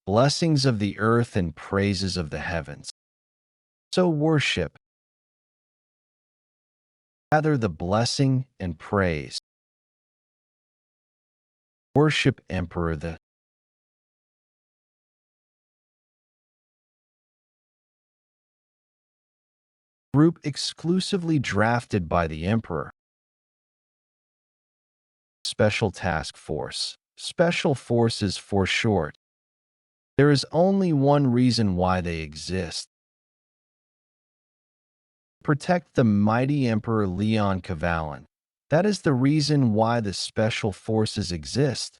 blessings of the earth and praises of the heavens. So worship, rather the blessing and praise. Worship Emperor the group exclusively drafted by the Emperor. Special Task Force. Special Forces for short. There is only one reason why they exist. Protect the mighty Emperor Leon Kavalan. That is the reason why the Special Forces exist.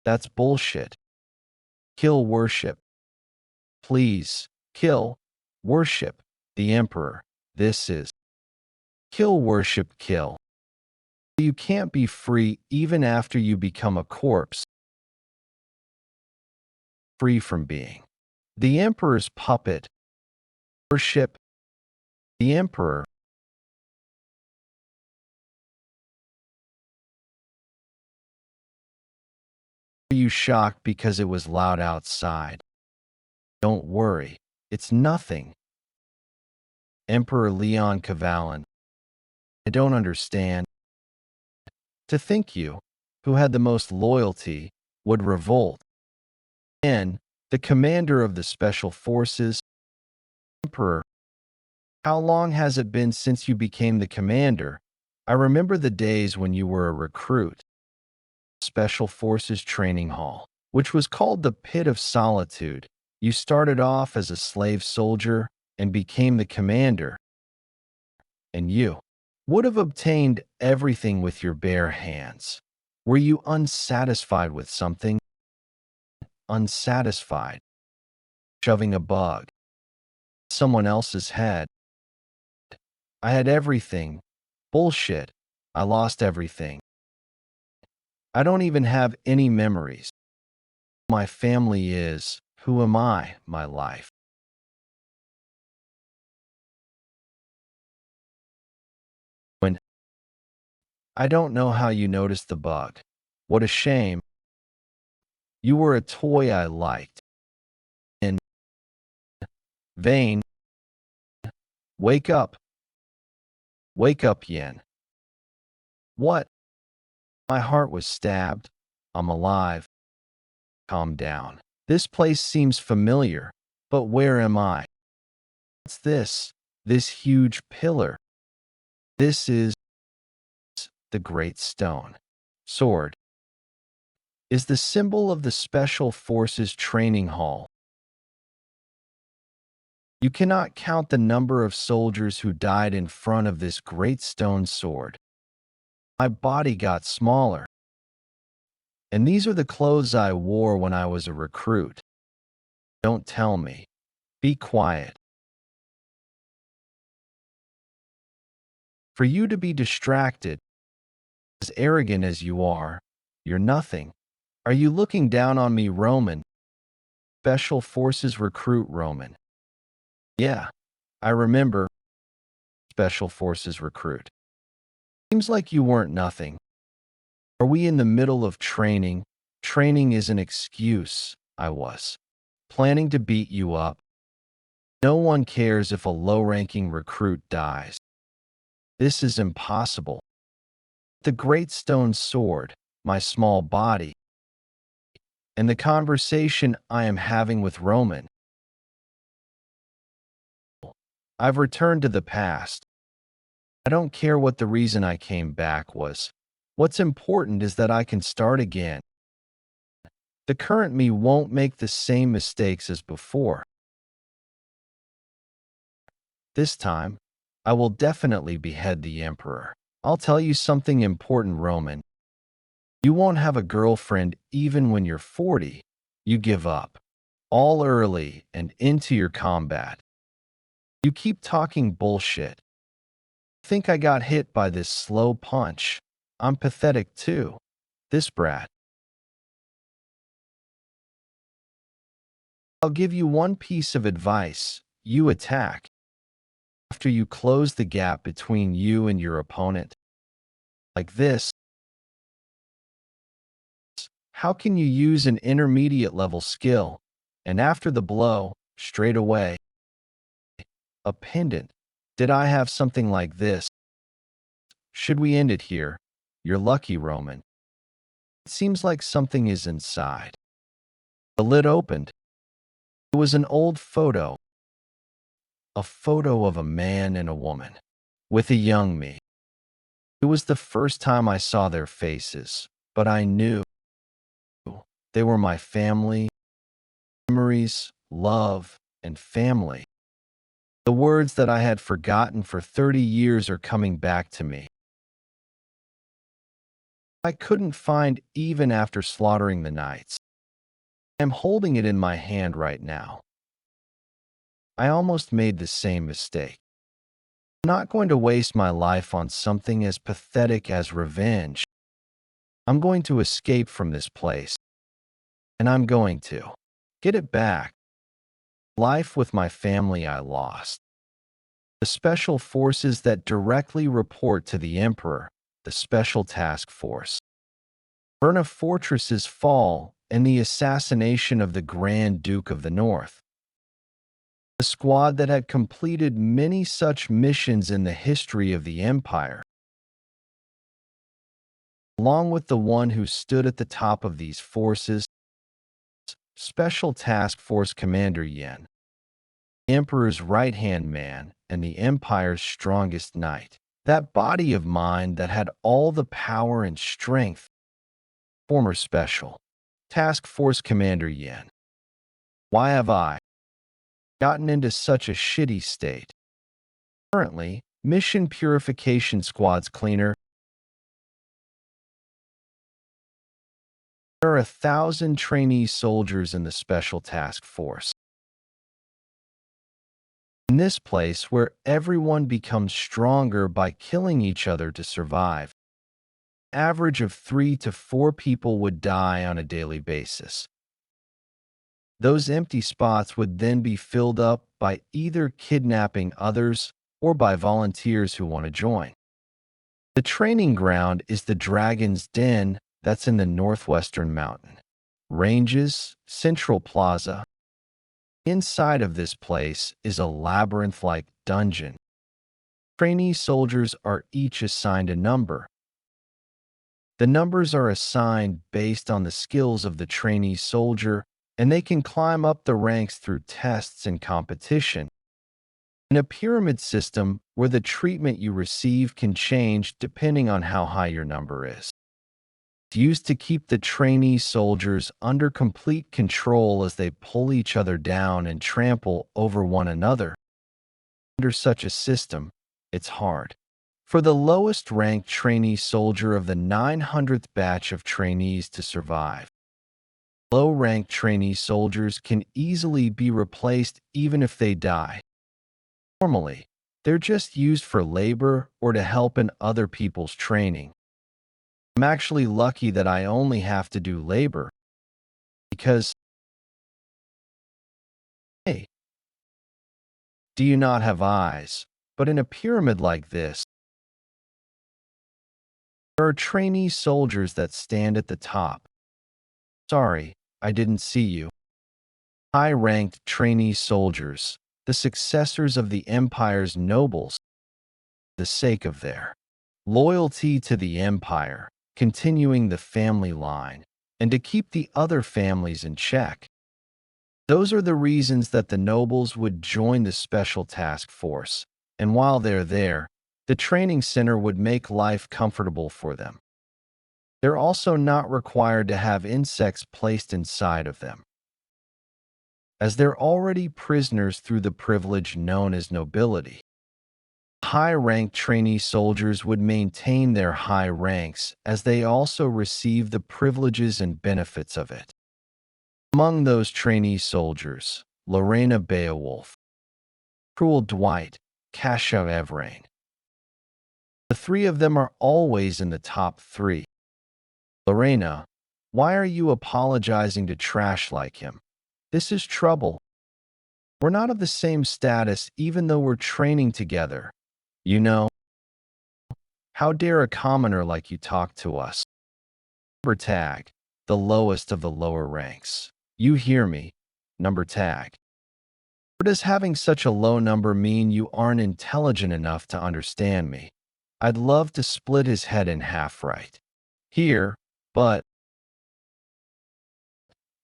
That's bullshit. Kill worship. Please, kill, worship, the Emperor. This is kill worship kill. You can't be free even after you become a corpse. Free from being the Emperor's puppet. Worship the Emperor. Are you shocked because it was loud outside? Don't worry, it's nothing. Emperor Leon Kavalan. I don't understand. To think you, who had the most loyalty, would revolt. And the commander of the Special Forces, Emperor. How long has it been since you became the commander? I remember the days when you were a recruit. Special Forces Training Hall, which was called the Pit of Solitude. You started off as a slave soldier and became the commander. And you would have obtained everything with your bare hands. Were you unsatisfied with something? Unsatisfied. Shoving a bug. Someone else's head. I had everything. Bullshit. I lost everything. I don't even have any memories. My family is, who am I, my life? When I don't know how you noticed the bug. What a shame. You were a toy I liked. In vain. Wake up. Wake up, Yen. What? My heart was stabbed. I'm alive. Calm down. This place seems familiar, but where am I? What's this? This huge pillar. This is the Great Stone. Sword is the symbol of the Special Forces Training Hall. You cannot count the number of soldiers who died in front of this great stone sword. My body got smaller. And these are the clothes I wore when I was a recruit. Don't tell me. Be quiet. For you to be distracted, as arrogant as you are, you're nothing. Are you looking down on me, Roman? Special Forces recruit Roman. Yeah, I remember. Special Forces recruit. Seems like you weren't nothing. Are we in the middle of training? Training is an excuse. I was planning to beat you up. No one cares if a low-ranking recruit dies. This is impossible. The great stone sword, my small body, and the conversation I am having with Roman. I've returned to the past. I don't care what the reason I came back was. What's important is that I can start again. The current me won't make the same mistakes as before. This time, I will definitely behead the Emperor. I'll tell you something important, Roman. You won't have a girlfriend even when you're 40. You give up. All early and into your combat. You keep talking bullshit. Think I got hit by this slow punch. I'm pathetic too. This brat. I'll give you one piece of advice. You attack. After you close the gap between you and your opponent. Like this. How can you use an intermediate level skill, and after the blow, straight away, a pendant? Did I have something like this? Should we end it here? You're lucky, Roman. It seems like something is inside. The lid opened. It was an old photo. A photo of a man and a woman, with a young me. It was the first time I saw their faces, but I knew they were my family, memories, love, and family. The words that I had forgotten for 30 years are coming back to me. I couldn't find even after slaughtering the knights. I'm holding it in my hand right now. I almost made the same mistake. I'm not going to waste my life on something as pathetic as revenge. I'm going to escape from this place, and I'm going to get it back. Life with my family I lost. The special forces that directly report to the Emperor, the Special Task Force. Verna fortresses fall and the assassination of the Grand Duke of the North. The squad that had completed many such missions in the history of the Empire, along with the one who stood at the top of these forces, Special Task Force Commander Yen, the Emperor's right-hand man and the Empire's strongest knight. That body of mine that had all the power and strength. Former Special Task Force Commander Yen. Why have I gotten into such a shitty state? Currently, Mission Purification Squad's cleaner. There are 1,000 trainee soldiers in the Special Task Force. In this place where everyone becomes stronger by killing each other to survive, average of 3 to 4 people would die on a daily basis. Those empty spots would then be filled up by either kidnapping others or by volunteers who want to join. The training ground is the Dragon's Den that's in the northwestern mountain ranges, Central Plaza. Inside of this place is a labyrinth-like dungeon. Trainee soldiers are each assigned a number. The numbers are assigned based on the skills of the trainee soldier, and they can climb up the ranks through tests and competition. In a pyramid system where the treatment you receive can change depending on how high your number is. It's used to keep the trainee soldiers under complete control as they pull each other down and trample over one another. Under such a system, it's hard for the lowest ranked trainee soldier of the 900th batch of trainees to survive. Low-ranked trainee soldiers can easily be replaced even if they die. Normally, they're just used for labor or to help in other people's training. I'm actually lucky that I only have to do labor because, hey, do you not have eyes? But in a pyramid like this, there are trainee soldiers that stand at the top. Sorry, I didn't see you. High-ranked trainee soldiers, the successors of the Empire's nobles, for the sake of their loyalty to the Empire, continuing the family line, and to keep the other families in check. Those are the reasons that the nobles would join the Special Task Force, and while they're there, the training center would make life comfortable for them. They're also not required to have insects placed inside of them, as they're already prisoners through the privilege known as nobility. High-ranked trainee soldiers would maintain their high ranks as they also receive the privileges and benefits of it. Among those trainee soldiers, Lorena Beowulf, Cruel Dwight, Kasha Evrain. The three of them are always in the top 3. Lorena, why are you apologizing to trash like him? This is trouble. We're not of the same status even though we're training together. You know, how dare a commoner like you talk to us? Tag, the lowest of the lower ranks. You hear me? Number tag. Or does having such a low number mean you aren't intelligent enough to understand me? I'd love to split his head in half right here, but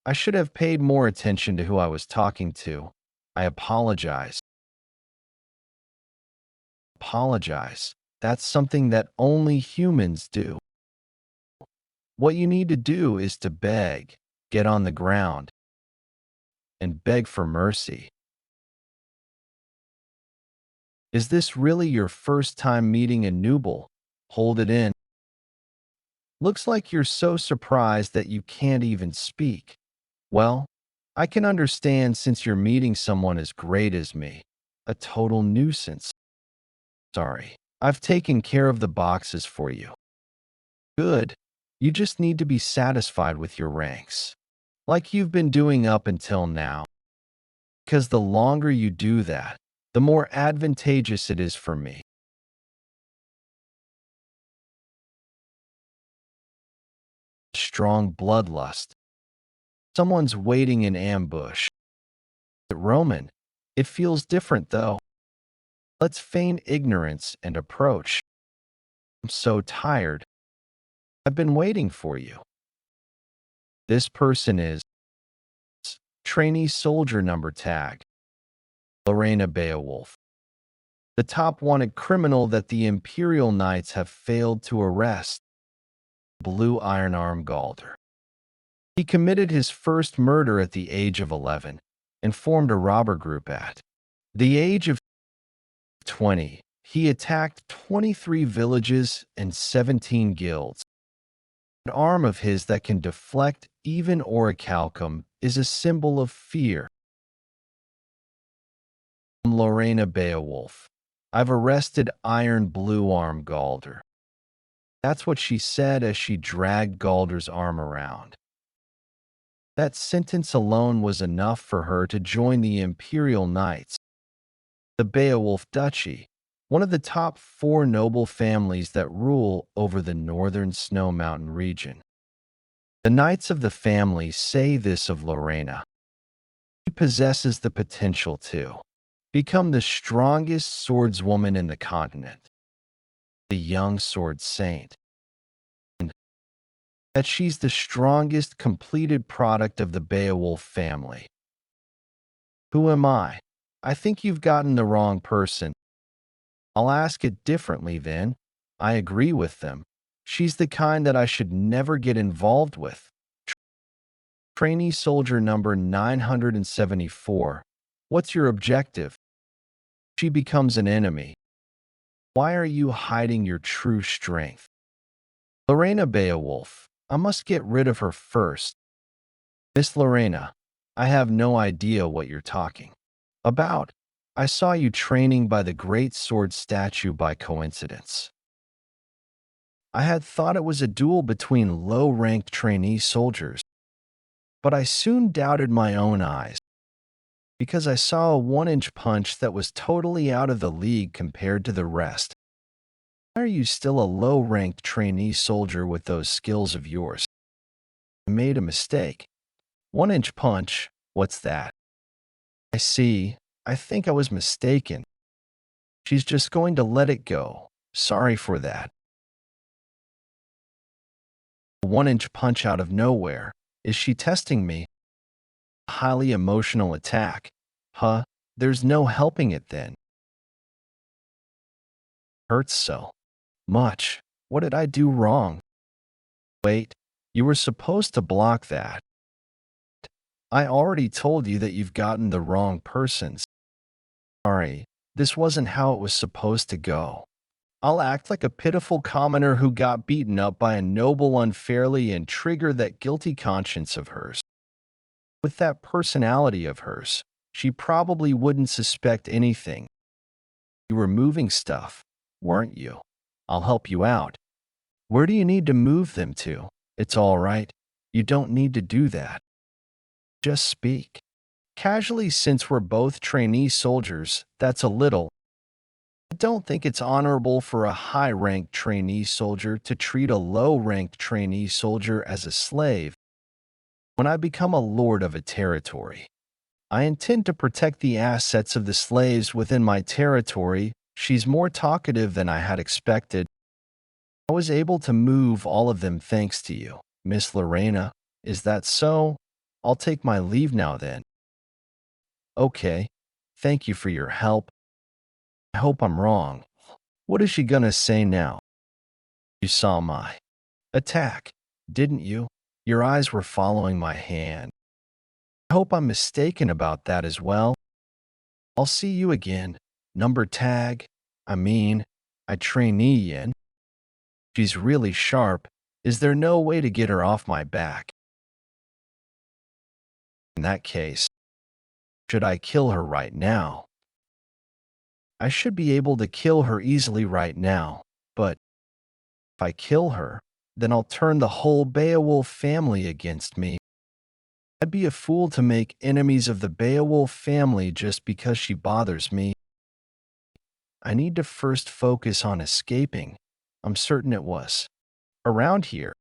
I should have paid more attention to who I was talking to. I apologize. Apologize. That's something that only humans do. What you need to do is to beg, get on the ground, and beg for mercy. Is this really your first time meeting a nooble? Hold it in. Looks like you're so surprised that you can't even speak. Well, I can understand since you're meeting someone as great as me. A total nuisance. Sorry, I've taken care of the boxes for you. Good. You just need to be satisfied with your ranks, like you've been doing up until now. Because the longer you do that, the more advantageous it is for me. Strong bloodlust. Someone's waiting in ambush. Roman, it feels different though. Let's feign ignorance and approach. I'm so tired. I've been waiting for you. This person is trainee soldier number tag. Lorena Beowulf. The top wanted criminal that the Imperial Knights have failed to arrest. Blue Ironarm Galder. He committed his first murder at the age of 11 and formed a robber group at the age of 20. He attacked 23 villages and 17 guilds. An arm of his that can deflect even orichalcum is a symbol of fear. Lorena Beowulf. I've arrested Iron Blue Arm Galder. That's what she said as she dragged Galder's arm around. That sentence alone was enough for her to join the Imperial Knights. The Beowulf Duchy, one of the top 4 noble families that rule over the northern Snow Mountain region. The knights of the family say this of Lorena. She possesses the potential to become the strongest swordswoman in the continent, the young sword saint, and that she's the strongest completed product of the Beowulf family. Who am I? I think you've gotten the wrong person. I'll ask it differently then. I agree with them. She's the kind that I should never get involved with. Trainee soldier number 974. What's your objective? She becomes an enemy. Why are you hiding your true strength? Lorena Beowulf. I must get rid of her first. Miss Lorena, I have no idea what you're talking about. I saw you training by the great sword statue by coincidence. I had thought it was a duel between low-ranked trainee soldiers, but I soon doubted my own eyes because I saw a 1-inch punch that was totally out of the league compared to the rest. Why are you still a low-ranked trainee soldier with those skills of yours? I made a mistake. 1-inch punch, what's that? I see. I think I was mistaken. She's just going to let it go. Sorry for that. A 1-inch punch out of nowhere. Is she testing me? A highly emotional attack. Huh? There's no helping it then. Hurts so much. What did I do wrong? Wait, you were supposed to block that. I already told you that you've gotten the wrong persons. Sorry, this wasn't how it was supposed to go. I'll act like a pitiful commoner who got beaten up by a noble unfairly and trigger that guilty conscience of hers. With that personality of hers, she probably wouldn't suspect anything. You were moving stuff, weren't you? I'll help you out. Where do you need to move them to? It's all right. You don't need to do that. Just speak. Casually, since we're both trainee soldiers, that's a little. I don't think it's honorable for a high-ranked trainee soldier to treat a low-ranked trainee soldier as a slave. When I become a lord of a territory, I intend to protect the assets of the slaves within my territory. She's more talkative than I had expected. I was able to move all of them thanks to you, Miss Lorena. Is that so? I'll take my leave now then. Okay. Thank you for your help. I hope I'm wrong. What is she gonna say now? You saw my attack, didn't you? Your eyes were following my hand. I hope I'm mistaken about that as well. I'll see you again. Number tag. I trainee yin. She's really sharp. Is there no way to get her off my back? In that case, should I kill her right now? I should be able to kill her easily right now, but if I kill her, then I'll turn the whole Beowulf family against me. I'd be a fool to make enemies of the Beowulf family just because she bothers me. I need to first focus on escaping. I'm certain it was around here.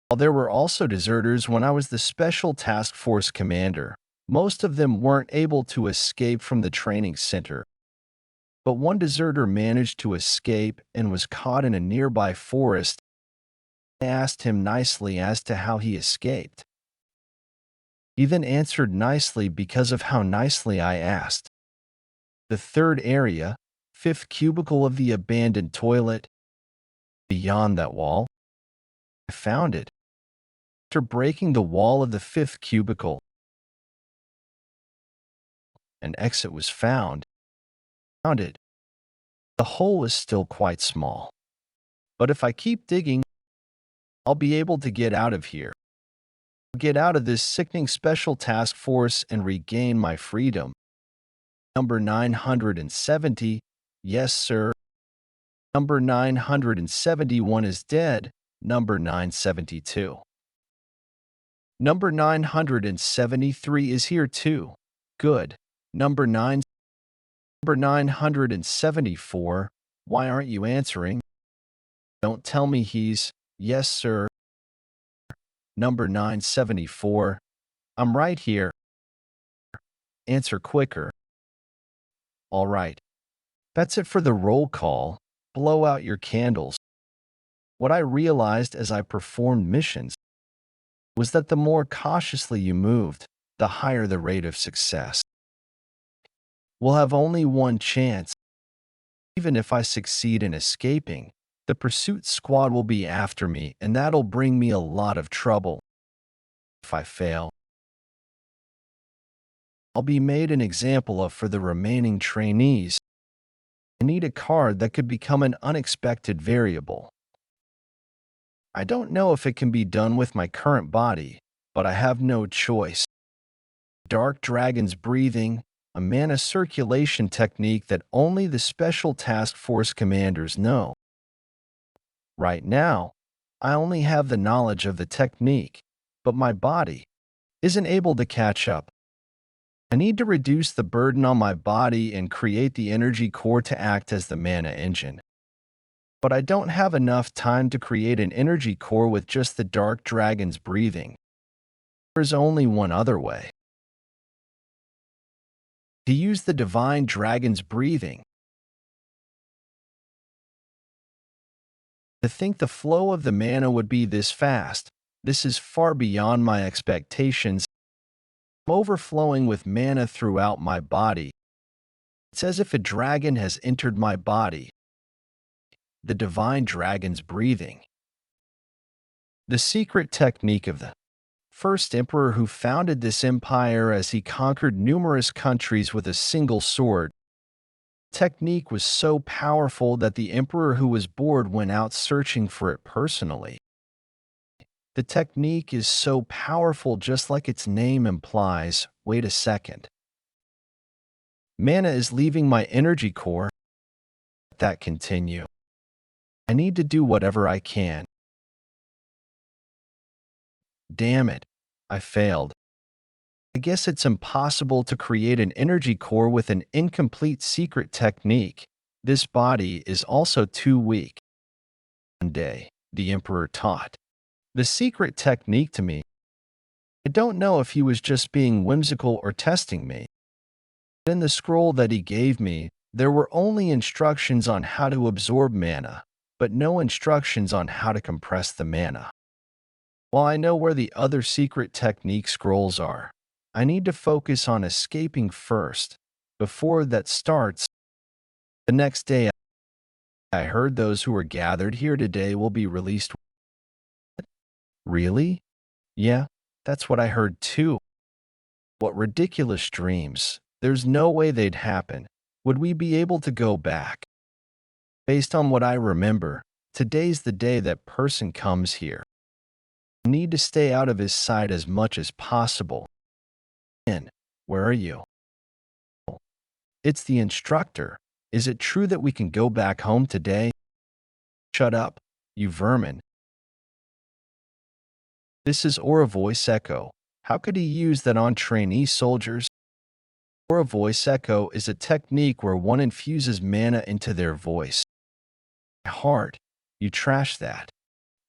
While there were also deserters when I was the Special Task Force commander, most of them weren't able to escape from the training center. But one deserter managed to escape and was caught in a nearby forest. I asked him nicely as to how he escaped. He then answered nicely because of how nicely I asked. The third area, fifth cubicle of the abandoned toilet. Beyond that wall, I found it. After breaking the wall of the fifth cubicle, an exit was found. The hole is still quite small. But if I keep digging, I'll be able to get out of here. Get out of this sickening special task force and regain my freedom. Number 970, yes, sir. Number 971 is dead. Number 972. Number 973 is here too. Good. Number 974, why aren't you answering? Don't tell me he's, yes, sir. Number 974, I'm right here. Answer quicker. All right. That's it for the roll call. Blow out your candles. What I realized as I performed missions was that the more cautiously you moved, the higher the rate of success. We'll have only one chance. Even if I succeed in escaping, the pursuit squad will be after me, and that'll bring me a lot of trouble. If I fail, I'll be made an example of for the remaining trainees. I need a card that could become an unexpected variable. I don't know if it can be done with my current body, but I have no choice. Dark Dragon's breathing, a mana circulation technique that only the Special Task Force commanders know. Right now, I only have the knowledge of the technique, but my body isn't able to catch up. I need to reduce the burden on my body and create the energy core to act as the mana engine. But I don't have enough time to create an energy core with just the Dark Dragon's breathing. There's only one other way. To use the Divine Dragon's breathing. To think the flow of the mana would be this fast, this is far beyond my expectations. I'm overflowing with mana throughout my body. It's as if a dragon has entered my body. The Divine Dragon's breathing. The secret technique of the first emperor who founded this empire as he conquered numerous countries with a single sword. The technique was so powerful that the emperor who was bored went out searching for it personally. The technique is so powerful just like its name implies. Wait a second. Mana is leaving my energy core. Let that continue. I need to do whatever I can. Damn it, I failed. I guess it's impossible to create an energy core with an incomplete secret technique. This body is also too weak. One day, the emperor taught the secret technique to me. I don't know if he was just being whimsical or testing me. In the scroll that he gave me, there were only instructions on how to absorb mana, but no instructions on how to compress the mana. While I know where the other secret technique scrolls are, I need to focus on escaping first. Before that starts, the next day I heard those who were gathered here today will be released. Really? Yeah, that's what I heard too. What ridiculous dreams. There's no way they'd happen. Would we be able to go back? Based on what I remember, today's the day that person comes here. I need to stay out of his sight as much as possible. And where are you? It's the instructor. Is it true that we can go back home today? Shut up, you vermin. This is Aura Voice Echo. How could he use that on trainee soldiers? Aura Voice Echo is a technique where one infuses mana into their voice. Hard. You trash that.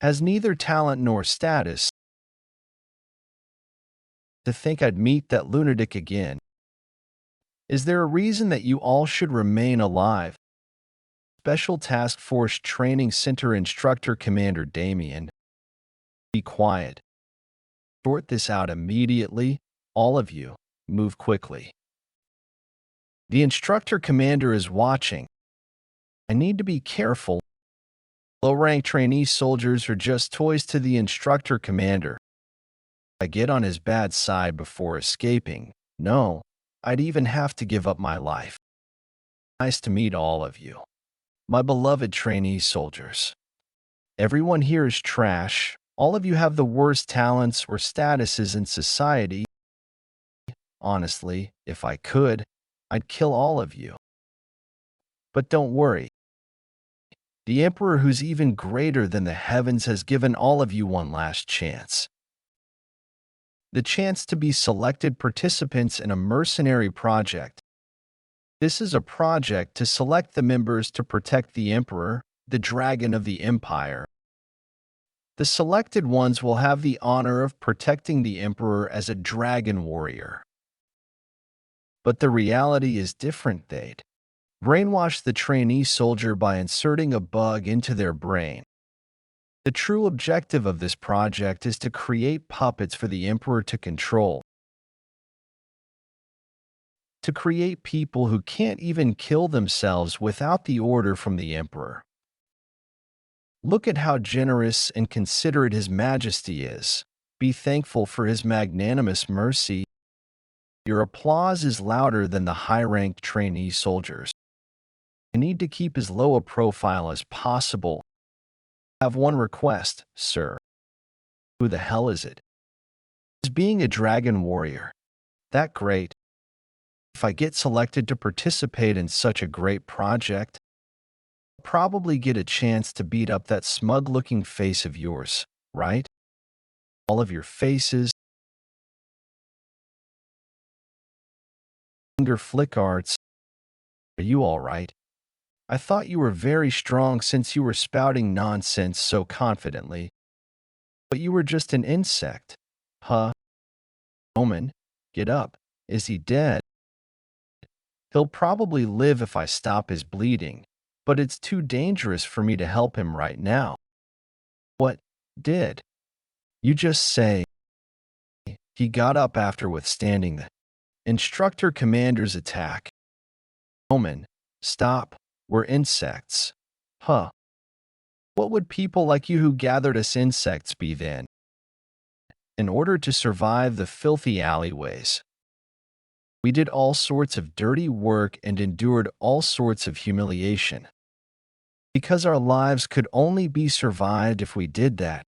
Has neither talent nor status. To think I'd meet that lunatic again. Is there a reason that you all should remain alive? Special Task Force Training Center Instructor Commander Damien. Be quiet. Sort this out immediately. All of you, move quickly. The instructor commander is watching. I need to be careful. Low-rank trainee soldiers are just toys to the instructor commander. I get on his bad side before escaping. No, I'd even have to give up my life. Nice to meet all of you. My beloved trainee soldiers. Everyone here is trash. All of you have the worst talents or statuses in society. Honestly, if I could, I'd kill all of you. But don't worry. The Emperor, who's even greater than the heavens, has given all of you one last chance. The chance to be selected participants in a mercenary project. This is a project to select the members to protect the Emperor, the Dragon of the Empire. The selected ones will have the honor of protecting the Emperor as a dragon warrior. But the reality is different. They'd brainwash the trainee soldier by inserting a bug into their brain. The true objective of this project is to create puppets for the Emperor to control. To create people who can't even kill themselves without the order from the Emperor. Look at how generous and considerate His Majesty is. Be thankful for His magnanimous mercy. Your applause is louder than the high-ranked trainee soldiers. I need to keep as low a profile as possible. I have one request, sir. Who the hell is it? Is being a dragon warrior that great? If I get selected to participate in such a great project, I'll probably get a chance to beat up that smug-looking face of yours, right? All of your faces. Finger flick arts. Are you all right? I thought you were very strong since you were spouting nonsense so confidently. But you were just an insect. Huh? Omen, get up. Is he dead? He'll probably live if I stop his bleeding, but it's too dangerous for me to help him right now. What did? You just say. He got up after withstanding the instructor commander's attack. Omen, stop. We're insects. Huh. What would people like you who gathered us insects be then? In order to survive the filthy alleyways, we did all sorts of dirty work and endured all sorts of humiliation. Because our lives could only be survived if we did that.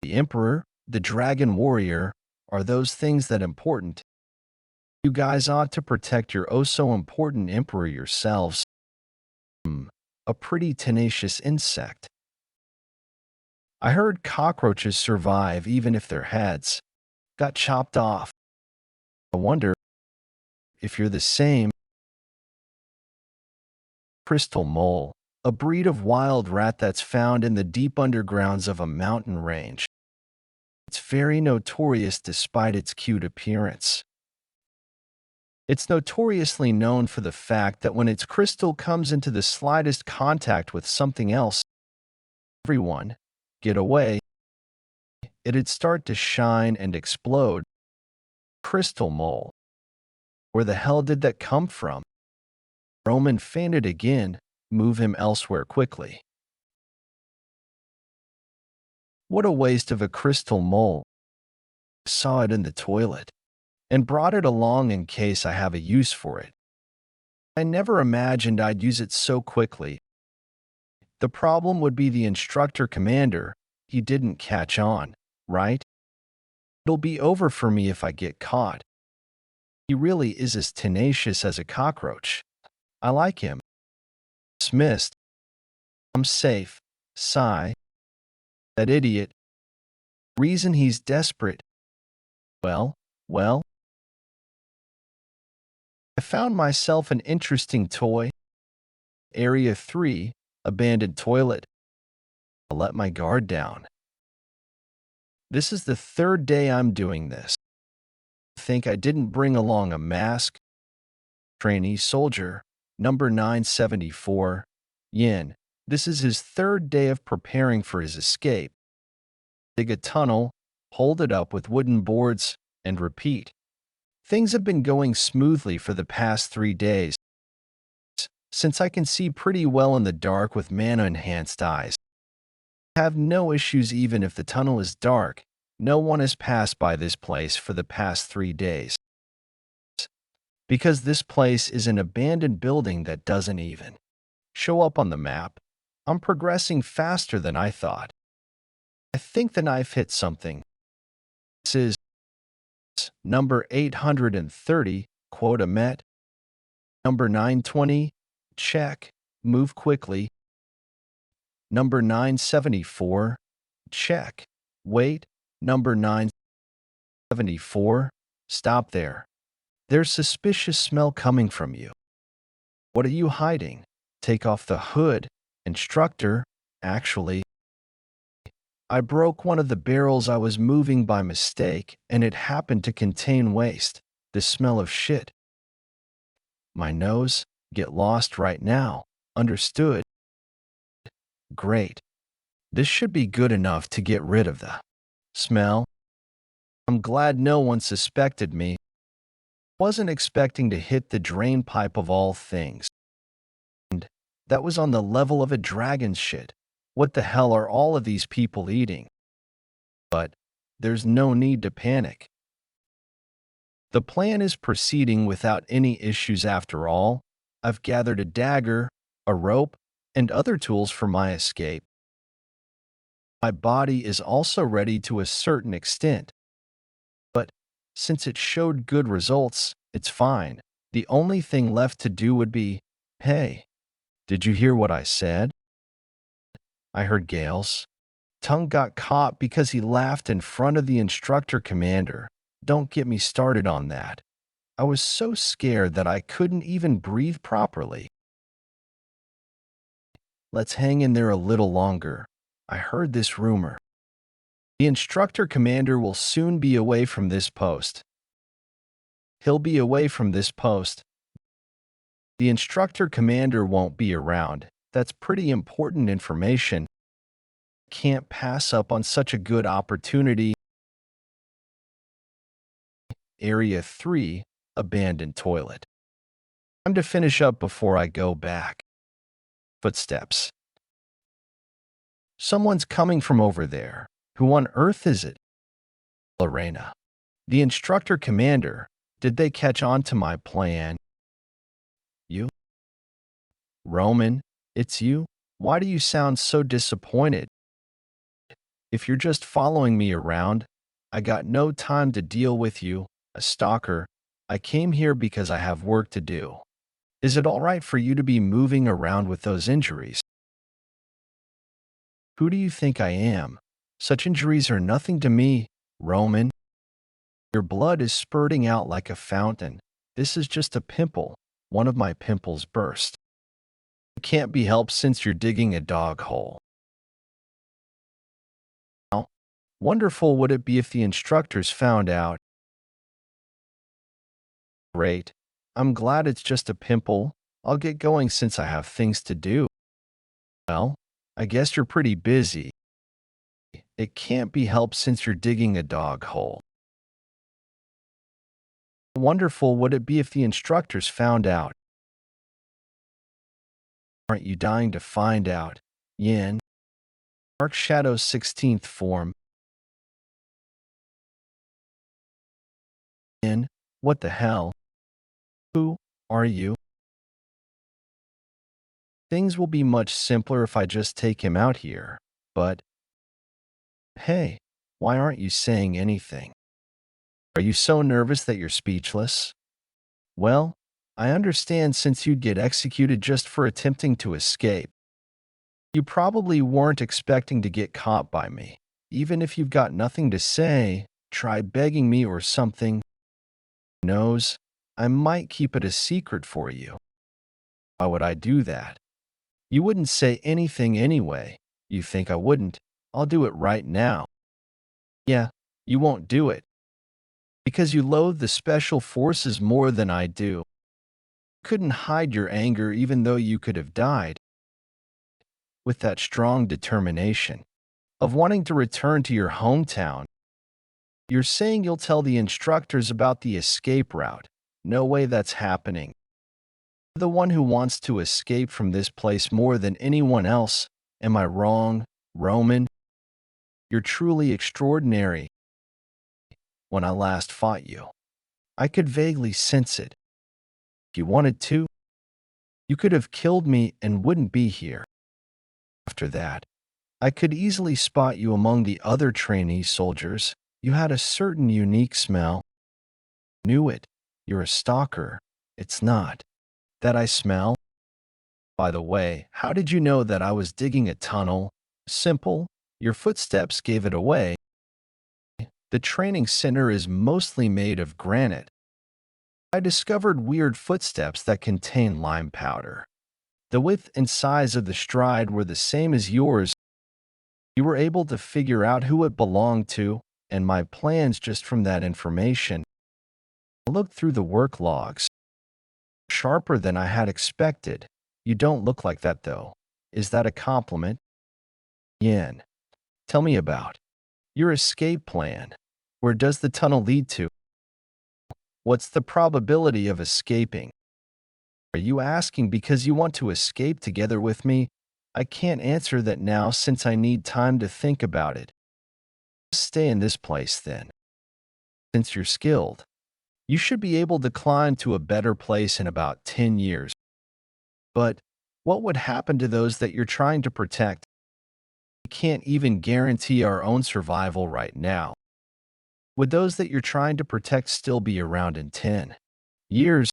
The Emperor, the Dragon Warrior, are those things that important. You guys ought to protect your oh-so-important Emperor yourselves. A pretty tenacious insect. I heard cockroaches survive even if their heads got chopped off. I wonder if you're the same. Crystal mole, a breed of wild rat that's found in the deep undergrounds of a mountain range. It's very notorious despite its cute appearance. It's notoriously known for the fact that when its crystal comes into the slightest contact with something else, everyone, get away, it'd start to shine and explode. Crystal mole. Where the hell did that come from? Roman fainted again. Move him elsewhere quickly. What a waste of a crystal mole. Saw it in the toilet and brought it along in case I have a use for it. I never imagined I'd use it so quickly. The problem would be the instructor commander. He didn't catch on, right? It'll be over for me if I get caught. He really is as tenacious as a cockroach. I like him. Dismissed. I'm safe. Sigh. That idiot. Reason he's desperate. Well. I found myself an interesting toy. Area 3, abandoned toilet. I let my guard down. This is the third day I'm doing this. Think I didn't bring along a mask? Trainee soldier, number 974, Yin. This is his third day of preparing for his escape. Dig a tunnel, hold it up with wooden boards, and repeat. Things have been going smoothly for the past 3 days. Since I can see pretty well in the dark with mana-enhanced eyes. I have no issues even if the tunnel is dark. No one has passed by this place for the past 3 days. Because this place is an abandoned building that doesn't even show up on the map, I'm progressing faster than I thought. I think the knife hit something. This is number 830, quota met. Number 920, check, move quickly. Number 974, check, wait. Number 974, stop there. There's suspicious smell coming from you. What are you hiding? Take off the hood. Instructor, actually. I broke one of the barrels I was moving by mistake, and it happened to contain waste. The smell of shit. My nose, get lost right now. Understood? Great. This should be good enough to get rid of the smell. I'm glad no one suspected me. Wasn't expecting to hit the drain pipe of all things. And that was on the level of a dragon's shit. What the hell are all of these people eating? But there's no need to panic. The plan is proceeding without any issues after all. I've gathered a dagger, a rope, and other tools for my escape. My body is also ready to a certain extent. But since it showed good results, it's fine. The only thing left to do would be, hey, did you hear what I said? I heard Gale's tongue got caught because he laughed in front of the instructor commander. Don't get me started on that. I was so scared that I couldn't even breathe properly. Let's hang in there a little longer. I heard this rumor. The instructor commander will soon be away from this post. He'll be away from this post. The instructor commander won't be around. That's pretty important information. Can't pass up on such a good opportunity. Area 3, abandoned toilet. Time to finish up before I go back. Footsteps. Someone's coming from over there. Who on earth is it? Lorena. The instructor commander. Did they catch on to my plan? You? Roman, it's you? Why do you sound so disappointed? If you're just following me around, I got no time to deal with you, a stalker. I came here because I have work to do. Is it all right for you to be moving around with those injuries? Who do you think I am? Such injuries are nothing to me, Roman. Your blood is spurting out like a fountain. This is just a pimple. One of my pimples burst. It can't be helped since you're digging a dog hole. Wonderful would it be if the instructors found out? Great. I'm glad it's just a pimple. I'll get going since I have things to do. Well, I guess you're pretty busy. It can't be helped since you're digging a dog hole. Wonderful would it be if the instructors found out? Aren't you dying to find out? Yin. Dark Shadow's 16th form. Yin. What the hell? Who are you? Things will be much simpler if I just take him out here. But, hey, why aren't you saying anything? Are you so nervous that you're speechless? Well, I understand since you'd get executed just for attempting to escape. You probably weren't expecting to get caught by me. Even if you've got nothing to say, try begging me or something. Who knows? I might keep it a secret for you. Why would I do that? You wouldn't say anything anyway. You think I wouldn't? I'll do it right now. Yeah, you won't do it. Because you loathe the special forces more than I do. You couldn't hide your anger even though you could have died. With that strong determination of wanting to return to your hometown, you're saying you'll tell the instructors about the escape route. No way that's happening. You're the one who wants to escape from this place more than anyone else. Am I wrong, Roman? You're truly extraordinary. When I last fought you, I could vaguely sense it. If you wanted to, you could have killed me and wouldn't be here. After that, I could easily spot you among the other trainee soldiers. You had a certain unique smell. Knew it. You're a stalker. It's not. That I smell? By the way, how did you know that I was digging a tunnel? Simple. Your footsteps gave it away. The training center is mostly made of granite. I discovered weird footsteps that contain lime powder. The width and size of the stride were the same as yours. You were able to figure out who it belonged to and my plans just from that information. I looked through the work logs. Sharper than I had expected. You don't look like that, though. Is that a compliment? Yin. Tell me about your escape plan. Where does the tunnel lead to? What's the probability of escaping? Are you asking because you want to escape together with me? I can't answer that now since I need time to think about it. Stay in this place then. Since you're skilled, you should be able to climb to a better place in about 10 years. But what would happen to those that you're trying to protect? We can't even guarantee our own survival right now. Would those that you're trying to protect still be around in 10 years?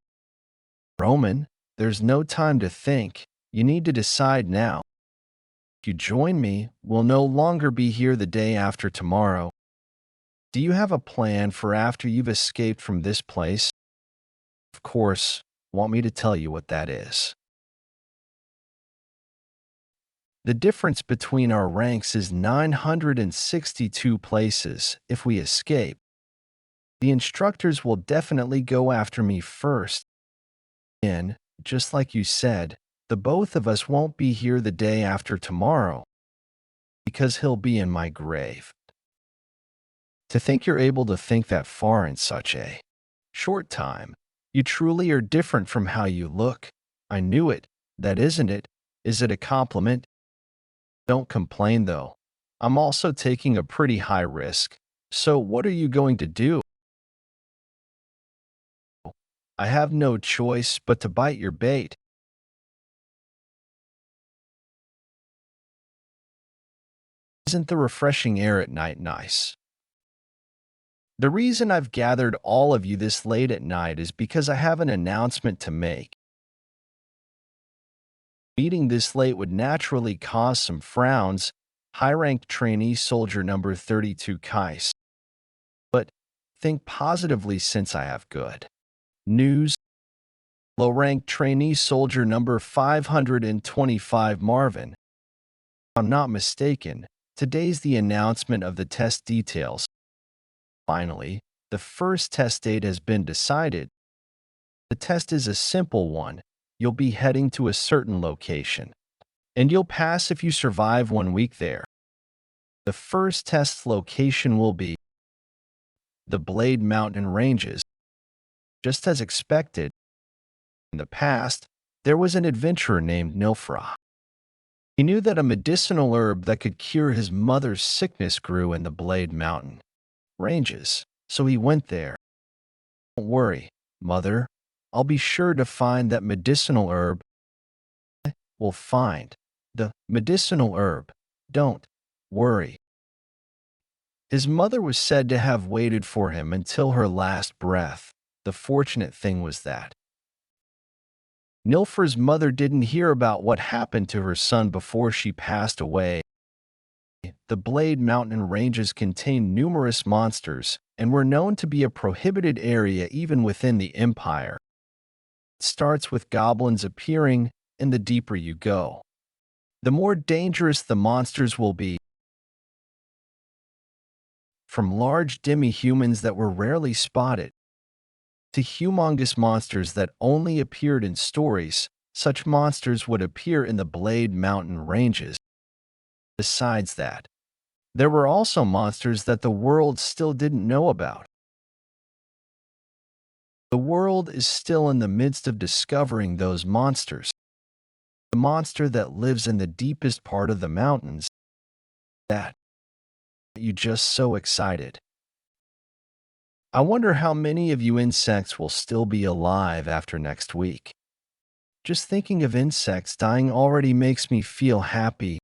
Roman, there's no time to think. You need to decide now. If you join me, we'll no longer be here the day after tomorrow. Do you have a plan for after you've escaped from this place? Of course, want me to tell you what that is? The difference between our ranks is 962 places if we escape. The instructors will definitely go after me first. And, just like you said, the both of us won't be here the day after tomorrow, because he'll be in my grave. To think you're able to think that far in such a short time, you truly are different from how you look. I knew it. That isn't it? Is it a compliment? Don't complain though. I'm also taking a pretty high risk. So what are you going to do? I have no choice but to bite your bait. Isn't the refreshing air at night nice? The reason I've gathered all of you this late at night is because I have an announcement to make. Meeting this late would naturally cause some frowns. High-ranked trainee soldier number 32 Kais. But think positively since I have good news. Low-ranked trainee soldier number 525 Marvin. If I'm not mistaken, Today's the announcement of the test details. Finally, the first test date has been decided. The test is a simple one. You'll be heading to a certain location, and you'll pass if you survive 1 week there. The first test location will be the Blade Mountain Ranges. Just as expected, in the past, there was an adventurer named Nilfra. He knew that a medicinal herb that could cure his mother's sickness grew in the Blade Mountain Ranges, so he went there. Don't worry, Mother. I'll be sure to find that medicinal herb. We'll find the medicinal herb. Don't worry. His mother was said to have waited for him until her last breath. The fortunate thing was that Nilfra's mother didn't hear about what happened to her son before she passed away. The Blade Mountain Ranges contain numerous monsters and were known to be a prohibited area even within the Empire. It starts with goblins appearing, and the deeper you go, the more dangerous the monsters will be. From large demi-humans that were rarely spotted, to humongous monsters that only appeared in stories, such monsters would appear in the Blade Mountain Ranges. Besides that, there were also monsters that the world still didn't know about. The world is still in the midst of discovering those monsters. The monster that lives in the deepest part of the mountains, that you just so excited. I wonder how many of you insects will still be alive after next week. Just thinking of insects dying already makes me feel happy.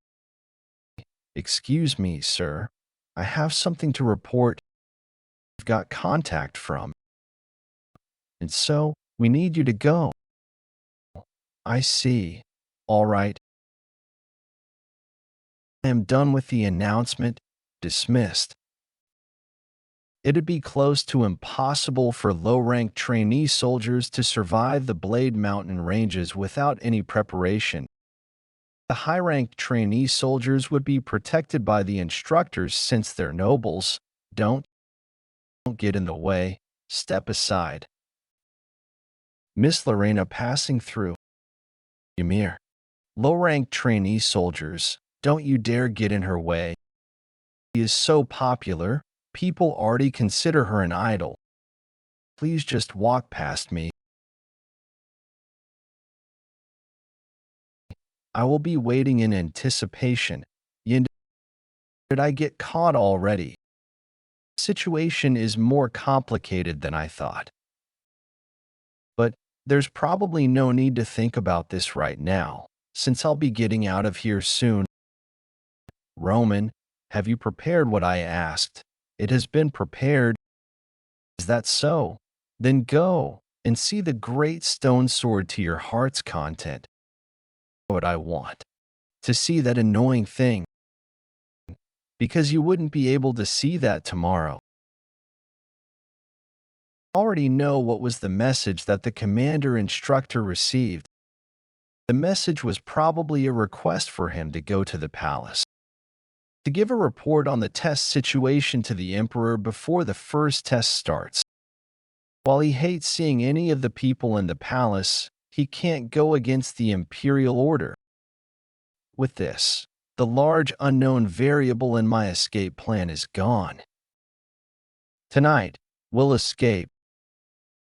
Excuse me, sir. I have something to report. We've got contact from. And so, we need you to go. I see. All right. I am done with the announcement. Dismissed. It'd be close to impossible for low-ranked trainee soldiers to survive the Blade Mountain Ranges without any preparation. The high-ranked trainee soldiers would be protected by the instructors since they're nobles. Don't get in the way. Step aside. Miss Lorena passing through. Ymir. Low-ranked trainee soldiers, don't you dare get in her way. She is so popular. People already consider her an idol. Please just walk past me. I will be waiting in anticipation. Did I get caught already? The situation is more complicated than I thought. But there's probably no need to think about this right now, since I'll be getting out of here soon. Roman, have you prepared what I asked? It has been prepared. Is that so? Then go and see the great stone sword to your heart's content. What I want. To see that annoying thing. Because you wouldn't be able to see that tomorrow. I already know what was the message that the commander instructor received. The message was probably a request for him to go to the palace, to give a report on the test situation to the emperor before the first test starts. While he hates seeing any of the people in the palace, he can't go against the imperial order. With this, the large unknown variable in my escape plan is gone. Tonight, we'll escape.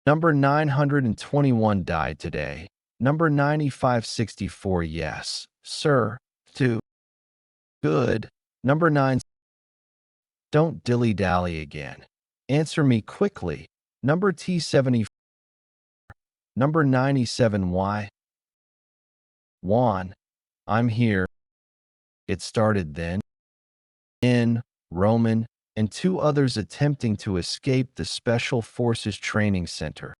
Number 921 died today. Number 9564, yes, sir. 2. Good. Number 9. Don't dilly-dally again. Answer me quickly. Number T74. Number 97Y. Juan. I'm here. It started then. In, Roman, and 2 others attempting to escape the Special Forces Training Center.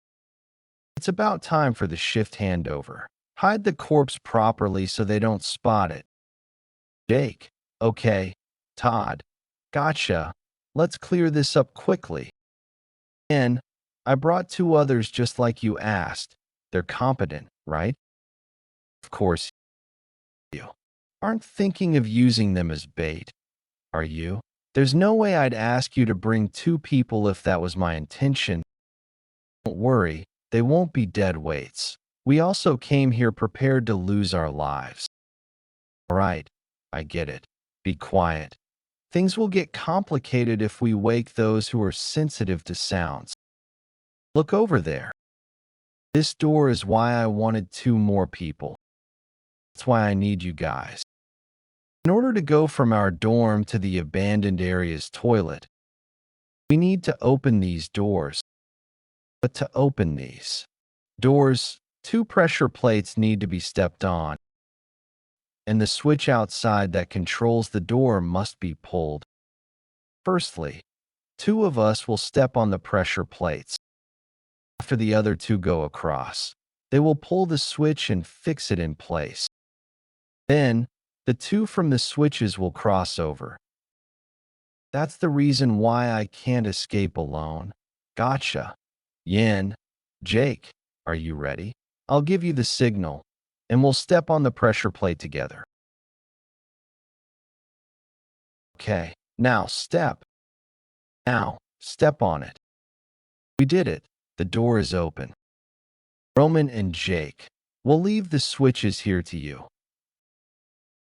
It's about time for the shift handover. Hide the corpse properly so they don't spot it. Jake. Okay. Todd. Gotcha. Let's clear this up quickly. N. I brought 2 others just like you asked. They're competent, right? Of course you aren't thinking of using them as bait. Are you? There's no way I'd ask you to bring 2 people if that was my intention. Don't worry, they won't be dead weights. We also came here prepared to lose our lives. All right, I get it. Be quiet. Things will get complicated if we wake those who are sensitive to sounds. Look over there. This door is why I wanted 2 more people. That's why I need you guys. In order to go from our dorm to the abandoned area's toilet, we need to open these doors. But to open these doors, 2 pressure plates need to be stepped on, and the switch outside that controls the door must be pulled. Firstly, 2 of us will step on the pressure plates. After the other 2 go across, they will pull the switch and fix it in place. Then, the 2 from the switches will cross over. That's the reason why I can't escape alone. Gotcha. Yin, Jake, are you ready? I'll give you the signal, and we'll step on the pressure plate together. Okay, now step. Now, step on it. We did it. The door is open. Roman and Jake, we'll leave the switches here to you.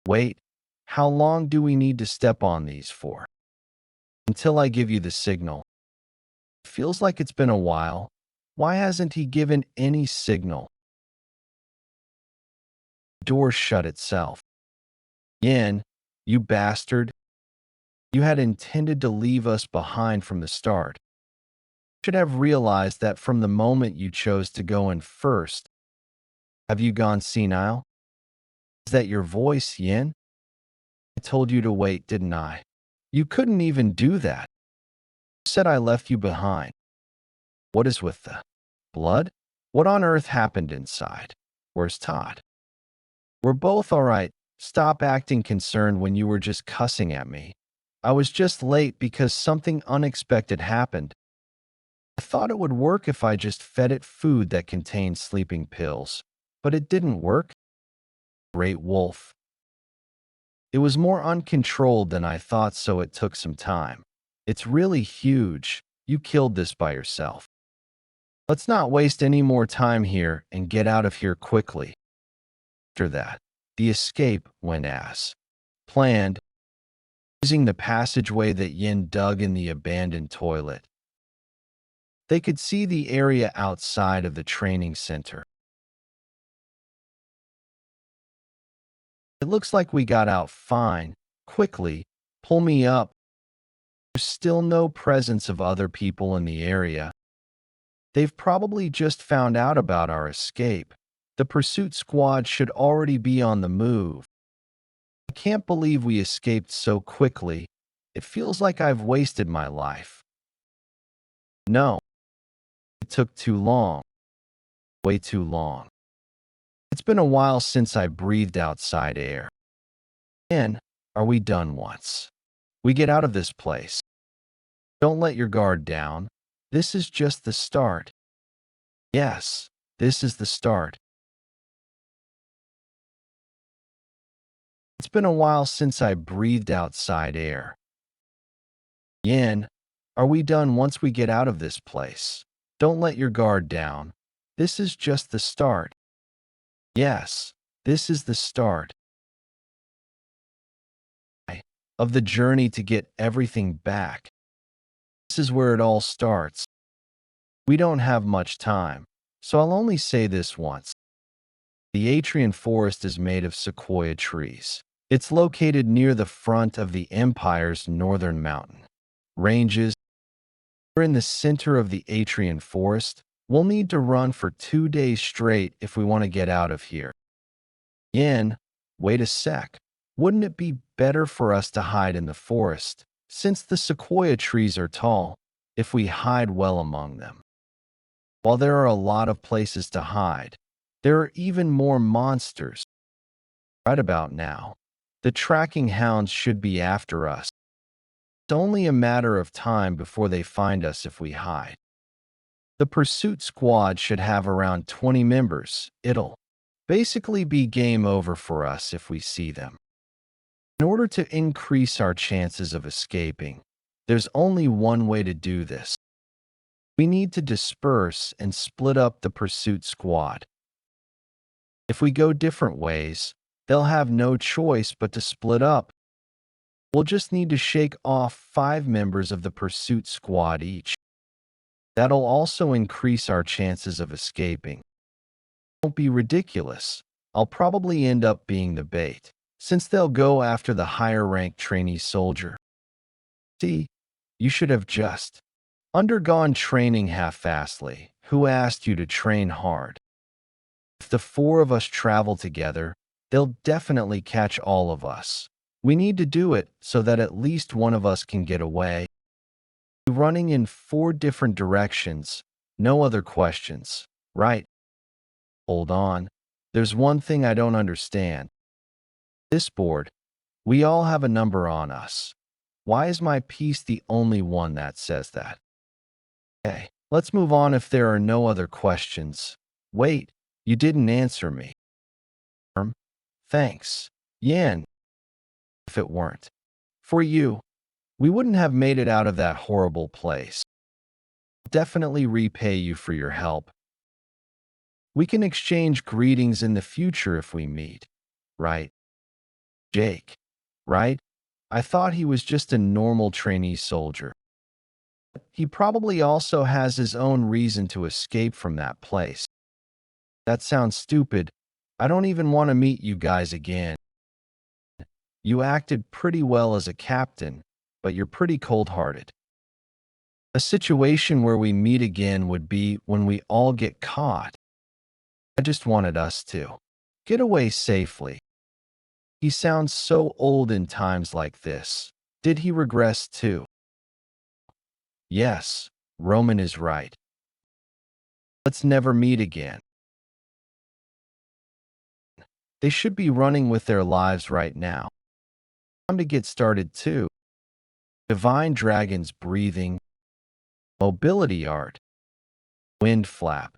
Wait, how long do we need to step on these for? Until I give you the signal. Feels like it's been a while. Why hasn't he given any signal? The door shut itself. Yin, you bastard. You had intended to leave us behind from the start. You should have realized that from the moment you chose to go in first. Have you gone senile? Is that your voice, Yin? I told you to wait, didn't I? You couldn't even do that. You said I left you behind. What is with the blood? What on earth happened inside? Where's Todd? We're both all right. Stop acting concerned when you were just cussing at me. I was just late because something unexpected happened. I thought it would work if I just fed it food that contained sleeping pills, but it didn't work. Great wolf. It was more uncontrolled than I thought, so it took some time. It's really huge. You killed this by yourself. Let's not waste any more time here and get out of here quickly. After that, the escape went as planned, using the passageway that Yin dug in the abandoned toilet. They could see the area outside of the training center. It looks like we got out fine. Quickly, pull me up. There's still no presence of other people in the area. They've probably just found out about our escape. The pursuit squad should already be on the move. I can't believe we escaped so quickly. It feels like I've wasted my life. No, it took too long. Way too long. It's been a while since I breathed outside air. And are we done once we get out of this place? Don't let your guard down. This is just the start. Yes, this is the start. It's been a while since I breathed outside air. Yin, are we done once we get out of this place? Don't let your guard down. This is just the start. Yes, this is the start of the journey to get everything back. This is where it all starts. We don't have much time, so I'll only say this once. The Atrian forest is made of sequoia trees. It's located near the front of the Empire's northern mountain ranges. We're in the center of the Atrian forest. We'll need to run for 2 days straight if we want to get out of here. Yin, wait a sec. Wouldn't it be better for us to hide in the forest, since the sequoia trees are tall, if we hide well among them? While there are a lot of places to hide, there are even more monsters. Right about now, the tracking hounds should be after us. It's only a matter of time before they find us if we hide. The pursuit squad should have around 20 members. It'll basically be game over for us if we see them. In order to increase our chances of escaping, there's only one way to do this. We need to disperse and split up the pursuit squad. If we go different ways, they'll have no choice but to split up. We'll just need to shake off 5 members of the pursuit squad each. That'll also increase our chances of escaping. Don't be ridiculous. I'll probably end up being the bait, since they'll go after the higher-ranked trainee soldier. See, you should have just undergone training half-assedly. Who asked you to train hard? If the 4 of us travel together, they'll definitely catch all of us. We need to do it so that at least one of us can get away. Running in 4 different directions, no other questions, right? Hold on. There's one thing I don't understand. This board, we all have a number on us. Why is my piece the only one that says that? Okay, let's move on if there are no other questions. Wait, you didn't answer me. Thanks, Yan. If it weren't for you, we wouldn't have made it out of that horrible place. Definitely repay you for your help. We can exchange greetings in the future if we meet, right? Jake, right? I thought he was just a normal trainee soldier. He probably also has his own reason to escape from that place. That sounds stupid. I don't even want to meet you guys again. You acted pretty well as a captain, but you're pretty cold-hearted. A situation where we meet again would be when we all get caught. I just wanted us to get away safely. He sounds so old in times like this. Did he regress too? Yes, Roman is right. Let's never meet again. They should be running with their lives right now. Time to get started too. Divine dragons breathing. Mobility art. Wind flap.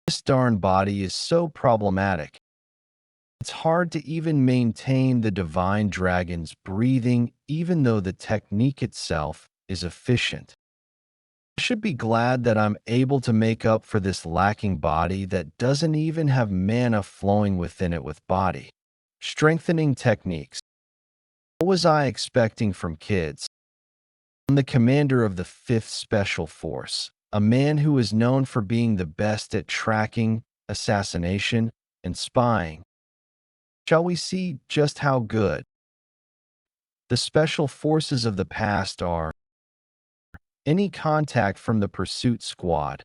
This darn body is so problematic. It's hard to even maintain the divine dragon's breathing even though the technique itself is efficient. I should be glad that I'm able to make up for this lacking body that doesn't even have mana flowing within it with body. Strengthening techniques. What was I expecting from kids? I'm the commander of the 5th Special Force, a man who is known for being the best at tracking, assassination, and spying. Shall we see just how good? The special forces of the past are any contact from the pursuit squad.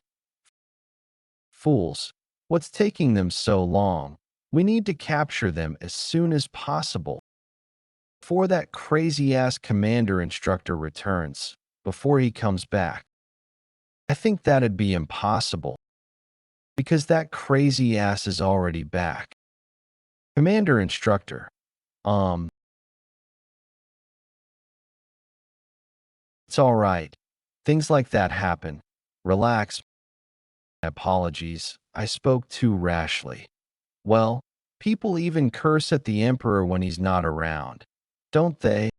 Fools, what's taking them so long? We need to capture them as soon as possible. Before that crazy-ass commander instructor returns, before he comes back. I think that'd be impossible, because that crazy-ass is already back. Commander instructor, it's all right. Things like that happen. Relax. Apologies, I spoke too rashly. Well, people even curse at the Emperor when he's not around, don't they?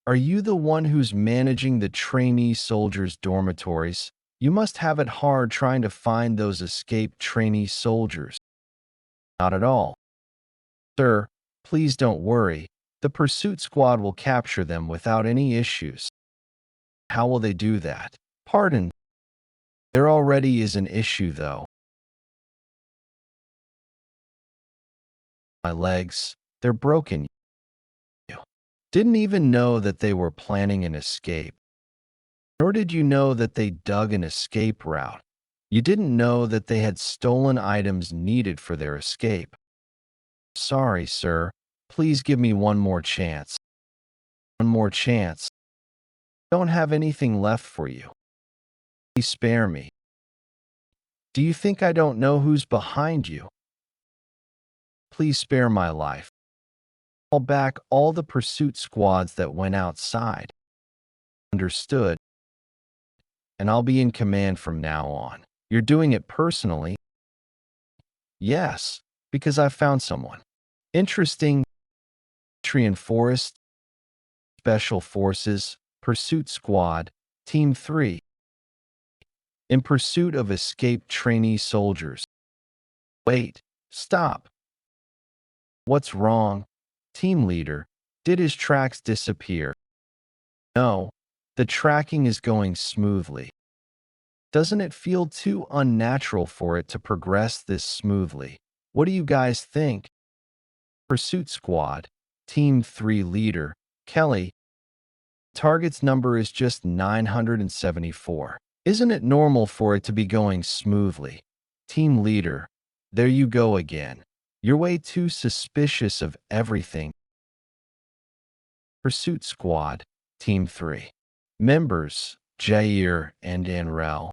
Are you the one who's managing the trainee soldiers' dormitories? You must have it hard trying to find those escaped trainee soldiers. Not at all. Sir, please don't worry. The pursuit squad will capture them without any issues. How will they do that? Pardon. There already is an issue, though. My legs, they're broken. You didn't even know that they were planning an escape. Nor did you know that they dug an escape route. You didn't know that they had stolen items needed for their escape. Sorry, sir. Please give me one more chance. One more chance. I don't have anything left for you. Please spare me. Do you think I don't know who's behind you? Please spare my life. Call back all the pursuit squads that went outside. Understood. And I'll be in command from now on. You're doing it personally. Yes, because I found someone. Interesting. Tree and Forest, Special Forces, Pursuit Squad, Team 3. In pursuit of escaped trainee soldiers. Wait, stop. What's wrong? Team leader, did his tracks disappear? No, the tracking is going smoothly. Doesn't it feel too unnatural for it to progress this smoothly? What do you guys think? Pursuit Squad, Team 3 leader, Kelly. Target's number is just 974. Isn't it normal for it to be going smoothly? Team leader, there you go again. You're way too suspicious of everything. Pursuit Squad, Team 3. Members, Jair and Anrel.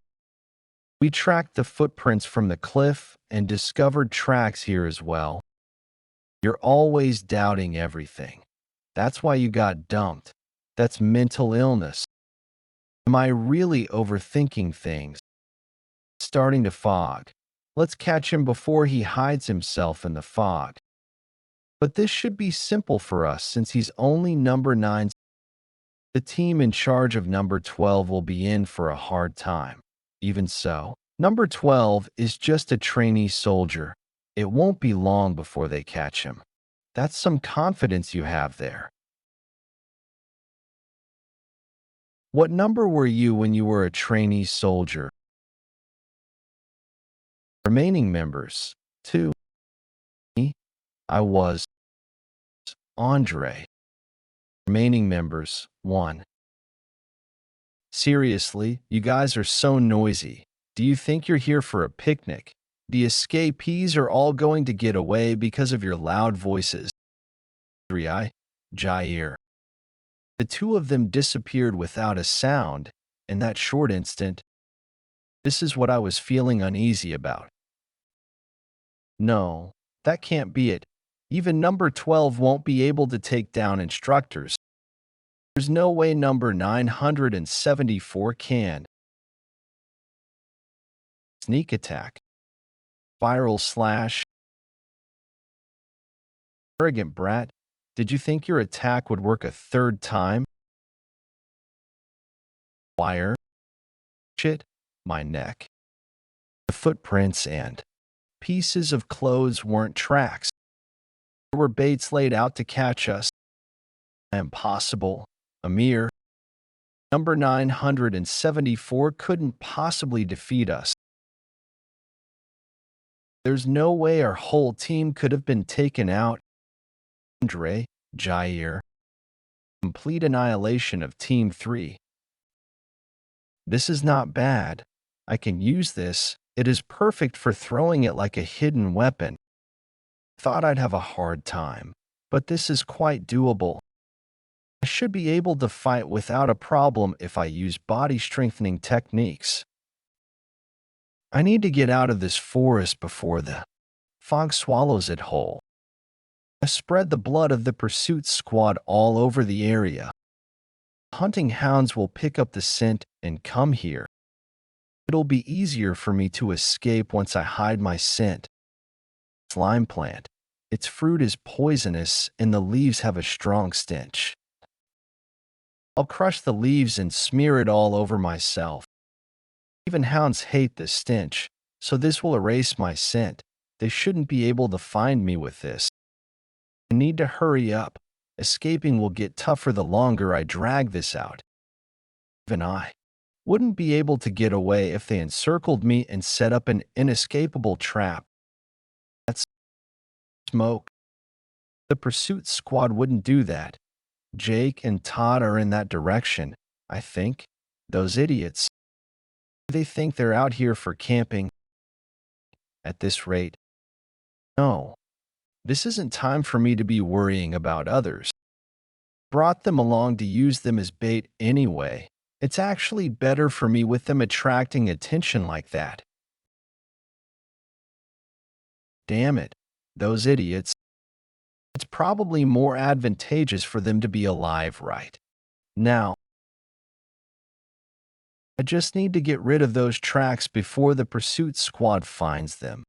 We tracked the footprints from the cliff and discovered tracks here as well. You're always doubting everything. That's why you got dumped. That's mental illness. Am I really overthinking things? Starting to fog. Let's catch him before he hides himself in the fog. But this should be simple for us since he's only number 9. The team in charge of number 12 will be in for a hard time. Even so, number 12 is just a trainee soldier. It won't be long before they catch him. That's some confidence you have there. What number were you when you were a trainee soldier? Remaining members, 2. Me, I was Andre. Remaining members, 1. Seriously, you guys are so noisy. Do you think you're here for a picnic? The escapees are all going to get away because of your loud voices. 3. Jair. The two of them disappeared without a sound. In that short instant, this is what I was feeling uneasy about. No, that can't be it. Even number 12 won't be able to take down instructors. There's no way number 974 can. Sneak attack. Spiral slash. Arrogant brat, did you think your attack would work a third time? Wire. Shit, my neck. The footprints and pieces of clothes weren't tracks. There were baits laid out to catch us. Impossible. Amir. Number 974 couldn't possibly defeat us. There's no way our whole team could have been taken out. Andre, Jair. Complete annihilation of Team 3. This is not bad. I can use this. It is perfect for throwing it like a hidden weapon. Thought I'd have a hard time, but this is quite doable. I should be able to fight without a problem if I use body strengthening techniques. I need to get out of this forest before the fog swallows it whole. I spread the blood of the pursuit squad all over the area. Hunting hounds will pick up the scent and come here. It'll be easier for me to escape once I hide my scent. Slime plant. Its fruit is poisonous and the leaves have a strong stench. I'll crush the leaves and smear it all over myself. Even hounds hate the stench, so this will erase my scent. They shouldn't be able to find me with this. I need to hurry up. Escaping will get tougher the longer I drag this out. Even I wouldn't be able to get away if they encircled me and set up an inescapable trap. That's smoke. The pursuit squad wouldn't do that. Jake and Todd are in that direction, I think. Those idiots. They think they're out here for camping. At this rate. No. This isn't time for me to be worrying about others. Brought them along to use them as bait anyway. It's actually better for me with them attracting attention like that. Damn it. Those idiots. It's probably more advantageous for them to be alive right now. I just need to get rid of those tracks before the pursuit squad finds them.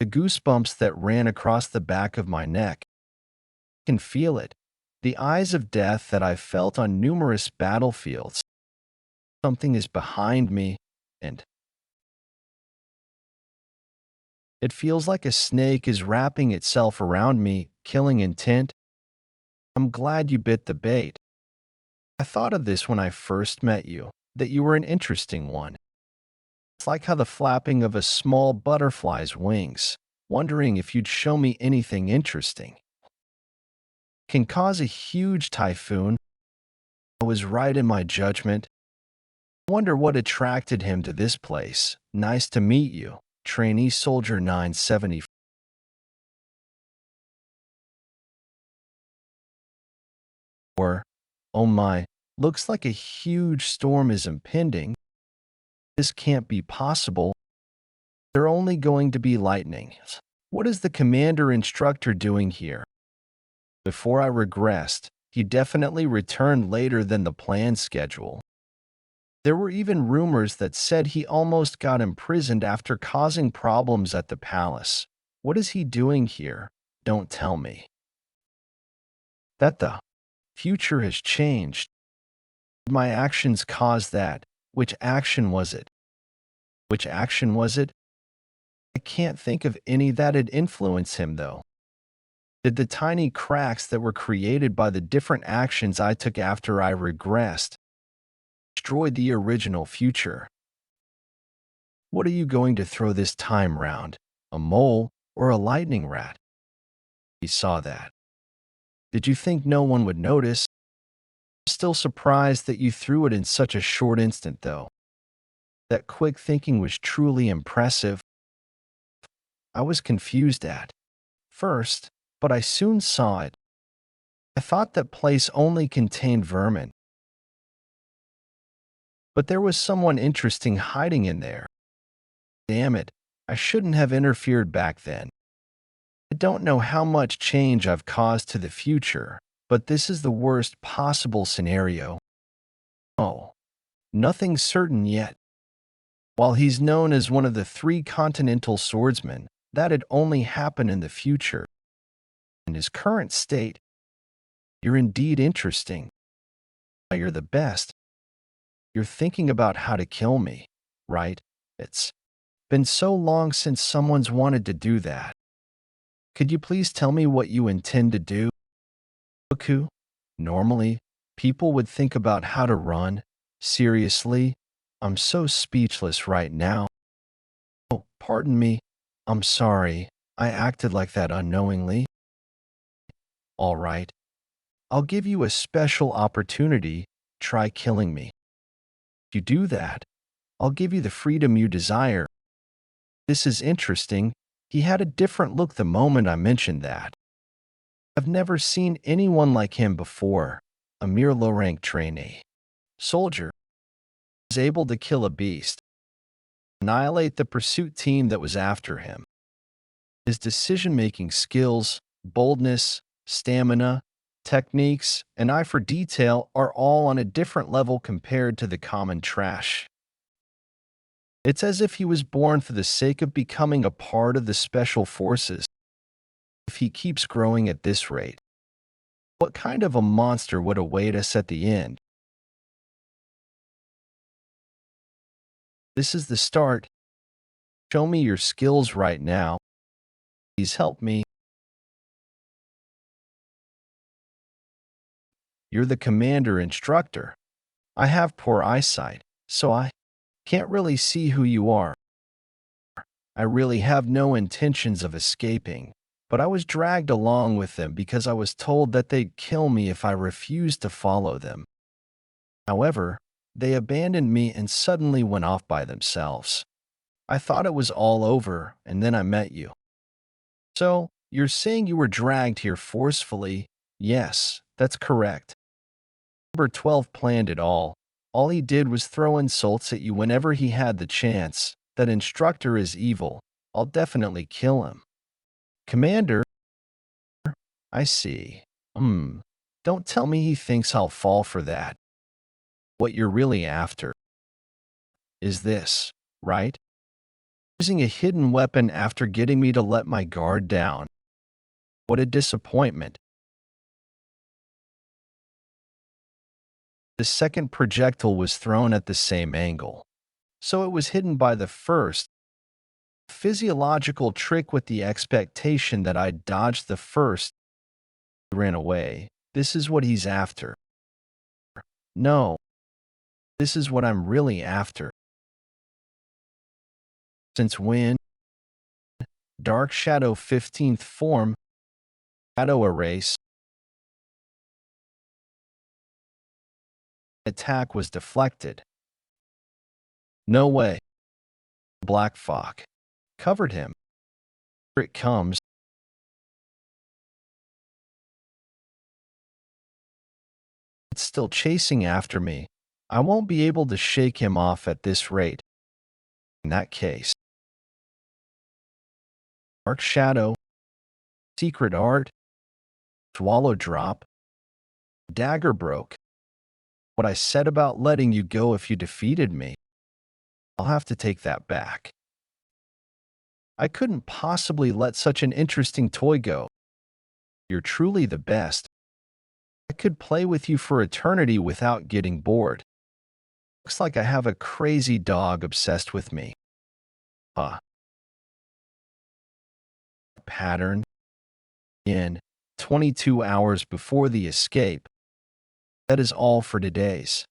The goosebumps that ran across the back of my neck. I can feel it. The eyes of death that I've felt on numerous battlefields. Something is behind me, and it feels like a snake is wrapping itself around me, killing intent. I'm glad you bit the bait. I thought of this when I first met you, that you were an interesting one. It's like how the flapping of a small butterfly's wings, wondering if you'd show me anything interesting, can cause a huge typhoon. I was right in my judgment. I wonder what attracted him to this place. Nice to meet you, Trainee Soldier 974. Oh my, looks like a huge storm is impending. This can't be possible. They're only going to be lightning. What is the commander instructor doing here? Before I regressed, he definitely returned later than the planned schedule. There were even rumors that said he almost got imprisoned after causing problems at the palace. What is he doing here? Don't tell me that the future has changed. My actions caused that. Which action was it? Which action was it? I can't think of any that'd influence him, though. Did the tiny cracks that were created by the different actions I took after I regressed destroy the original future? What are you going to throw this time round? A mole or a lightning rat? He saw that. Did you think no one would notice? I'm still surprised that you threw it in such a short instant, though. That quick thinking was truly impressive. I was confused at first, but I soon saw it. I thought that place only contained vermin. But there was someone interesting hiding in there. Damn it, I shouldn't have interfered back then. I don't know how much change I've caused to the future, but this is the worst possible scenario. Oh, nothing's certain yet. While he's known as one of the 3 continental swordsmen, that'd only happen in the future. In his current state, you're indeed interesting. You're the best. You're thinking about how to kill me, right? It's been so long since someone's wanted to do that. Could you please tell me what you intend to do? Goku, normally, people would think about how to run. Seriously, I'm so speechless right now. Oh, pardon me. I'm sorry. I acted like that unknowingly. All right. I'll give you a special opportunity. Try killing me. If you do that, I'll give you the freedom you desire. This is interesting. He had a different look the moment I mentioned that. I've never seen anyone like him before. A mere low-rank trainee. Soldier was able to kill a beast, annihilate the pursuit team that was after him. His decision-making skills, boldness, stamina, techniques, and eye for detail are all on a different level compared to the common trash. It's as if he was born for the sake of becoming a part of the special forces. If he keeps growing at this rate, what kind of a monster would await us at the end? This is the start. Show me your skills right now. Please help me. You're the commander instructor. I have poor eyesight, so I can't really see who you are. I really have no intentions of escaping, but I was dragged along with them because I was told that they'd kill me if I refused to follow them. However, they abandoned me and suddenly went off by themselves. I thought it was all over, and then I met you. So, you're saying you were dragged here forcefully? Yes, that's correct. Number 12 planned it all. All he did was throw insults at you whenever he had the chance. That instructor is evil. I'll definitely kill him. Commander? I see. Don't tell me he thinks I'll fall for that. What you're really after is this, right? using a hidden weapon after getting me to let my guard down. What a disappointment. The second projectile was thrown at the same angle, so it was hidden by the first. Physiological trick with the expectation that I'd dodged the first. He ran away. This is what he's after. No, this is what I'm really after. Since when? Dark Shadow 15th form. Shadow erase. Attack was deflected. No way. Black Fog covered him. Here it comes. It's still chasing after me. I won't be able to shake him off at this rate. In that case. Dark Shadow. Secret Art. Swallow Drop. Dagger broke. What I said about letting you go if you defeated me, I'll have to take that back. I couldn't possibly let such an interesting toy go. You're truly the best. I could play with you for eternity without getting bored. Looks like I have a crazy dog obsessed with me. Pattern. In 22 hours before the escape. That is all for today's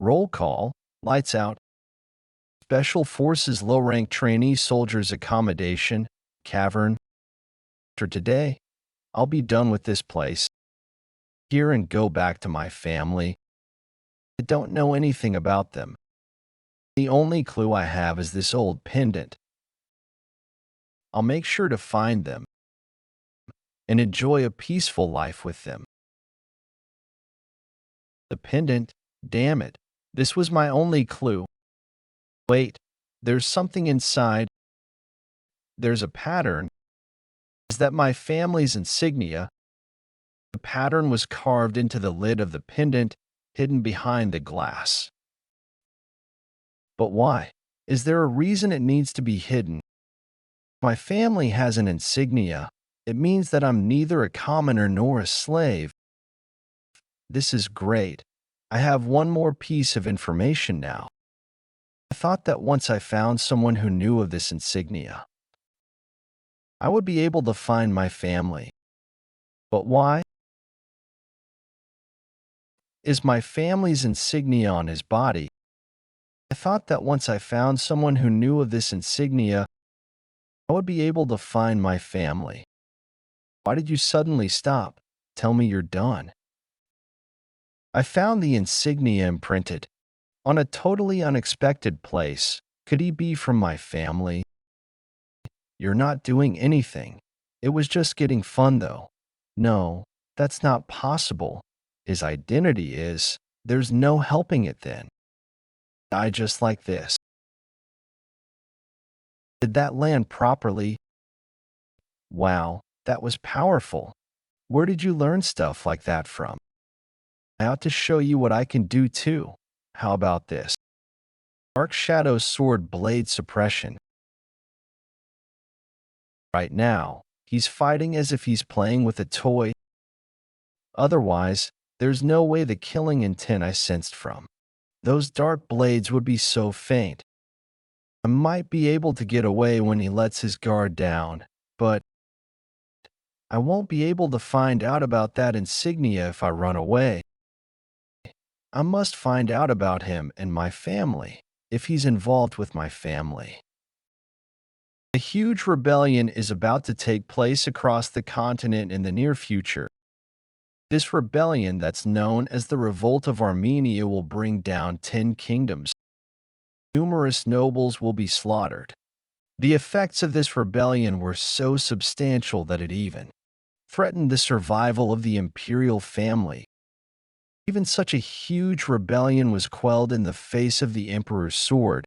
roll call. Lights out. Special Forces low-rank trainee soldiers accommodation, cavern. After today, I'll be done with this place. Here and go back to my family. I don't know anything about them. The only clue I have is this old pendant. I'll make sure to find them and enjoy a peaceful life with them. The pendant, damn it, this was my only clue. Wait, there's something inside. There's a pattern. Is that my family's insignia? The pattern was carved into the lid of the pendant, hidden behind the glass. But why? Is there a reason it needs to be hidden? My family has an insignia. It means that I'm neither a commoner nor a slave. This is great. I have one more piece of information now. I thought that once I found someone who knew of this insignia, I would be able to find my family. But why? Is my family's insignia on his body? I thought that once I found someone who knew of this insignia, I would be able to find my family. Why did you suddenly stop? Tell me you're done. I found the insignia imprinted on a totally unexpected place. Could he be from my family? You're not doing anything. It was just getting fun, though. No, that's not possible. His identity is. There's no helping it then. Die just like this. Did that land properly? Wow, that was powerful. Where did you learn stuff like that from? I ought to show you what I can do too. How about this? Dark Shadow's sword blade suppression. Right now, he's fighting as if he's playing with a toy. Otherwise, there's no way the killing intent I sensed from those dark blades would be so faint. I might be able to get away when he lets his guard down, but I won't be able to find out about that insignia if I run away. I must find out about him and my family, if he's involved with my family. A huge rebellion is about to take place across the continent in the near future. This rebellion that's known as the Revolt of Armenia will bring down 10 kingdoms. Numerous nobles will be slaughtered. The effects of this rebellion were so substantial that it even threatened the survival of the imperial family. Even such a huge rebellion was quelled in the face of the emperor's sword.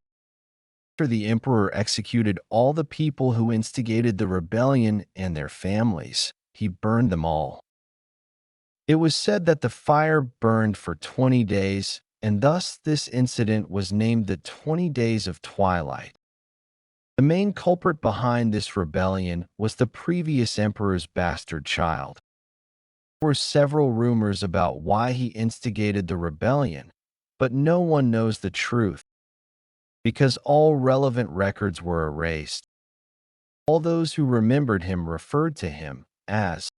After the emperor executed all the people who instigated the rebellion and their families, he burned them all. It was said that the fire burned for 20 days, and thus this incident was named the 20 Days of Twilight. The main culprit behind this rebellion was the previous emperor's bastard child. There were several rumors about why he instigated the rebellion, but no one knows the truth because all relevant records were erased. All those who remembered him referred to him as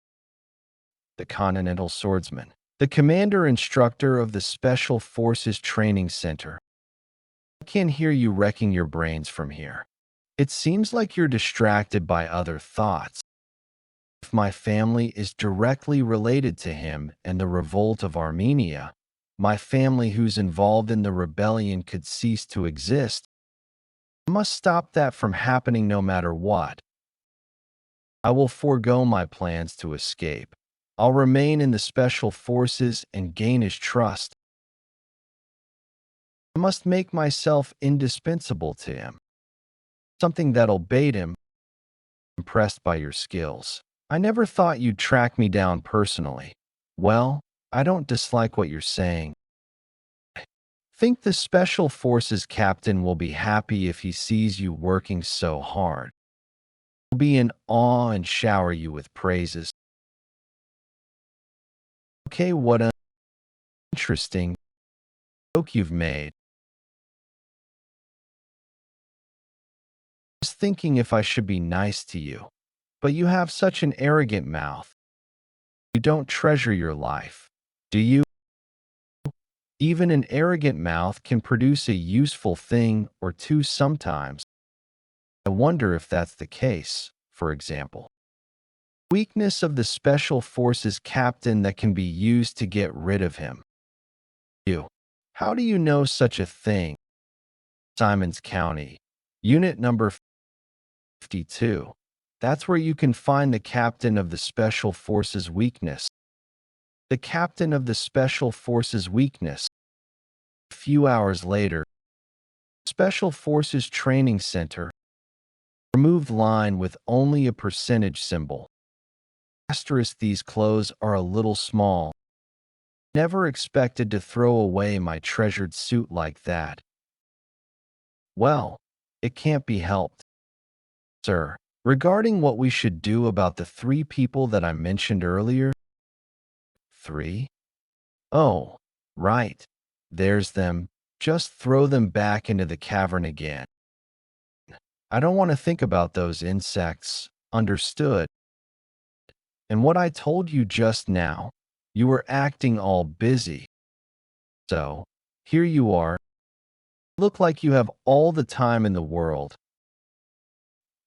the Continental Swordsman, the commander-instructor of the Special Forces Training Center. I can't hear you wrecking your brains from here. It seems like you're distracted by other thoughts. If my family is directly related to him and the revolt of Armenia, my family who's involved in the rebellion could cease to exist. I must stop that from happening no matter what. I will forego my plans to escape. I'll remain in the special forces and gain his trust. I must make myself indispensable to him. Something that'll bait him. Impressed by your skills. I never thought you'd track me down personally. Well, I don't dislike what you're saying. I think the Special Forces captain will be happy if he sees you working so hard. He'll be in awe and shower you with praises. Okay, what an interesting joke you've made. I was thinking if I should be nice to you, but you have such an arrogant mouth. You don't treasure your life, do you? Even an arrogant mouth can produce a useful thing or two sometimes. I wonder if that's the case, for example. Weakness of the Special Forces captain that can be used to get rid of him. You. How do you know such a thing? Simons County, Unit number 52. That's where you can find the captain of the Special Forces weakness. The captain of the Special Forces weakness. A few hours later, Special Forces Training Center. Removed line with only a percentage symbol. Asterisk, these clothes are a little small. Never expected to throw away my treasured suit like that. Well, it can't be helped. Sir, regarding what we should do about the 3 people that I mentioned earlier. 3? Oh, right. There's them. Just throw them back into the cavern again. I don't want to think about those insects. Understood? And what I told you just now, you were acting all busy. So, here you are. Look like you have all the time in the world.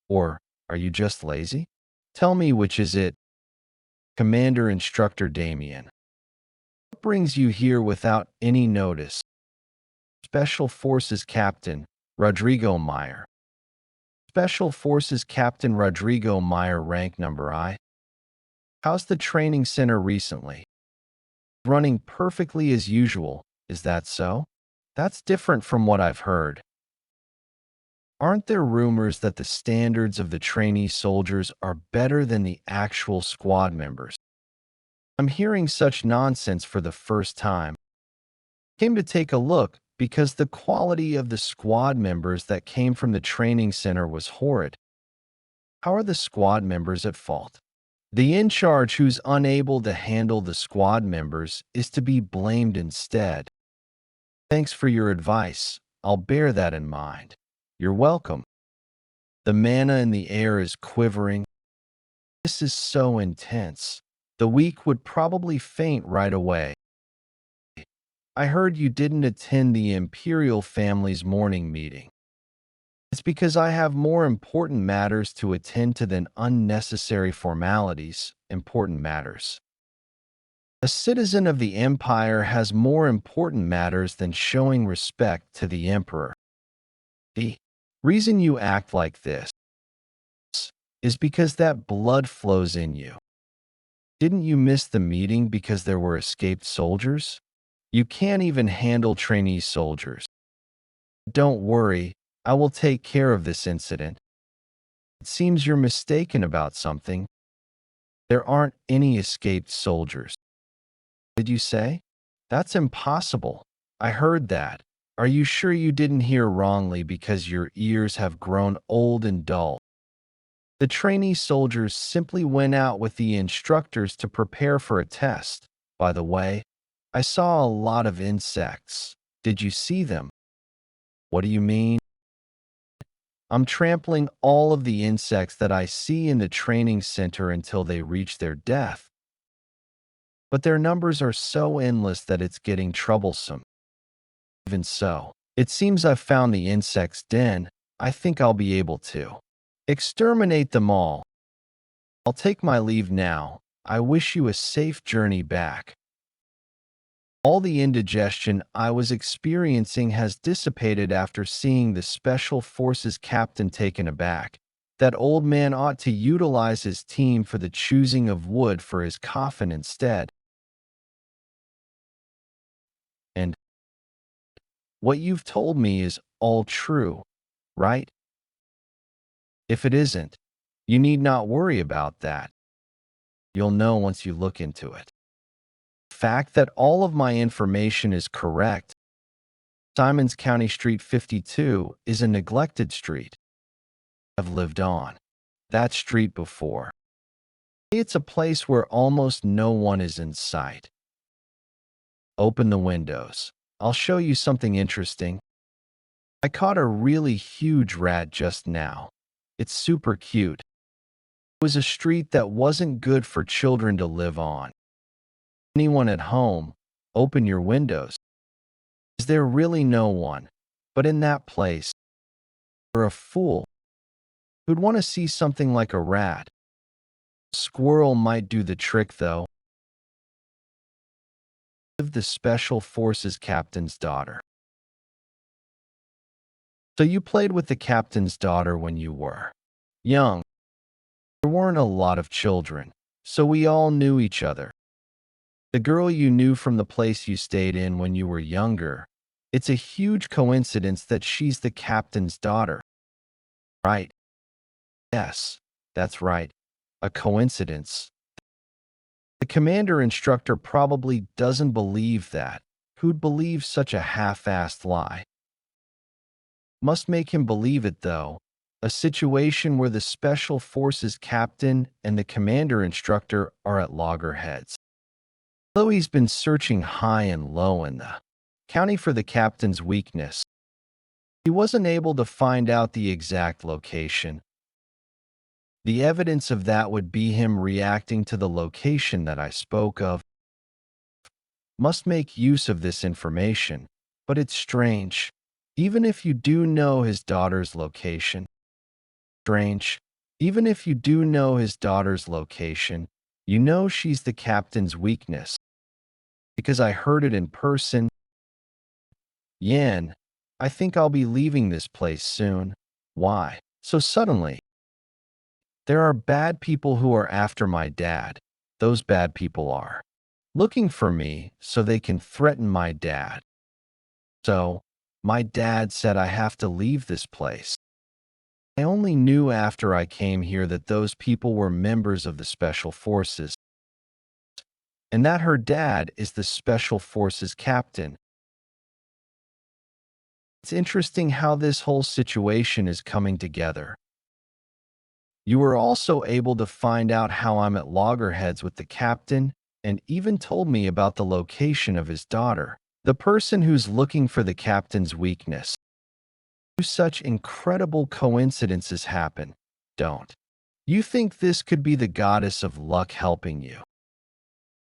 Or, are you just lazy? Tell me which is it. Commander Instructor Damien. What brings you here without any notice? Special Forces Captain Rodrigo Meyer. Special Forces Captain Rodrigo Meyer, rank number I. How's the training center recently? Running perfectly as usual, is that so? That's different from what I've heard. Aren't there rumors that the standards of the trainee soldiers are better than the actual squad members? I'm hearing such nonsense for the first time. Came to take a look because the quality of the squad members that came from the training center was horrid. How are the squad members at fault? The in charge who's unable to handle the squad members is to be blamed instead. Thanks for your advice. I'll bear that in mind. You're welcome. The mana in the air is quivering. This is so intense. The weak would probably faint right away. I heard you didn't attend the Imperial family's morning meeting. It's because I have more important matters to attend to than unnecessary formalities. Important matters. A citizen of the Empire has more important matters than showing respect to the Emperor. The reason you act like this is because that blood flows in you. Didn't you miss the meeting because there were escaped soldiers? You can't even handle trainee soldiers. Don't worry, I will take care of this incident. It seems you're mistaken about something. There aren't any escaped soldiers. Did you say? That's impossible. I heard that. Are you sure you didn't hear wrongly because your ears have grown old and dull? The trainee soldiers simply went out with the instructors to prepare for a test. By the way, I saw a lot of insects. Did you see them? What do you mean? I'm trampling all of the insects that I see in the training center until they reach their death. But their numbers are so endless that it's getting troublesome. Even so, it seems I've found the insect's den. I think I'll be able to exterminate them all. I'll take my leave now. I wish you a safe journey back. All the indigestion I was experiencing has dissipated after seeing the Special Forces captain taken aback. That old man ought to utilize his team for the choosing of wood for his coffin instead. And what you've told me is all true, right? If it isn't, you need not worry about that. You'll know once you look into it. The fact that all of my information is correct. Simons County Street 52 is a neglected street. I've lived on that street before. It's a place where almost no one is in sight. Open the windows. I'll show you something interesting. I caught a really huge rat just now. It's super cute. It was a street that wasn't good for children to live on. Anyone at home, open your windows. Is there really no one? But in that place, you're a fool. Who'd want to see something like a rat? A squirrel might do the trick, though. The Special Forces captain's daughter. So you played with the captain's daughter when you were young. There weren't a lot of children, so we all knew each other. The girl you knew from the place you stayed in when you were younger. It's a huge coincidence that she's the captain's daughter. Right? Yes, that's right. A coincidence. The commander instructor probably doesn't believe that. Who'd believe such a half-assed lie? Must make him believe it, though. A situation where the Special Forces captain and the commander instructor are at loggerheads. Though he's been searching high and low in the county for the captain's weakness, he wasn't able to find out the exact location. The evidence of that would be him reacting to the location that I spoke of. Must make use of this information, but it's strange. Even if you do know his daughter's location. Strange. Even if you do know his daughter's location, you know she's the captain's weakness. Because I heard it in person. Yan, I think I'll be leaving this place soon. Why? So suddenly. There are bad people who are after my dad. Those bad people are looking for me so they can threaten my dad. So, my dad said I have to leave this place. I only knew after I came here that those people were members of the Special Forces, and that her dad is the Special Forces captain. It's interesting how this whole situation is coming together. You were also able to find out how I'm at loggerheads with the captain and even told me about the location of his daughter, the person who's looking for the captain's weakness. Such incredible coincidences happen, don't you think this could be the goddess of luck helping you?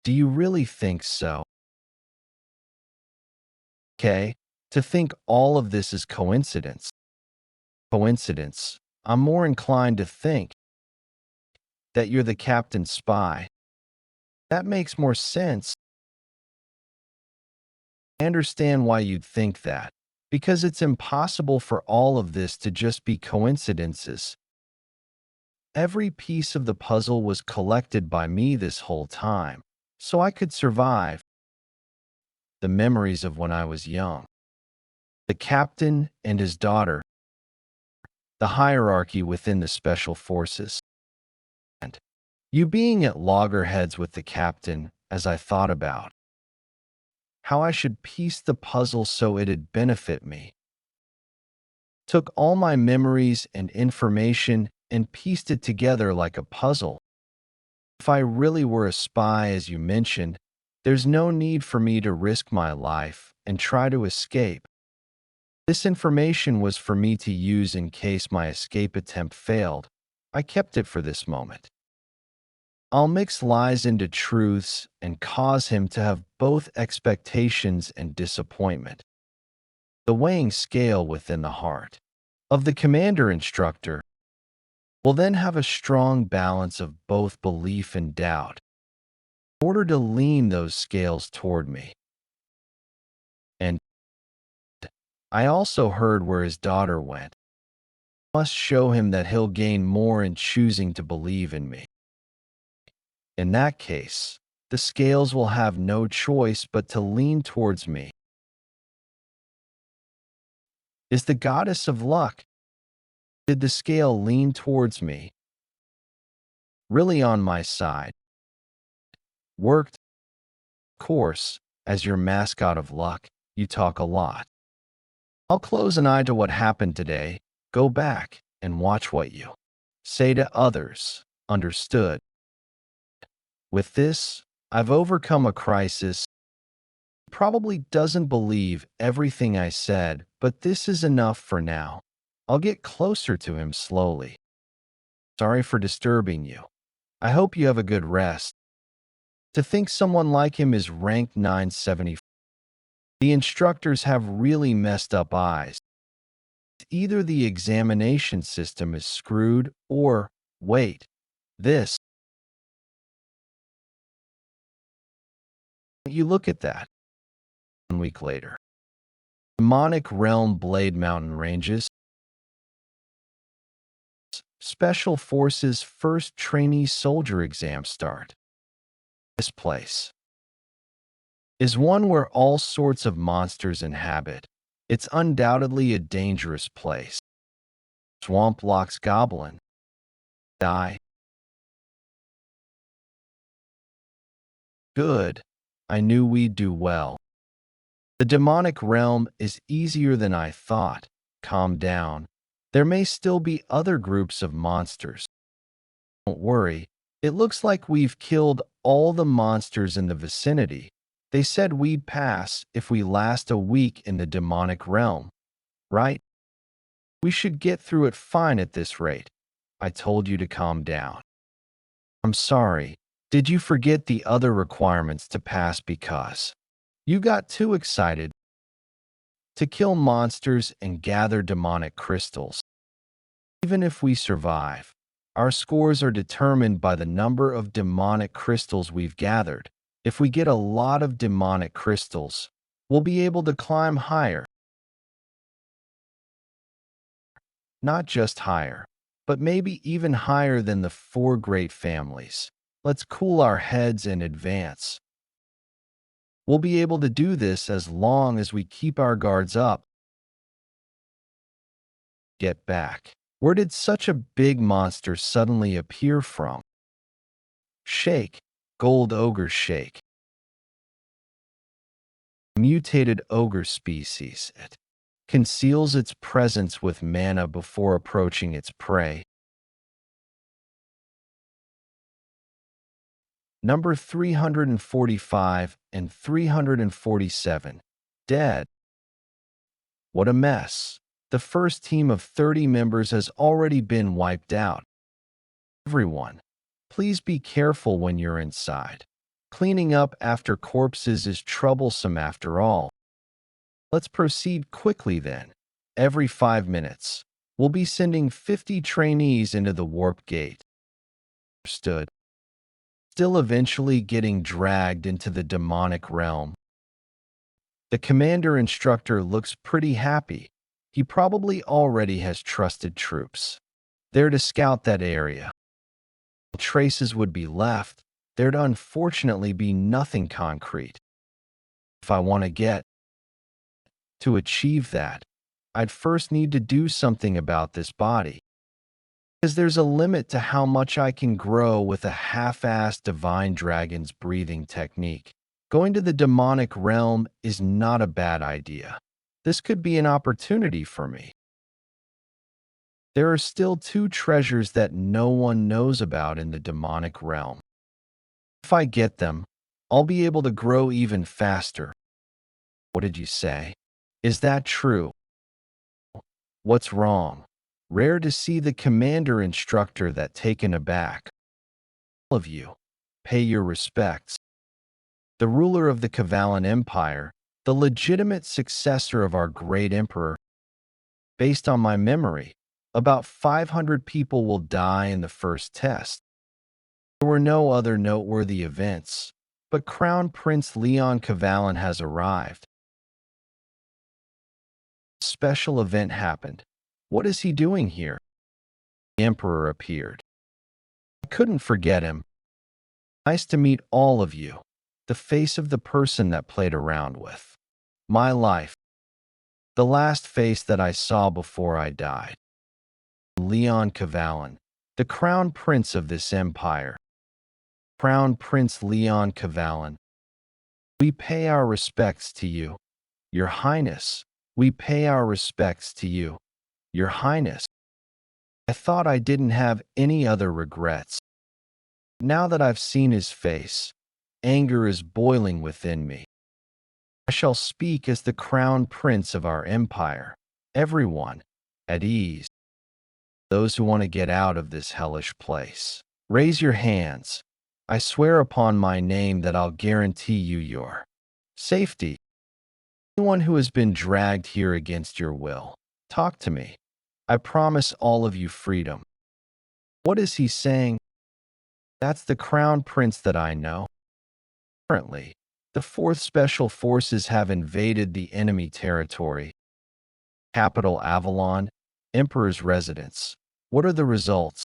Do you really think so? Okay, to think all of this is coincidence. Coincidence. I'm more inclined to think that you're the captain's spy. That makes more sense. I understand why you'd think that, because it's impossible for all of this to just be coincidences. Every piece of the puzzle was collected by me this whole time, so I could survive. The memories of when I was young. The captain and his daughter. The hierarchy within the Special Forces. And you being at loggerheads with the captain, as I thought about. how I should piece the puzzle so it'd benefit me. Took all my memories and information and pieced it together like a puzzle. If I really were a spy, as you mentioned, there's no need for me to risk my life and try to escape. This information was for me to use in case my escape attempt failed. I kept it for this moment. I'll mix lies into truths and cause him to have both expectations and disappointment. The weighing scale within the heart of the commander instructor will then have a strong balance of both belief and doubt in order to lean those scales toward me. And I also heard where his daughter went. I must show him that he'll gain more in choosing to believe in me. In that case, the scales will have no choice but to lean towards me. Is the goddess of luck? Did the scale lean towards me? Really on my side? Worked? Of course, as your mascot of luck, you talk a lot. I'll close an eye to what happened today, go back, and watch what you say to others. Understood? With this, I've overcome a crisis. He probably doesn't believe everything I said, but this is enough for now. I'll get closer to him slowly. Sorry for disturbing you. I hope you have a good rest. To think someone like him is ranked 974. The instructors have really messed up eyes. Either the examination system is screwed or, wait, this. You look at that. 1 week later. Demonic Realm Blade Mountain Ranges. Special Forces first trainee soldier exam start. This place is one where all sorts of monsters inhabit. It's undoubtedly a dangerous place. Swamp Lock's Goblin. Die. Good. I knew we'd do well. The demonic realm is easier than I thought. Calm down. There may still be other groups of monsters. Don't worry. It looks like we've killed all the monsters in the vicinity. They said we'd pass if we last a week in the demonic realm, right? We should get through it fine at this rate. I told you to calm down. I'm sorry. Did you forget the other requirements to pass because you got too excited to kill monsters and gather demonic crystals? Even if we survive, our scores are determined by the number of demonic crystals we've gathered. If we get a lot of demonic crystals, we'll be able to climb higher. Not just higher, but maybe even higher than the 4 great families. Let's cool our heads and advance. We'll be able to do this as long as we keep our guards up. Get back. Where did such a big monster suddenly appear from? Shake. Gold ogre shake. Mutated ogre species. It conceals its presence with mana before approaching its prey. Number 345 and 347. Dead. What a mess. The first team of 30 members has already been wiped out. Everyone, please be careful when you're inside. Cleaning up after corpses is troublesome after all. Let's proceed quickly then. Every 5 minutes, we'll be sending 50 trainees into the warp gate. Understood. Still eventually getting dragged into the demonic realm. The commander instructor looks pretty happy. He probably already has trusted troops there to scout that area. Traces would be left. There'd unfortunately be nothing concrete. If I want to get to achieve that, I'd first need to do something about this body. Because there's a limit to how much I can grow with a half-assed divine dragon's breathing technique. Going to the demonic realm is not a bad idea. This could be an opportunity for me. There are still two treasures that no one knows about in the demonic realm. If I get them, I'll be able to grow even faster. What did you say? Is that true? What's wrong? Rare to see the commander instructor that taken aback. All of you, pay your respects. The ruler of the Kavalan Empire, the legitimate successor of our great emperor. Based on my memory, about 500 people will die in the first test. There were no other noteworthy events, but Crown Prince Leon Kavalan has arrived. A special event happened. What is he doing here? The emperor appeared. I couldn't forget him. Nice to meet all of you. The face of the person that played around with my life. The last face that I saw before I died. Leon Kavalan, the crown prince of this empire. Crown Prince Leon Kavalan. We pay our respects to you, Your Highness. We pay our respects to you, Your Highness. I thought I didn't have any other regrets. Now that I've seen his face, anger is boiling within me. I shall speak as the crown prince of our empire. Everyone, at ease. Those who want to get out of this hellish place, raise your hands. I swear upon my name that I'll guarantee you your safety. Anyone who has been dragged here against your will, talk to me. I promise all of you freedom. What is he saying? That's the crown prince that I know. Currently, the 4th Special Forces have invaded the enemy territory. Capital Avalon, Emperor's residence. What are the results?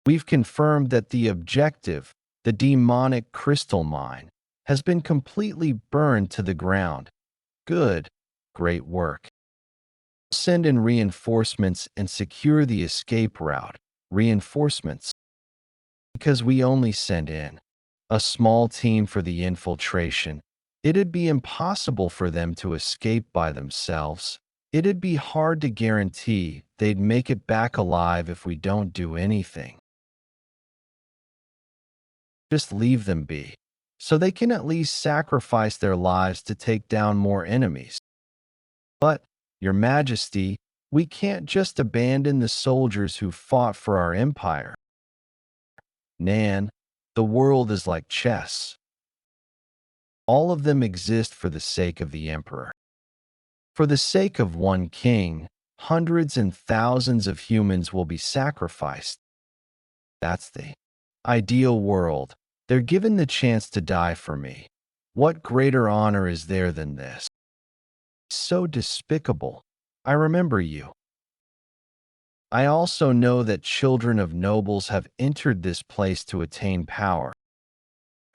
We've confirmed that the objective, the demonic crystal mine, has been completely burned to the ground. Good. Great work. Send in reinforcements and secure the escape route. Reinforcements. Because we only send in a small team for the infiltration, it'd be impossible for them to escape by themselves. It'd be hard to guarantee they'd make it back alive if we don't do anything. Just leave them be, so they can at least sacrifice their lives to take down more enemies. But, Your Majesty, we can't just abandon the soldiers who fought for our empire. Nan, the world is like chess. All of them exist for the sake of the emperor. For the sake of one king, hundreds and thousands of humans will be sacrificed. That's the ideal world. They're given the chance to die for me. What greater honor is there than this? So despicable. I remember you. I also know that children of nobles have entered this place to attain power.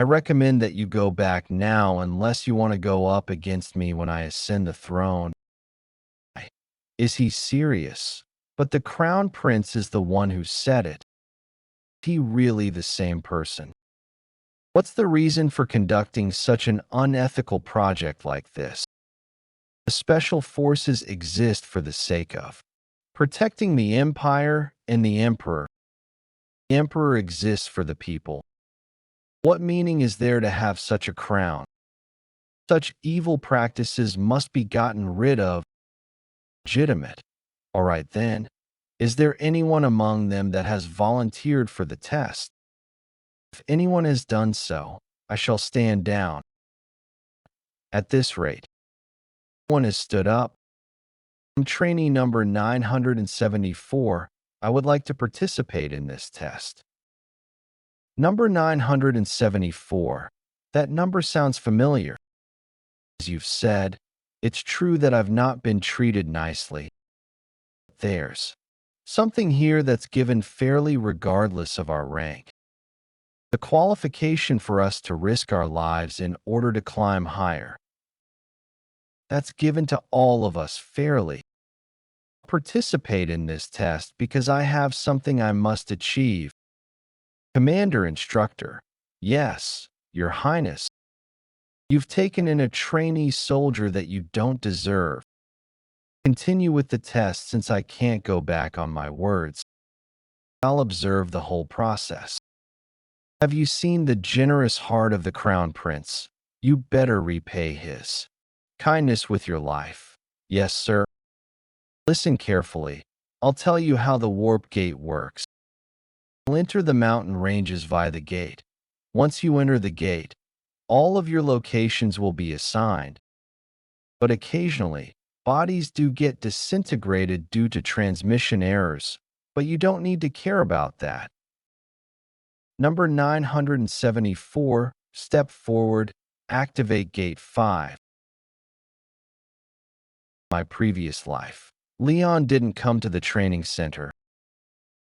I recommend that you go back now unless you want to go up against me when I ascend the throne. Is he serious? But the crown prince is the one who said it. Is he really the same person? What's the reason for conducting such an unethical project like this? The special forces exist for the sake of protecting the empire and the emperor. The emperor exists for the people. What meaning is there to have such a crown? Such evil practices must be gotten rid of. Legitimate. All right then. Is there anyone among them that has volunteered for the test? If anyone has done so, I shall stand down. At this rate, one has stood up. I'm trainee number 974. I would like to participate in this test. Number 974. That number sounds familiar. As you've said, it's true that I've not been treated nicely. There's something here that's given fairly regardless of our rank. The qualification for us to risk our lives in order to climb higher. That's given to all of us fairly. Participate in this test because I have something I must achieve. Commander Instructor. Yes, Your Highness. You've taken in a trainee soldier that you don't deserve. Continue with the test since I can't go back on my words. I'll observe the whole process. Have you seen the generous heart of the Crown Prince? You better repay his kindness with your life. Yes, sir. Listen carefully. I'll tell you how the warp gate works. You'll enter the mountain ranges via the gate. Once you enter the gate, all of your locations will be assigned. But occasionally, bodies do get disintegrated due to transmission errors, but you don't need to care about that. Number 974, step forward, activate gate 5. My previous life. Leon didn't come to the training center.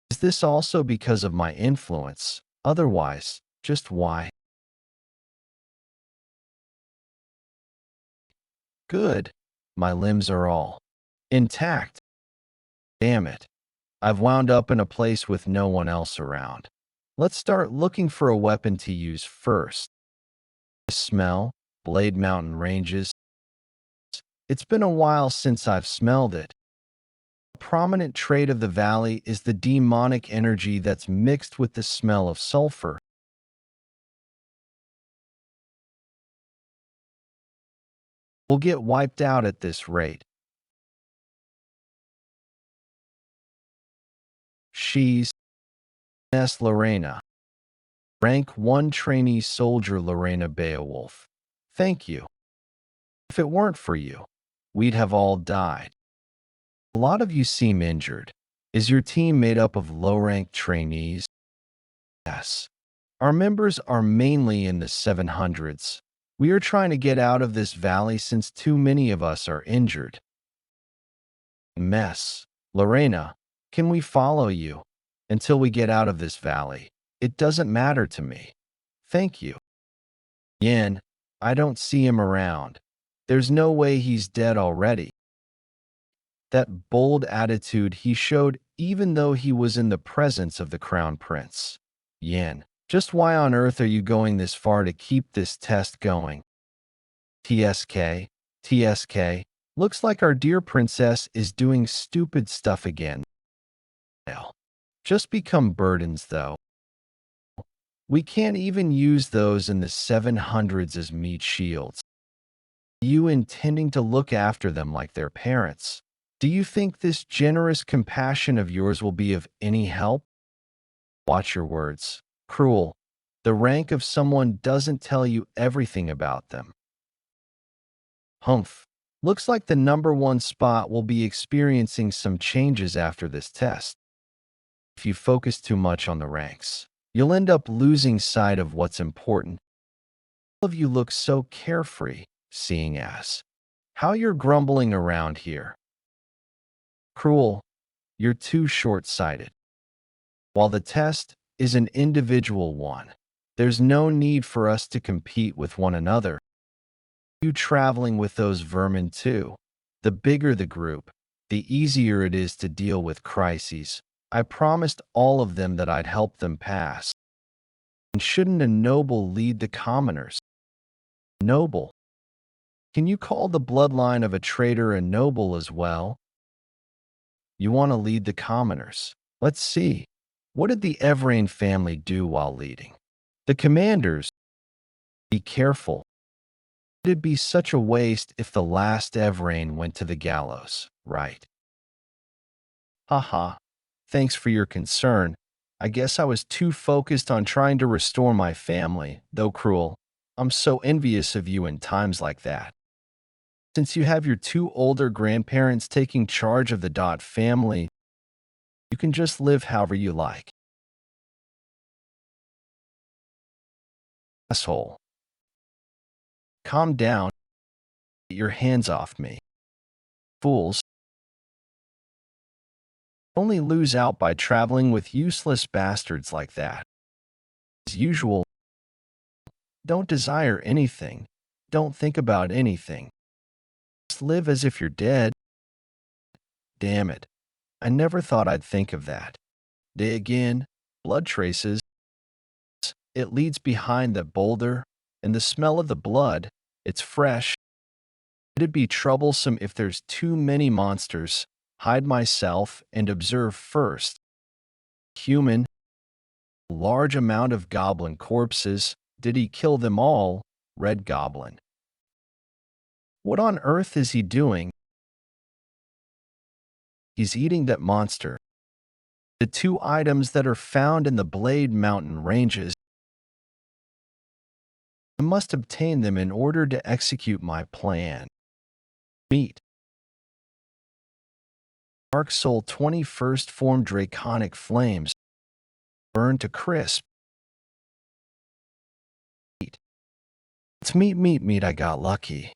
Is this also because of my influence? Otherwise, just why? Good. My limbs are all intact. Damn it. I've wound up in a place with no one else around. Let's start looking for a weapon to use first. Smell, Blade Mountain Ranges. It's been a while since I've smelled it. A prominent trait of the valley is the demonic energy that's mixed with the smell of sulfur. We'll get wiped out at this rate. She's S. Lorena. Rank 1 trainee soldier Lorena Beowulf. Thank you. If it weren't for you, we'd have all died. A lot of you seem injured. Is your team made up of low-ranked trainees? Yes. Our members are mainly in the 700s. We are trying to get out of this valley since too many of us are injured. Mess. Lorena, can we follow you until we get out of this valley? It doesn't matter to me. Thank you. Yin, I don't see him around. There's no way he's dead already. That bold attitude he showed even though he was in the presence of the Crown Prince. Yin, just why on earth are you going this far to keep this test going? TSK, TSK, looks like our dear princess is doing stupid stuff again. Just become burdens, though. We can't even use those in the 700s as meat shields. You intending to look after them like their parents? Do you think this generous compassion of yours will be of any help? Watch your words. Cruel. The rank of someone doesn't tell you everything about them. Humph. Looks like the number 1 spot will be experiencing some changes after this test. If you focus too much on the ranks, you'll end up losing sight of what's important. All of you look so carefree, seeing as how you're grumbling around here. Cruel, you're too short-sighted. While the test is an individual one, there's no need for us to compete with one another. You traveling with those vermin too. The bigger the group, the easier it is to deal with crises. I promised all of them that I'd help them pass. And shouldn't a noble lead the commoners? Noble? Can you call the bloodline of a traitor a noble as well? You want to lead the commoners. Let's see. What did the Evrain family do while leading? The commanders. Be careful. It'd be such a waste if the last Evrain went to the gallows, right? Haha. Thanks for your concern. I guess I was too focused on trying to restore my family, though cruel. I'm so envious of you in times like that. Since you have your 2 older grandparents taking charge of the Dot family, you can just live however you like. Asshole. Calm down. Get your hands off me. Fools. Only lose out by traveling with useless bastards like that. As usual, don't desire anything. Don't think about anything. Just live as if you're dead. Damn it. I never thought I'd think of that. Day again, blood traces. It leads behind that boulder, and the smell of the blood, It's fresh. It'd be troublesome if there's too many monsters. Hide myself and observe first. Human. Large amount of goblin corpses. Did he kill them all? Red Goblin. What on earth is he doing? He's eating that monster. The two items that are found in the Blade Mountain ranges. I must obtain them in order to execute my plan. Meat. Dark Soul 21st form draconic flames. Burn to crisp. Meat. It's meat, I got lucky.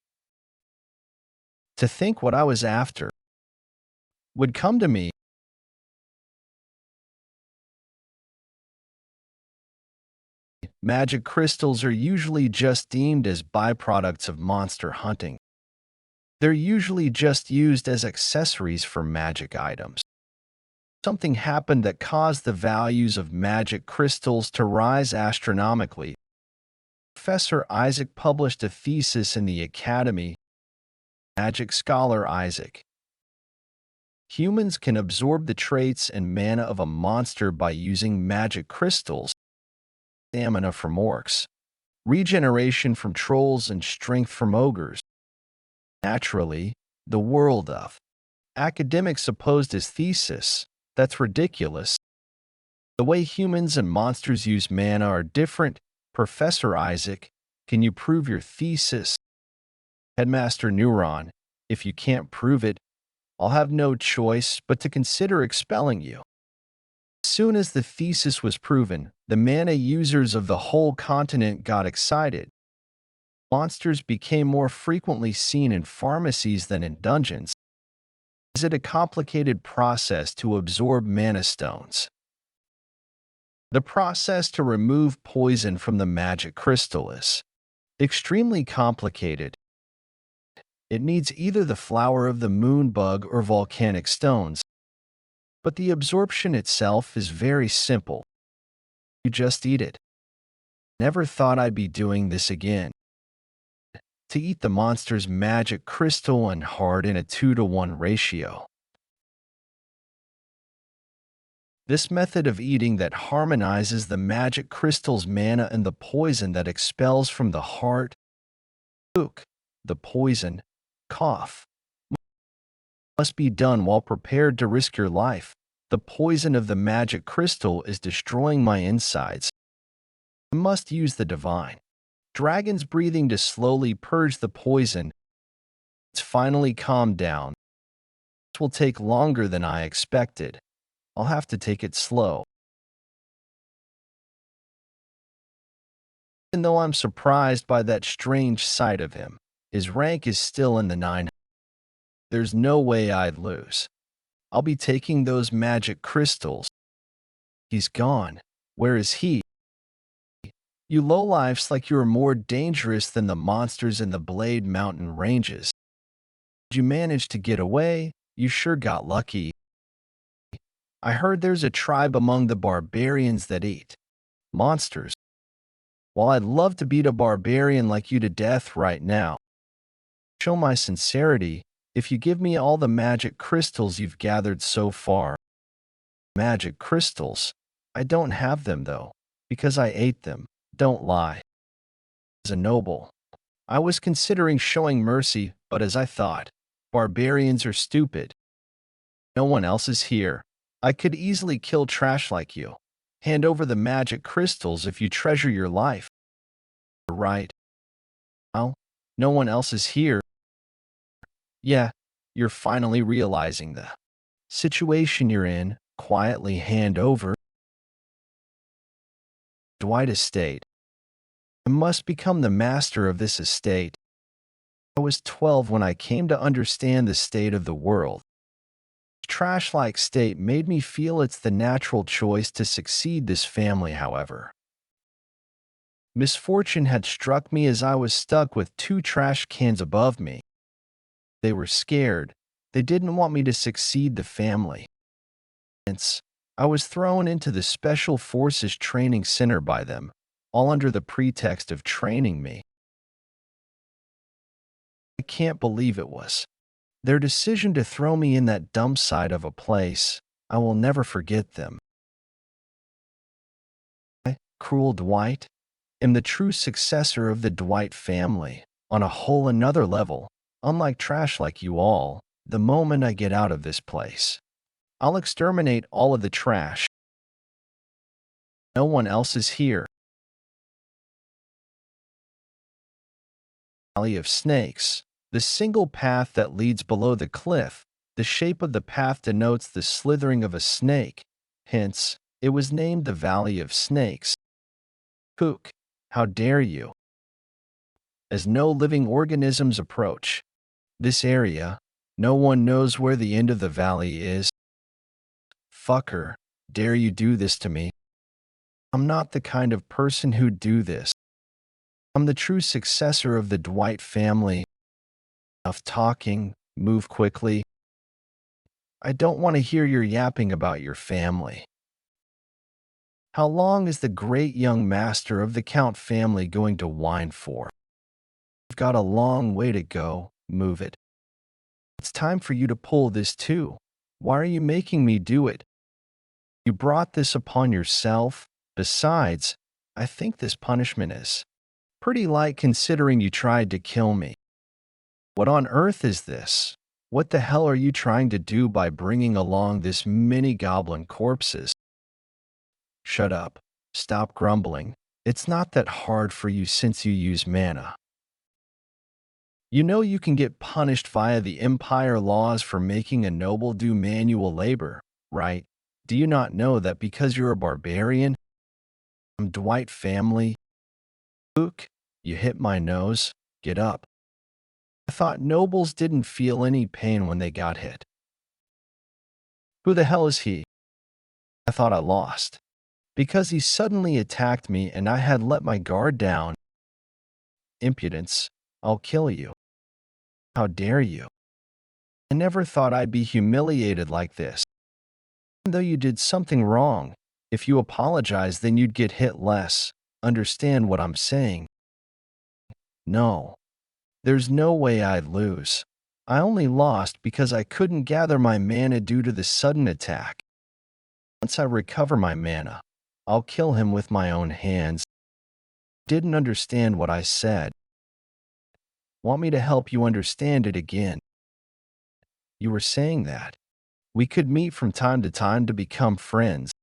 To think what I was after would come to me. Magic crystals are usually just deemed as byproducts of monster hunting. They're usually just used as accessories for magic items. Something happened that caused the values of magic crystals to rise astronomically. Professor Isaac published a thesis in the Academy. Magic scholar Isaac. Humans can absorb the traits and mana of a monster by using magic crystals. Stamina from orcs, regeneration from trolls, and strength from ogres. Naturally, the world of academics opposed his thesis. That's ridiculous. The way humans and monsters use mana are different. Professor Isaac, can you prove your thesis? Headmaster Neuron, if you can't prove it, I'll have no choice but to consider expelling you. As soon as the thesis was proven, the mana users of the whole continent got excited. Monsters became more frequently seen in pharmacies than in dungeons. Is it a complicated process to absorb mana stones? The process to remove poison from the magic crystal is extremely complicated. It needs either the flower of the moon bug or volcanic stones. But the absorption itself is very simple. You just eat it. Never thought I'd be doing this again. To eat the monster's magic crystal and heart in a 2-to-1 ratio. This method of eating that harmonizes the magic crystal's mana and the poison that expels from the heart, the poison, cough, must be done while prepared to risk your life. The poison of the magic crystal is destroying my insides. I must use the divine dragon's breathing to slowly purge the poison. It's finally calmed down. This will take longer than I expected. I'll have to take it slow. Even though I'm surprised by that strange sight of him, his rank is still in the 9. There's no way I'd lose. I'll be taking those magic crystals. He's gone. Where is he? You lowlifes like you're more dangerous than the monsters in the Blade Mountain ranges. Did you manage to get away? You sure got lucky. I heard there's a tribe among the barbarians that eat monsters. While I'd love to beat a barbarian like you to death right now, show my sincerity if you give me all the magic crystals you've gathered so far. Magic crystals? I don't have them though, because I ate them. Don't lie. As a noble, I was considering showing mercy, but as I thought, barbarians are stupid. No one else is here. I could easily kill trash like you. Hand over the magic crystals if you treasure your life. You're right. Well, no one else is here. Yeah, you're finally realizing the situation you're in. Quietly hand over Dwight Estate. I must become the master of this estate. I was 12 when I came to understand the state of the world. Trash-like state made me feel it's the natural choice to succeed this family, however. Misfortune had struck me as I was stuck with 2 trash cans above me. They were scared. They didn't want me to succeed the family. Hence, I was thrown into the Special Forces Training Center by them, all under the pretext of training me. I can't believe it was their decision to throw me in that dump site of a place. I will never forget them. I, cruel Dwight, am the true successor of the Dwight family on a whole another level. Unlike trash like you all, the moment I get out of this place, I'll exterminate all of the trash. No one else is here. Valley of Snakes, the single path that leads below the cliff. The shape of the path denotes the slithering of a snake. Hence, it was named the Valley of Snakes. Kook, how dare you? As no living organisms approach this area, no one knows where the end of the valley is. Fucker, dare you do this to me? I'm not the kind of person who'd do this. I'm the true successor of the Dwight family. Enough talking, move quickly. I don't want to hear your yapping about your family. How long is the great young master of the Count family going to whine for? You've got a long way to go, move it. It's time for you to pull this too. Why are you making me do it? You brought this upon yourself. Besides, I think this punishment is pretty light considering you tried to kill me. What on earth is this? What the hell are you trying to do by bringing along this many goblin corpses? Shut up. Stop grumbling. It's not that hard for you since you use mana. You know you can get punished via the Empire laws for making a noble do manual labor, right? Do you not know that because you're a barbarian? I'm Dwight family. Luke, you hit my nose. Get up. I thought nobles didn't feel any pain when they got hit. Who the hell is he? I thought I lost. Because he suddenly attacked me and I had let my guard down. Impudence. I'll kill you. How dare you? I never thought I'd be humiliated like this. Even though you did something wrong, if you apologize, then you'd get hit less. Understand what I'm saying? No. There's no way I'd lose. I only lost because I couldn't gather my mana due to the sudden attack. Once I recover my mana, I'll kill him with my own hands. Didn't understand what I said. Want me to help you understand it again? You were saying that we could meet from time to time to become friends.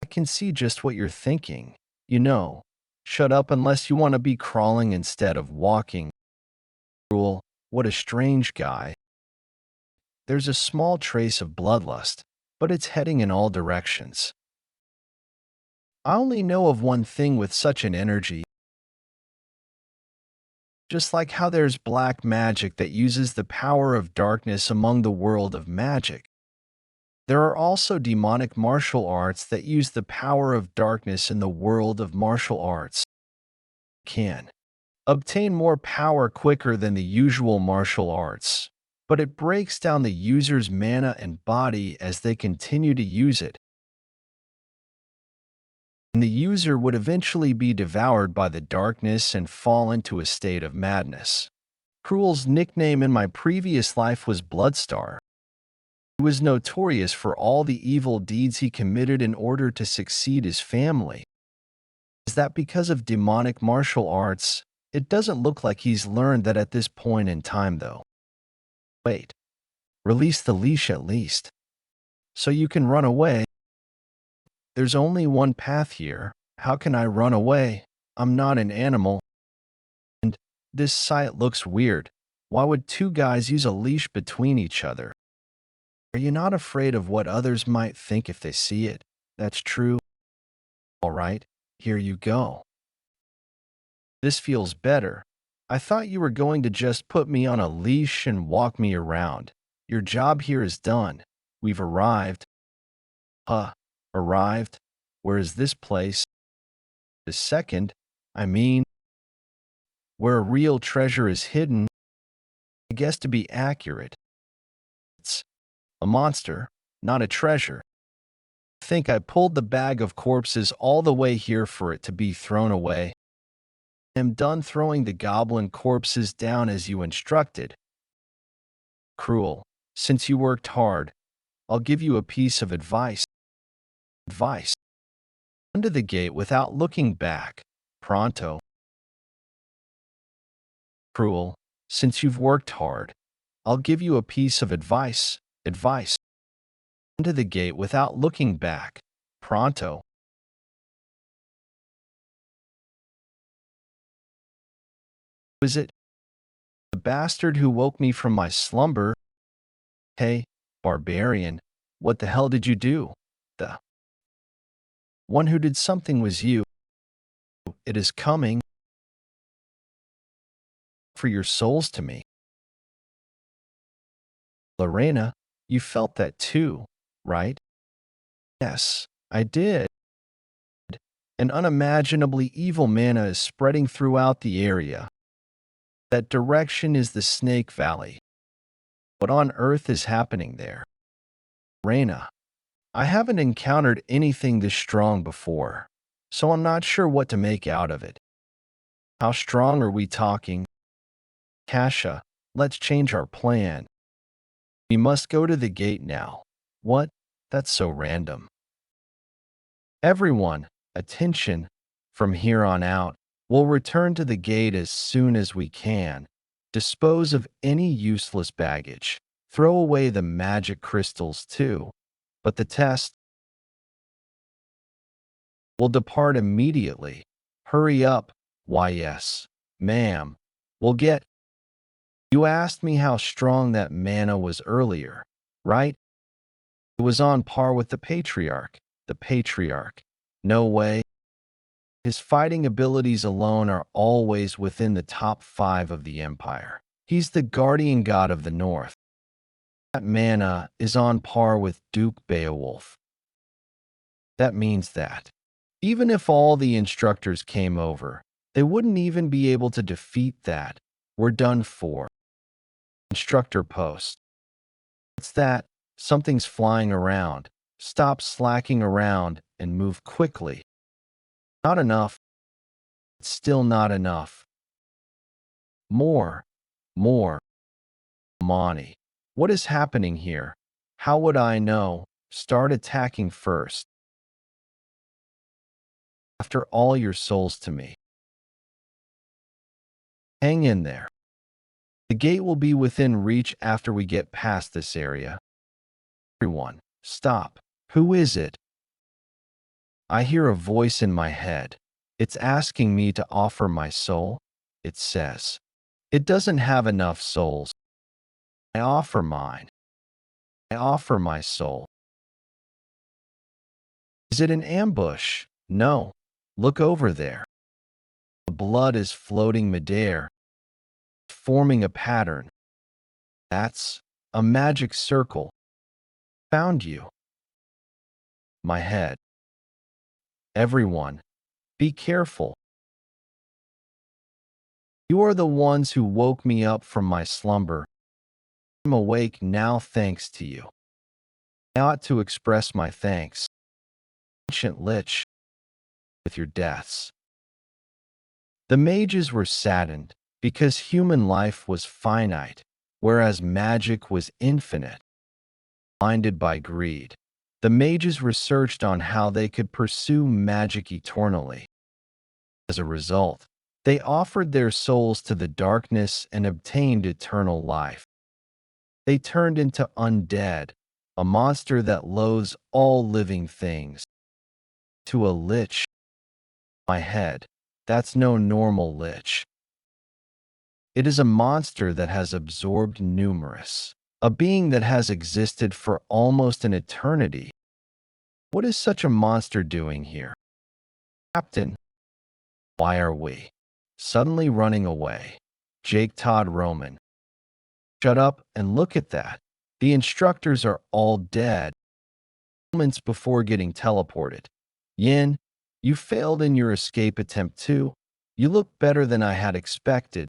I can see just what you're thinking. You know, shut up unless you want to be crawling instead of walking. Cruel, what a strange guy. There's a small trace of bloodlust, but it's heading in all directions. I only know of one thing with such an energy. Just like how there's black magic that uses the power of darkness among the world of magic, there are also demonic martial arts that use the power of darkness in the world of martial arts. Can obtain more power quicker than the usual martial arts, but it breaks down the user's mana and body as they continue to use it. And the user would eventually be devoured by the darkness and fall into a state of madness. Cruel's nickname in my previous life was Bloodstar. He was notorious for all the evil deeds he committed in order to succeed his family. Is that because of demonic martial arts? It doesn't look like he's learned that at this point in time, though. Wait. Release the leash at least. So you can run away. There's only one path here. How can I run away? I'm not an animal. And this site looks weird. Why would two guys use a leash between each other? Are you not afraid of what others might think if they see it? That's true. All right, here you go. This feels better. I thought you were going to just put me on a leash and walk me around. Your job here is done. We've arrived. Arrived? Where is this place? The second, I mean, where a real treasure is hidden. I guess to be accurate, it's a monster, not a treasure. I think I pulled the bag of corpses all the way here for it to be thrown away. am done throwing the goblin corpses down as you instructed. Cruel, since you worked hard, I'll give you a piece of advice. Advice. Under the gate without looking back. Pronto. Cruel, since you've worked hard, I'll give you a piece of advice. Advice. Into the gate without looking back. Pronto. Is it the bastard who woke me from my slumber? Hey, barbarian, what the hell did you do? The one who did something was you. It is coming for your souls to me. Lorena, you felt that too, right? Yes, I did. An unimaginably evil mana is spreading throughout the area. That direction is the Snake Valley. What on earth is happening there? Reina, I haven't encountered anything this strong before, so I'm not sure what to make out of it. How strong are we talking? Kasha, let's change our plan. We must go to the gate now. What? That's so random. Everyone, attention. From here on out, we'll return to the gate as soon as we can. Dispose of any useless baggage. Throw away the magic crystals too. But the test will depart immediately. Hurry up. Why yes, ma'am. We'll get. You asked me how strong that mana was earlier, right? It was on par with the Patriarch. The Patriarch. No way. His fighting abilities alone are always within the top 5 of the Empire. He's the guardian god of the North. That mana is on par with Duke Beowulf. That means that, even if all the instructors came over, they wouldn't even be able to defeat that. We're done for. Instructor post. What's that? Something's flying around. Stop slacking around and move quickly. Not enough. It's still not enough. More. Monty, what is happening here? How would I know? Start attacking first. After all your souls to me. Hang in there. The gate will be within reach after we get past this area. Everyone, stop. Who is it? I hear a voice in my head. It's asking me to offer my soul. It says, it doesn't have enough souls. I offer mine. I offer my soul. Is it an ambush? No. Look over there. The blood is floating midair, forming a pattern. That's a magic circle. Found you. My head. Everyone, be careful. You are the ones who woke me up from my slumber. I'm awake now thanks to you. I ought to express my thanks, ancient lich, with your deaths. The mages were saddened because human life was finite, whereas magic was infinite. Blinded by greed, the mages researched on how they could pursue magic eternally. As a result, they offered their souls to the darkness and obtained eternal life. They turned into undead, a monster that loathes all living things. To a lich. My head, that's no normal lich. It is a monster that has absorbed numerous, a being that has existed for almost an eternity. What is such a monster doing here? Captain, why are we suddenly running away? Jake Todd Roman. Shut up and look at that. The instructors are all dead. Moments before getting teleported. Yin, you failed in your escape attempt too. You look better than I had expected.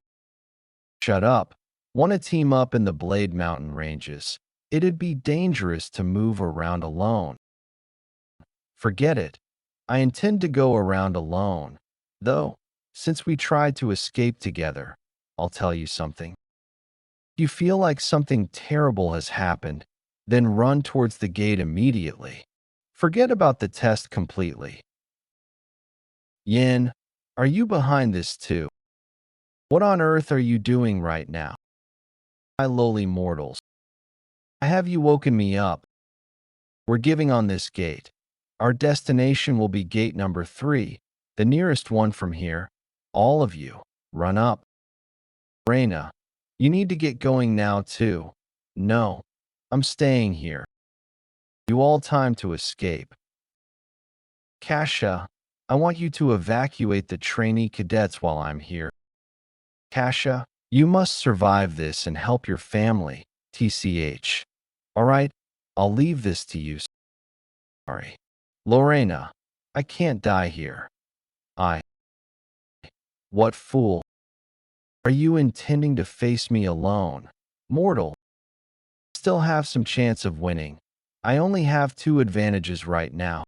Shut up. Want to team up in the Blade Mountain ranges. It'd be dangerous to move around alone. Forget it. I intend to go around alone. Though, since we tried to escape together, I'll tell you something. If you feel like something terrible has happened, then run towards the gate immediately. Forget about the test completely. Yin, are you behind this too? What on earth are you doing right now? My lowly mortals. Have you woken me up? We're giving on this gate. Our destination will be gate number 3, the nearest one from here. All of you, run up. Reina, you need to get going now too. No, I'm staying here. You all time to escape. Kasha, I want you to evacuate the trainee cadets while I'm here. Kasha, you must survive this and help your family, TCH. All right, I'll leave this to you. Sorry. Lorena, I can't die here. What fool? Are you intending to face me alone? Mortal, still have some chance of winning. I only have 2 advantages right now.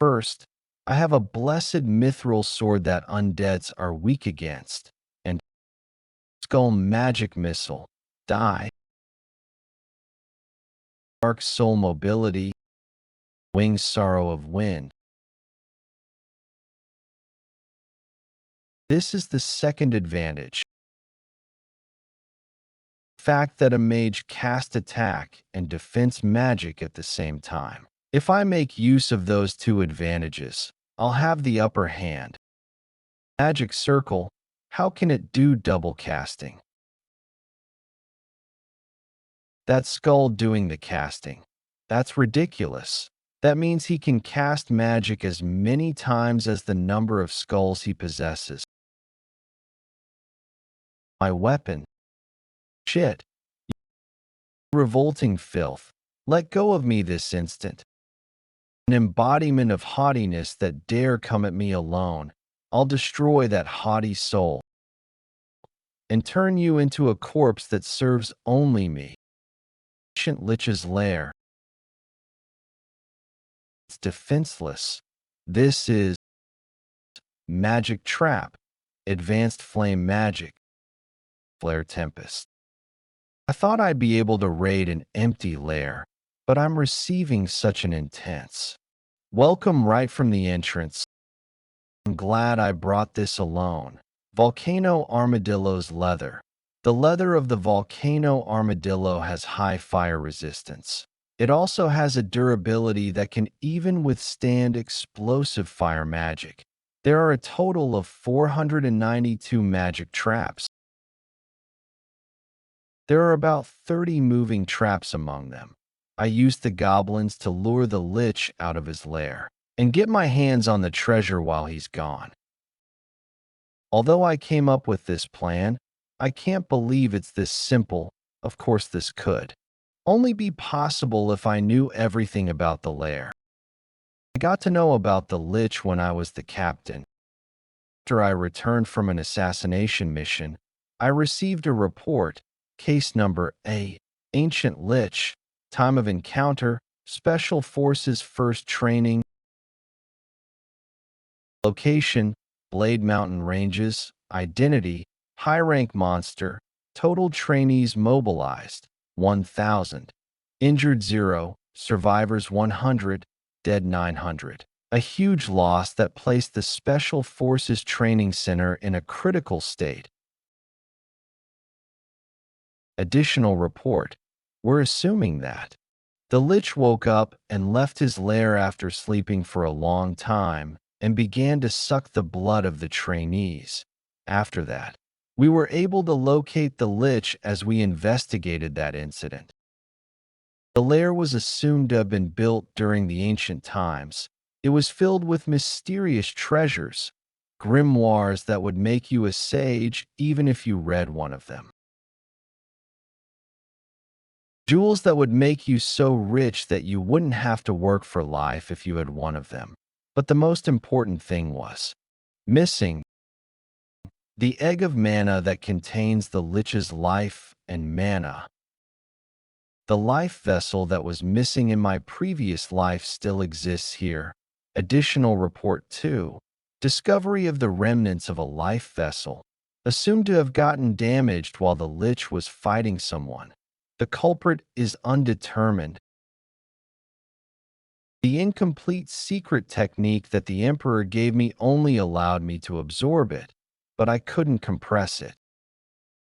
First, I have a blessed mithril sword that undeads are weak against, and skull magic missile. Die. Dark soul mobility. Wings sorrow of wind. This is the second advantage. Fact that a mage cast attack and defense magic at the same time. If I make use of those 2 advantages, I'll have the upper hand. Magic circle, how can it do double casting? That skull doing the casting. That's ridiculous. That means he can cast magic as many times as the number of skulls he possesses. My weapon. Shit. Revolting filth. Let go of me this instant. An embodiment of haughtiness that dare come at me alone. I'll destroy that haughty soul and turn you into a corpse that serves only me. Ancient Lich's lair. It's defenseless. This is magic trap. Advanced flame magic. Flare tempest. I thought I'd be able to raid an empty lair, but I'm receiving such an intense welcome right from the entrance. I'm glad I brought this alone. Volcano Armadillo's leather. The leather of the Volcano Armadillo has high fire resistance. It also has a durability that can even withstand explosive fire magic. There are a total of 492 magic traps. There are about 30 moving traps among them. I used the goblins to lure the Lich out of his lair and get my hands on the treasure while he's gone. Although I came up with this plan, I can't believe it's this simple. Of course this could only be possible if I knew everything about the lair. I got to know about the Lich when I was the captain. After I returned from an assassination mission, I received a report, case number A, Ancient Lich, time of encounter, Special Forces First Training, location, Blade Mountain Ranges, identity, high-rank monster, total trainees mobilized, 1,000, injured 0, survivors 100, dead 900. A huge loss that placed the Special Forces Training Center in a critical state. Additional report. We're assuming that the Lich woke up and left his lair after sleeping for a long time and began to suck the blood of the trainees. After that, we were able to locate the Lich as we investigated that incident. The lair was assumed to have been built during the ancient times. It was filled with mysterious treasures, grimoires that would make you a sage even if you read one of them. Jewels that would make you so rich that you wouldn't have to work for life if you had one of them. But the most important thing was missing the egg of mana that contains the Lich's life and mana. The life vessel that was missing in my previous life still exists here. Additional report 2. Discovery of the remnants of a life vessel, assumed to have gotten damaged while the lich was fighting someone. The culprit is undetermined. The incomplete secret technique that the Emperor gave me only allowed me to absorb it, but I couldn't compress it.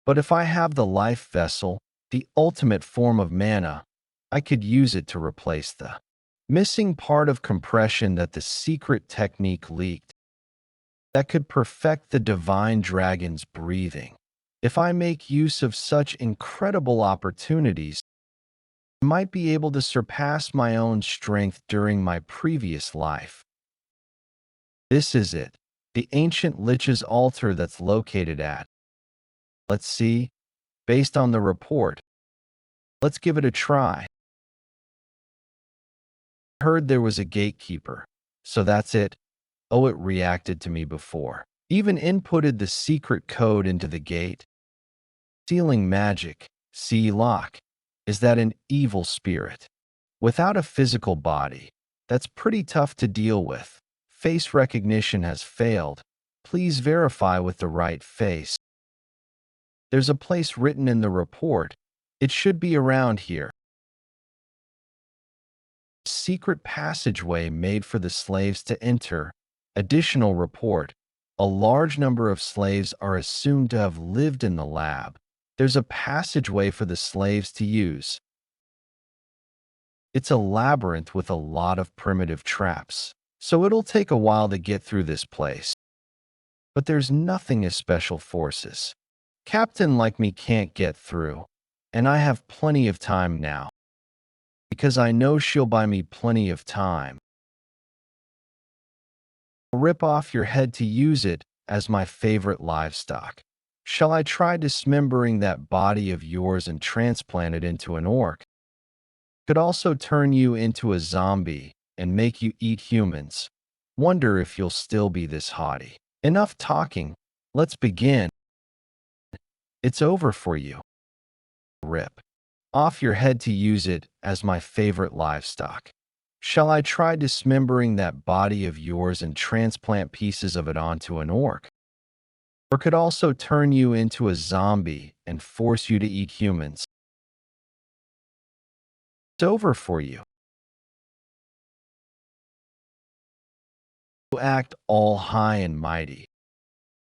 But if I have the life vessel, the ultimate form of mana, I could use it to replace the missing part of compression that the secret technique leaked. That could perfect the divine dragon's breathing. If I make use of such incredible opportunities, I might be able to surpass my own strength during my previous life. This is it, the ancient lich's altar that's located at. Let's see, based on the report. Let's give it a try. I heard there was a gatekeeper, so that's it. Oh, it reacted to me before. Even inputted the secret code into the gate. Sealing magic, see lock. Is that an evil spirit? Without a physical body, that's pretty tough to deal with. Face recognition has failed. Please verify with the right face. There's a place written in the report. It should be around here. Secret passageway made for the slaves to enter. Additional report. A large number of slaves are assumed to have lived in the lab. There's a passageway for the slaves to use. It's a labyrinth with a lot of primitive traps, so it'll take a while to get through this place. But there's nothing as special forces. Captain like me can't get through, and I have plenty of time now. Because I know she'll buy me plenty of time. I'll rip off your head to use it as my favorite livestock. Shall I try dismembering that body of yours and transplant it into an orc? Could also turn you into a zombie and make you eat humans. Wonder if you'll still be this haughty. Enough talking. Let's begin. It's over for you. Rip off your head to use it as my favorite livestock. Shall I try dismembering that body of yours and transplant pieces of it onto an orc? Or could also turn you into a zombie and force you to eat humans. It's over for you. You act all high and mighty,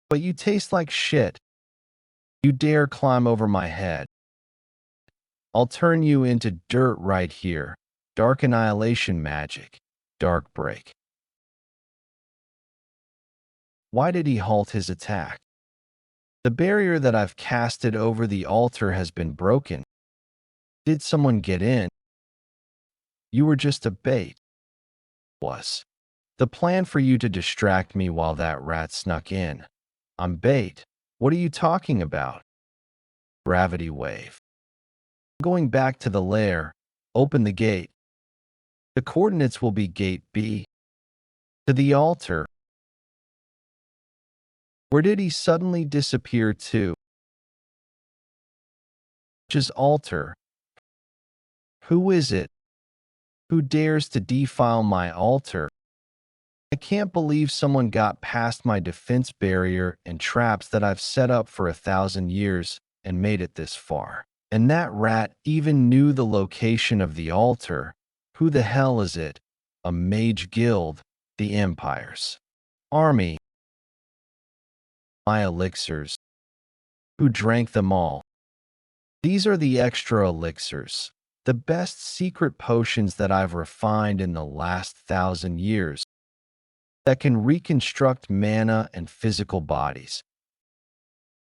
but you taste like shit. You dare climb over my head. I'll turn you into dirt right here. Dark annihilation magic. Dark break. Why did he halt his attack? The barrier that I've casted over the altar has been broken. Did someone get in? You were just a bait. Was the plan for you to distract me while that rat snuck in? I'm bait. What are you talking about? Gravity wave. Going back to the lair, open the gate. The coordinates will be gate B. To the altar. Where did he suddenly disappear to? Just altar. Who is it? Who dares to defile my altar? I can't believe someone got past my defense barrier and traps that I've set up for 1,000 years and made it this far. And that rat even knew the location of the altar. Who the hell is it? A mage guild, the Empire's army. My elixirs. Who drank them all? These are the extra elixirs, the best secret potions that I've refined in the last 1,000 years that can reconstruct mana and physical bodies.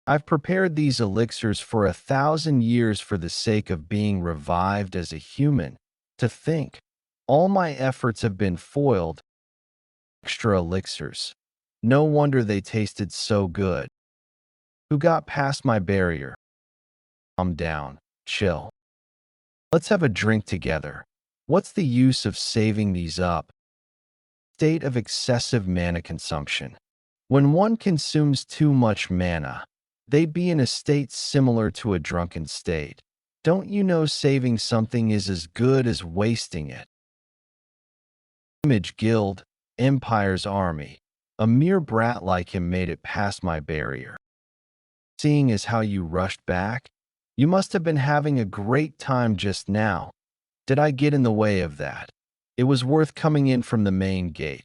I've prepared these elixirs for 1,000 years for the sake of being revived as a human. To think, all my efforts have been foiled. Extra elixirs. No wonder they tasted so good. Who got past my barrier? Calm down. Chill. Let's have a drink together. What's the use of saving these up? State of excessive mana consumption. When one consumes too much mana, they be in a state similar to a drunken state. Don't you know saving something is as good as wasting it? Image Guild, Empire's army. A mere brat like him made it past my barrier. Seeing as how you rushed back, you must have been having a great time just now. Did I get in the way of that? It was worth coming in from the main gate.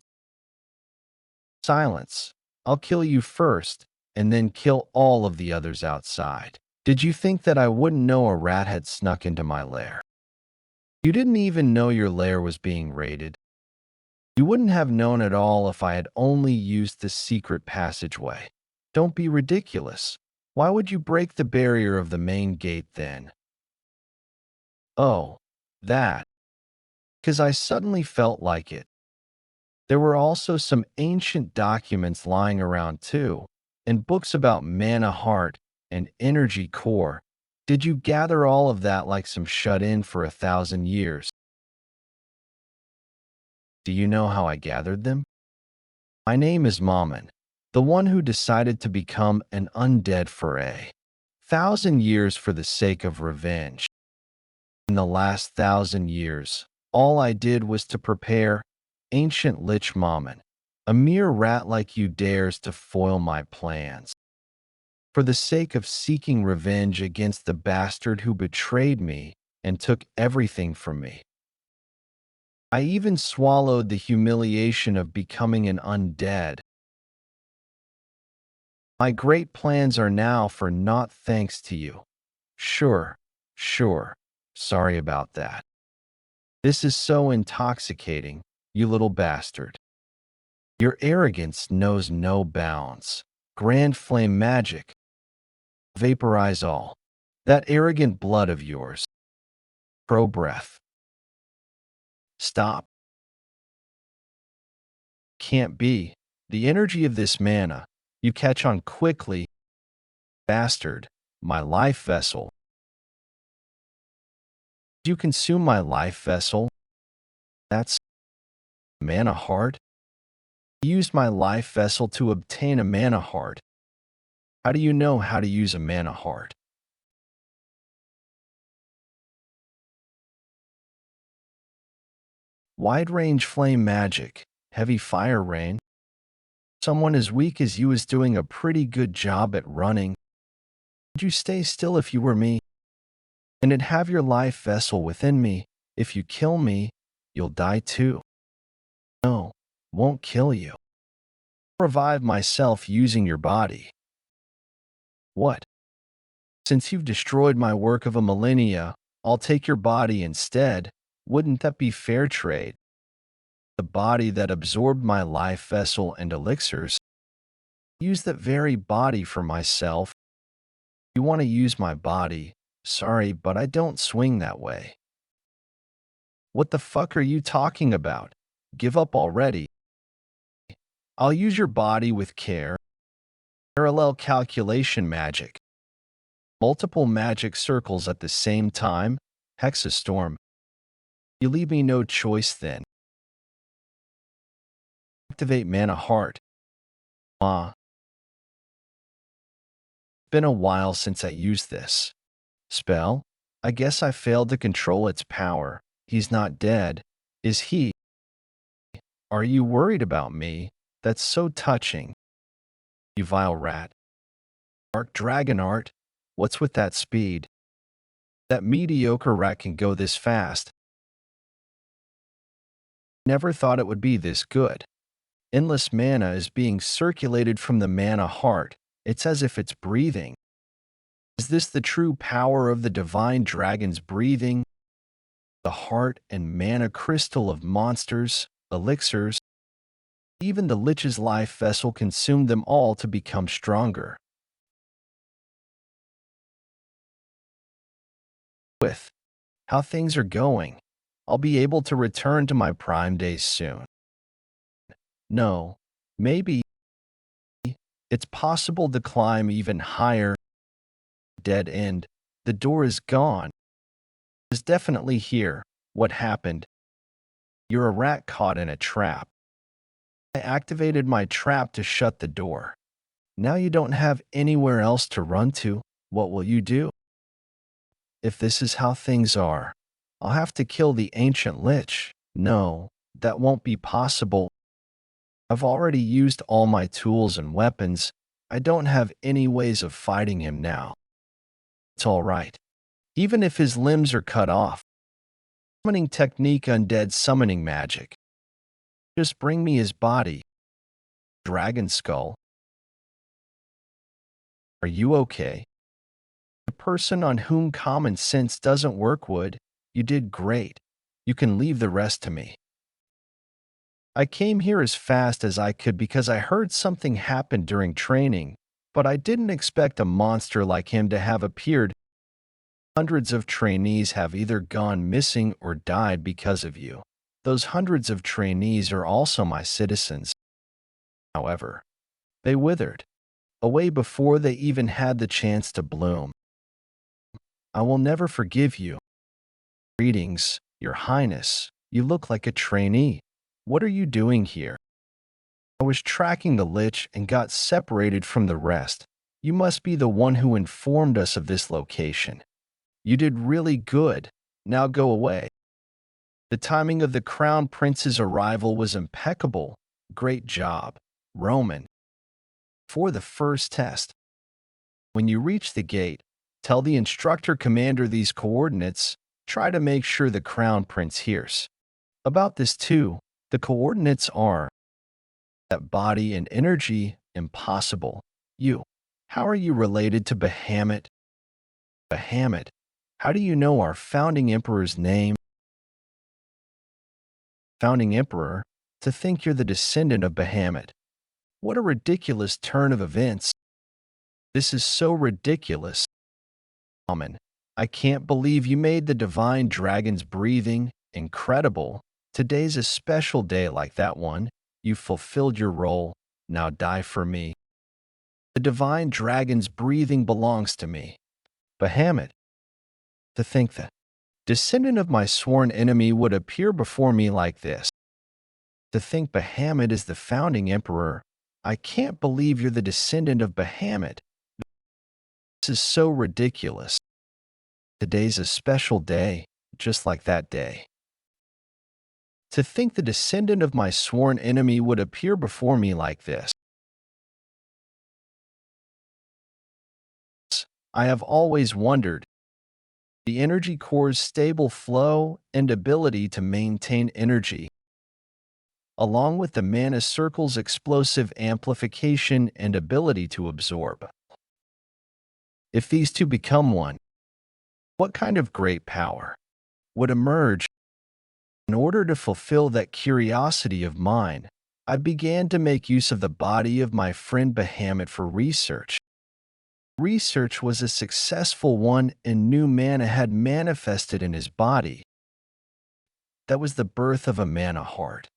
Silence. I'll kill you first, and then kill all of the others outside. Did you think that I wouldn't know a rat had snuck into my lair? You didn't even know your lair was being raided. You wouldn't have known at all if I had only used the secret passageway. Don't be ridiculous. Why would you break the barrier of the main gate then? Oh, that. Because I suddenly felt like it. There were also some ancient documents lying around too, and books about mana heart and energy core. Did you gather all of that like some shut-in for 1,000 years? Do you know how I gathered them? My name is Mammon, the one who decided to become an undead for 1,000 years for the sake of revenge. In the last 1,000 years, all I did was to prepare ancient Lich Mammon. A mere rat like you dares to foil my plans. For the sake of seeking revenge against the bastard who betrayed me and took everything from me. I even swallowed the humiliation of becoming an undead. My great plans are now for naught thanks to you. Sure, sure, sorry about that. This is so intoxicating, you little bastard. Your arrogance knows no bounds. Grand flame magic. Vaporize all. That arrogant blood of yours. Pro breath. Stop. Can't be. The energy of this mana. You catch on quickly. Bastard. My life vessel. You consume my life vessel? That's mana heart? You used my life vessel to obtain a mana heart. How do you know how to use a mana heart? Wide-range flame magic, heavy fire rain. Someone as weak as you is doing a pretty good job at running. Would you stay still if you were me? And it'd have your life vessel within me. If you kill me, you'll die too. No, won't kill you. Revive myself using your body. What? Since you've destroyed my work of a millennia, I'll take your body instead. Wouldn't that be fair trade? The body that absorbed my life vessel and elixirs. Use that very body for myself. You want to use my body. Sorry, but I don't swing that way. What the fuck are you talking about? Give up already. I'll use your body with care. Parallel calculation magic. Multiple magic circles at the same time. Hexastorm. You leave me no choice then. Activate mana heart. Been a while since I used this spell. I guess I failed to control its power. He's not dead, is he? Are you worried about me? That's so touching. You vile rat. Dark Dragon Art, what's with that speed? That mediocre rat can go this fast. Never thought it would be this good. Endless mana is being circulated from the mana heart. It's as if it's breathing. Is this the true power of the divine dragon's breathing? The heart and mana crystal of monsters, elixirs. Even the lich's life vessel consumed them all to become stronger. With how things are going, I'll be able to return to my prime days soon. No, maybe it's possible to climb even higher. Dead end. The door is gone. It's definitely here. What happened? You're a rat caught in a trap. I activated my trap to shut the door. Now you don't have anywhere else to run to. What will you do? If this is how things are, I'll have to kill the ancient lich. No, that won't be possible. I've already used all my tools and weapons. I don't have any ways of fighting him now. It's all right. Even if his limbs are cut off. Summoning technique, undead summoning magic. Just bring me his body. Dragon skull. Are you okay? The person on whom common sense doesn't work would. You did great. You can leave the rest to me. I came here as fast as I could because I heard something happened during training, but I didn't expect a monster like him to have appeared. Hundreds of trainees have either gone missing or died because of you. Those hundreds of trainees are also my citizens. However, they withered away before they even had the chance to bloom. I will never forgive you. Greetings, Your Highness. You look like a trainee. What are you doing here? I was tracking the lich and got separated from the rest. You must be the one who informed us of this location. You did really good. Now go away. The timing of the Crown Prince's arrival was impeccable. Great job, Roman. For the first test, when you reach the gate, tell the instructor commander these coordinates. Try to make sure the Crown Prince hears about this too. The coordinates are that body and energy, impossible. You. How are you related to Bahamut? Bahamut. How do you know our founding emperor's name? Founding emperor? To think you're the descendant of Bahamut. What a ridiculous turn of events. This is so ridiculous. Amen. I can't believe you made the divine dragon's breathing incredible. Today's a special day like that one. You fulfilled your role. Now die for me. The divine dragon's breathing belongs to me. Bahamut. To think that descendant of my sworn enemy would appear before me like this. To think Bahamut is the founding emperor. I can't believe you're the descendant of Bahamut. This is so ridiculous. Today's a special day, just like that day. To think the descendant of my sworn enemy would appear before me like this. I have always wondered. The energy core's stable flow and ability to maintain energy, along with the mana circle's explosive amplification and ability to absorb. If these two become one, what kind of great power would emerge? In order to fulfill that curiosity of mine, I began to make use of the body of my friend Bahamut for research. Research was a successful one and new mana had manifested in his body. That was the birth of a mana heart.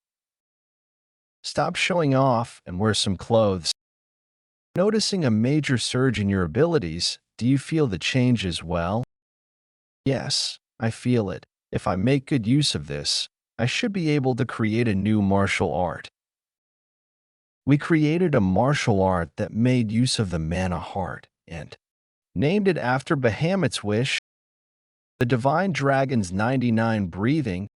Stop showing off and wear some clothes. Noticing a major surge in your abilities, do you feel the change as well? Yes, I feel it. If I make good use of this, I should be able to create a new martial art. We created a martial art that made use of the mana heart and named it after Bahamut's wish. The divine dragon's 99 breathing.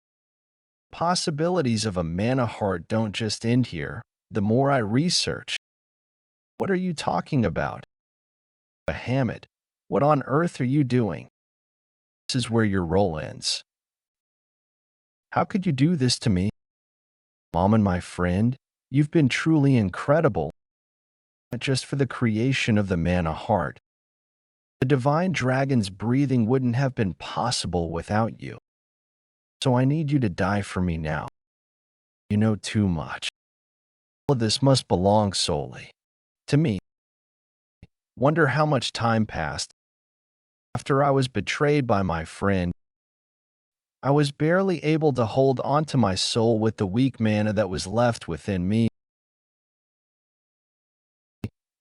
Possibilities of a mana heart don't just end here. The more I research. What are you talking about? Bahamut, what on earth are you doing? This is where your role ends. How could you do this to me? Mom and my friend, you've been truly incredible. Not just for the creation of the mana heart. The divine dragon's breathing wouldn't have been possible without you. So I need you to die for me now. You know too much. All of this must belong solely to me. Wonder how much time passed. After I was betrayed by my friend, I was barely able to hold onto my soul with the weak mana that was left within me.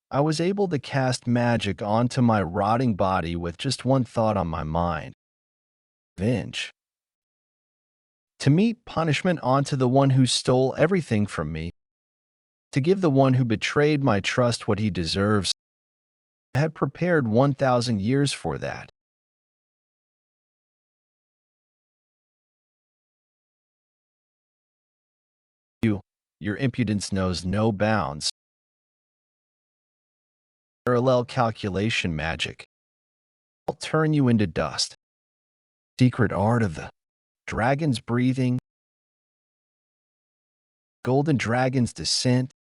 I was able to cast magic onto my rotting body with just one thought on my mind. Revenge. To meet punishment onto the one who stole everything from me. To give the one who betrayed my trust what he deserves. I had prepared 1,000 years for that. Your impudence knows no bounds. Parallel calculation magic. I'll turn you into dust. Secret art of the dragon's breathing. Golden dragon's descent.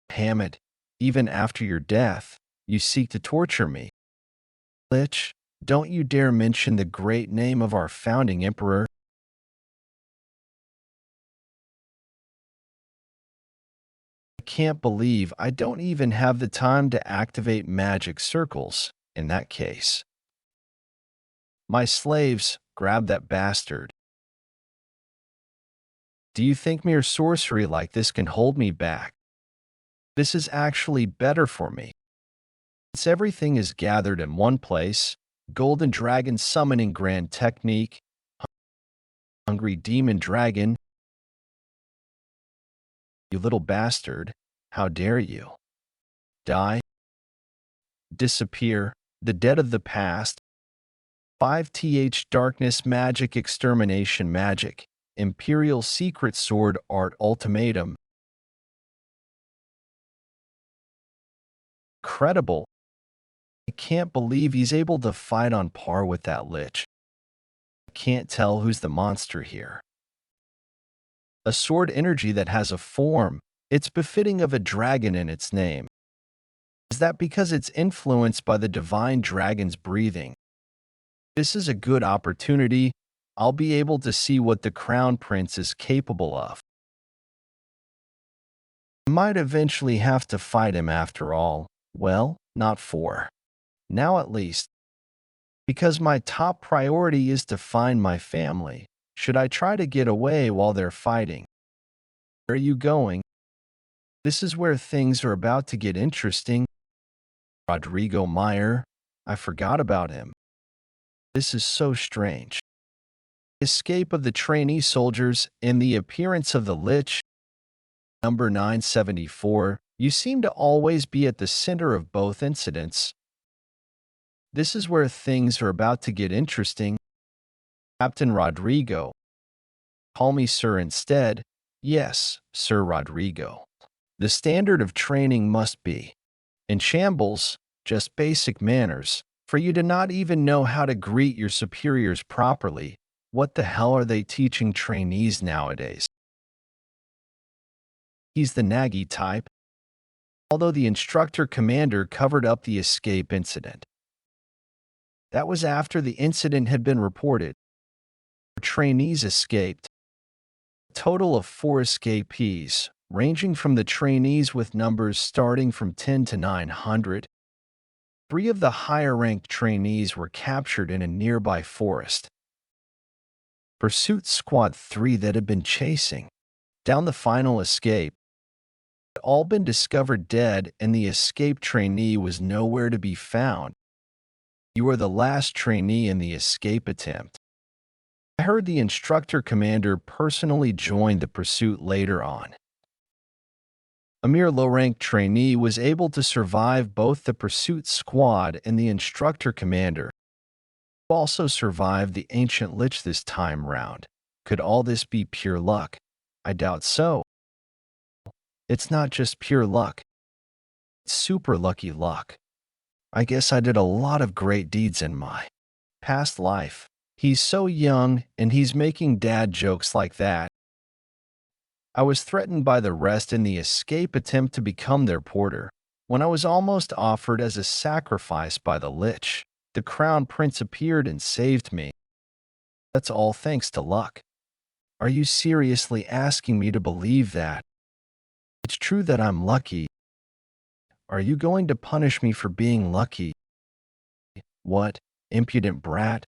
Hammett, even after your death, you seek to torture me. Lich, don't you dare mention the great name of our founding emperor. I can't believe I don't even have the time to activate magic circles in that case. My slaves, grab that bastard. Do you think mere sorcery like this can hold me back? This is actually better for me. Since everything is gathered in one place, Golden Dragon Summoning Grand Technique, Hungry Demon Dragon, you little bastard, how dare you? Die, disappear, the dead of the past, 5th Darkness Magic Extermination Magic, Imperial Secret Sword Art Ultimatum. Incredible. I can't believe he's able to fight on par with that lich. I can't tell who's the monster here. A sword energy that has a form. It's befitting of a dragon in its name. Is that because it's influenced by the divine dragon's breathing? This is a good opportunity. I'll be able to see what the Crown Prince is capable of. I might eventually have to fight him after all. Well, not for now at least. Because my top priority is to find my family. Should I try to get away while they're fighting? Where are you going? This is where things are about to get interesting. Rodrigo Meyer. I forgot about him. This is so strange. Escape of the trainee soldiers and the appearance of the lich. Number 974. You seem to always be at the center of both incidents. This is where things are about to get interesting. Captain Rodrigo. Call me sir instead. Yes, Sir Rodrigo. The standard of training must be, in shambles, just basic manners. For you to not even know how to greet your superiors properly, what the hell are they teaching trainees nowadays? He's the naggy type. Although the instructor commander covered up the escape incident. That was after the incident had been reported. Trainees escaped. A total of 4 escapees, ranging from the trainees with numbers starting from 10 to 900. 3 of the higher-ranked trainees were captured in a nearby forest. Pursuit Squad 3 that had been chasing down the final escape had all been discovered dead, and the escaped trainee was nowhere to be found. You are the last trainee in the escape attempt. I heard the instructor commander personally joined the pursuit later on. A mere low-ranked trainee was able to survive both the pursuit squad and the instructor commander, who also survived the ancient lich this time round. Could all this be pure luck? I doubt so. It's not just pure luck. It's super lucky luck. I guess I did a lot of great deeds in my past life. He's so young, and he's making dad jokes like that. I was threatened by the rest in the escape attempt to become their porter. When I was almost offered as a sacrifice by the lich, the Crown Prince appeared and saved me. That's all thanks to luck. Are you seriously asking me to believe that? It's true that I'm lucky. Are you going to punish me for being lucky? What, impudent brat?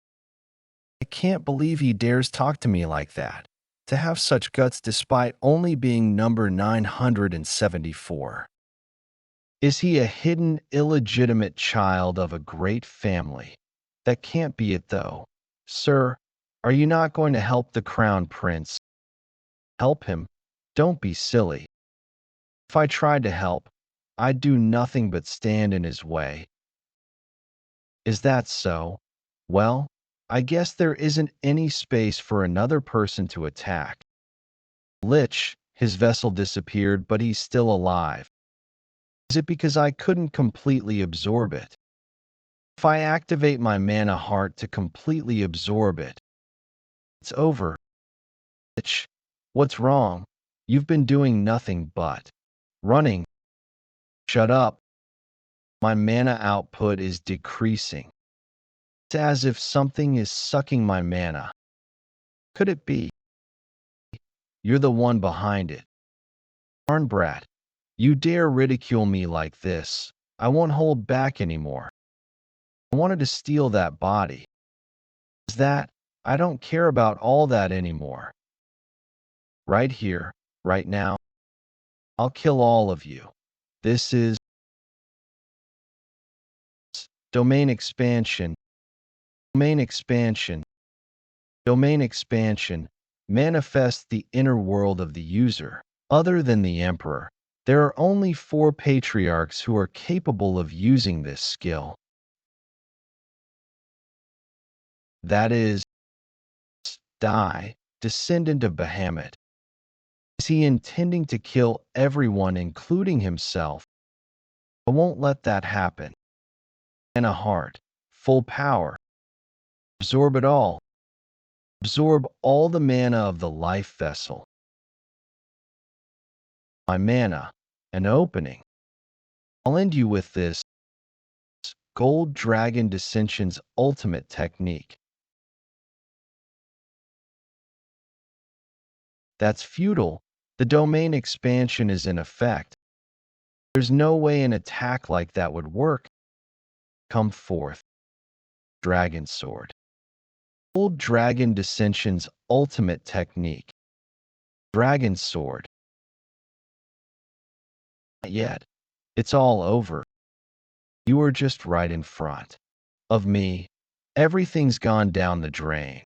I can't believe he dares talk to me like that. To have such guts despite only being number 974. Is he a hidden, illegitimate child of a great family? That can't be it, though. Sir, are you not going to help the Crown Prince? Help him? Don't be silly. If I tried to help, I'd do nothing but stand in his way. Is that so? Well, I guess there isn't any space for another person to attack. Lich, his vessel disappeared, but he's still alive. Is it because I couldn't completely absorb it? If I activate my mana heart to completely absorb it, it's over. Lich, what's wrong? You've been doing nothing but running. Shut up. My mana output is decreasing. It's as if something is sucking my mana. Could it be? You're the one behind it. Darn brat. You dare ridicule me like this. I won't hold back anymore. I wanted to steal that body. Is that? I don't care about all that anymore. Right here, right now, I'll kill all of you. This is domain expansion. Domain expansion. Domain expansion manifests the inner world of the user. Other than the Emperor, there are only 4 patriarchs who are capable of using this skill. That is, Die, descendant of Bahamut. Is he intending to kill everyone, including himself? I won't let that happen. And a heart, full power. Absorb it all. Absorb all the mana of the life vessel. My mana, an opening. I'll end you with this Gold Dragon Dissension's ultimate technique. That's futile. The domain expansion is in effect. There's no way an attack like that would work. Come forth. Dragon Sword. Gold Dragon Dissension's ultimate technique. Dragon Sword. Not yet. It's all over. You are just right in front of me. Everything's gone down the drain.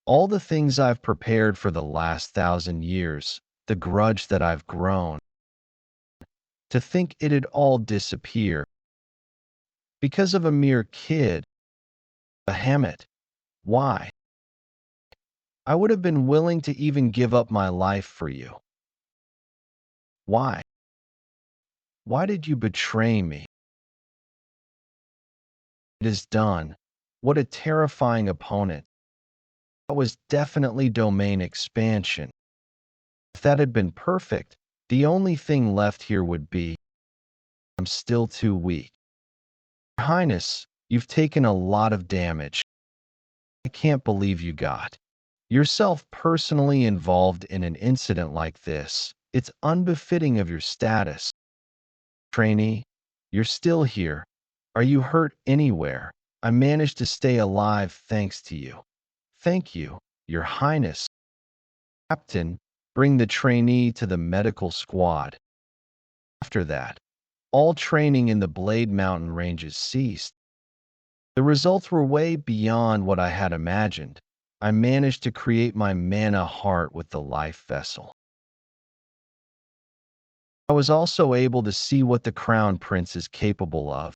All the things I've prepared for the last 1,000 years, the grudge that I've grown, to think it'd all disappear because of a mere kid. Bahamut. Why? I would have been willing to even give up my life for you. Why? Why did you betray me? It is done. What a terrifying opponent. That was definitely domain expansion. If that had been perfect, the only thing left here would be, I'm still too weak. Your Highness, you've taken a lot of damage. I can't believe you got yourself personally involved in an incident like this. It's unbefitting of your status. Trainee, you're still here. Are you hurt anywhere? I managed to stay alive thanks to you. Thank you, Your Highness. Captain, bring the trainee to the medical squad. After that, all training in the Blade Mountain ranges ceased. The results were way beyond what I had imagined. I managed to create my mana heart with the life vessel. I was also able to see what the Crown Prince is capable of.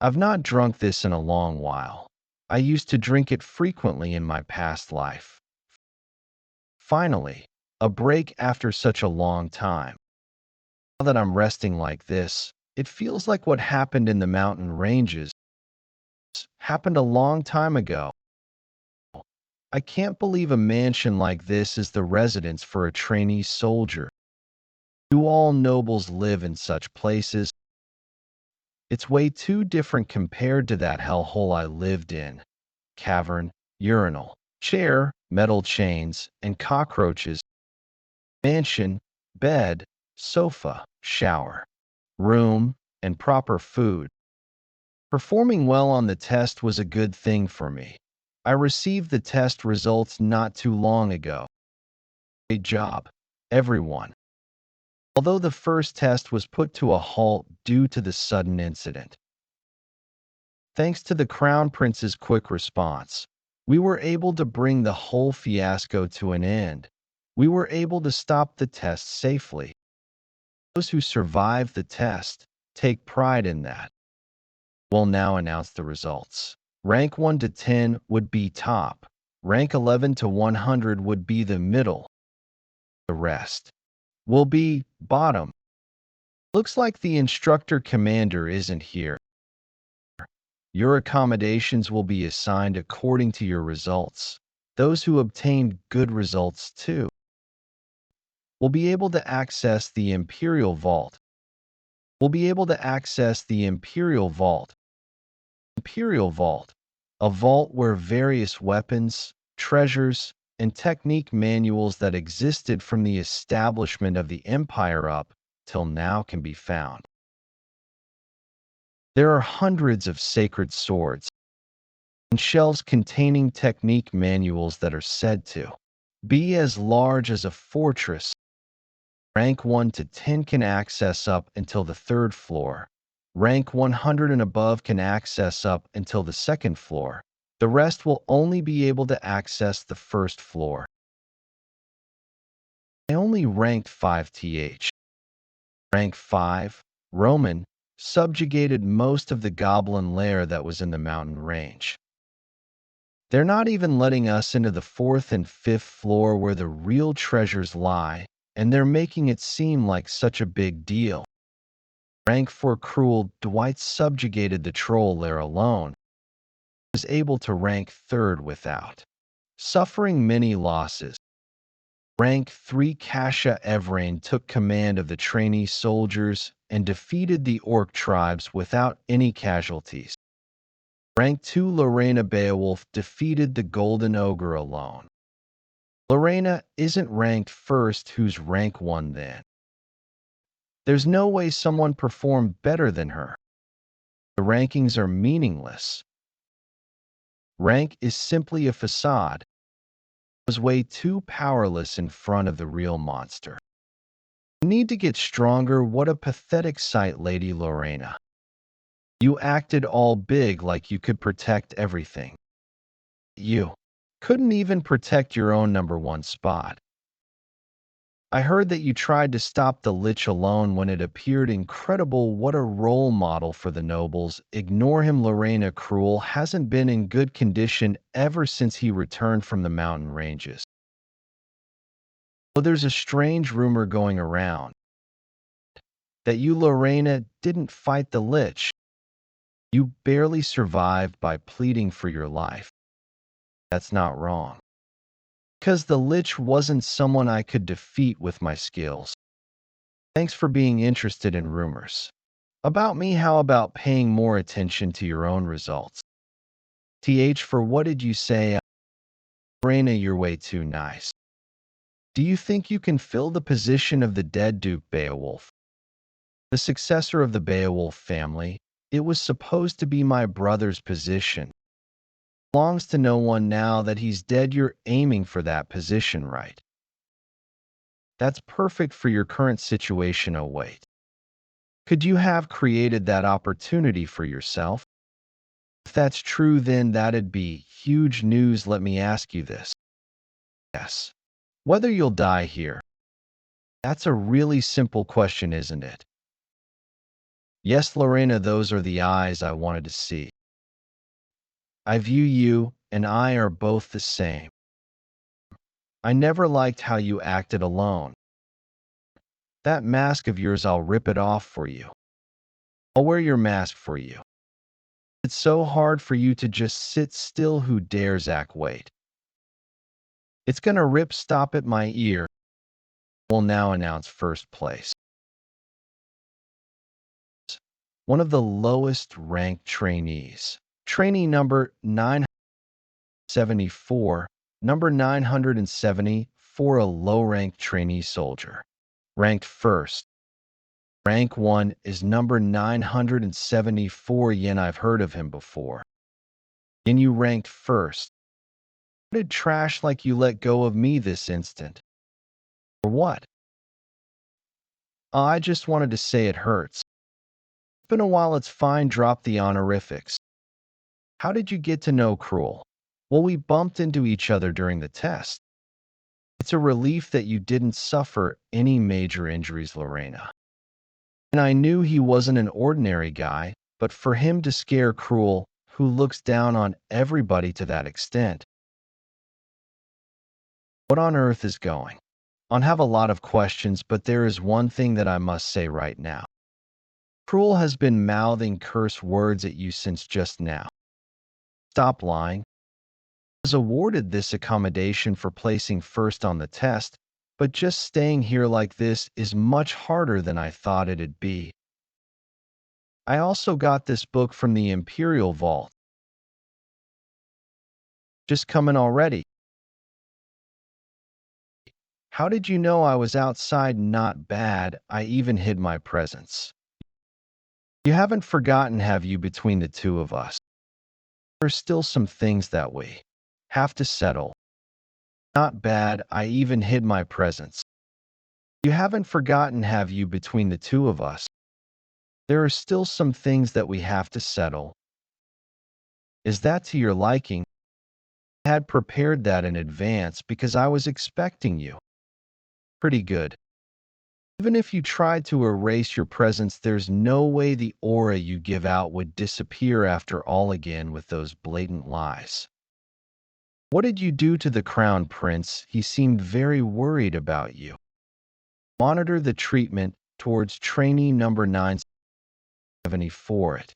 I've not drunk this in a long while. I used to drink it frequently in my past life. Finally, a break after such a long time. Now that I'm resting like this, it feels like what happened in the mountain ranges happened a long time ago. I can't believe a mansion like this is the residence for a trainee soldier. Do all nobles live in such places? It's way too different compared to that hellhole I lived in. Cavern, urinal, chair, metal chains, and cockroaches. Mansion, bed, sofa, shower, room, and proper food. Performing well on the test was a good thing for me. I received the test results not too long ago. Great job, everyone. Although the first test was put to a halt due to the sudden incident. Thanks to the Crown Prince's quick response, we were able to bring the whole fiasco to an end. We were able to stop the test safely. Those who survived the test take pride in that. We'll now announce the results. Rank 1 to 10 would be top. Rank 11 to 100 would be the middle. The rest will be bottom. Looks like the instructor commander isn't here. Your accommodations will be assigned according to your results. Those who obtained good results too will be able to access the Imperial Vault. Imperial Vault, a vault where various weapons, treasures, and technique manuals that existed from the establishment of the Empire up till now can be found. There are hundreds of sacred swords and shelves containing technique manuals that are said to be as large as a fortress. Rank 1 to 10 can access up until the third floor. Rank 100 and above can access up until the second floor. The rest will only be able to access the first floor. I only ranked 5th. Rank 5, Roman, subjugated most of the goblin lair that was in the mountain range. They're not even letting us into the 4th and 5th floor where the real treasures lie, and they're making it seem like such a big deal. Rank 4 Cruel Dwight subjugated the troll lair alone, was able to rank 3rd without suffering many losses. Rank 3 Kasha Evrain took command of the trainee soldiers and defeated the orc tribes without any casualties. Rank 2 Lorena Beowulf defeated the Golden Ogre alone. Lorena isn't ranked 1st, who's rank 1 then? There's no way someone performed better than her. The rankings are meaningless. Rank is simply a facade. Was way too powerless in front of the real monster. You need to get stronger. What a pathetic sight, Lady Lorena. You acted all big like you could protect everything. You couldn't even protect your own #1 spot. I heard that you tried to stop the Lich alone when it appeared. Incredible. What a role model for the nobles. Ignore him. Lorena Cruel hasn't been in good condition ever since he returned from the mountain ranges. Well, there's a strange rumor going around that you, Lorena, didn't fight the Lich. You barely survived by pleading for your life. That's not wrong. Because the Lich wasn't someone I could defeat with my skills. Thanks for being interested in rumors about me. How about paying more attention to your own results? For what did you say? Lorena, you're way too nice. Do you think you can fill the position of the dead Duke Beowulf, the successor of the Beowulf family? It was supposed to be my brother's position. Belongs to no one now that he's dead. You're aiming for that position, right? That's perfect for your current situation. Oh, wait. Could you have created that opportunity for yourself? If that's true, then that'd be huge news. Let me ask you this. Yes. Whether you'll die here. That's a really simple question, isn't it? Yes, Lorena, those are the eyes I wanted to see. I view you and I are both the same. I never liked how you acted alone. That mask of yours, I'll rip it off for you. I'll wear your mask for you. It's so hard for you to just sit still. Who dares act? Wait. It's gonna rip. Stop at my ear. Will now announce first place. One of the lowest ranked trainees. Trainee number 974. Number 970 for a low-ranked trainee soldier. Ranked first. Rank 1 is number 974 yen. I've heard of him before. Yen, you ranked first. Did trash like you let go of me this instant. For what? I just wanted to say it hurts. It's been a while. It's fine. Drop the honorifics. How did you get to know Cruel? Well, we bumped into each other during the test. It's a relief that you didn't suffer any major injuries, Lorena. And I knew he wasn't an ordinary guy, but for him to scare Cruel, who looks down on everybody to that extent. What on earth is going on? Have a lot of questions, but there is one thing that I must say right now. Cruel has been mouthing curse words at you since just now. Stop lying. I was awarded this accommodation for placing first on the test, but just staying here like this is much harder than I thought it'd be. I also got this book from the Imperial Vault. Just coming already. How did you know I was outside? Not bad. I even hid my presence. You haven't forgotten, have you, between the two of us? There are still some things that we have to settle. Not bad. I even hid my presence. You haven't forgotten, have you, between the two of us? There are still some things that we have to settle. Is that to your liking? I had prepared that in advance because I was expecting you. Pretty good. Even if you tried to erase your presence, there's no way the aura you give out would disappear after all again with those blatant lies. What did you do to the Crown Prince? He seemed very worried about you. Monitor the treatment towards trainee number 974. It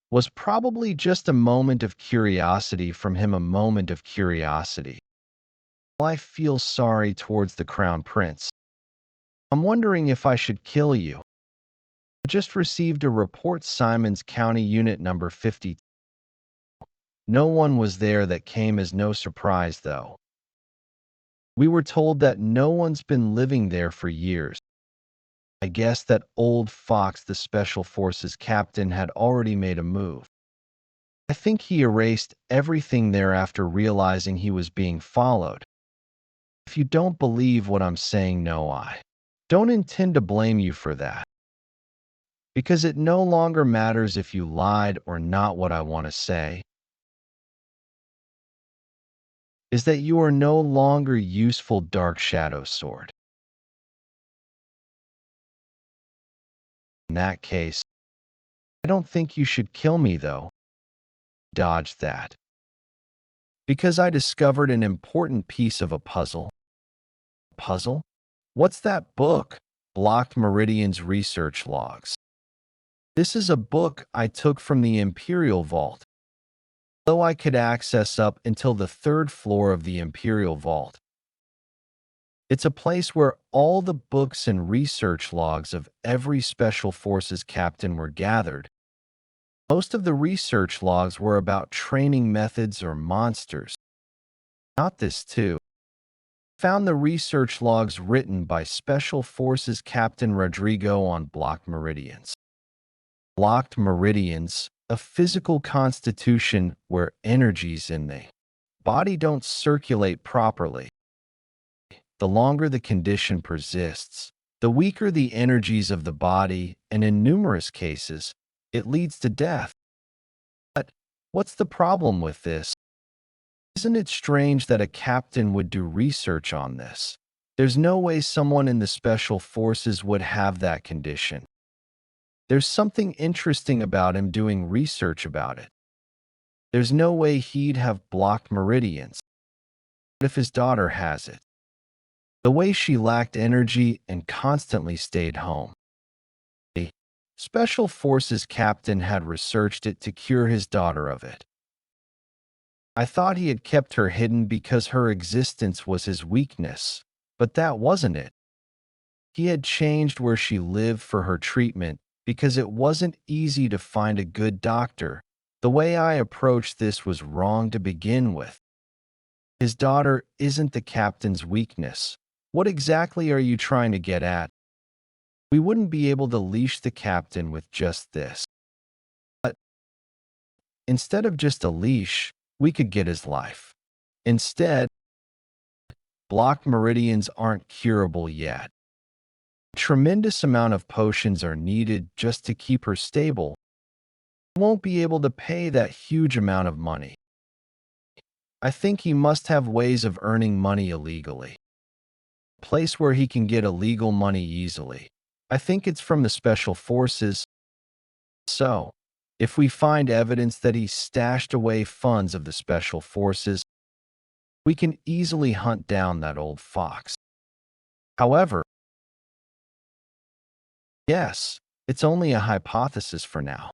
was probably just a moment of curiosity from him, a moment of curiosity. I feel sorry towards the Crown Prince. I'm wondering if I should kill you. I just received a report, Simons County Unit number 50. No one was there. That came as no surprise, though. We were told that no one's been living there for years. I guess that old fox, the Special Forces captain, had already made a move. I think he erased everything there after realizing he was being followed. If you don't believe what I'm saying, no, I don't intend to blame you for that. Because it no longer matters if you lied or not. What I want to say is that you are no longer useful, Dark Shadow Sword. In that case, I don't think you should kill me, though. Dodge that. Because I discovered an important piece of a puzzle. Puzzle? What's that book? Blocked Meridian's research logs. This is a book I took from the Imperial Vault. Though I could access up until the 3rd floor of the Imperial Vault. It's a place where all the books and research logs of every Special Forces captain were gathered. Most of the research logs were about training methods or monsters. Not this, too. Found the research logs written by Special Forces Captain Rodrigo on blocked meridians. Blocked meridians, a physical constitution where energies in the body don't circulate properly. The longer the condition persists, the weaker the energies of the body, and in numerous cases, it leads to death. But what's the problem with this? Isn't it strange that a captain would do research on this? There's no way someone in the Special Forces would have that condition. There's something interesting about him doing research about it. There's no way he'd have blocked meridians. What if his daughter has it? The way she lacked energy and constantly stayed home. The Special Forces captain had researched it to cure his daughter of it. I thought he had kept her hidden because her existence was his weakness, but that wasn't it. He had changed where she lived for her treatment because it wasn't easy to find a good doctor. The way I approached this was wrong to begin with. His daughter isn't the captain's weakness. What exactly are you trying to get at? We wouldn't be able to leash the captain with just this. But instead of just a leash, we could get his life. Instead, blocked meridians aren't curable yet. A tremendous amount of potions are needed just to keep her stable. He won't be able to pay that huge amount of money. I think he must have ways of earning money illegally. A place where he can get illegal money easily. I think it's from the Special Forces. So, If we find evidence that he stashed away funds of the special forces, we can easily hunt down that old fox. However, yes, it's only a hypothesis for now.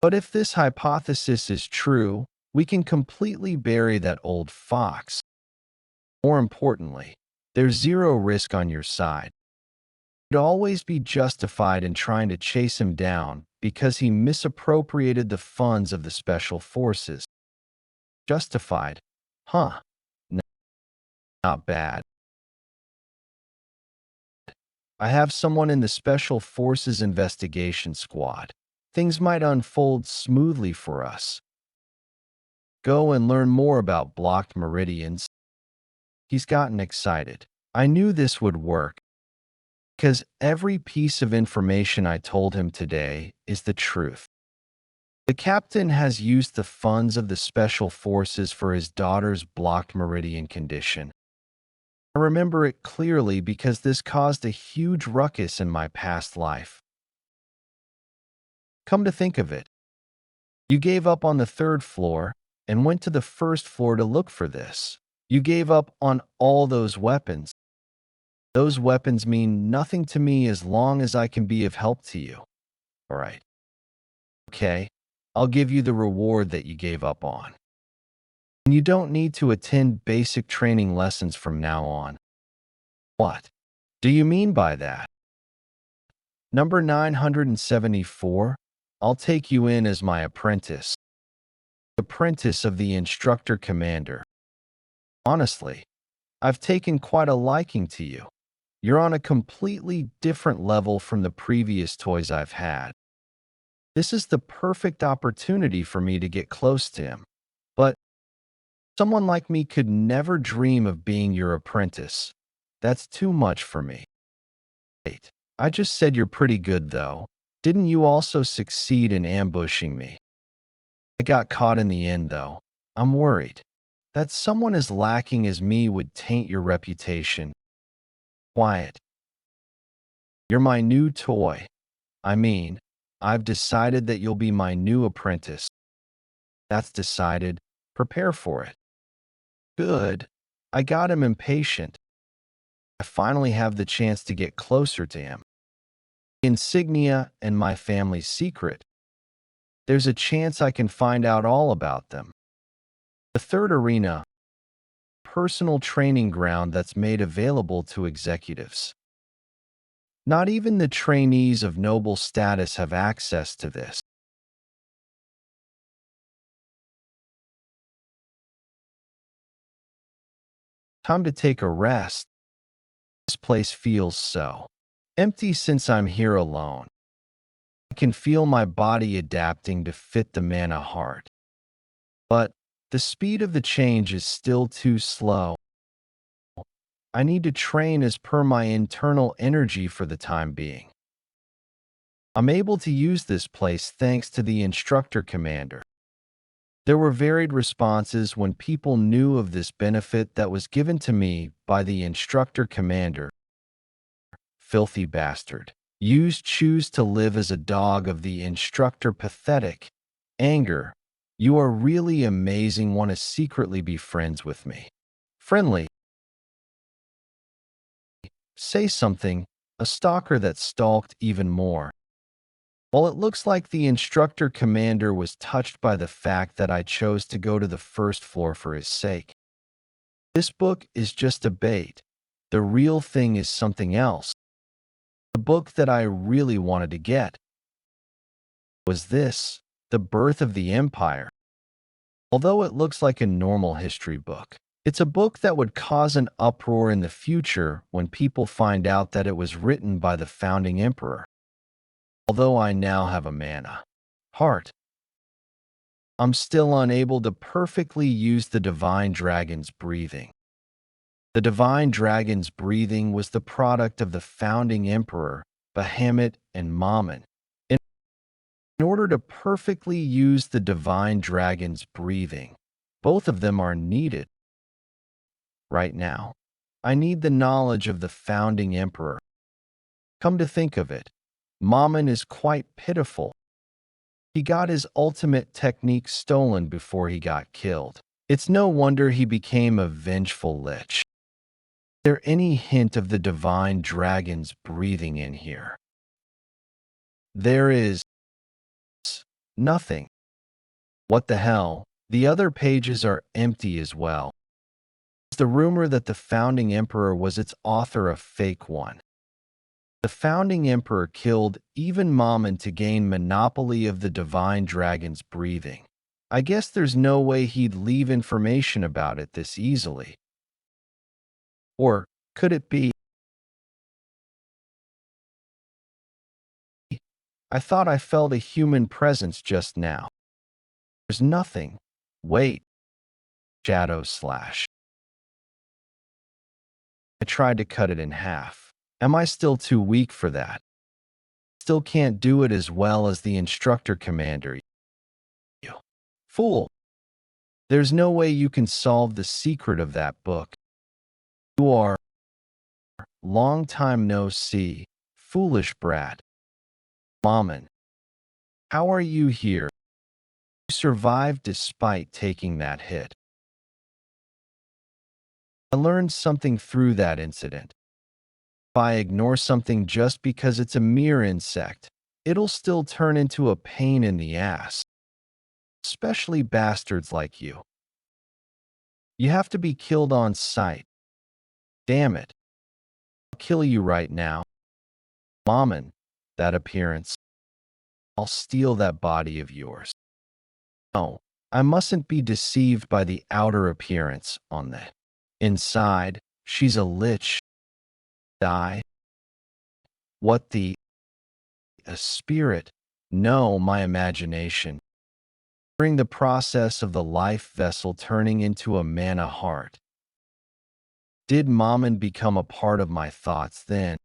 But if this hypothesis is true, we can completely bury that old fox. More importantly, there's zero risk on your side. You'd always be justified in trying to chase him down because he misappropriated the funds of the special forces. Justified? Huh. Not bad. I have someone in the Special Forces Investigation Squad. Things might unfold smoothly for us. Go and learn more about blocked meridians. He's gotten excited. I knew this would work because every piece of information I told him today is the truth. The captain has used the funds of the Special Forces for his daughter's blocked meridian condition. I remember it clearly because this caused a huge ruckus in my past life. Come to think of it, you gave up on the third floor and went to the first floor to look for this. You gave up on all those weapons. Those weapons mean nothing to me as long as I can be of help to you. All right. Okay, I'll give you the reward that you gave up on. And you don't need to attend basic training lessons from now on. What do you mean by that? Number 974, I'll take you in as my apprentice. Apprentice of the instructor commander. Honestly, I've taken quite a liking to you. You're on a completely different level from the previous toys I've had. This is the perfect opportunity for me to get close to him. But someone like me could never dream of being your apprentice. That's too much for me. Wait, I just said you're pretty good, though. Didn't you also succeed in ambushing me? I got caught in the end, though. I'm worried that someone as lacking as me would taint your reputation. Quiet. You're my new toy. I mean, I've decided that you'll be my new apprentice. That's decided. Prepare for it. Good. I got him impatient. I finally have the chance to get closer to him. Insignia and my family's secret. There's a chance I can find out all about them. The third arena, personal training ground that's made available to executives. Not even the trainees of noble status have access to this. Time to take a rest. This place feels so empty since I'm here alone. I can feel my body adapting to fit the manhwa heart. But the speed of the change is still too slow. I need to train as per my internal energy for the time being. I'm able to use this place thanks to the instructor commander. There were varied responses when people knew of this benefit that was given to me by the instructor commander. Filthy bastard. Choose to live as a dog of the instructor. Pathetic. Anger. You are really amazing. Want to secretly be friends with me. Friendly. Say something. A stalker that stalked even more. While it looks like the instructor commander was touched by the fact that I chose to go to the first floor for his sake. This book is just a bait. The real thing is something else. The book that I really wanted to get was this, The Birth of the Empire. Although it looks like a normal history book, it's a book that would cause an uproar in the future when people find out that it was written by the founding emperor. Although I now have a manhwa heart, I'm still unable to perfectly use the divine dragon's breathing. The divine dragon's breathing was the product of the founding emperor, Bahamut and Mammon. In order to perfectly use the divine dragon's breathing, both of them are needed. Right now, I need the knowledge of the founding emperor. Come to think of it, Mammon is quite pitiful. He got his ultimate technique stolen before he got killed. It's no wonder he became a vengeful lich. Is there any hint of the divine dragons breathing in here? There is nothing. What the hell? The other pages are empty as well. It's the rumor that the founding emperor was its author a fake one. The founding emperor killed even Mammon to gain monopoly of the divine dragon's breathing. I guess there's no way he'd leave information about it this easily. Or could it be? I thought I felt a human presence just now. There's nothing. Wait. Shadow slash. I tried to cut it in half. Am I still too weak for that? Still can't do it as well as the instructor commander. You fool. There's no way you can solve the secret of that book. You are long time no see, foolish brat. Mammon, how are you here? You survived despite taking that hit. I learned something through that incident. If I ignore something just because it's a mere insect, it'll still turn into a pain in the ass. Especially bastards like you. You have to be killed on sight. Damn it. I'll kill you right now. Mammon, that appearance. I'll steal that body of yours. No, I mustn't be deceived by the outer appearance on the inside. She's a lich. Die. What the? A spirit? No, my imagination. During the process of the life vessel turning into a manna heart. Did Mammon become a part of my thoughts then?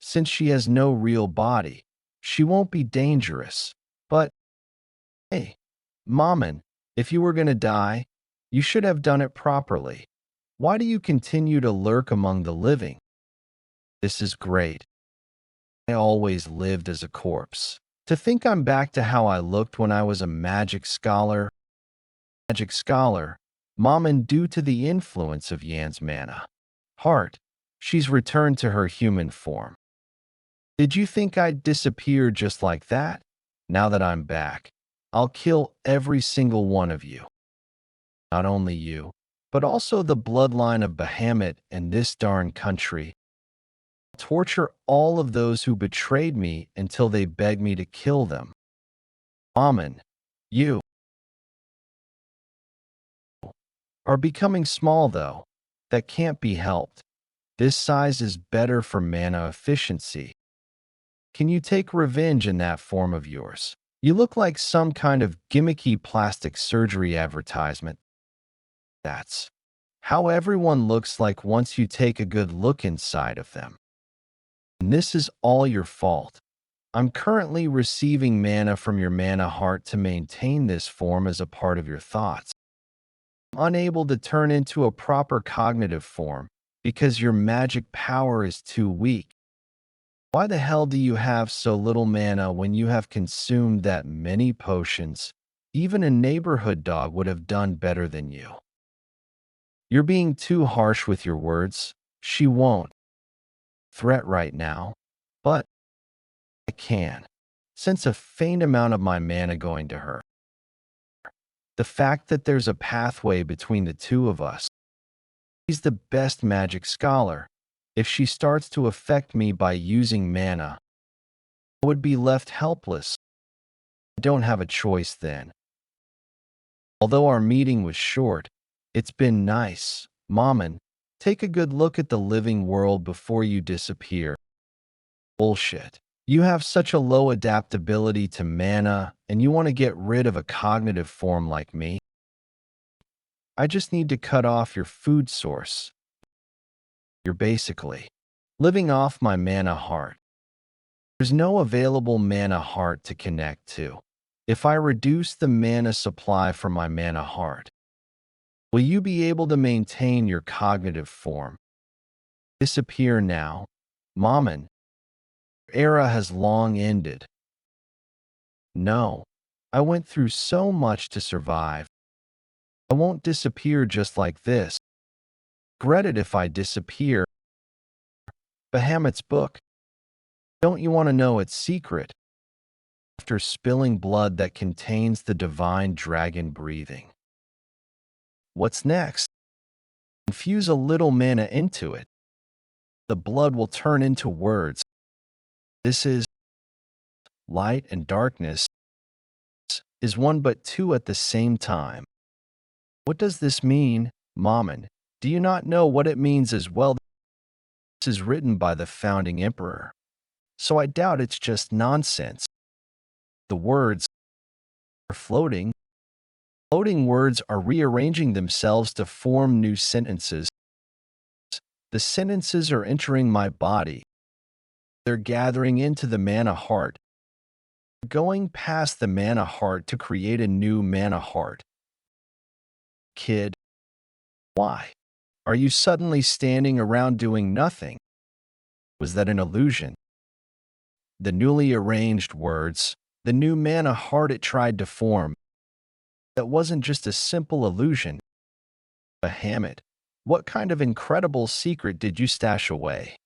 Since she has no real body, she won't be dangerous. But, hey, Mammon, if you were going to die, you should have done it properly. Why do you continue to lurk among the living? This is great. I always lived as a corpse. To think I'm back to how I looked when I was a magic scholar. Magic scholar, Mammon, due to the influence of Yan's mana heart, she's returned to her human form. Did you think I'd disappear just like that? Now that I'm back, I'll kill every single one of you. Not only you, but also the bloodline of Bahamut and this darn country. I'll torture all of those who betrayed me until they beg me to kill them. Mammon, you are becoming small though. That can't be helped. This size is better for mana efficiency. Can you take revenge in that form of yours? You look like some kind of gimmicky plastic surgery advertisement. That's how everyone looks like once you take a good look inside of them. And this is all your fault. I'm currently receiving mana from your mana heart to maintain this form as a part of your thoughts. I'm unable to turn into a proper cognitive form because your magic power is too weak. Why the hell do you have so little mana when you have consumed that many potions? Even a neighborhood dog would have done better than you. You're being too harsh with your words. She won't threat right now, but I can sense a faint amount of my mana going to her. The fact that there's a pathway between the two of us. She's the best magic scholar. If she starts to affect me by using mana, I would be left helpless. I don't have a choice then. Although our meeting was short, it's been nice. Mammon, take a good look at the living world before you disappear. Bullshit. You have such a low adaptability to mana, and you want to get rid of a cognitive form like me? I just need to cut off your food source. You're basically living off my mana heart. There's no available mana heart to connect to. If I reduce the mana supply from my mana heart, will you be able to maintain your cognitive form? Disappear now. Mammon, your era has long ended. No, I went through so much to survive. I won't disappear just like this. Regret it if I disappear. Bahamut's book. Don't you want to know its secret? After spilling blood that contains the divine dragon breathing. What's next? Infuse a little mana into it. The blood will turn into words. This is light and darkness is one but two at the same time. What does this mean, Mammon? Do you not know what it means as well? This is written by the founding emperor, so I doubt it's just nonsense. The words are floating. Floating words are rearranging themselves to form new sentences. The sentences are entering my body. They're gathering into the mana heart, going past the mana heart to create a new mana heart. Kid, why? Are you suddenly standing around doing nothing? Was that an illusion? The newly arranged words, the new mana heart it tried to form, that wasn't just a simple illusion. Bahamut, what kind of incredible secret did you stash away?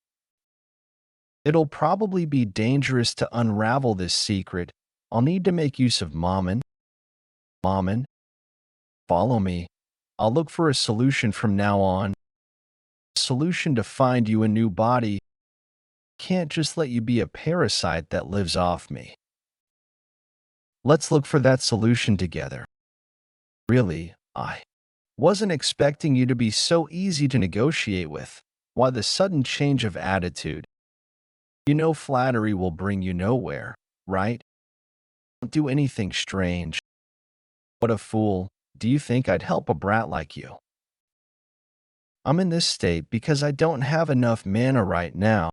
It'll probably be dangerous to unravel this secret. I'll need to make use of Mammon. Mammon, follow me. I'll look for a solution from now on. A solution to find you a new body. Can't just let you be a parasite that lives off me. Let's look for that solution together. Really, I wasn't expecting you to be so easy to negotiate with. Why the sudden change of attitude? You know flattery will bring you nowhere, right? Don't do anything strange. What a fool. Do you think I'd help a brat like you? I'm in this state because I don't have enough mana right now.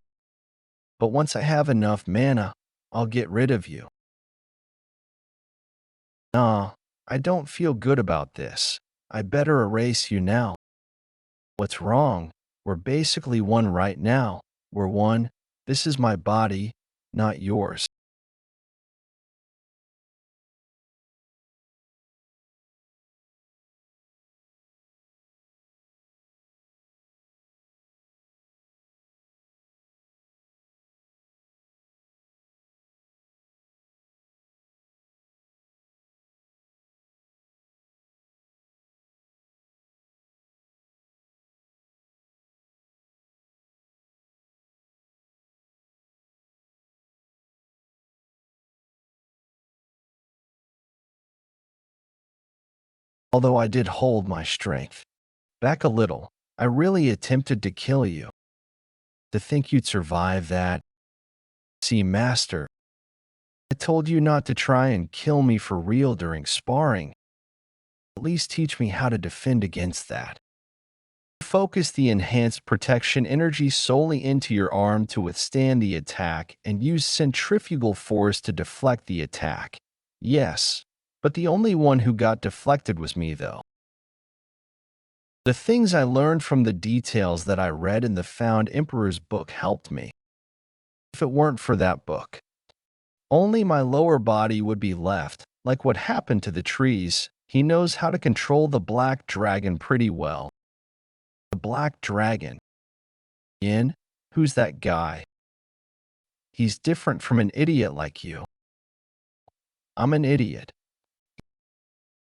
But once I have enough mana, I'll get rid of you. Nah, I don't feel good about this. I better erase you now. What's wrong? We're basically one right now. We're one. This is my body, not yours. Although I did hold my strength back a little, I really attempted to kill you. To think you'd survive that. See, Master, I told you not to try and kill me for real during sparring. At least teach me how to defend against that. Focus the enhanced protection energy solely into your arm to withstand the attack and use centrifugal force to deflect the attack. Yes, but the only one who got deflected was me, though. The things I learned from the details that I read in the Found Emperor's book helped me. If it weren't for that book, only my lower body would be left, like what happened to the trees. He knows how to control the black dragon pretty well. The black dragon. Yin? Who's that guy? He's different from an idiot like you. I'm an idiot.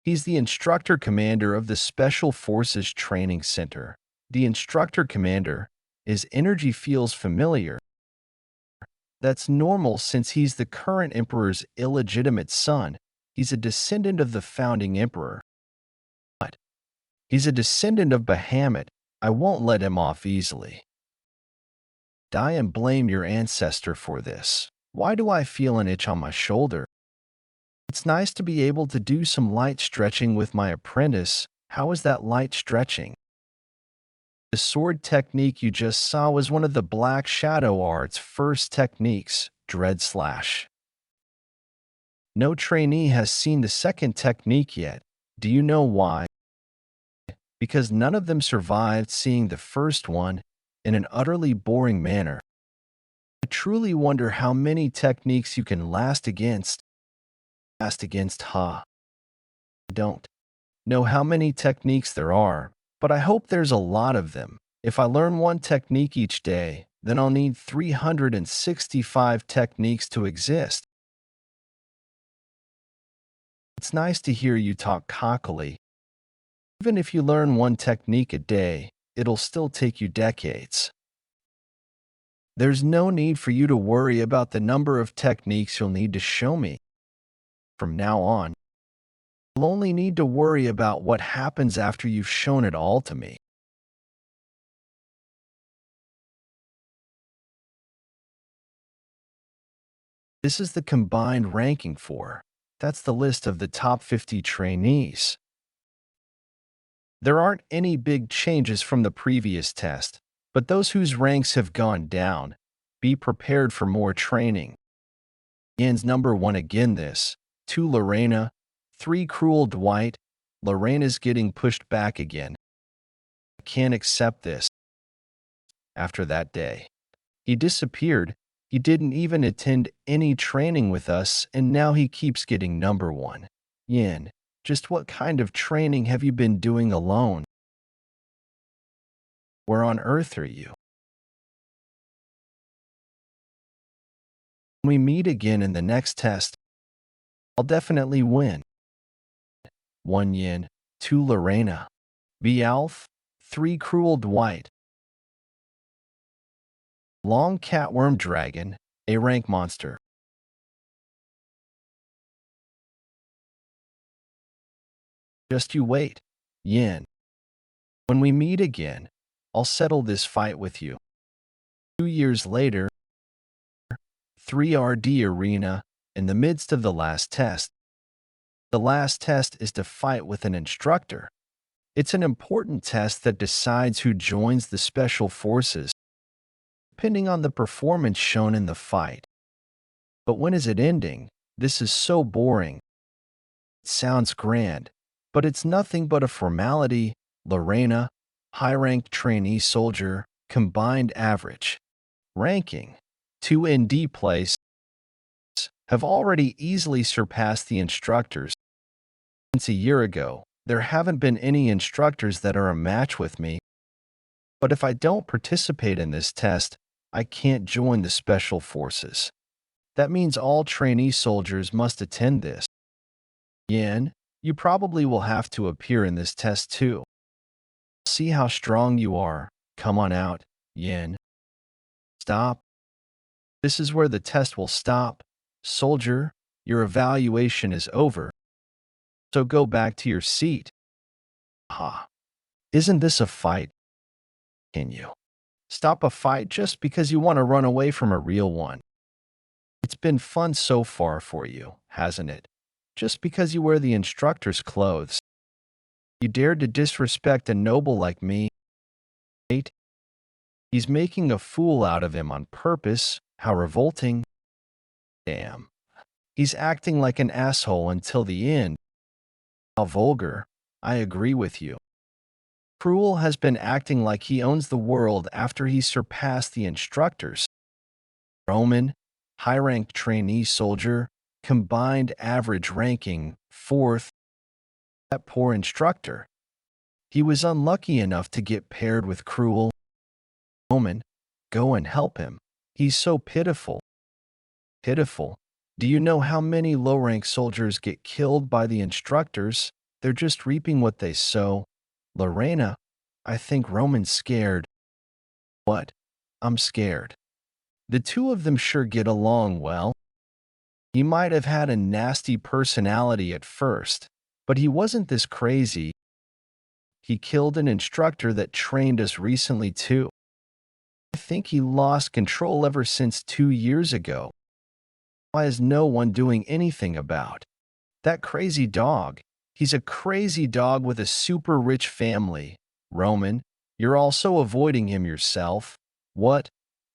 He's the instructor commander of the Special Forces Training Center. The instructor commander, his energy feels familiar. That's normal since he's the current emperor's illegitimate son. He's a descendant of the founding emperor. But he's a descendant of Bahamut. I won't let him off easily. Die and blame your ancestor for this. Why do I feel an itch on my shoulder? It's nice to be able to do some light stretching with my apprentice. How is that light stretching? The sword technique you just saw was one of the Black Shadow Art's first techniques, Dread Slash. No trainee has seen the second technique yet. Do you know why? Because none of them survived seeing the first one in an utterly boring manner. I truly wonder how many techniques you can last against. Fast against Ha. I don't know how many techniques there are, but I hope there's a lot of them. If I learn one technique each day, then I'll need 365 techniques to exist. It's nice to hear you talk cockily. Even if you learn one technique a day, it'll still take you decades. There's no need for you to worry about the number of techniques you'll need to show me. From now on, you'll only need to worry about what happens after you've shown it all to me. This is the combined ranking for. That's the list of the top 50 trainees. There aren't any big changes from the previous test, but those whose ranks have gone down, be prepared for more training. Yen's number 1 again this, 2 Lorena, 3 Cruel Dwight. Lorena's getting pushed back again. I can't accept this. After that day, he disappeared. He didn't even attend any training with us, and now he keeps getting number 1. Yen, just what kind of training have you been doing alone? Where on earth are you? When we meet again in the next test, I'll definitely win. 1 Yen, 2 Lorena. B Alf, 3 Cruel Dwight. Long Catworm Dragon, a rank monster. Just you wait, Yen. When we meet again, I'll settle this fight with you. 2 years later, 3RD Arena, in the midst of the last test. The last test is to fight with an instructor. It's an important test that decides who joins the special forces, depending on the performance shown in the fight. But when is it ending? This is so boring. It sounds grand, but it's nothing but a formality. Lorena, high-ranked trainee soldier, combined average. Ranking, 2 ND place, have already easily surpassed the instructors. Since a year ago, there haven't been any instructors that are a match with me. But if I don't participate in this test, I can't join the special forces. That means all trainee soldiers must attend this. Yen, you probably will have to appear in this test too. See how strong you are. Come on out, Yen. Stop. This is where the test will stop. Soldier, your evaluation is over. So go back to your seat. Ha. Isn't this a fight? Can you stop a fight just because you want to run away from a real one? It's been fun so far for you, hasn't it? Just because you wear the instructor's clothes. You dared to disrespect a noble like me. He's making a fool out of him on purpose. How revolting. Damn. He's acting like an asshole until the end. How vulgar. I agree with you. Cruel has been acting like he owns the world after he surpassed the instructors. Roman, high-ranked trainee soldier, combined average ranking, 4th. That poor instructor. He was unlucky enough to get paired with Cruel. Roman, go and help him. He's so pitiful. Pitiful. Do you know how many low-rank soldiers get killed by the instructors? They're just reaping what they sow. Lorena, I think Roman's scared. What? I'm scared. The two of them sure get along well. He might have had a nasty personality at first, but he wasn't this crazy. He killed an instructor that trained us recently too. I think he lost control ever since 2 years ago. Why is no one doing anything about that crazy dog? He's a crazy dog with a super rich family. Roman, you're also avoiding him yourself. What?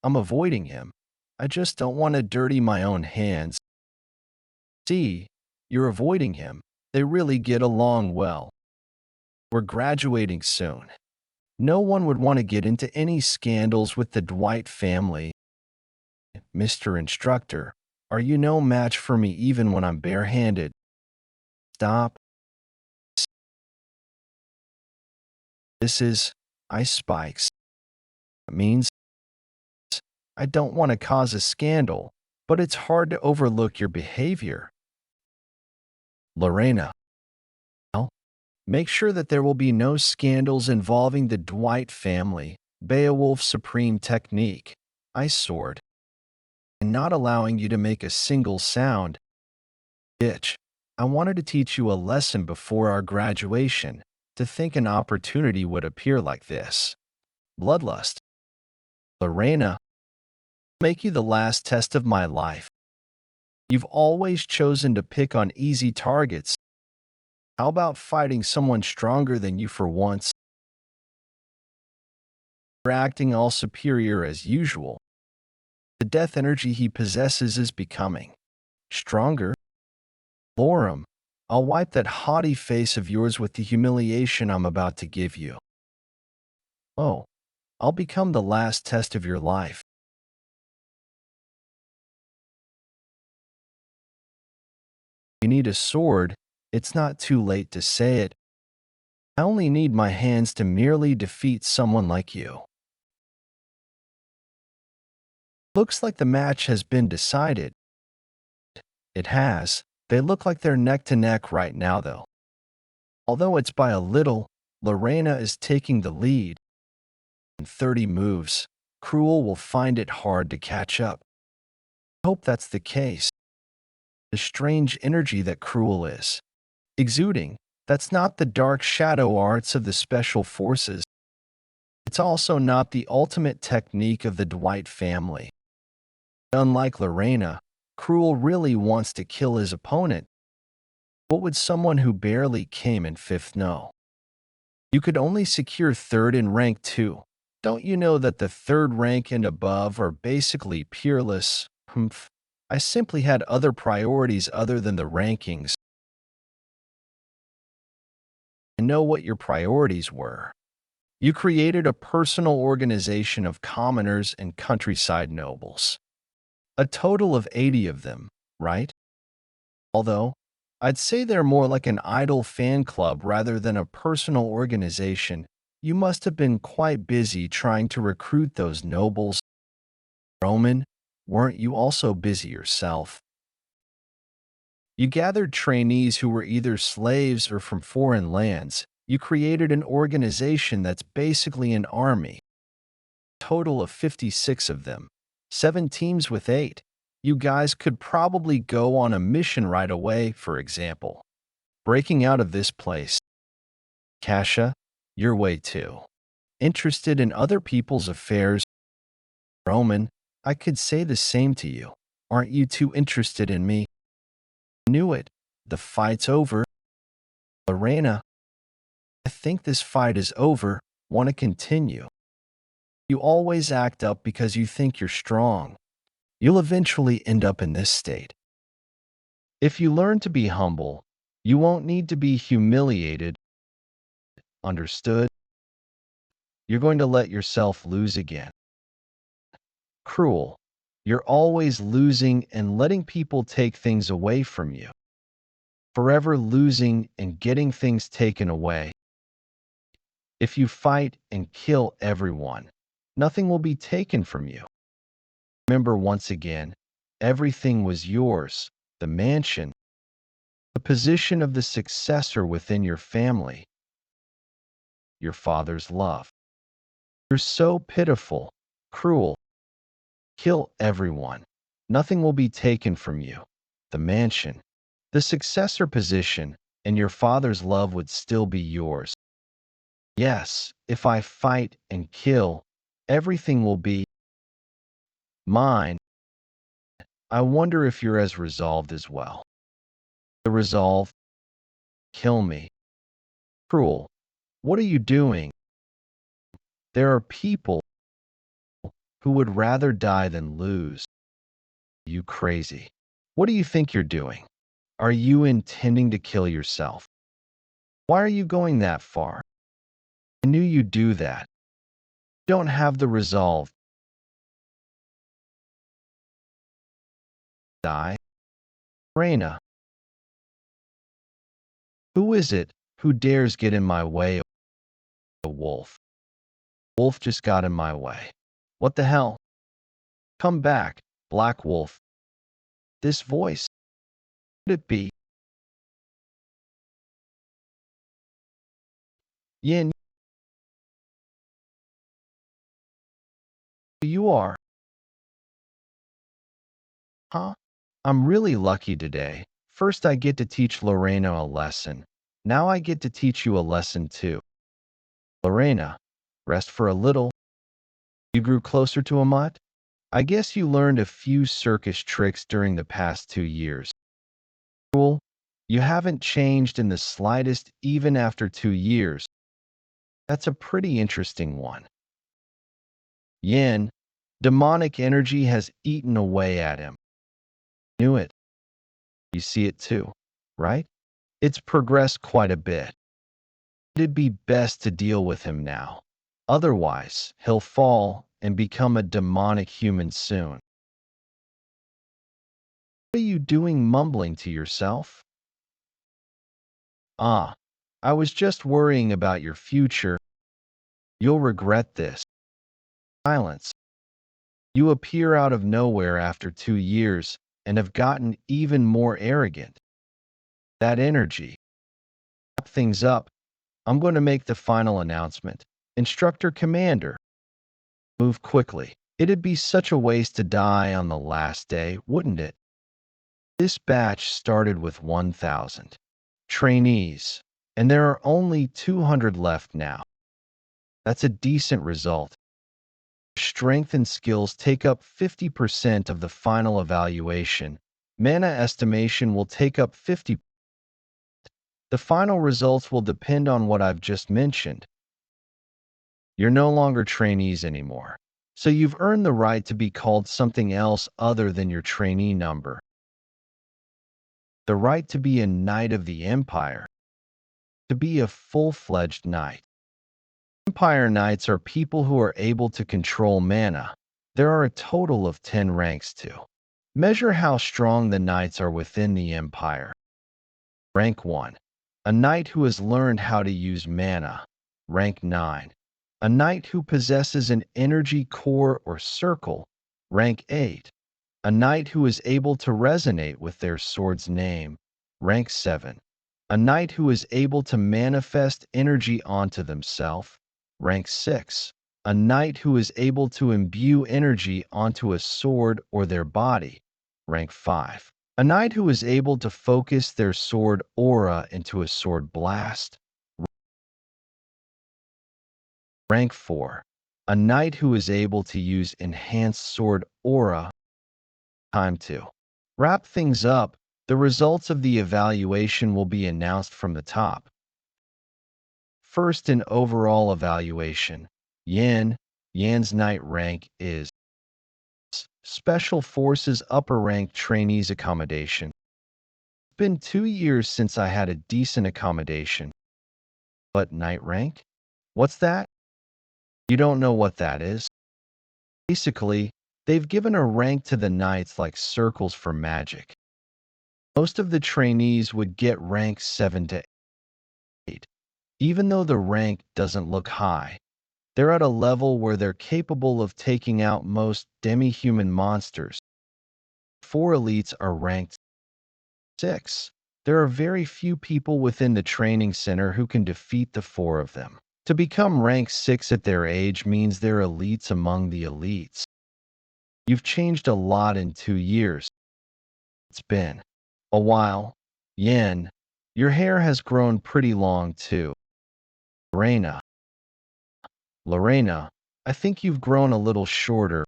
I'm avoiding him. I just don't want to dirty my own hands. See, you're avoiding him. They really get along well. We're graduating soon. No one would want to get into any scandals with the Dwight family. Mr. Instructor, Are you no match for me even when I'm barehanded? Stop. This is ice spikes. It means I don't want to cause a scandal, but it's hard to overlook your behavior. Lorena, well, make sure that there will be no scandals involving the Dwight family, Beowulf's supreme technique, ice sword, and not allowing you to make a single sound. Bitch, I wanted to teach you a lesson before our graduation, to think an opportunity would appear like this. Bloodlust. Lorena, make you the last test of my life. You've always chosen to pick on easy targets. How about fighting someone stronger than you for once? You're acting all superior as usual. The death energy he possesses is becoming stronger. Lorem, I'll wipe that haughty face of yours with the humiliation I'm about to give you. Oh, I'll become the last test of your life. You need a sword, it's not too late to say it. I only need my hands to merely defeat someone like you. Looks like the match has been decided. It has. They look like they're neck to neck right now, though. Although it's by a little, Lorena is taking the lead. In 30 moves, Cruel will find it hard to catch up. I hope that's the case. The strange energy that Cruel is exuding, that's not the dark shadow arts of the special forces. It's also not the ultimate technique of the Dwight family. Unlike Lorena, Cruel really wants to kill his opponent. What would someone who barely came in fifth know? You could only secure third in rank 2. Don't you know that the third rank and above are basically peerless? Humph. I simply had other priorities other than the rankings. I know what your priorities were. You created a personal organization of commoners and countryside nobles. A total of 80 of them, right? Although, I'd say they're more like an idol fan club rather than a personal organization. You must have been quite busy trying to recruit those nobles. Roman, weren't you also busy yourself? You gathered trainees who were either slaves or from foreign lands. You created an organization that's basically an army. Total of 56 of them. 7 teams with 8. You guys could probably go on a mission right away, for example. Breaking out of this place. Kasha, your way too. Interested in other people's affairs. Roman, I could say the same to you. Aren't you too interested in me? Knew it. The fight's over. Lorena, I think this fight is over. Want to continue? You always act up because you think you're strong. You'll eventually end up in this state. If you learn to be humble, you won't need to be humiliated. Understood? You're going to let yourself lose again. Cruel. You're always losing and letting people take things away from you. Forever losing and getting things taken away. If you fight and kill everyone, nothing will be taken from you. Remember once again, everything was yours, the mansion, the position of the successor within your family, your father's love. You're so pitiful, cruel. Kill everyone. Nothing will be taken from you. The mansion, the successor position, and your father's love would still be yours. Yes, if I fight and kill, everything will be mine. I wonder if you're as resolved as well. The resolve, kill me. Cruel. What are you doing? There are people who would rather die than lose. You crazy. What do you think you're doing? Are you intending to kill yourself? Why are you going that far? I knew you'd do that. You don't have the resolve. die. Reina, who is it who dares get in my way? A wolf. Wolf just got in my way. What the hell? Come back, Black Wolf. This voice. Could it be? Yin, you are. Huh? I'm really lucky today. First, I get to teach Lorena a lesson. Now I get to teach you a lesson too. Lorena, rest for a little. You grew closer to a mutt? I guess you learned a few circus tricks during the past 2 years. Cool. You haven't changed in the slightest even after 2 years. That's a pretty interesting one. Yin, demonic energy has eaten away at him. Knew it. You see it too, right? It's progressed quite a bit. It'd be best to deal with him now. Otherwise, he'll fall and become a demonic human soon. What are you doing mumbling to yourself? Ah, I was just worrying about your future. You'll regret this. Silence. You appear out of nowhere after 2 years and have gotten even more arrogant. That energy. Wrap things up. I'm going to make the final announcement. Instructor Commander, move quickly. It'd be such a waste to die on the last day, wouldn't it? This batch started with 1,000 trainees, and there are only 200 left now. That's a decent result. Strength and skills take up 50% of the final evaluation. Mana estimation will take up 50%. The final results will depend on what I've just mentioned. You're no longer trainees anymore, so you've earned the right to be called something else other than your trainee number. The right to be a Knight of the Empire, to be a full-fledged knight. Empire Knights are people who are able to control mana. There are a total of 10 ranks to measure how strong the knights are within the Empire. Rank 1. A knight who has learned how to use mana. Rank 9. A knight who possesses an energy core or circle. Rank 8. A knight who is able to resonate with their sword's name. Rank 7. A knight who is able to manifest energy onto themselves. Rank 6. A knight who is able to imbue energy onto a sword or their body. Rank 5. A knight who is able to focus their sword aura into a sword blast. Rank 4. A knight who is able to use enhanced sword aura. Time to wrap things up. The results of the evaluation will be announced from the top. First in overall evaluation, Yan's knight rank is Special Forces upper rank trainees accommodation. It's been 2 years since I had a decent accommodation. But knight rank? What's that? You don't know what that is? Basically, they've given a rank to the knights like circles for magic. Most of the trainees would get rank 7 to 8. Even though the rank doesn't look high, they're at a level where they're capable of taking out most demi-human monsters. 4 elites are ranked 6. There are very few people within the training center who can defeat the 4 of them. To become rank 6 at their age means they're elites among the elites. You've changed a lot in 2 years. It's been a while. Yin, your hair has grown pretty long too. Lorena, I think you've grown a little shorter.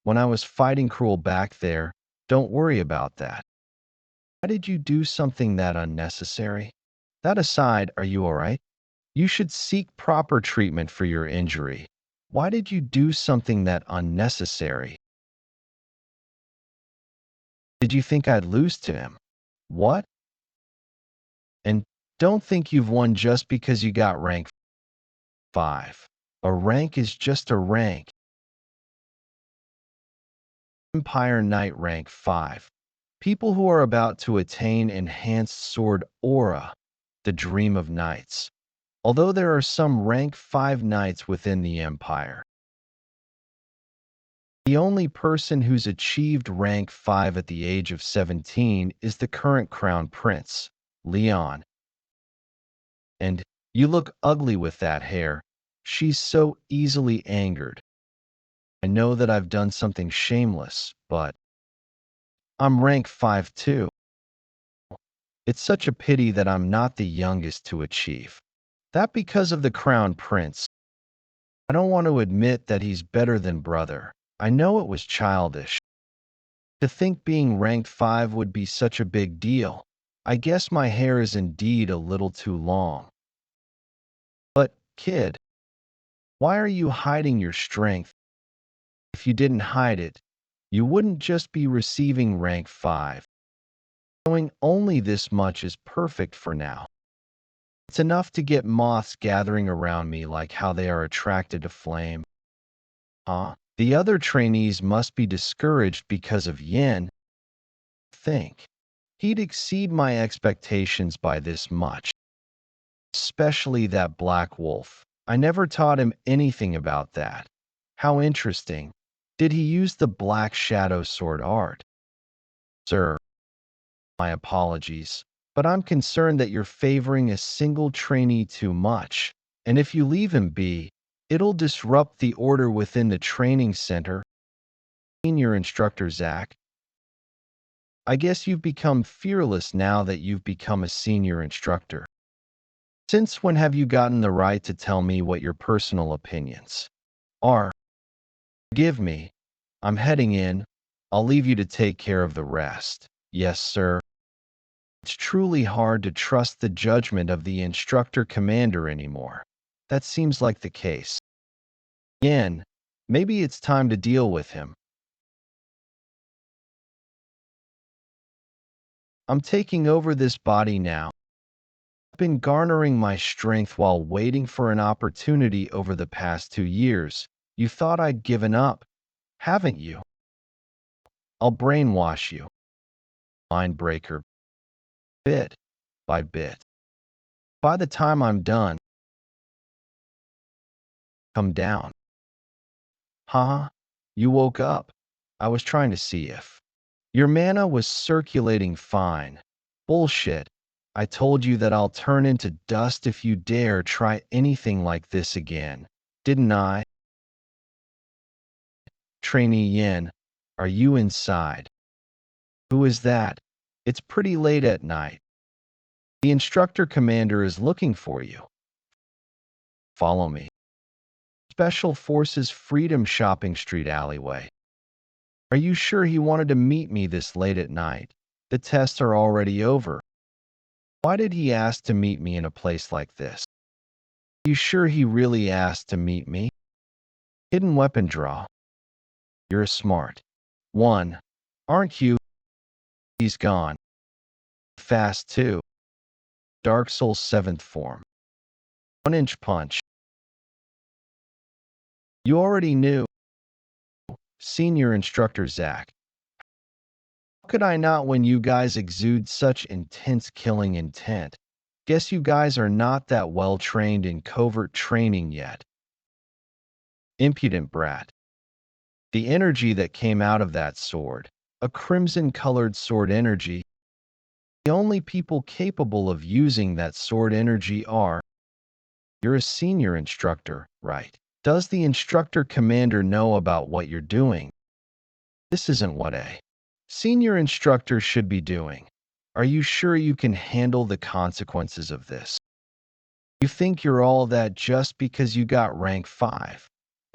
When I was fighting Cruel back there, don't worry about that. Why did you do something that unnecessary? That aside, are you alright? You should seek proper treatment for your injury. Why did you do something that unnecessary? Did you think I'd lose to him? What? And don't think you've won just because you got rank 5. A rank is just a rank. Empire Knight rank 5. People who are about to attain enhanced sword aura, the dream of knights. Although there are some rank 5 knights within the Empire, the only person who's achieved rank 5 at the age of 17 is the current crown prince, Leon. And you look ugly with that hair. She's so easily angered. I know that I've done something shameless, but I'm rank 5 too. It's such a pity that I'm not the youngest to achieve that because of the crown prince. I don't want to admit that he's better than brother. I know it was childish. To think being ranked 5 would be such a big deal. I guess my hair is indeed a little too long. But, kid, why are you hiding your strength? If you didn't hide it, you wouldn't just be receiving rank 5. Knowing only this much is perfect for now. It's enough to get moths gathering around me like how they are attracted to flame. Huh? The other trainees must be discouraged because of Yin. Think. He'd exceed my expectations by this much. Especially that black wolf. I never taught him anything about that. How interesting. Did he use the black shadow sword art? Sir, my apologies, but I'm concerned that you're favoring a single trainee too much. And if you leave him be, it'll disrupt the order within the training center. Senior instructor Zach, I guess you've become fearless now that you've become a senior instructor. Since when have you gotten the right to tell me what your personal opinions are? Forgive me. I'm heading in. I'll leave you to take care of the rest. Yes, sir. It's truly hard to trust the judgment of the instructor commander anymore. That seems like the case. Again, maybe it's time to deal with him. I'm taking over this body now. I've been garnering my strength while waiting for an opportunity over the past 2 years. You thought I'd given up, haven't you? I'll brainwash you. Mind breaker. Bit by bit. By the time I'm done, come down. Huh? You woke up. I was trying to see if your mana was circulating fine. Bullshit. I told you that I'll turn into dust if you dare try anything like this again. Didn't I? Trainee Yin, are you inside? Who is that? It's pretty late at night. The instructor commander is looking for you. Follow me. Special Forces Freedom Shopping Street alleyway. Are you sure he wanted to meet me this late at night? The tests are already over. Why did he ask to meet me in a place like this? Are you sure he really asked to meet me? Hidden weapon draw. You're a smart one, aren't you? He's gone. Fast too. Dark Souls 7th form. 1-inch punch. You already knew. Senior instructor Zach. How could I not when you guys exude such intense killing intent? Guess you guys are not that well trained in covert training yet. Impudent brat. The energy that came out of that sword, a crimson-colored sword energy, the only people capable of using that sword energy are. You're a senior instructor, right? Does the instructor commander know about what you're doing? This isn't what a senior instructor should be doing. Are you sure you can handle the consequences of this? You think you're all that just because you got rank 5.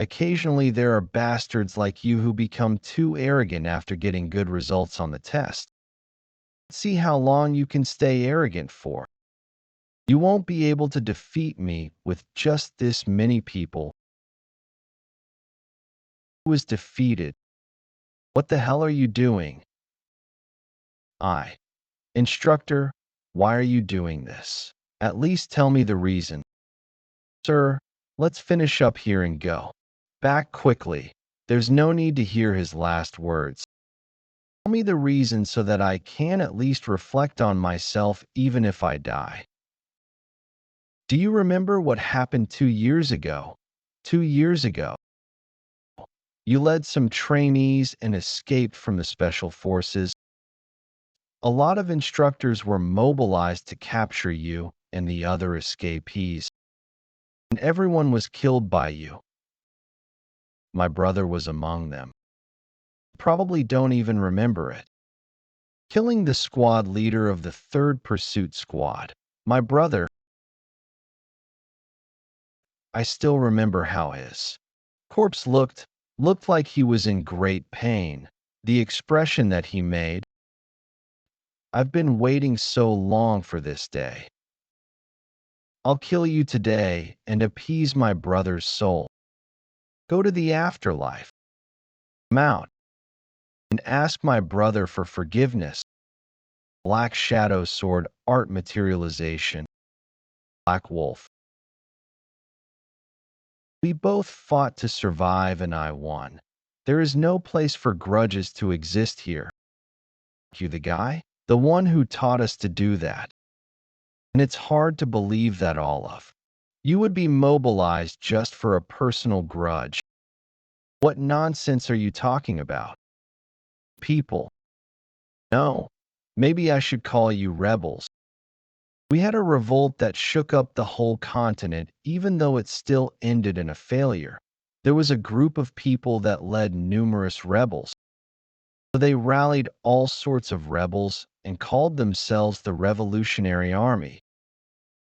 Occasionally there are bastards like you who become too arrogant after getting good results on the test. See how long you can stay arrogant for. You won't be able to defeat me with just this many people. Who was defeated? What the hell are you doing? Instructor, why are you doing this? At least tell me the reason. Sir, let's finish up here and go back quickly. There's no need to hear his last words. Tell me the reason so that I can at least reflect on myself even if I die. Do you remember what happened 2 years ago? 2 years ago, you led some trainees and escaped from the special forces. A lot of instructors were mobilized to capture you and the other escapees, and everyone was killed by you. My brother was among them. Probably don't even remember it. Killing the squad leader of the 3rd Pursuit Squad. My brother, I still remember how his corpse looked like he was in great pain. The expression that he made, I've been waiting so long for this day. I'll kill you today and appease my brother's soul. Go to the afterlife. Come out and ask my brother for forgiveness. Black Shadow Sword Art Materialization. Black Wolf. We both fought to survive and I won. There is no place for grudges to exist here. You the guy? The one who taught us to do that. And it's hard to believe that all of you would be mobilized just for a personal grudge. What nonsense are you talking about? People. No. Maybe I should call you rebels. We had a revolt that shook up the whole continent, even though it still ended in a failure. There was a group of people that led numerous rebels. So they rallied all sorts of rebels and called themselves the Revolutionary Army,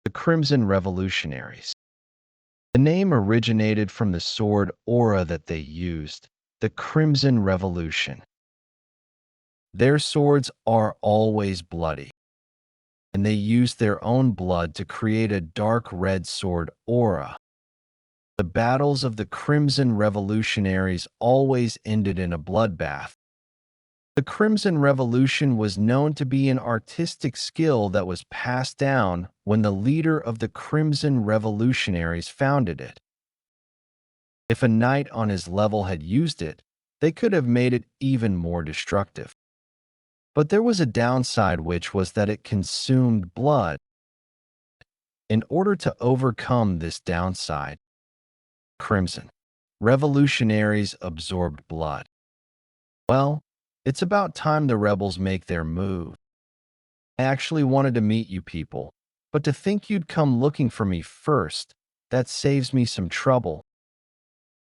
the Crimson Revolutionaries. The name originated from the sword aura that they used, the Crimson Revolution. Their swords are always bloody, and they used their own blood to create a dark red sword aura. The battles of the Crimson Revolutionaries always ended in a bloodbath. The Crimson Revolution was known to be an artistic skill that was passed down when the leader of the Crimson Revolutionaries founded it. If a knight on his level had used it, they could have made it even more destructive. But there was a downside, which was that it consumed blood. In order to overcome this downside, Crimson Revolutionaries absorbed blood. Well, it's about time the rebels make their move. I actually wanted to meet you people, but to think you'd come looking for me first, that saves me some trouble.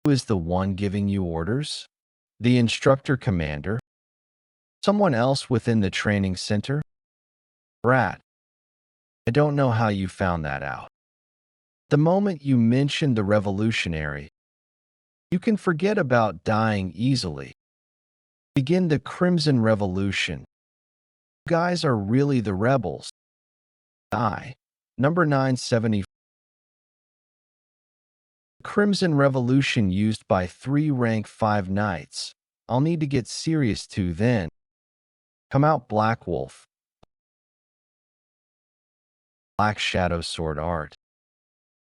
Who is the one giving you orders? The instructor commander? Someone else within the training center? Brat, I don't know how you found that out. The moment you mentioned the revolutionary, you can forget about dying easily. Begin the Crimson Revolution. You guys are really the rebels. Number 970. Crimson Revolution used by 3 rank 5 knights. I'll need to get serious too then. Come out, Black Wolf. Black Shadow Sword Art.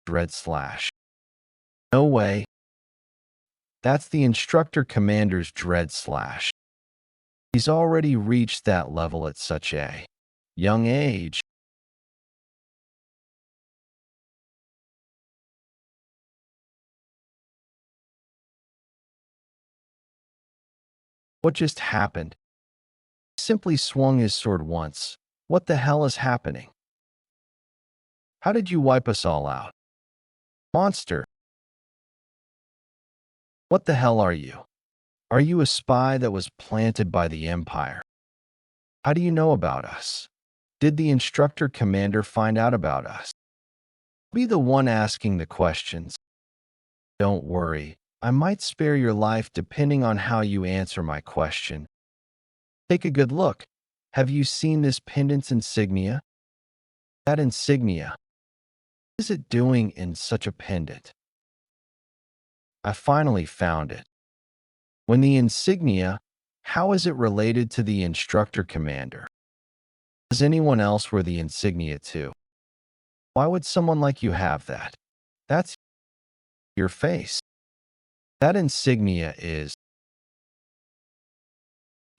Dread Slash. No way. That's the instructor commander's Dread Slash. He's already reached that level at such a young age. What just happened? He simply swung his sword once. What the hell is happening? How did you wipe us all out? Monster. What the hell are you? Are you a spy that was planted by the Empire? How do you know about us? Did the instructor commander find out about us? Be the one asking the questions. Don't worry, I might spare your life depending on how you answer my question. Take a good look. Have you seen this pendant's insignia? That insignia. What is it doing in such a pendant? I finally found it. When the insignia, how is it related to the instructor commander? Does anyone else wear the insignia too? Why would someone like you have that? That's your face. That insignia is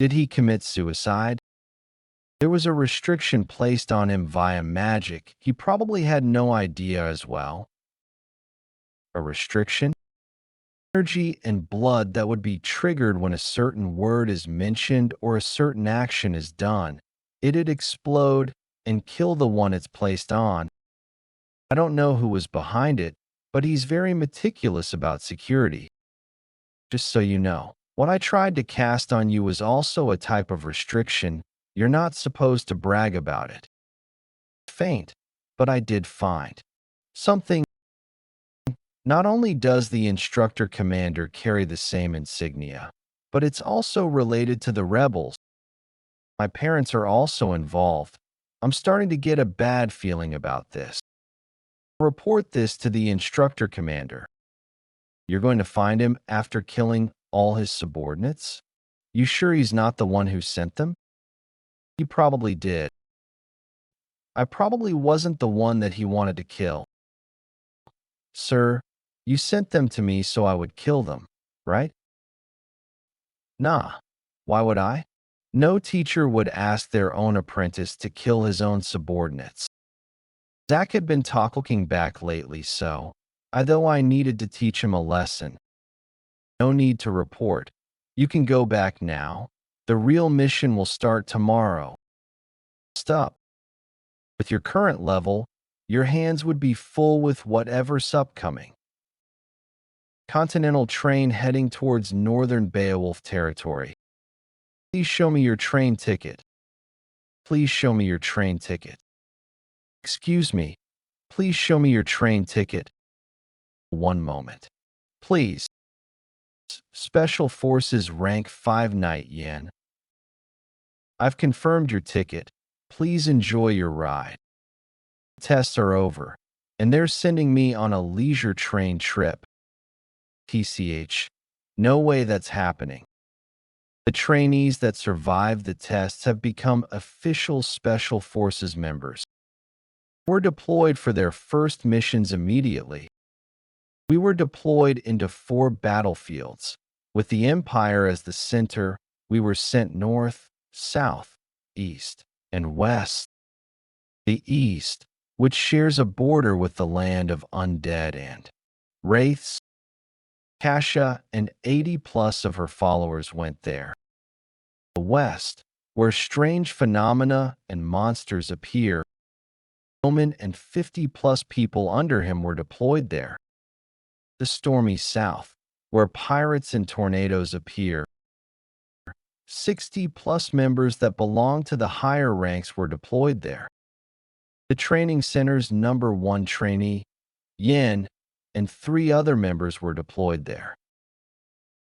Did he commit suicide? There was a restriction placed on him via magic. He probably had no idea as well. A restriction? Energy and blood that would be triggered when a certain word is mentioned or a certain action is done. It'd explode and kill the one it's placed on. I don't know who was behind it, but he's very meticulous about security. Just so you know, what I tried to cast on you was also a type of restriction. You're not supposed to brag about it. Faint, but I did find something. Not only does the instructor commander carry the same insignia, but it's also related to the rebels. My parents are also involved. I'm starting to get a bad feeling about this. Report this to the instructor commander. You're going to find him after killing all his subordinates? You sure he's not the one who sent them? He probably did. I probably wasn't the one that he wanted to kill. Sir, you sent them to me so I would kill them, right? Nah. Why would I? No teacher would ask their own apprentice to kill his own subordinates. Zach had been talking back lately, so though I needed to teach him a lesson. No need to report. You can go back now. The real mission will start tomorrow. Stop. With your current level, your hands would be full with whatever's upcoming. Continental train heading towards northern Beowulf territory. Please show me your train ticket. Please show me your train ticket. Excuse me. Please show me your train ticket. One moment. Please. Special Forces Rank 5 Night Yen. I've confirmed your ticket. Please enjoy your ride. Tests are over, and they're sending me on a leisure train trip. TCH. No way that's happening. The trainees that survived the tests have become official Special Forces members. Were deployed for their first missions immediately. We were deployed into 4 battlefields. With the Empire as the center, we were sent north, south, east, and west. The east, which shares a border with the land of undead and wraiths. Kasha and 80 plus of her followers went there. The west, where strange phenomena and monsters appear. Roman and 50 plus people under him were deployed there. The stormy south, where pirates and tornadoes appear. 60 plus members that belong to the higher ranks were deployed there. The training center's number 1 trainee, Yin, and 3 other members were deployed there.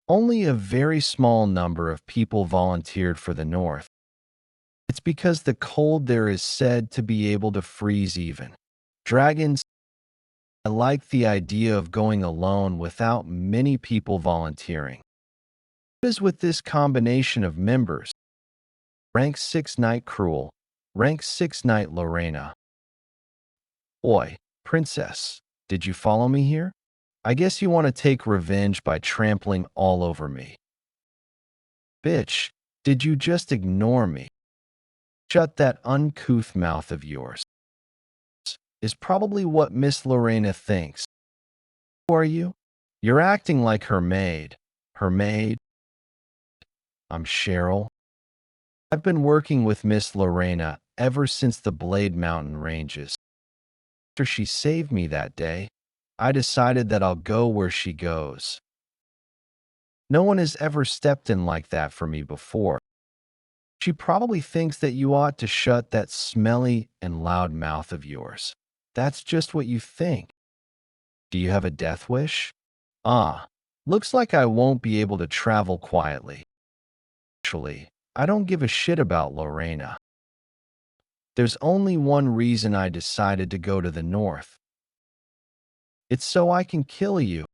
Only a very small number of people volunteered for the north. It's because the cold there is said to be able to freeze even dragons. I like the idea of going alone without many people volunteering. As with this combination of members, Rank 6 Night Cruel, Rank 6 Night Lorena. Oi, princess, did you follow me here? I guess you want to take revenge by trampling all over me. Bitch, did you just ignore me? Shut that uncouth mouth of yours. Is probably what Miss Lorena thinks. Who are you? You're acting like her maid. Her maid? I'm Cheryl. I've been working with Miss Lorena ever since the Blade Mountain ranges. After she saved me that day, I decided that I'll go where she goes. No one has ever stepped in like that for me before. She probably thinks that you ought to shut that smelly and loud mouth of yours. That's just what you think. Do you have a death wish? Looks like I won't be able to travel quietly. Actually, I don't give a shit about Lorena. There's only one reason I decided to go to the north. It's so I can kill you.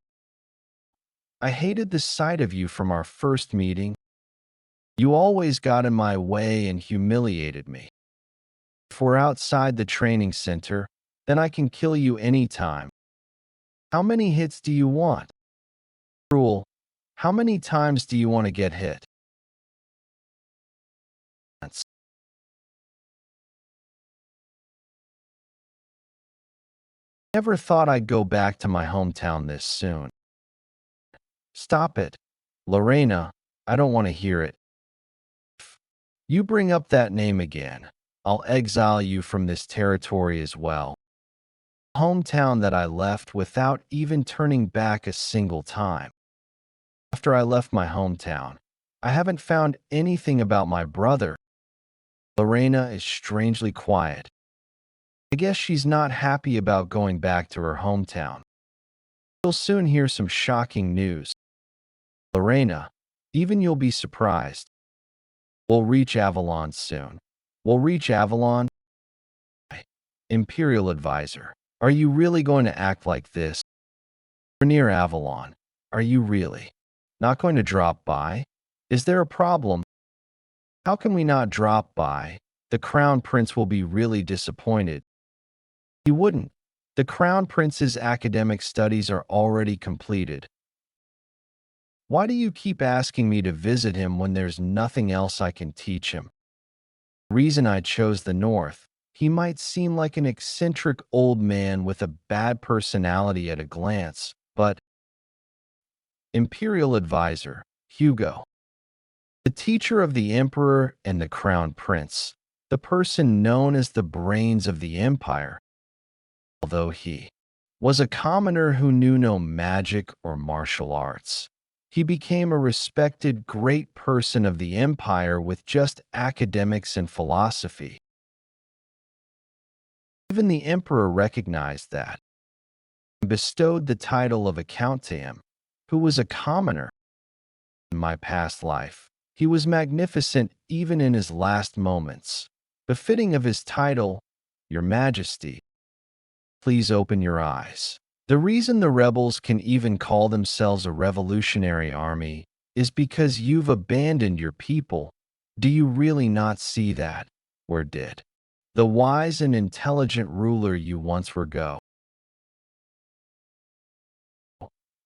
I hated the sight of you from our first meeting. You always got in my way and humiliated me. If we're outside the training center, then I can kill you anytime. How many hits do you want? Cruel, how many times do you want to get hit? Never thought I'd go back to my hometown this soon. Stop it. Lorena, I don't want to hear it. If you bring up that name again, I'll exile you from this territory as well. Hometown that I left without even turning back a single time. After I left my hometown, I haven't found anything about my brother. Lorena is strangely quiet. I guess she's not happy about going back to her hometown. You'll soon hear some shocking news. Lorena, even you'll be surprised. We'll reach Avalon soon. We'll reach Avalon? Imperial Advisor, are you really going to act like this? We're near Avalon. Are you really not going to drop by? Is there a problem? How can we not drop by? The Crown Prince will be really disappointed. He wouldn't. The Crown Prince's academic studies are already completed. Why do you keep asking me to visit him when there's nothing else I can teach him? The reason I chose the North, he might seem like an eccentric old man with a bad personality at a glance, but Imperial Advisor, Hugo, the teacher of the Emperor and the Crown Prince, the person known as the brains of the Empire, although he was a commoner who knew no magic or martial arts. He became a respected great person of the empire with just academics and philosophy. Even the emperor recognized that and bestowed the title of a count to him, who was a commoner. In my past life, he was magnificent even in his last moments, befitting of his title, Your Majesty. Please open your eyes. The reason the rebels can even call themselves a revolutionary army is because you've abandoned your people. Do you really not see that? Where did the wise and intelligent ruler you once were go?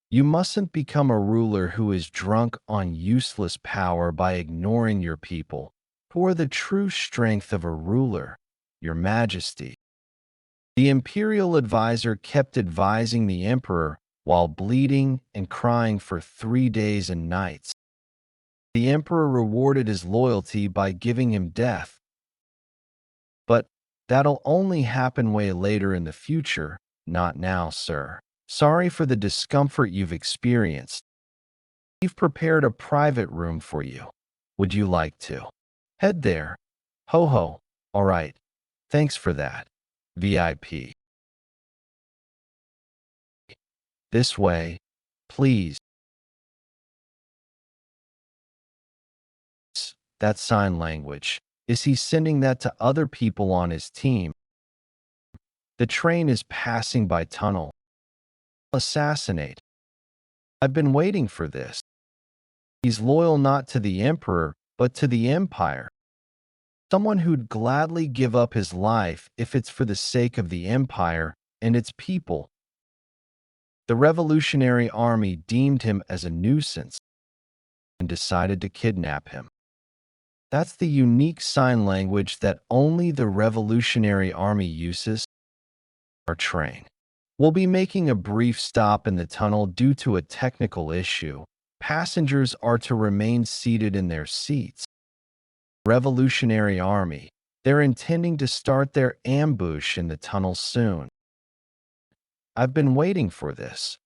You mustn't become a ruler who is drunk on useless power by ignoring your people, who are the true strength of a ruler, Your Majesty. The imperial advisor kept advising the emperor while bleeding and crying for 3 days and nights. The emperor rewarded his loyalty by giving him death. But that'll only happen way later in the future, not now, sir. Sorry for the discomfort you've experienced. We've prepared a private room for you. Would you like to head there? Ho ho. All right. Thanks for that. VIP. This way, please. That sign language. Is he sending that to other people on his team? The train is passing by tunnel. Assassinate. I've been waiting for this. He's loyal not to the emperor, but to the empire. Someone who'd gladly give up his life if it's for the sake of the empire and its people. The Revolutionary Army deemed him as a nuisance and decided to kidnap him. That's the unique sign language that only the Revolutionary Army uses. Our train will be making a brief stop in the tunnel due to a technical issue. Passengers are to remain seated in their seats. Revolutionary Army, they're intending to start their ambush in the tunnel soon. I've been waiting for this.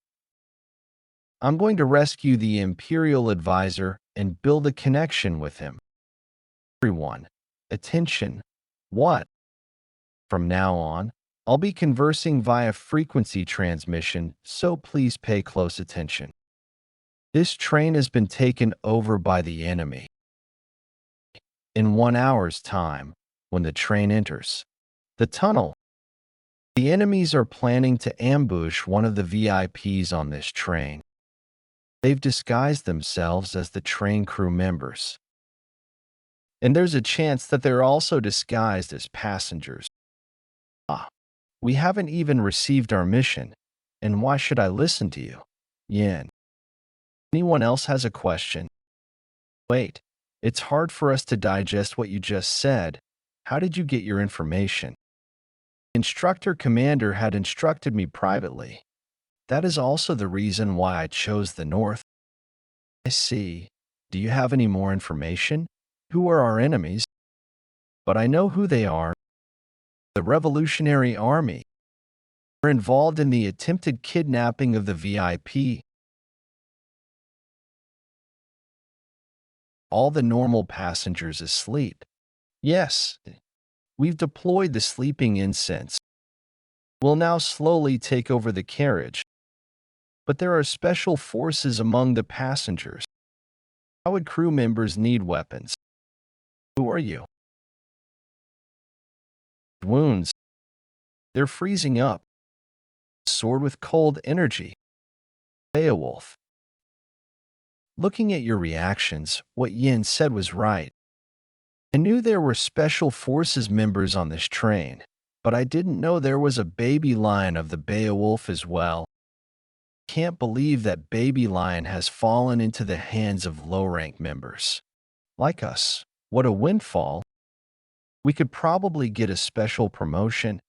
I'm going to rescue the Imperial Advisor and build a connection with him. Everyone, attention. What? From now on, I'll be conversing via frequency transmission, so please pay close attention. This train has been taken over by the enemy. In 1 hour's time, when the train enters the tunnel, the enemies are planning to ambush one of the VIPs on this train. They've disguised themselves as the train crew members. And there's a chance that they're also disguised as passengers. We haven't even received our mission, and why should I listen to you? Yin. Anyone else has a question? Wait, It's hard for us to digest what you just said. How did you get your information? Instructor Commander had instructed me privately. That is also the reason why I chose the North. I see. Do you have any more information? Who are our enemies? But I know who they are. The Revolutionary Army. They're involved in the attempted kidnapping of the VIP. All the normal passengers asleep. Yes, we've deployed the sleeping incense. We'll now slowly take over the carriage. But there are special forces among the passengers. How would crew members need weapons? Who are you? Wounds. They're freezing up. Sword with cold energy. Beowulf. Looking at your reactions, what Yin said was right. I knew there were special forces members on this train, but I didn't know there was a baby lion of the Beowulf as well. Can't believe that baby lion has fallen into the hands of low-rank members. Like us. What a windfall. We could probably get a special promotion,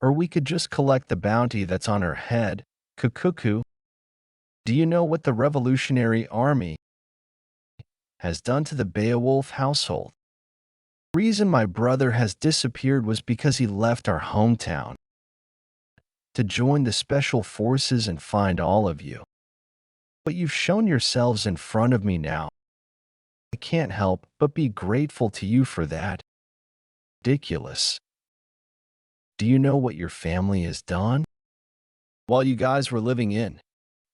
or we could just collect the bounty that's on her head. Kukuku. Do you know what the Revolutionary Army has done to the Beowulf household? The reason my brother has disappeared was because he left our hometown to join the special forces and find all of you. But you've shown yourselves in front of me now. I can't help but be grateful to you for that. Ridiculous. Do you know what your family has done? While you guys were living in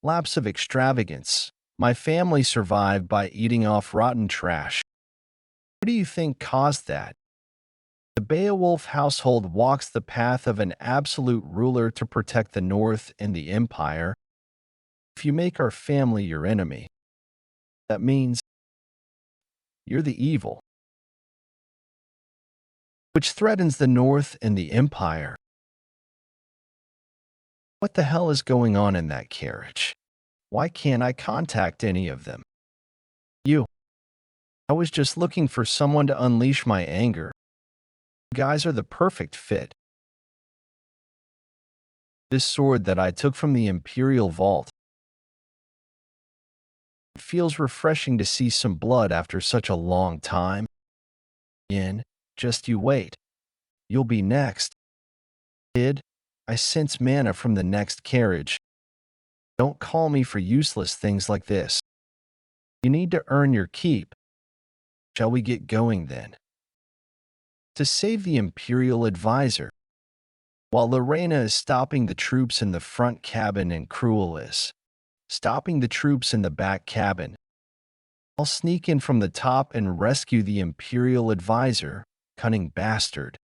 lapse of extravagance, my family survived by eating off rotten trash. What do you think caused that? The Beowulf household walks the path of an absolute ruler to protect the North and the Empire. If you make our family your enemy, that means you're the evil, which threatens the North and the Empire. What the hell is going on in that carriage? Why can't I contact any of them? You. I was just looking for someone to unleash my anger. You guys are the perfect fit. This sword that I took from the Imperial Vault. It feels refreshing to see some blood after such a long time. Yin, just you wait. You'll be next. Kid, I sense mana from the next carriage. Don't call me for useless things like this. You need to earn your keep. Shall we get going then? To save the Imperial Advisor. While Lorena is stopping the troops in the front cabin and Cruel is stopping the troops in the back cabin, I'll sneak in from the top and rescue the Imperial Advisor, cunning bastard.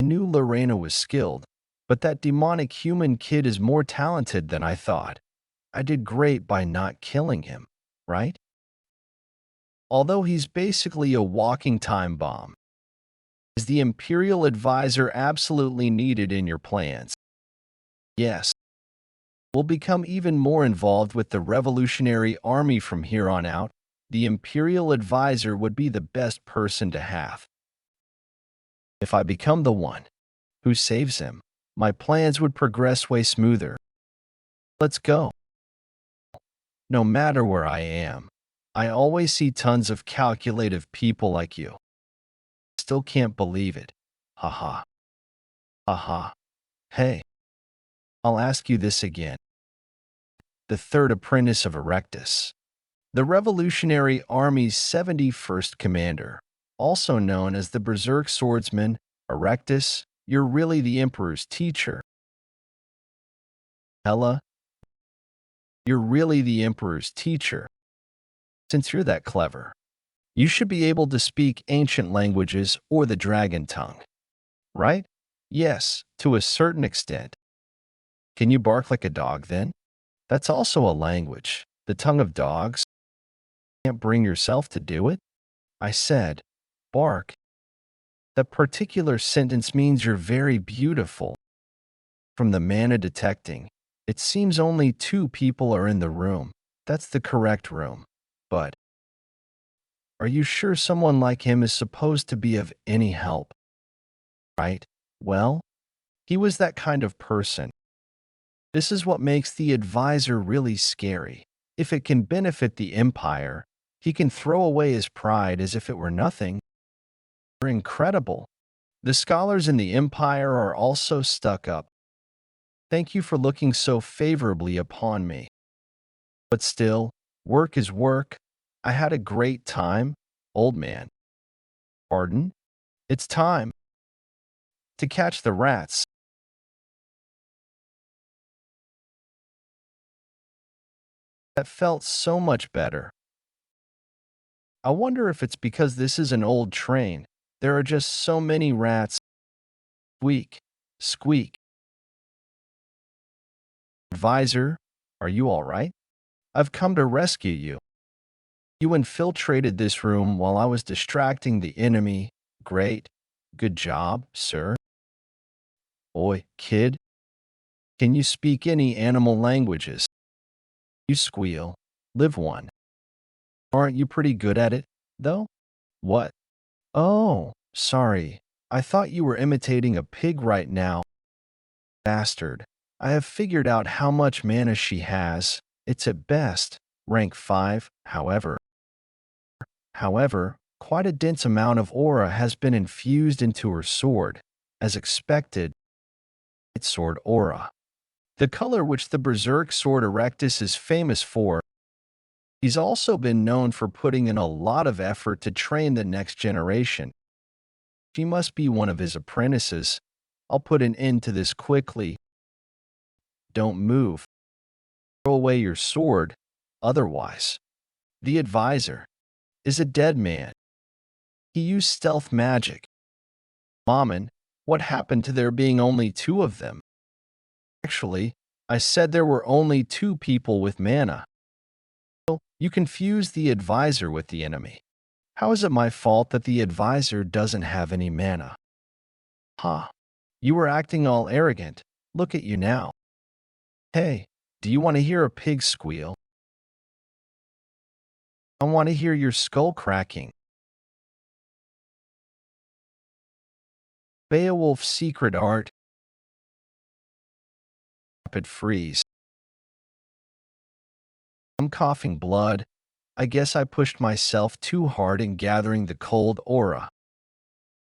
I knew Lorena was skilled, but that demonic human kid is more talented than I thought. I did great by not killing him, right? Although he's basically a walking time bomb. Is the Imperial Advisor absolutely needed in your plans? Yes. We'll become even more involved with the Revolutionary Army from here on out. The Imperial Advisor would be the best person to have. If I become the one who saves him, my plans would progress way smoother. Let's go. No matter where I am, I always see tons of calculative people like you. Still can't believe it. Haha. Haha. Hey, I'll ask you this again. The third apprentice of Erectus, the Revolutionary Army's 71st commander, also known as the Berserk Swordsman, Erectus, you're really the Emperor's teacher. Hella, you're really the Emperor's teacher. Since you're that clever, you should be able to speak ancient languages or the dragon tongue, right? Yes, to a certain extent. Can you bark like a dog then? That's also a language. The tongue of dogs. Can't bring yourself to do it? I said, bark. That particular sentence means you're very beautiful. From the mana detecting, it seems only 2 people are in the room. That's the correct room. But Are you sure someone like him is supposed to be of any help? Right? Well, he was that kind of person. This is what makes the advisor really scary. If it can benefit the empire, he can throw away his pride as if it were nothing. You're incredible. The scholars in the empire are also stuck up. Thank you for looking so favorably upon me. But still, work is work. I had a great time, old man. Pardon? It's time to catch the rats. That felt so much better. I wonder if it's because this is an old train. There are just so many rats. Squeak, squeak. Advisor, are you all right? I've come to rescue you. You infiltrated this room while I was distracting the enemy. Great. Good job, sir. Oi, kid. Can you speak any animal languages? You squeal. Live one. Aren't you pretty good at it, though? What? Oh, sorry. I thought you were imitating a pig right now. Bastard. I have figured out how much mana she has. It's at best rank 5, however. Quite a dense amount of aura has been infused into her sword. As expected, its sword aura. The color which the Berserk sword Erectus is famous for. He's also been known for putting in a lot of effort to train the next generation. She must be one of his apprentices. I'll put an end to this quickly. Don't move. Throw away your sword, otherwise. The advisor is a dead man. He used stealth magic. Mammon, what happened to there being only 2 of them? Actually, I said there were only 2 people with mana. So you confuse the advisor with the enemy. How is it my fault that the advisor doesn't have any mana? Ha! You were acting all arrogant. Look at you now. Hey, do you want to hear a pig squeal? I want to hear your skull cracking. Beowulf's secret art. Rapid freeze. I'm coughing blood. I guess I pushed myself too hard in gathering the cold aura.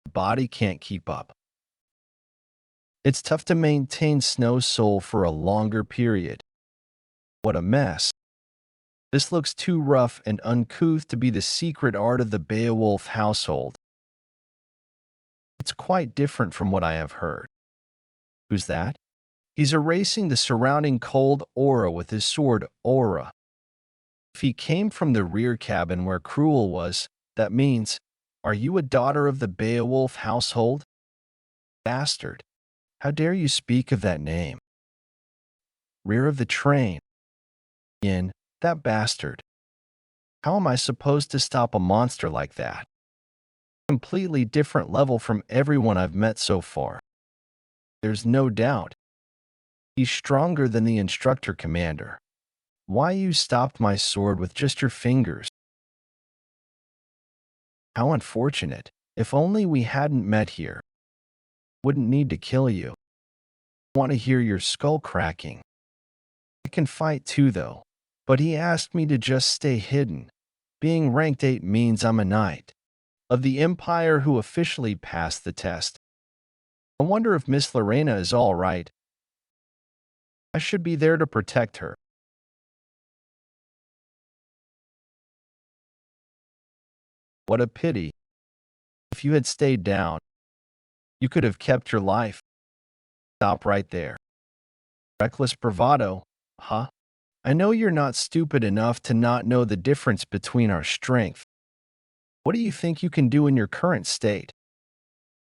The body can't keep up. It's tough to maintain Snow Soul for a longer period. What a mess. This looks too rough and uncouth to be the secret art of the Beowulf household. It's quite different from what I have heard. Who's that? He's erasing the surrounding cold aura with his sword aura. If he came from the rear cabin where Cruel was, that means, are you a daughter of the Beowulf household? Bastard. How dare you speak of that name? Rear of the train. In, that bastard. How am I supposed to stop a monster like that? Completely different level from everyone I've met so far. There's no doubt. He's stronger than the instructor commander. Why you stopped my sword with just your fingers? How unfortunate. If only we hadn't met here. Wouldn't need to kill you. I want to hear your skull cracking. I can fight too though, but he asked me to just stay hidden. Being ranked 8 means I'm a knight of the Empire who officially passed the test. I wonder if Miss Lorena is all right. I should be there to protect her. What a pity. If you had stayed down, you could have kept your life. Stop right there. Reckless bravado, huh? I know you're not stupid enough to not know the difference between our strength. What do you think you can do in your current state?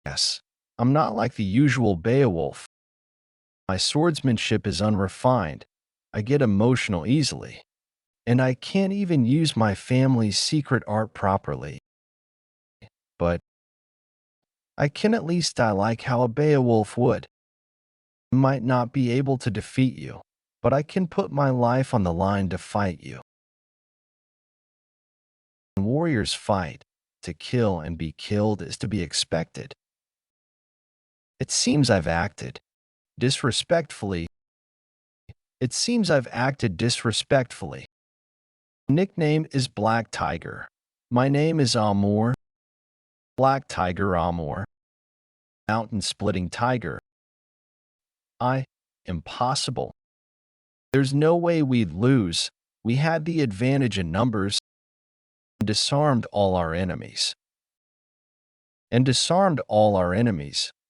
Yes, I'm not like the usual Beowulf. My swordsmanship is unrefined. I get emotional easily. And I can't even use my family's secret art properly. But I can at least die like how a Beowulf would. I might not be able to defeat you, but I can put my life on the line to fight you. Warriors fight. To kill and be killed is to be expected. It seems I've acted disrespectfully. It seems I've acted disrespectfully. Nickname is Black Tiger. My name is Amor. Black Tiger Amor. Mountain-splitting tiger. Impossible. There's no way we'd lose. We had the advantage in numbers. And disarmed all our enemies.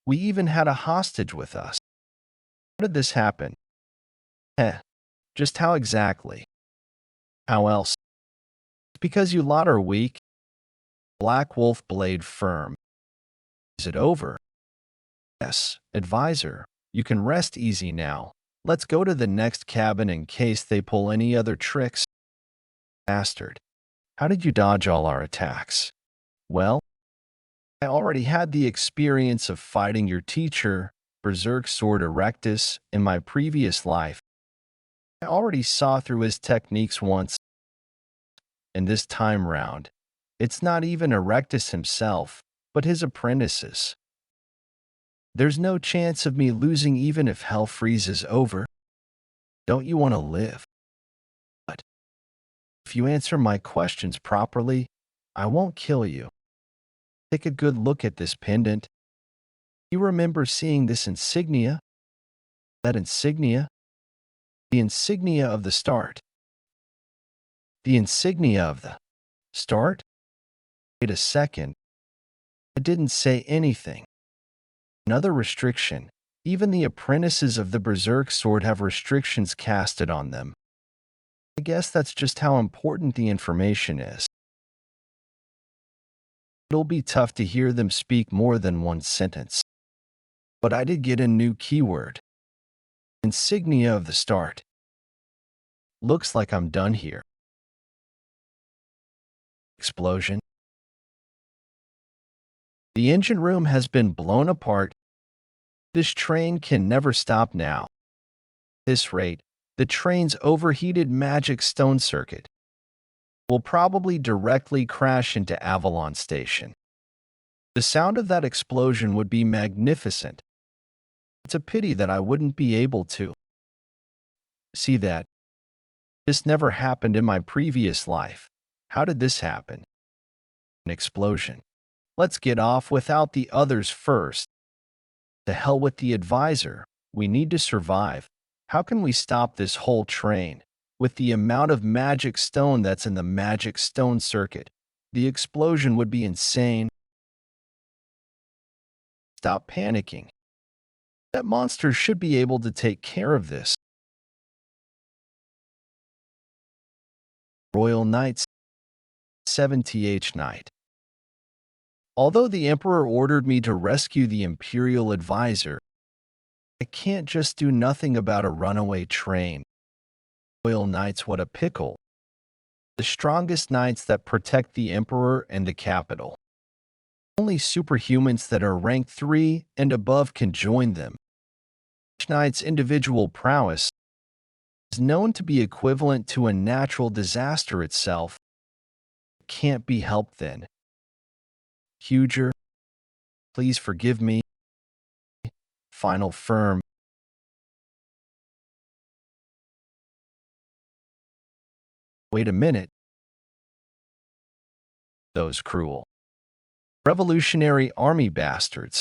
We even had a hostage with us. How did this happen? Just how exactly? How else? It's because you lot are weak. Black Wolf blade firm. Is it over? Yes, advisor. You can rest easy now. Let's go to the next cabin in case they pull any other tricks. Bastard. How did you dodge all our attacks? Well, I already had the experience of fighting your teacher, Berserk Sword Erectus, in my previous life. I already saw through his techniques once. And this time round, it's not even Erectus himself, but his apprentices. There's no chance of me losing even if hell freezes over. Don't you want to live? But if you answer my questions properly, I won't kill you. Take a good look at this pendant. You remember seeing this insignia? That insignia? The insignia of the start. The insignia of the start? Wait a second. I didn't say anything. Another restriction. Even the apprentices of the Berserk Sword have restrictions casted on them. I guess that's just how important the information is. It'll be tough to hear them speak more than one sentence. But I did get a new keyword. Insignia of the start. Looks like I'm done here. Explosion. The engine room has been blown apart. This train can never stop now. At this rate, the train's overheated magic stone circuit will probably directly crash into Avalon Station. The sound of that explosion would be magnificent. It's a pity that I wouldn't be able to see that. This never happened in my previous life. How did this happen? An explosion. Let's get off without the others first. To hell with the advisor. We need to survive. How can we stop this whole train? With the amount of magic stone that's in the magic stone circuit, the explosion would be insane. Stop panicking. That monster should be able to take care of this. Royal Knights, 7th Night. Although the Emperor ordered me to rescue the Imperial Advisor, I can't just do nothing about a runaway train. Royal Knights, what a pickle. The strongest knights that protect the Emperor and the capital. Only superhumans that are rank 3 and above can join them. Each knight's individual prowess is known to be equivalent to a natural disaster itself. It can't be helped then. Huger, please forgive me. Final firm. Wait a minute. Those cruel Revolutionary Army bastards.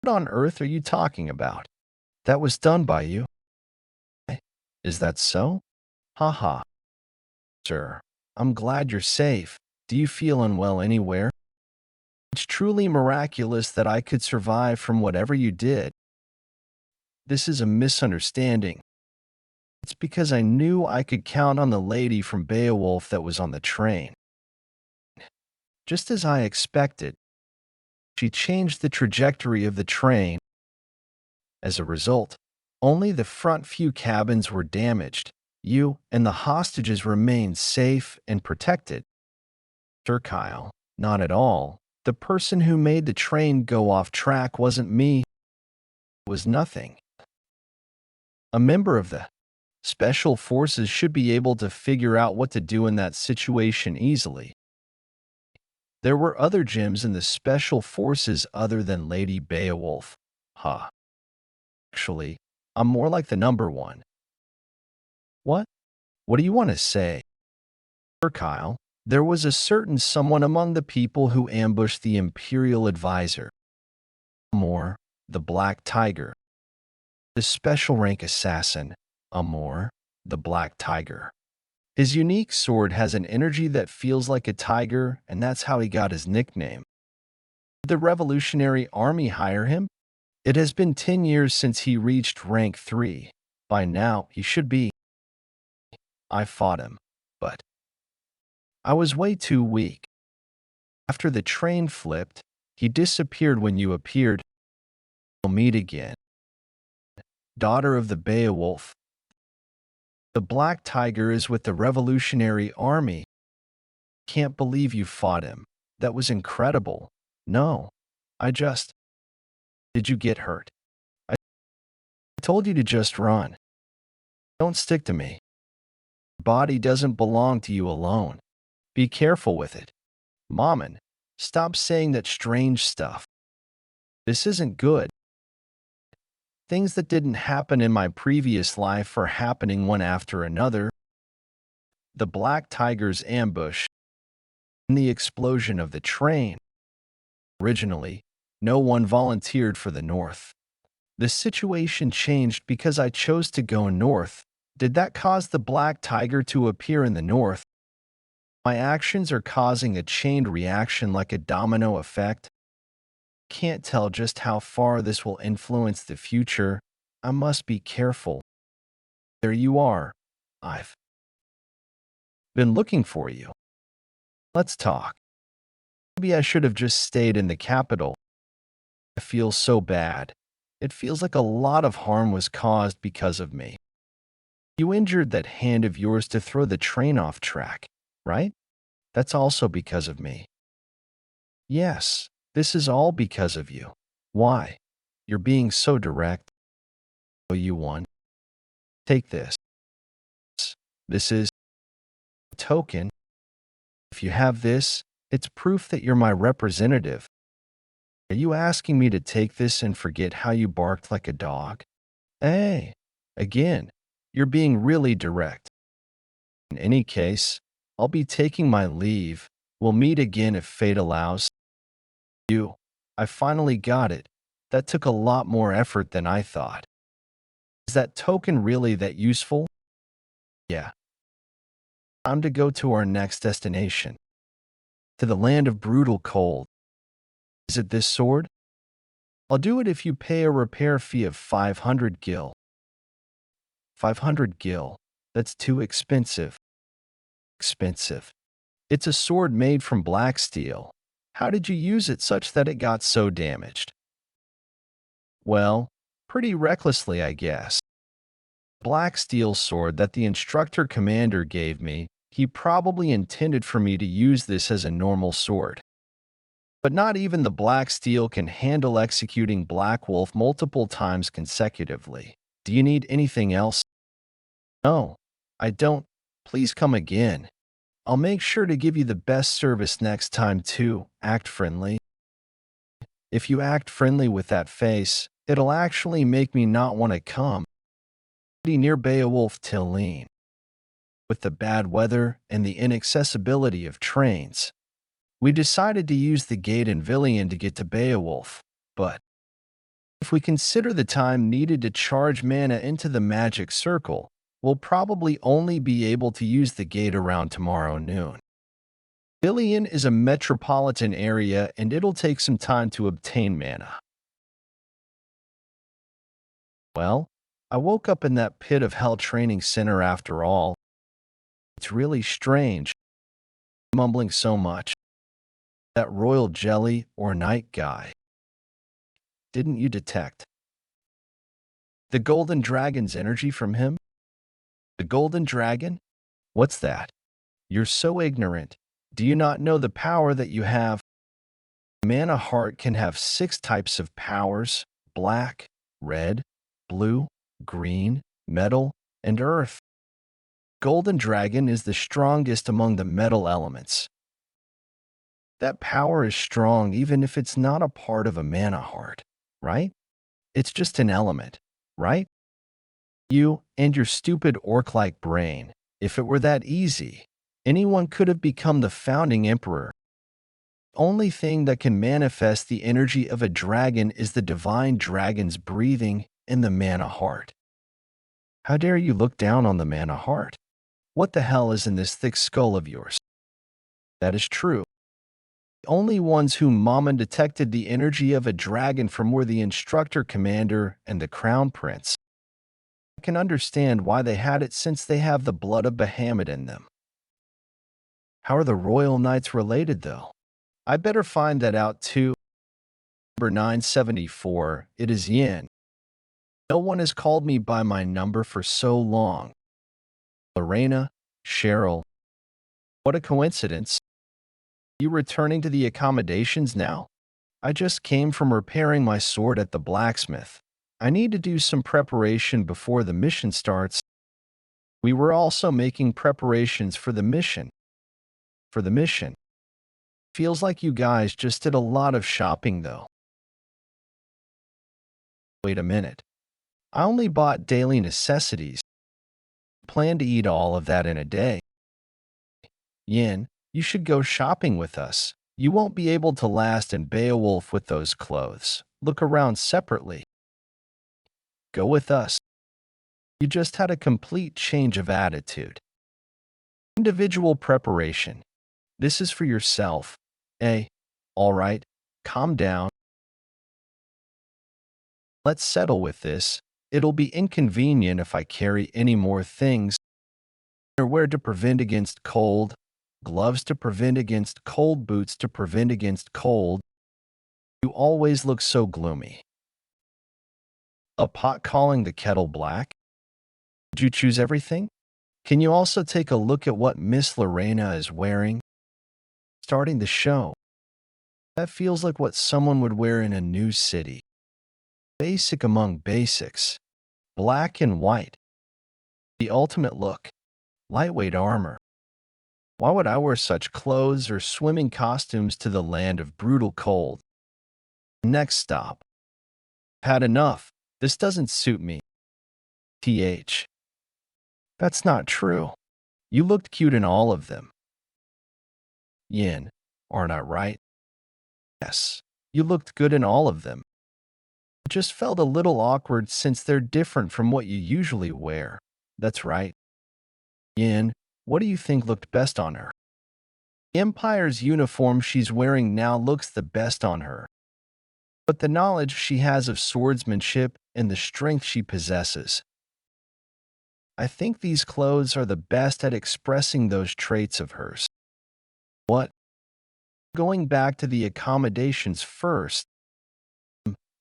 What on earth are you talking about? That was done by you. Is that so? Haha. Sir, I'm glad you're safe. Do you feel unwell anywhere? It's truly miraculous that I could survive from whatever you did. This is a misunderstanding. It's because I knew I could count on the lady from Beowulf that was on the train. Just as I expected, she changed the trajectory of the train. As a result, only the front few cabins were damaged. You and the hostages remained safe and protected. Sir Kyle, not at all. The person who made the train go off track wasn't me. It was nothing. A member of the Special Forces should be able to figure out what to do in that situation easily. There were other gems in the special forces other than Lady Beowulf. Huh. Actually, I'm more like the number one. What? What do you want to say? Sir Kyle, there was a certain someone among the people who ambushed the Imperial Advisor. Amor, the Black Tiger. The special rank assassin, Amor, the Black Tiger. His unique sword has an energy that feels like a tiger, and that's how he got his nickname. Did the Revolutionary Army hire him? It has been 10 years since he reached rank 3. By now, he should be. I fought him, but I was way too weak. After the train flipped, he disappeared when you appeared. We'll meet again. Daughter of the Beowulf. The Black Tiger is with the Revolutionary Army. Can't believe you fought him. That was incredible. No, Did you get hurt? I told you to just run. Don't stick to me. Your body doesn't belong to you alone. Be careful with it. Mammon, stop saying that strange stuff. This isn't good. Things that didn't happen in my previous life are happening one after another. The Black Tiger's ambush and the explosion of the train. Originally, no one volunteered for the North. The situation changed because I chose to go north. Did that cause the Black Tiger to appear in the North? My actions are causing a chained reaction like a domino effect. Can't tell just how far this will influence the future. I must be careful. There you are. I've been looking for you. Let's talk. Maybe I should have just stayed in the capital. I feel so bad. It feels like a lot of harm was caused because of me. You injured that hand of yours to throw the train off track, right? That's also because of me. Yes, this is all because of you. Why? You're being so direct. Oh, you won. Take this. This is a token. If you have this, it's proof that you're my representative. Are you asking me to take this and forget how you barked like a dog? Hey, again, you're being really direct. In any case, I'll be taking my leave. We'll meet again if fate allows. I finally got it. That took a lot more effort than I thought. Is that token really that useful? Yeah. Time to go to our next destination. To the land of brutal cold. Is it this sword? I'll do it if you pay a repair fee of 500 gil. 500 gil. That's too expensive. Expensive. It's a sword made from black steel. How did you use it such that it got so damaged? Well, pretty recklessly, I guess. Black steel sword that the instructor commander gave me, he probably intended for me to use this as a normal sword. But not even the black steel can handle executing Black Wolf multiple times consecutively. Do you need anything else? No, I don't. Please come again. I'll make sure to give you the best service next time too. Act friendly. If you act friendly with that face, it'll actually make me not want to come. Near Beowulf Tilleen. With the bad weather and the inaccessibility of trains, we decided to use the gate in Villian to get to Beowulf, but if we consider the time needed to charge mana into the magic circle, we'll probably only be able to use the gate around tomorrow noon. Villian is a metropolitan area and it'll take some time to obtain mana. Well, I woke up in that pit of hell training center after all. It's really strange, mumbling so much. That royal jelly or night guy. Didn't you detect the golden dragon's energy from him? The golden dragon? What's that? You're so ignorant. Do you not know the power that you have? Mana heart can have 6 types of powers: black, red, blue, green, metal, and earth. Golden dragon is the strongest among the metal elements. That power is strong even if it's not a part of a mana heart, right? It's just an element, right? You and your stupid orc-like brain. If it were that easy, anyone could have become the founding emperor. The only thing that can manifest the energy of a dragon is the divine dragon's breathing in the mana heart. How dare you look down on the mana heart? What the hell is in this thick skull of yours? That is true. The only ones whom Mama detected the energy of a dragon from were the instructor commander and the crown prince. I can understand why they had it since they have the blood of Bahamut in them. How are the royal knights related, though? I better find that out too. Number 974, it is Yin. No one has called me by my number for so long. Lorena, Cheryl. What a coincidence. You returning to the accommodations now? I just came from repairing my sword at the blacksmith. I need to do some preparation before the mission starts. We were also making preparations for the mission. Feels like you guys just did a lot of shopping, though. Wait a minute. I only bought daily necessities. Plan to eat all of that in a day. Yin, you should go shopping with us. You won't be able to last in Beowulf with those clothes. Look around separately. Go with us. You just had a complete change of attitude. Individual preparation. This is for yourself. All right, calm down. Let's settle with this. It'll be inconvenient if I carry any more things. Underwear to prevent against cold, gloves to prevent against cold, boots to prevent against cold. You always look so gloomy. A pot calling the kettle black? Did you choose everything? Can you also take a look at what Miss Lorena is wearing? Starting the show. That feels like what someone would wear in a new city. Basic among basics. Black and white. The ultimate look. Lightweight armor. Why would I wear such clothes or swimming costumes to the land of brutal cold? Next stop. Had enough. This doesn't suit me. TH. That's not true. You looked cute in all of them. Yin, aren't I right? Yes, you looked good in all of them. It just felt a little awkward since they're different from what you usually wear. That's right. Yin, what do you think looked best on her? The Empire's uniform she's wearing now looks the best on her. But the knowledge she has of swordsmanship and the strength she possesses. I think these clothes are the best at expressing those traits of hers. What? Going back to the accommodations first.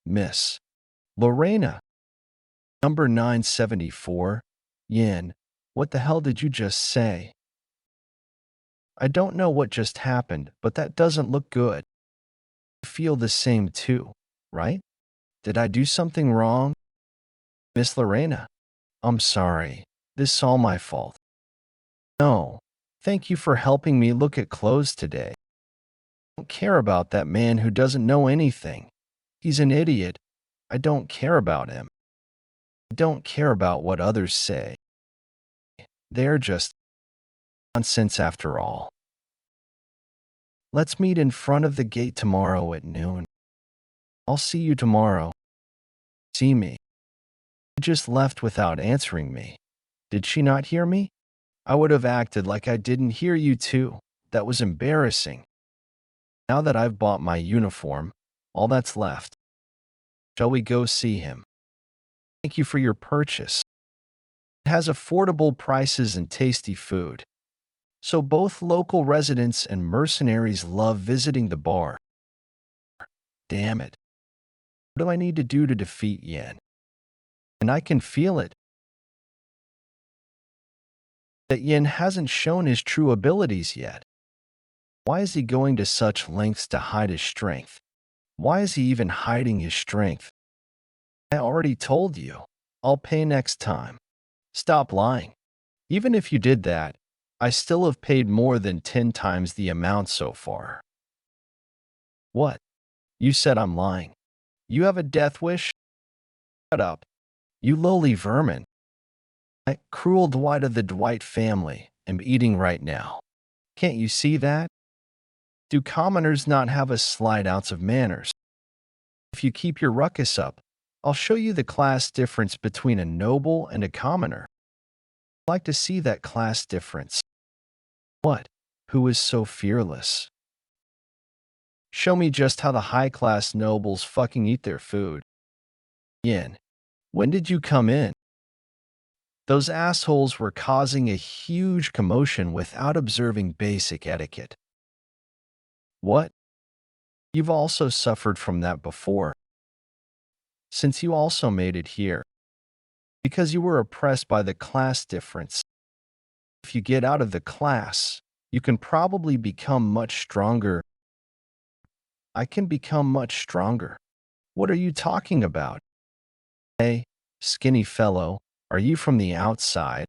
Miss Lorena. Number 974. Yin, what the hell did you just say? I don't know what just happened, but that doesn't look good. You feel the same too, right? Did I do something wrong? Miss Lorena, I'm sorry. This is all my fault. No, thank you for helping me look at clothes today. I don't care about that man who doesn't know anything. He's an idiot. I don't care about him. I don't care about what others say. They're just nonsense after all. Let's meet in front of the gate tomorrow at noon. I'll see you tomorrow. See me. She just left without answering me. Did she not hear me? I would have acted like I didn't hear you too. That was embarrassing. Now that I've bought my uniform, all that's left. Shall we go see him? Thank you for your purchase. It has affordable prices and tasty food. So both local residents and mercenaries love visiting the bar. Damn it. What do I need to do to defeat Yen? And I can feel it. That Yen hasn't shown his true abilities yet. Why is he going to such lengths to hide his strength? Why is he even hiding his strength? I already told you. I'll pay next time. Stop lying. Even if you did that, I still have paid more than 10 times the amount so far. What? You said I'm lying. You have a death wish? Shut up. You lowly vermin. I, cruel Dwight of the Dwight family, am eating right now. Can't you see that? Do commoners not have a slight ounce of manners? If you keep your ruckus up, I'll show you the class difference between a noble and a commoner. I'd like to see that class difference. What? Who is so fearless? Show me just how the high-class nobles fucking eat their food. Yin, when did you come in? Those assholes were causing a huge commotion without observing basic etiquette. What? You've also suffered from that before. Since you also made it here. Because you were oppressed by the class difference. If you get out of the class, you can probably become much stronger. I can become much stronger. What are you talking about? Hey, skinny fellow, are you from the outside?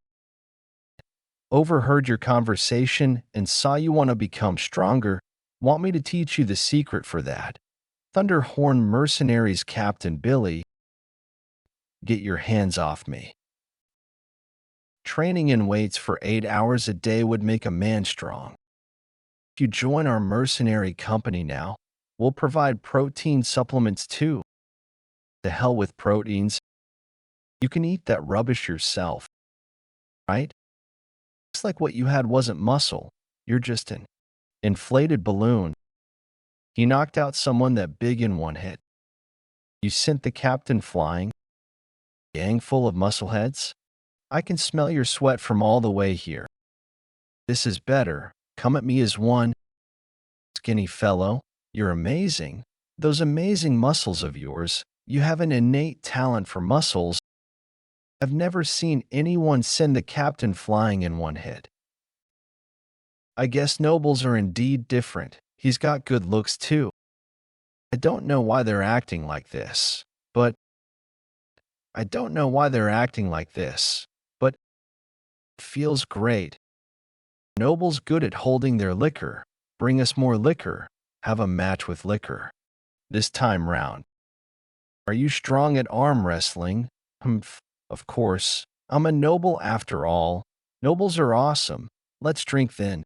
Overheard your conversation and saw you want to become stronger. Want me to teach you the secret for that? Thunderhorn Mercenaries Captain Billy, get your hands off me. Training in weights for 8 hours a day would make a man strong. If you join our mercenary company now, we'll provide protein supplements too. The hell with proteins. You can eat that rubbish yourself, right? Looks like what you had wasn't muscle. You're just an inflated balloon. He knocked out someone that big in one hit. You sent the captain flying. Gang full of muscleheads? I can smell your sweat from all the way here. This is better. Come at me as one. Skinny fellow, you're amazing. Those amazing muscles of yours. You have an innate talent for muscles. I've never seen anyone send the captain flying in one hit. I guess nobles are indeed different. He's got good looks too. I don't know why they're acting like this, but it feels great. Nobles good at holding their liquor. Bring us more liquor. Have a match with liquor. This time round. Are you strong at arm wrestling? Humph, of course. I'm a noble after all. Nobles are awesome. Let's drink then.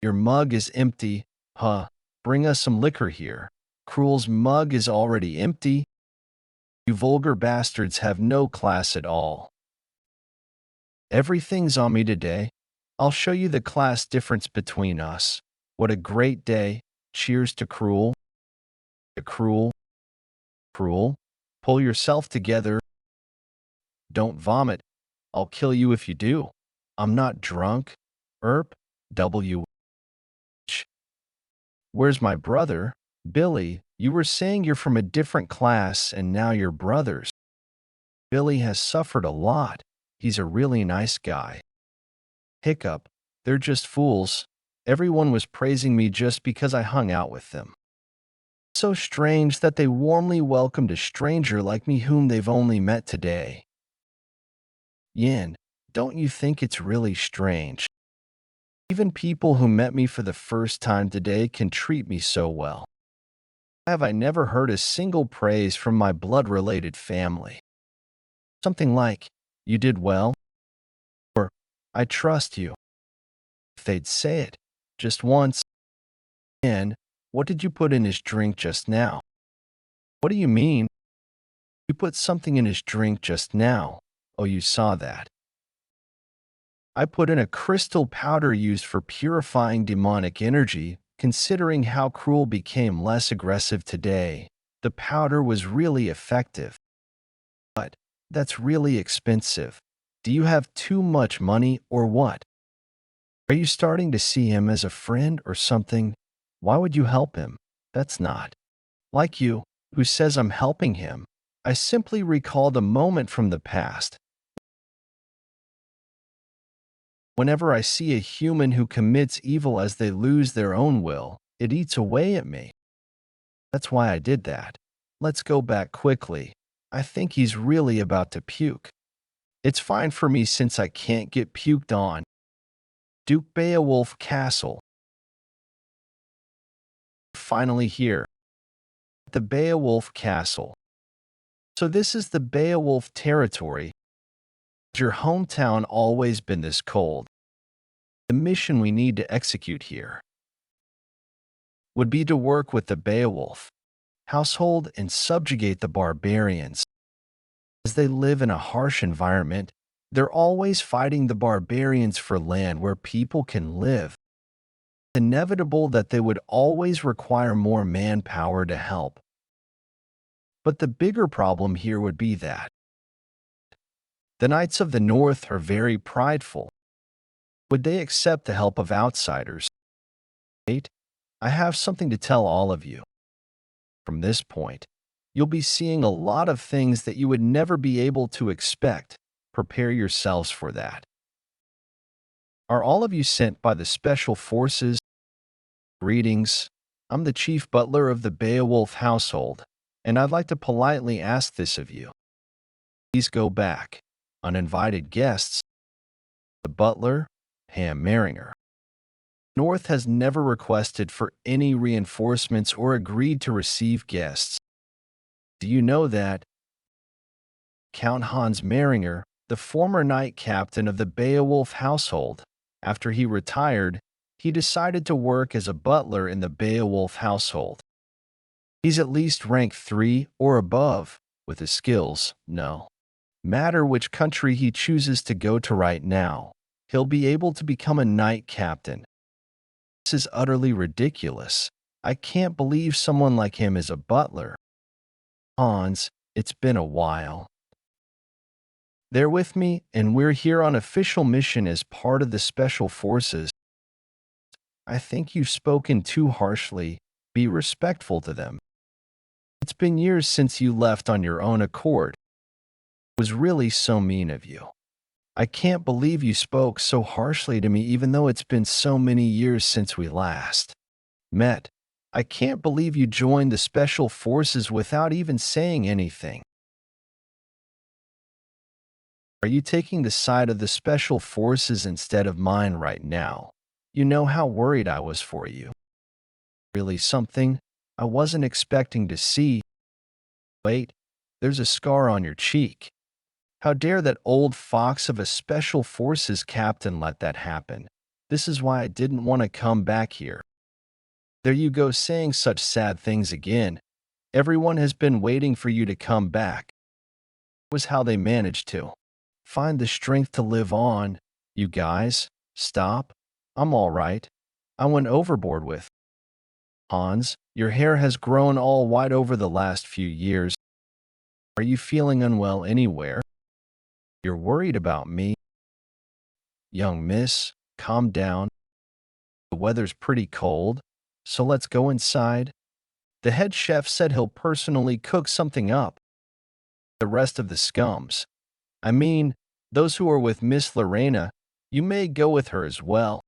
Your mug is empty. Huh. Bring us some liquor here. Cruel's mug is already empty. You vulgar bastards have no class at all. Everything's on me today. I'll show you the class difference between us. What a great day. Cheers to Cruel. Cruel. Pull yourself together. Don't vomit. I'll kill you if you do. I'm not drunk. W. Where's my brother? Billy, you were saying you're from a different class and now you're brothers. Billy has suffered a lot. He's a really nice guy. Hiccup, they're just fools. Everyone was praising me just because I hung out with them. So strange that they warmly welcomed a stranger like me whom they've only met today. Yin, don't you think it's really strange? Even people who met me for the first time today can treat me so well. Have I never heard a single praise from my blood-related family? Something like, you did well, or I trust you. If they'd say it, just once. And what did you put in his drink just now? What do you mean? You put something in his drink just now. Oh, you saw that. I put in a crystal powder used for purifying demonic energy. Considering how Cruel became less aggressive today, the powder was really effective. But that's really expensive. Do you have too much money or what? Are you starting to see him as a friend or something? Why would you help him? That's not like you, who says I'm helping him. I simply recall the moment from the past. Whenever I see a human who commits evil as they lose their own will, it eats away at me. That's why I did that. Let's go back quickly. I think he's really about to puke. It's fine for me since I can't get puked on. Duke Beowulf Castle. finally here. The Beowulf Castle. So this is the Beowulf territory. Has your hometown always been this cold? The mission we need to execute here would be to work with the Beowulf household and subjugate the barbarians. As they live in a harsh environment, they're always fighting the barbarians for land where people can live. It's inevitable that they would always require more manpower to help. But the bigger problem here would be that the Knights of the North are very prideful. Would they accept the help of outsiders? Wait, I have something to tell all of you. From this point, you'll be seeing a lot of things that you would never be able to expect. Prepare yourselves for that. Are all of you sent by the Special Forces? Greetings. I'm the Chief Butler of the Beowulf household, and I'd like to politely ask this of you. Please go back. Uninvited guests. The butler, Ham Maringer. North has never requested for any reinforcements or agreed to receive guests. Do you know that? Count Hans Maringer, the former knight captain of the Beowulf household, after he retired, he decided to work as a butler in the Beowulf household. He's at least rank 3 or above, with his skills, no matter which country he chooses to go to right now, he'll be able to become a knight captain. This is utterly ridiculous. I can't believe someone like him is a butler. Hans, it's been a while. They're with me, and we're here on official mission as part of the Special Forces. I think you've spoken too harshly. Be respectful to them. It's been years since you left on your own accord. It was really so mean of you. I can't believe you spoke so harshly to me even though it's been so many years since we last met. I can't believe you joined the Special Forces without even saying anything. Are you taking the side of the Special Forces instead of mine right now? You know how worried I was for you. Really something I wasn't expecting to see. Wait, there's a scar on your cheek. How dare that old fox of a Special Forces captain let that happen? This is why I didn't want to come back here. There you go saying such sad things again. Everyone has been waiting for you to come back. It was how they managed to find the strength to live on. You guys, stop. I'm all right. I went overboard with. Hans, your hair has grown all white over the last few years. Are you feeling unwell anywhere? You're worried about me. Young miss, calm down. The weather's pretty cold, so let's go inside. The head chef said he'll personally cook something up. The rest of the scums, I mean, those who are with Miss Lorena, you may go with her as well.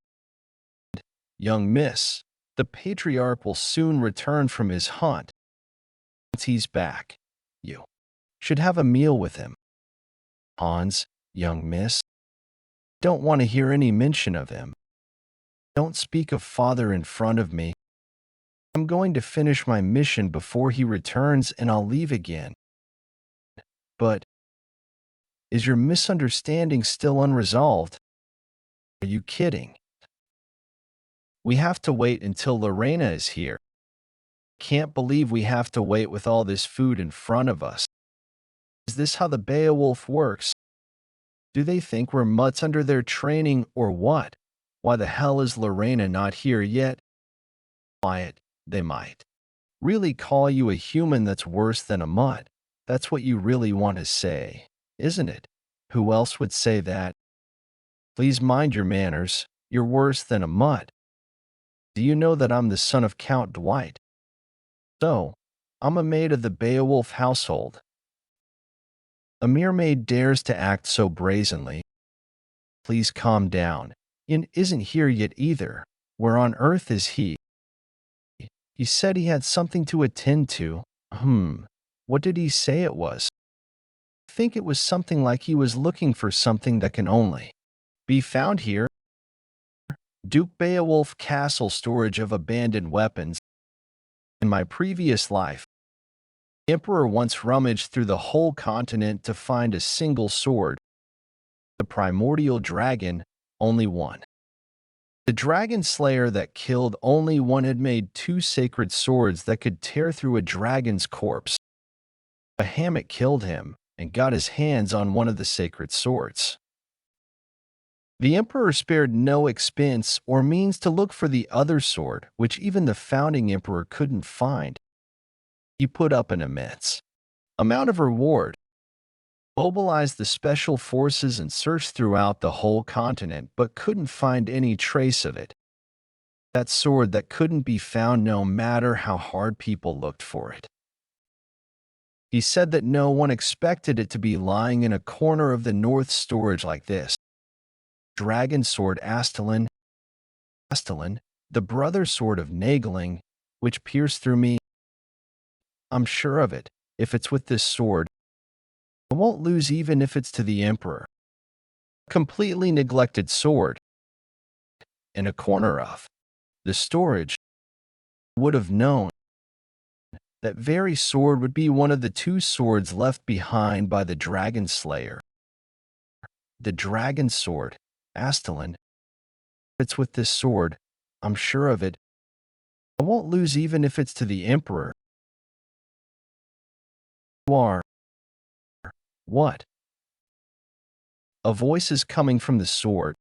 Young miss, the patriarch will soon return from his hunt. Once he's back, you should have a meal with him. Hans, young miss, don't want to hear any mention of him. Don't speak of father in front of me. I'm going to finish my mission before he returns and I'll leave again. But is your misunderstanding still unresolved? Are you kidding? We have to wait until Lorena is here. Can't believe we have to wait with all this food in front of us. Is this how the Beowulf works? Do they think we're mutts under their training or what? Why the hell is Lorena not here yet? Quiet, they might really call you a human that's worse than a mutt. That's what you really want to say, isn't it? Who else would say that? Please mind your manners. You're worse than a mutt. Do you know that I'm the son of Count Dwight? So, I'm a maid of the Beowulf household. A mere maid dares to act so brazenly. Please calm down. Ian isn't here yet either. Where on earth is he? He said he had something to attend to. What did he say it was? I think it was something like he was looking for something that can only be found here. Duke Beowulf Castle storage of abandoned weapons. In my previous life, the Emperor once rummaged through the whole continent to find a single sword. The primordial dragon, only one. The dragon slayer that killed only one had made two sacred swords that could tear through a dragon's corpse. A hammock killed him and got his hands on one of the sacred swords. The emperor spared no expense or means to look for the other sword, which even the founding emperor couldn't find. He put up an immense amount of reward, mobilized the special forces and searched throughout the whole continent, but couldn't find any trace of it. That sword that couldn't be found no matter how hard people looked for it. He said that no one expected it to be lying in a corner of the north storage like this. Dragon sword Astalin, the brother sword of Nageling, which pierced through me. I'm sure of it. If it's with this sword, I won't lose even if it's to the emperor. Completely neglected sword. In a corner of the storage, would have known that very sword would be one of the two swords left behind by the dragon slayer. The dragon sword, Astalin. If it's with this sword, I'm sure of it. I won't lose even if it's to the emperor. You are. What? A voice is coming from the sword.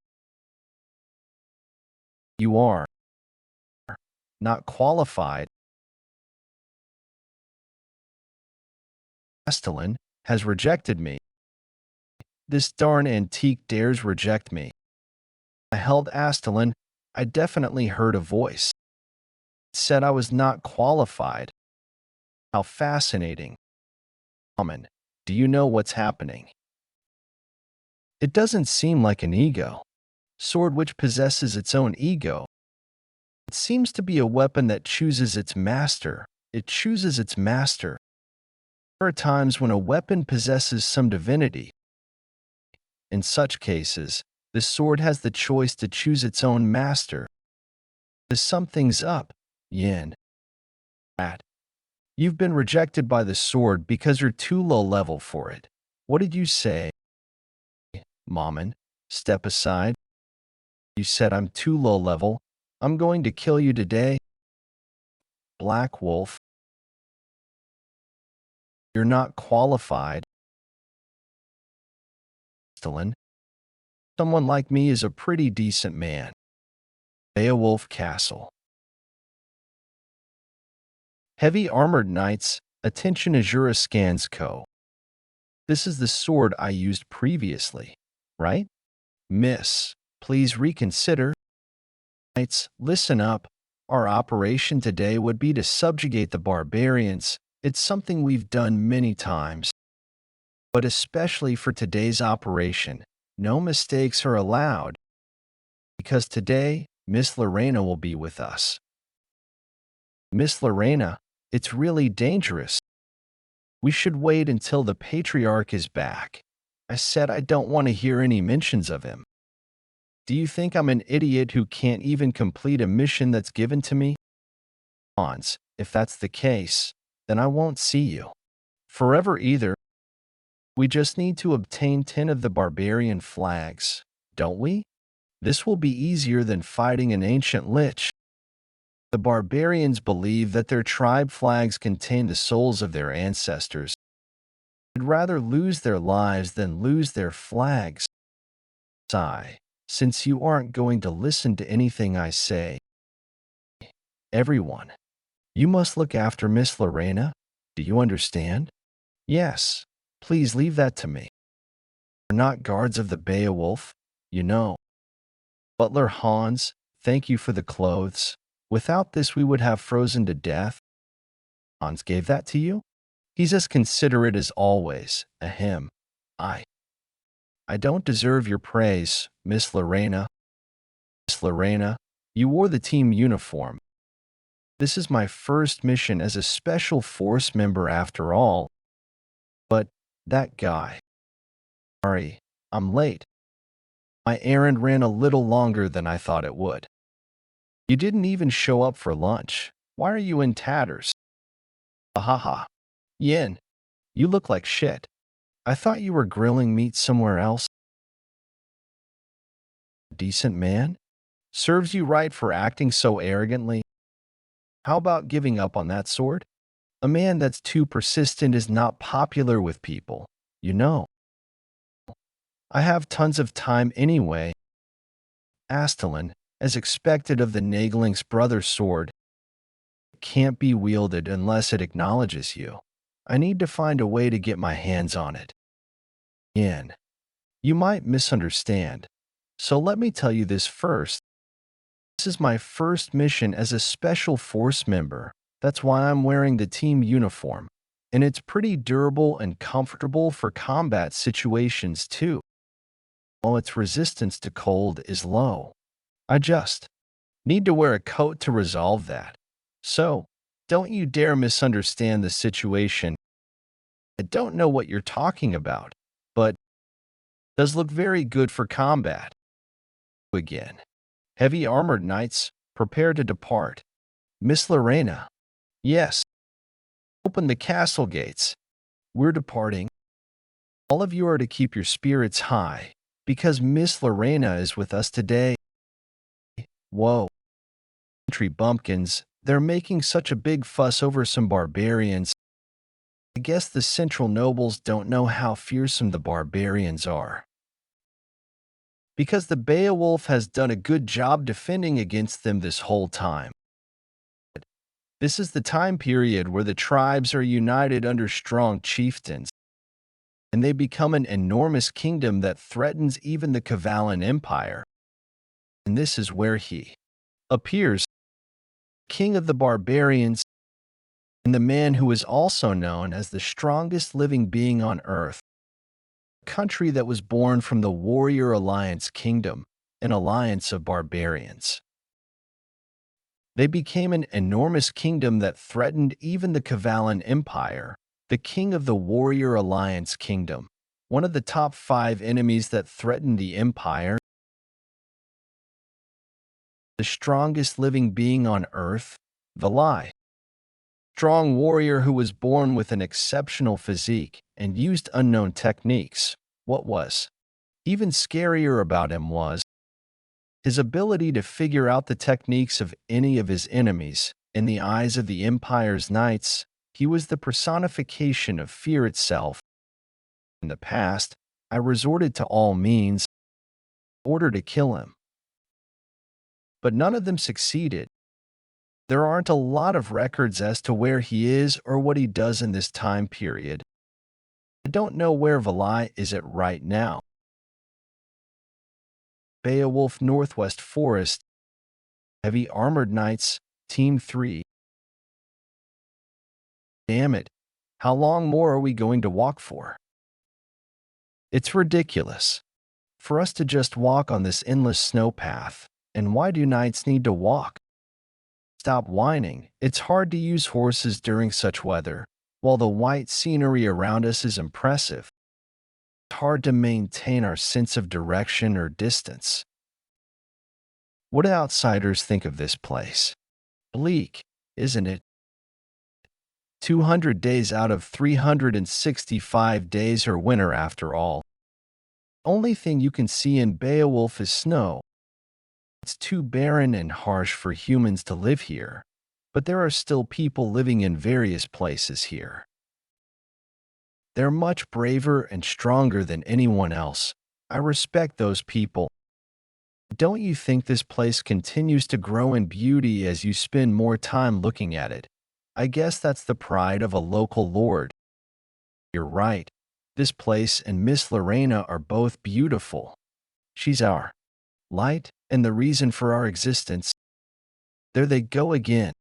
You are not qualified. Astalin has rejected me. This darn antique dares reject me. I held Astalin. I definitely heard a voice. It said I was not qualified. How fascinating. Common. Do you know what's happening? It doesn't seem like an ego. Sword which possesses its own ego. It seems to be a weapon that chooses its master. It chooses its master. There are times when a weapon possesses some divinity. In such cases, the sword has the choice to choose its own master. To sum things up, Yin. You've been rejected by the sword because you're too low level for it. What did you say? Mammon, step aside. You said I'm too low level. I'm going to kill you today. Black Wolf. You're not qualified. Stalin. Someone like me is a pretty decent man. Beowulf Castle. Heavy armored knights, attention Azura Scans Co. This is the sword I used previously, right? Miss, please reconsider. Knights, listen up. Our operation today would be to subjugate the barbarians. It's something we've done many times. But especially for today's operation, no mistakes are allowed. Because today, Miss Lorena will be with us. Miss Lorena, it's really dangerous. We should wait until the patriarch is back. I said I don't want to hear any mentions of him. Do you think I'm an idiot who can't even complete a mission that's given to me? Hans, if that's the case, then I won't see you forever either. We just need to obtain 10 of the barbarian flags, don't we? This will be easier than fighting an ancient lich. The barbarians believe that their tribe flags contain the souls of their ancestors. They'd rather lose their lives than lose their flags. Sigh, since you aren't going to listen to anything I say. Everyone, you must look after Miss Lorena. Do you understand? Yes, please leave that to me. We're not guards of the Beowulf, you know. Butler Hans, thank you for the clothes. Without this, we would have frozen to death. Hans gave that to you? He's as considerate as always. Ahem. I don't deserve your praise, Miss Lorena. Miss Lorena, you wore the team uniform. This is my first mission as a special force member after all. But that guy. Sorry, I'm late. My errand ran a little longer than I thought it would. You didn't even show up for lunch. Why are you in tatters? Ahaha. Yin, you look like shit. I thought you were grilling meat somewhere else. Decent man? Serves you right for acting so arrogantly. How about giving up on that sword? A man that's too persistent is not popular with people, you know. I have tons of time anyway. Astalin, as expected of the Nagling's brother's sword, can't be wielded unless it acknowledges you. I need to find a way to get my hands on it. Yin, you might misunderstand, so let me tell you this first. This is my first mission as a special force member. That's why I'm wearing the team uniform, and it's pretty durable and comfortable for combat situations too. While its resistance to cold is low, I just need to wear a coat to resolve that. So, don't you dare misunderstand the situation. I don't know what you're talking about, but it does look very good for combat. Again, heavy armored knights, prepare to depart. Miss Lorena. Yes. Open the castle gates. We're departing. All of you are to keep your spirits high, because Miss Lorena is with us today. Whoa. Country bumpkins, they're making such a big fuss over some barbarians. I guess the central nobles don't know how fearsome the barbarians are. Because the Beowulf has done a good job defending against them this whole time. This is the time period where the tribes are united under strong chieftains, and they become an enormous kingdom that threatens even the Kavalan Empire. And this is where he appears, king of the barbarians, and the man who is also known as the strongest living being on earth, a country that was born from the Warrior Alliance Kingdom, an alliance of barbarians. They became an enormous kingdom that threatened even the Kavalan Empire, the king of the Warrior Alliance Kingdom, one of the top 5 enemies that threatened the empire. The strongest living being on earth, the lie. Strong warrior who was born with an exceptional physique and used unknown techniques. What was even scarier about him was his ability to figure out the techniques of any of his enemies. In the eyes of the Empire's knights, he was the personification of fear itself. In the past, I resorted to all means in order to kill him. But none of them succeeded. There aren't a lot of records as to where he is or what he does in this time period. I don't know where Valai is at right now. Beowulf Northwest Forest, Heavy Armored Knights, Team 3. Damn it, how long more are we going to walk for? It's ridiculous for us to just walk on this endless snow path, and why do knights need to walk? Stop whining, it's hard to use horses during such weather, while the white scenery around us is impressive. It's hard to maintain our sense of direction or distance. What do outsiders think of this place? Bleak, isn't it? 200 days out of 365 days are winter after all. The only thing you can see in Beowulf is snow. It's too barren and harsh for humans to live here, but there are still people living in various places here. They're much braver and stronger than anyone else. I respect those people. Don't you think this place continues to grow in beauty as you spend more time looking at it? I guess that's the pride of a local lord. You're right. This place and Miss Lorena are both beautiful. She's our light and the reason for our existence. There they go again.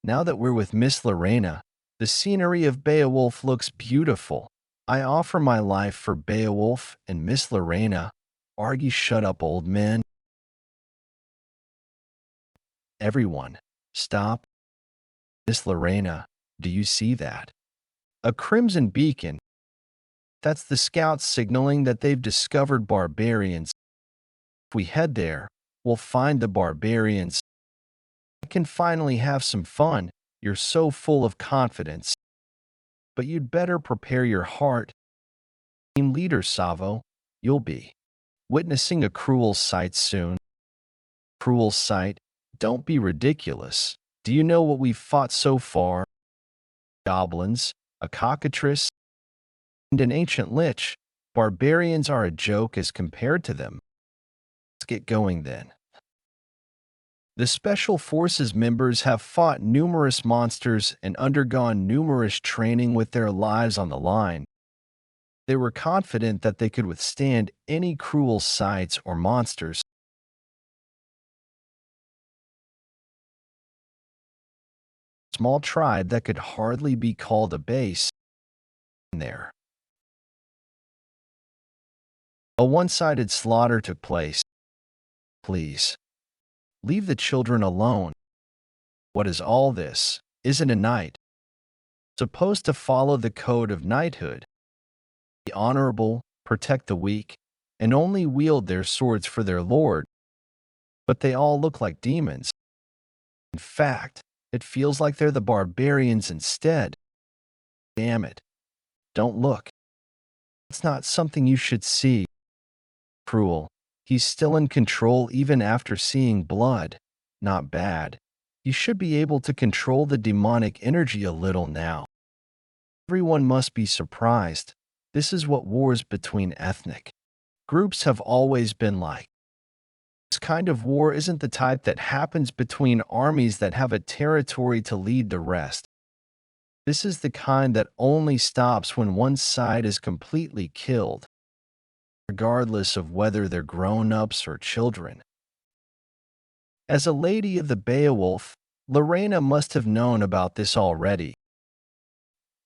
Now that we're with Miss Lorena, the scenery of Beowulf looks beautiful. I offer my life for Beowulf and Miss Lorena. Argy, shut up, old man. Everyone, stop. Miss Lorena, do you see that? A crimson beacon. That's the scouts signaling that they've discovered barbarians. If we head there, we'll find the barbarians. I can finally have some fun. You're so full of confidence. But you'd better prepare your heart. Team leader, Savo, you'll be witnessing a cruel sight soon. Cruel sight? Don't be ridiculous. Do you know what we've fought so far? Goblins, a cockatrice, and an ancient lich. Barbarians are a joke as compared to them. Let's get going then. The Special Forces members have fought numerous monsters and undergone numerous training with their lives on the line. They were confident that they could withstand any cruel sights or monsters. A small tribe that could hardly be called a base there. A one-sided slaughter took place. Please, leave the children alone. What is all this? Isn't a knight supposed to follow the code of knighthood? Be honorable, protect the weak, and only wield their swords for their lord. But they all look like demons. In fact, it feels like they're the barbarians instead. Damn it. Don't look. It's not something you should see. Cruel. He's still in control even after seeing blood. Not bad. You should be able to control the demonic energy a little now. Everyone must be surprised. This is what wars between ethnic groups have always been like. This kind of war isn't the type that happens between armies that have a territory to lead the rest. This is the kind that only stops when one side is completely killed, regardless of whether they're grown-ups or children. As a lady of the Beowulf, Lorena must have known about this already.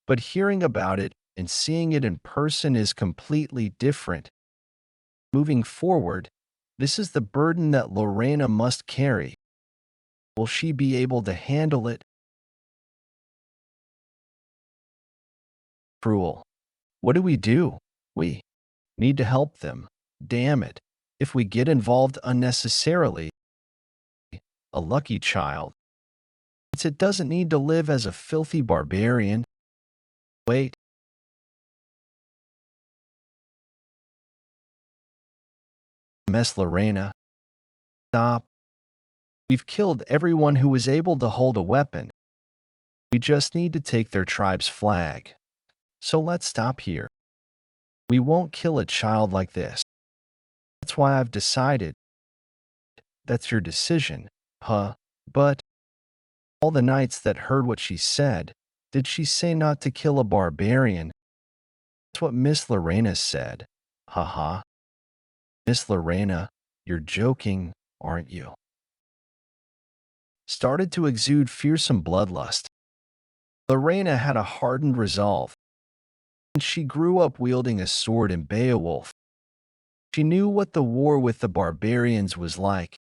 But hearing about it and seeing it in person is completely different. Moving forward, this is the burden that Lorena must carry. Will she be able to handle it? Cruel. What do? We need to help them. Damn it. If we get involved unnecessarily, a lucky child. It doesn't need to live as a filthy barbarian. Wait. Mess Lorena. Stop. We've killed everyone who was able to hold a weapon. We just need to take their tribe's flag. So let's stop here. We won't kill a child like this. That's why I've decided. That's your decision, huh? But all the knights that heard what she said, did she say not to kill a barbarian? That's what Miss Lorena said. Haha. Miss Lorena, you're joking, aren't you? Started to exude fearsome bloodlust. Lorena had a hardened resolve, and she grew up wielding a sword in Beowulf. She knew what the war with the barbarians was like.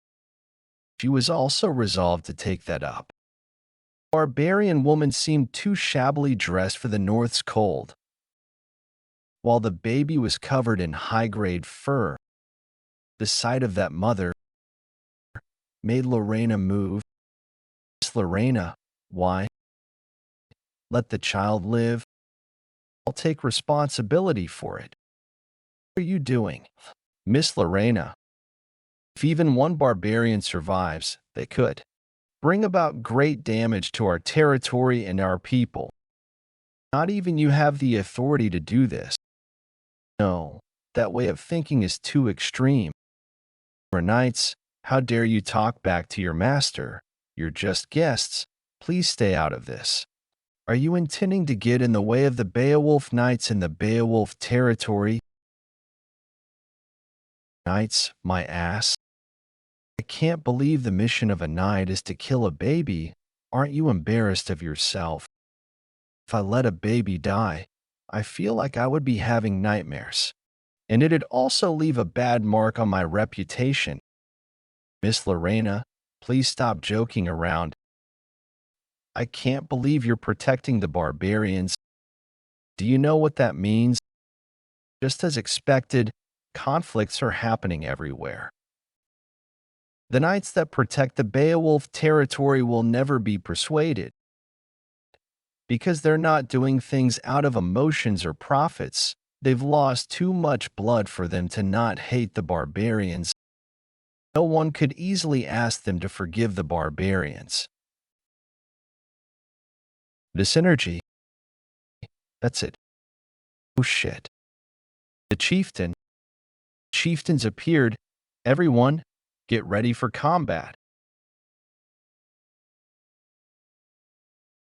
She was also resolved to take that up. The barbarian woman seemed too shabbily dressed for the North's cold. While the baby was covered in high-grade fur, the sight of that mother made Lorena move. Miss Lorena, why? Let the child live. I'll take responsibility for it. What are you doing? Miss Lorena, if even one barbarian survives, they could bring about great damage to our territory and our people. Not even you have the authority to do this. No, that way of thinking is too extreme. For knights, how dare you talk back to your master? You're just guests. Please stay out of this. Are you intending to get in the way of the Beowulf Knights in the Beowulf territory? Knights, my ass. I can't believe the mission of a knight is to kill a baby. Aren't you embarrassed of yourself? If I let a baby die, I feel like I would be having nightmares. And it'd also leave a bad mark on my reputation. Miss Lorena, please stop joking around. I can't believe you're protecting the barbarians. Do you know what that means? Just as expected, conflicts are happening everywhere. The knights that protect the Beowulf territory will never be persuaded. Because they're not doing things out of emotions or profits, they've lost too much blood for them to not hate the barbarians. No one could easily ask them to forgive the barbarians. This energy, that's it. Oh shit. The chieftains appeared. Everyone, get ready for combat.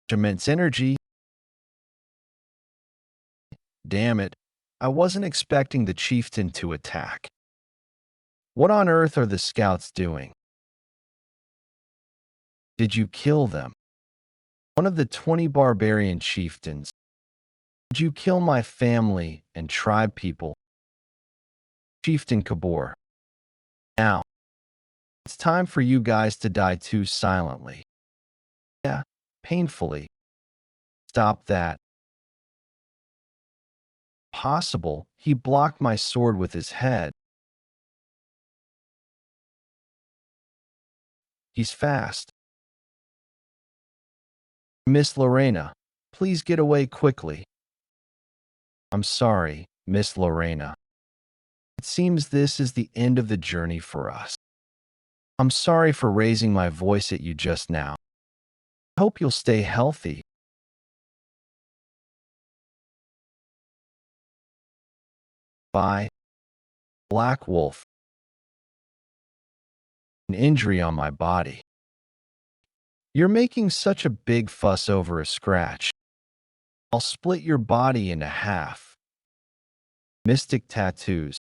Immense energy. Damn it. I wasn't expecting the chieftain to attack. What on earth are the scouts doing? Did you kill them? One of the 20 barbarian chieftains. Did you kill my family and tribe people? Chieftain Kabor. Now, it's time for you guys to die too silently. Yeah, painfully. Stop that. Possible, he blocked my sword with his head. He's fast. Miss Lorena, please get away quickly. I'm sorry, Miss Lorena. It seems this is the end of the journey for us. I'm sorry for raising my voice at you just now. I hope you'll stay healthy. Bye. Black Wolf. An injury on my body. You're making such a big fuss over a scratch. I'll split your body into half. Mystic tattoos.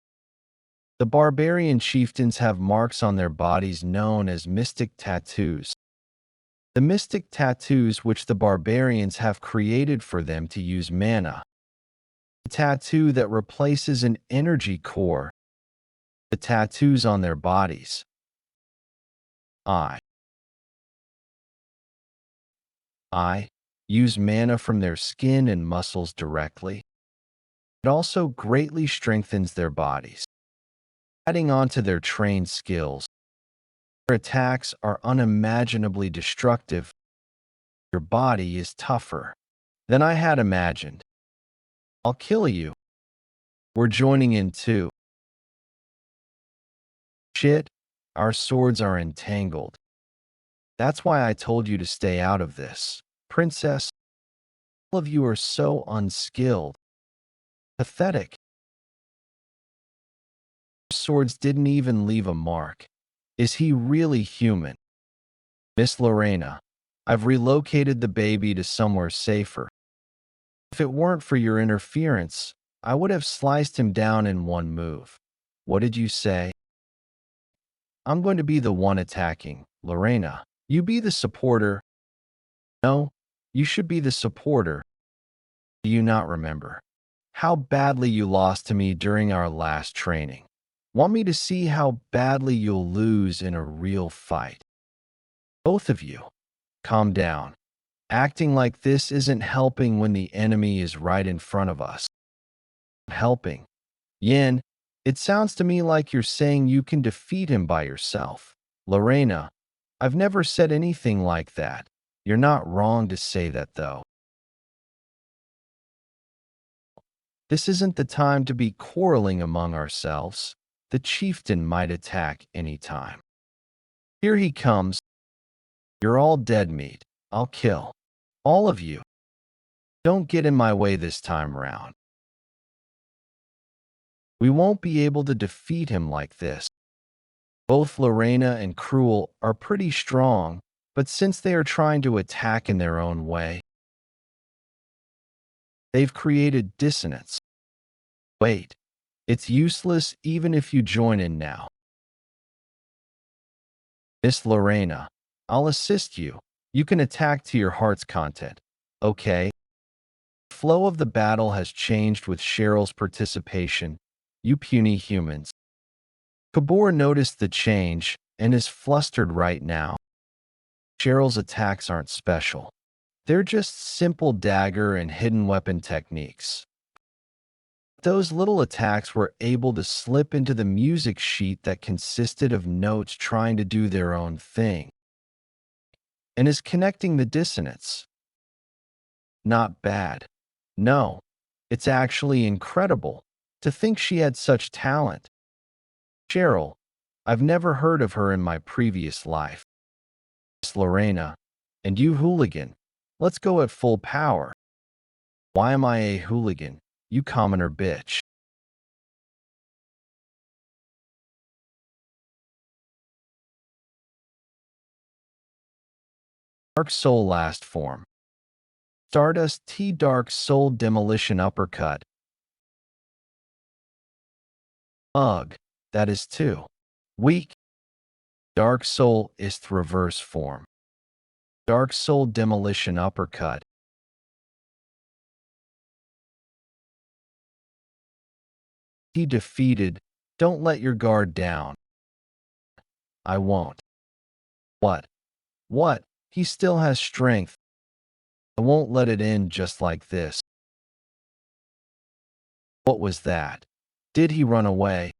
The barbarian chieftains have marks on their bodies known as mystic tattoos. The mystic tattoos which the barbarians have created for them to use mana. The tattoo that replaces an energy core. The tattoos on their bodies. I use mana from their skin and muscles directly. It also greatly strengthens their bodies, adding on to their trained skills. Their attacks are unimaginably destructive. Your body is tougher than I had imagined. I'll kill you. We're joining in too. Shit, our swords are entangled. That's why I told you to stay out of this. Princess, all of you are so unskilled. Pathetic. Swords didn't even leave a mark. Is he really human? Miss Lorena, I've relocated the baby to somewhere safer. If it weren't for your interference, I would have sliced him down in one move. What did you say? I'm going to be the one attacking. Lorena, you be the supporter. No, you should be the supporter. Do you not remember how badly you lost to me during our last training? Want me to see how badly you'll lose in a real fight? Both of you, calm down. Acting like this isn't helping when the enemy is right in front of us. Helping. Yin, it sounds to me like you're saying you can defeat him by yourself. Lorena, I've never said anything like that. You're not wrong to say that, though. This isn't the time to be quarreling among ourselves. The chieftain might attack any time. Here he comes. You're all dead meat. I'll kill all of you. Don't get in my way this time round. We won't be able to defeat him like this. Both Lorena and Cruel are pretty strong, but since they are trying to attack in their own way, they've created dissonance. Wait, it's useless even if you join in now. Miss Lorena, I'll assist you. You can attack to your heart's content, okay? The flow of the battle has changed with Cheryl's participation, you puny humans. Kabor noticed the change and is flustered right now. Cheryl's attacks aren't special. They're just simple dagger and hidden weapon techniques. Those little attacks were able to slip into the music sheet that consisted of notes trying to do their own thing and is connecting the dissonance. Not bad. No, it's actually incredible to think she had such talent. Cheryl, I've never heard of her in my previous life. Miss Lorena, and you hooligan, let's go at full power. Why am I a hooligan, you commoner bitch? Dark Soul last form. Stardust T Dark Soul Demolition Uppercut. Ugh, that is too weak. Dark Soul ist reverse form. Dark Soul Demolition Uppercut. He defeated. Don't let your guard down. I won't. What? What? He still has strength. I won't let it end just like this. What was that? Did he run away?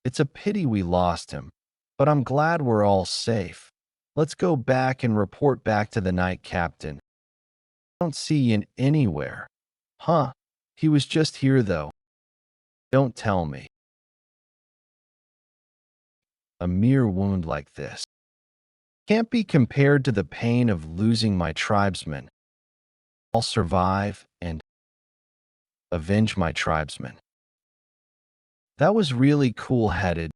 It's a pity we lost him, but I'm glad we're all safe. Let's go back and report back to the night captain. I don't see him anywhere. Huh? He was just here though. Don't tell me. A mere wound like this can't be compared to the pain of losing my tribesmen. I'll survive and avenge my tribesmen. That was really cool-headed.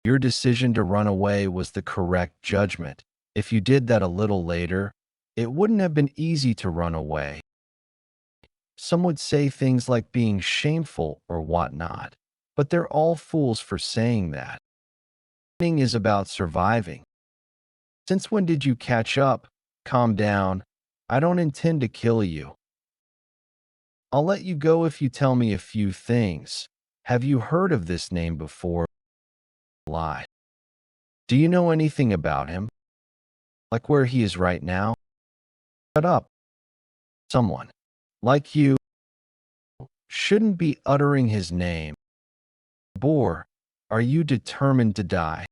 Your decision to run away was the correct judgment. If you did that a little later, it wouldn't have been easy to run away. Some would say things like being shameful or whatnot, but they're all fools for saying that. Running is about surviving. Since when did you catch up? Calm down. I don't intend to kill you. I'll let you go if you tell me a few things. Have you heard of this name before? Lie. Do you know anything about him? Like where he is right now? Shut up. Someone like you shouldn't be uttering his name. Boar, are you determined to die?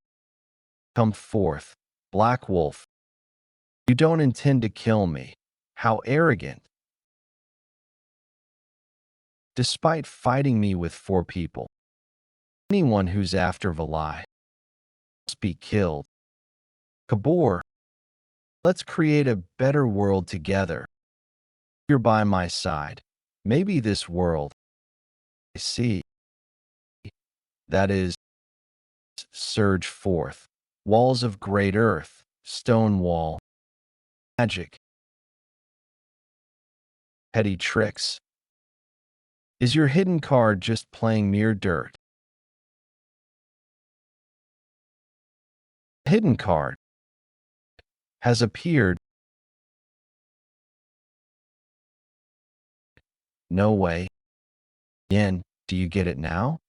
Come forth, Black Wolf. You don't intend to kill me. How arrogant. Despite fighting me with 4 people, anyone who's after Valai must be killed. Kabor, let's create a better world together. You're by my side. Maybe this world I see. That is, surge forth. Walls of great earth, stone wall, magic, petty tricks. Is your hidden card just playing mere dirt? Hidden card has appeared. No way. Yen, do you get it now?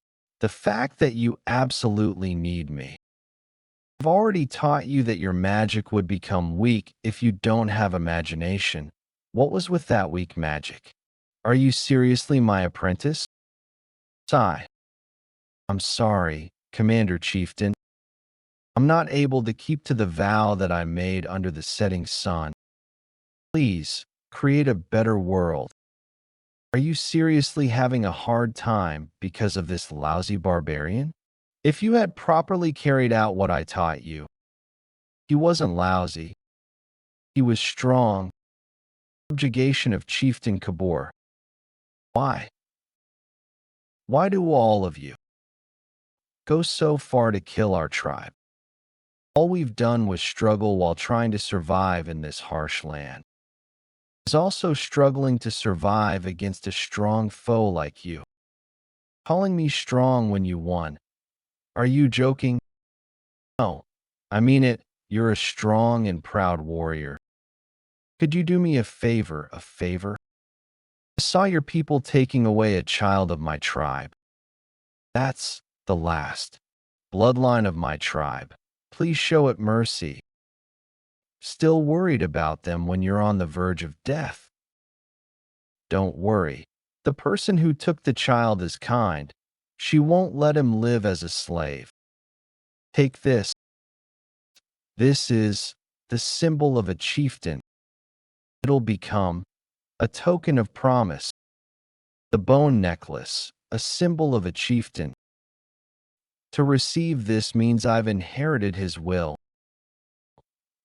The fact that you absolutely need me. I've already taught you that your magic would become weak if you don't have imagination. What was with that weak magic? Are you seriously my apprentice? Sigh. I'm sorry, Commander Chieftain. I'm not able to keep to the vow that I made under the setting sun. Please, create a better world. Are you seriously having a hard time because of this lousy barbarian? If you had properly carried out what I taught you, he wasn't lousy. He was strong. Subjugation of Chieftain Kabor. Why? Why do all of you go so far to kill our tribe? All we've done was struggle while trying to survive in this harsh land. Is also struggling to survive against a strong foe like you. Calling me strong when you won. Are you joking? No, I mean it. You're a strong and proud warrior. Could you do me a favor, I saw your people taking away a child of my tribe. That's the last bloodline of my tribe. Please show it mercy. Still worried about them when you're on the verge of death? Don't worry. The person who took the child is kind. She won't let him live as a slave. Take this. This is the symbol of a chieftain. It'll become a token of promise. The bone necklace, a symbol of a chieftain. To receive this means I've inherited his will.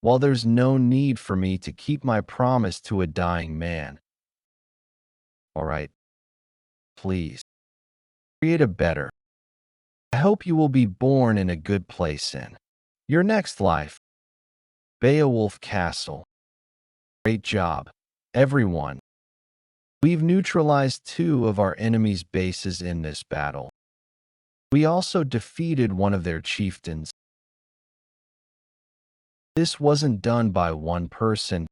While there's no need for me to keep my promise to a dying man. All right, please, create a better. I hope you will be born in a good place in your next life. Beowulf Castle. Great job, everyone. We've neutralized 2 of our enemy's bases in this battle. We also defeated one of their chieftains. This wasn't done by one person.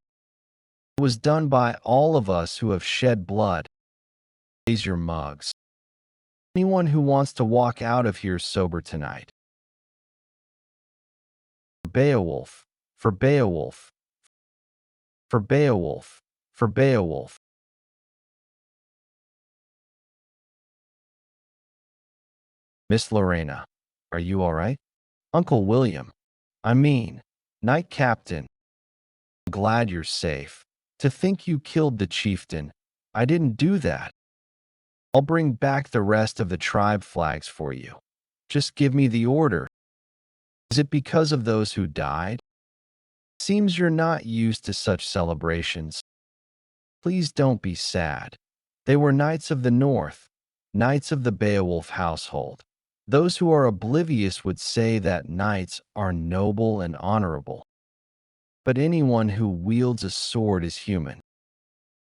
It was done by all of us who have shed blood. Raise your mugs. Anyone who wants to walk out of here sober tonight. For Beowulf, for Beowulf, for Beowulf, for Beowulf. Miss Lorena, are you all right? Uncle William, I mean, Knight Captain. I'm glad you're safe. To think you killed the chieftain. I didn't do that. I'll bring back the rest of the tribe flags for you. Just give me the order. Is it because of those who died? Seems you're not used to such celebrations. Please don't be sad. They were knights of the North, knights of the Beowulf household. Those who are oblivious would say that knights are noble and honorable. But anyone who wields a sword is human.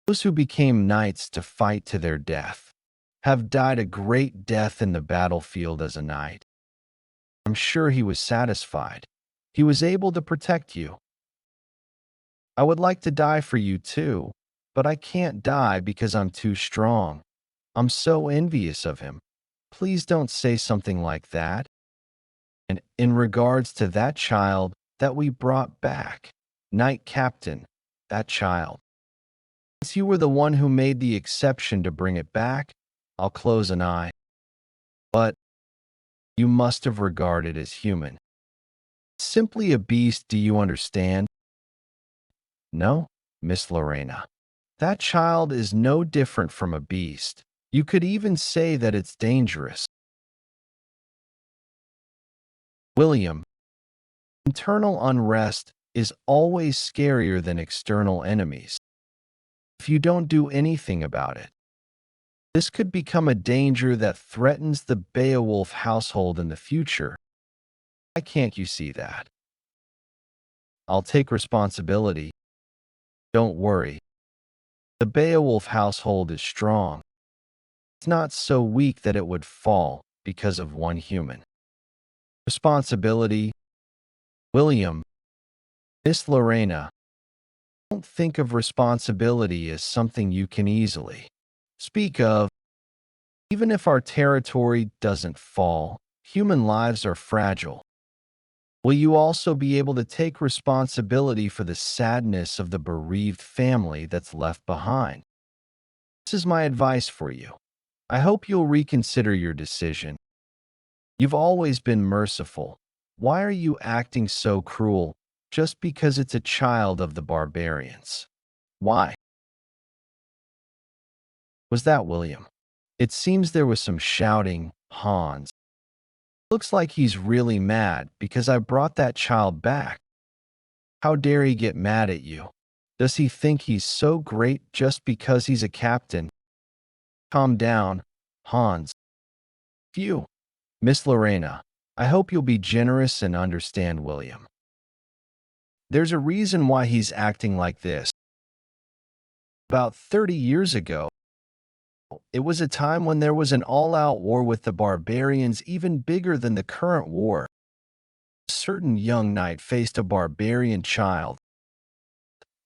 Those who became knights to fight to their death have died a great death in the battlefield as a knight. I'm sure he was satisfied. He was able to protect you. I would like to die for you too, but I can't die because I'm too strong. I'm so envious of him. Please don't say something like that. And in regards to that child that we brought back, Knight Captain, that child. Since you were the one who made the exception to bring it back, I'll close an eye. But you must have regarded as human. Simply a beast, do you understand? No, Miss Lorena. That child is no different from a beast. You could even say that it's dangerous. William, internal unrest is always scarier than external enemies. If you don't do anything about it, this could become a danger that threatens the Beowulf household in the future. Why can't you see that? I'll take responsibility. Don't worry. The Beowulf household is strong. It's not so weak that it would fall because of one human. Responsibility. William, Miss Lorena, don't think of responsibility as something you can easily speak of. Even if our territory doesn't fall, human lives are fragile. Will you also be able to take responsibility for the sadness of the bereaved family that's left behind? This is my advice for you. I hope you'll reconsider your decision. You've always been merciful. Why are you acting so cruel just because it's a child of the barbarians? Why? Was that William? It seems there was some shouting, Hans. Looks like he's really mad because I brought that child back. How dare he get mad at you? Does he think he's so great just because he's a captain? Calm down, Hans. Phew. Miss Lorena, I hope you'll be generous and understand William. There's a reason why he's acting like this. About 30 years ago, it was a time when there was an all-out war with the barbarians even bigger than the current war. A certain young knight faced a barbarian child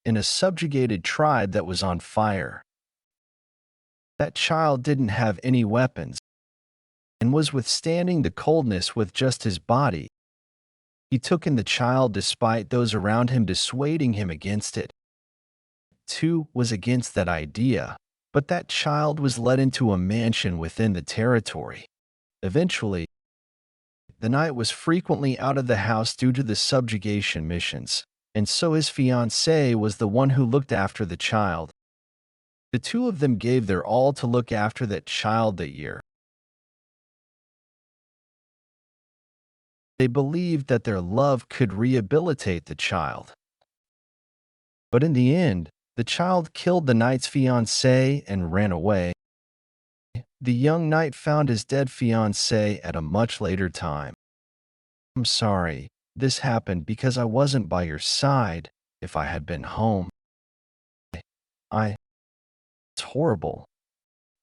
in a subjugated tribe that was on fire. That child didn't have any weapons and was withstanding the coldness with just his body. He took in the child despite those around him dissuading him against it. Two was against that idea. But that child was led into a mansion within the territory. Eventually, the knight was frequently out of the house due to the subjugation missions, and so his fiancée was the one who looked after the child. The two of them gave their all to look after that child that year. They believed that their love could rehabilitate the child. But in the end, the child killed the knight's fiancée and ran away. The young knight found his dead fiancée at a much later time. I'm sorry, this happened because I wasn't by your side. If I had been home, it's horrible.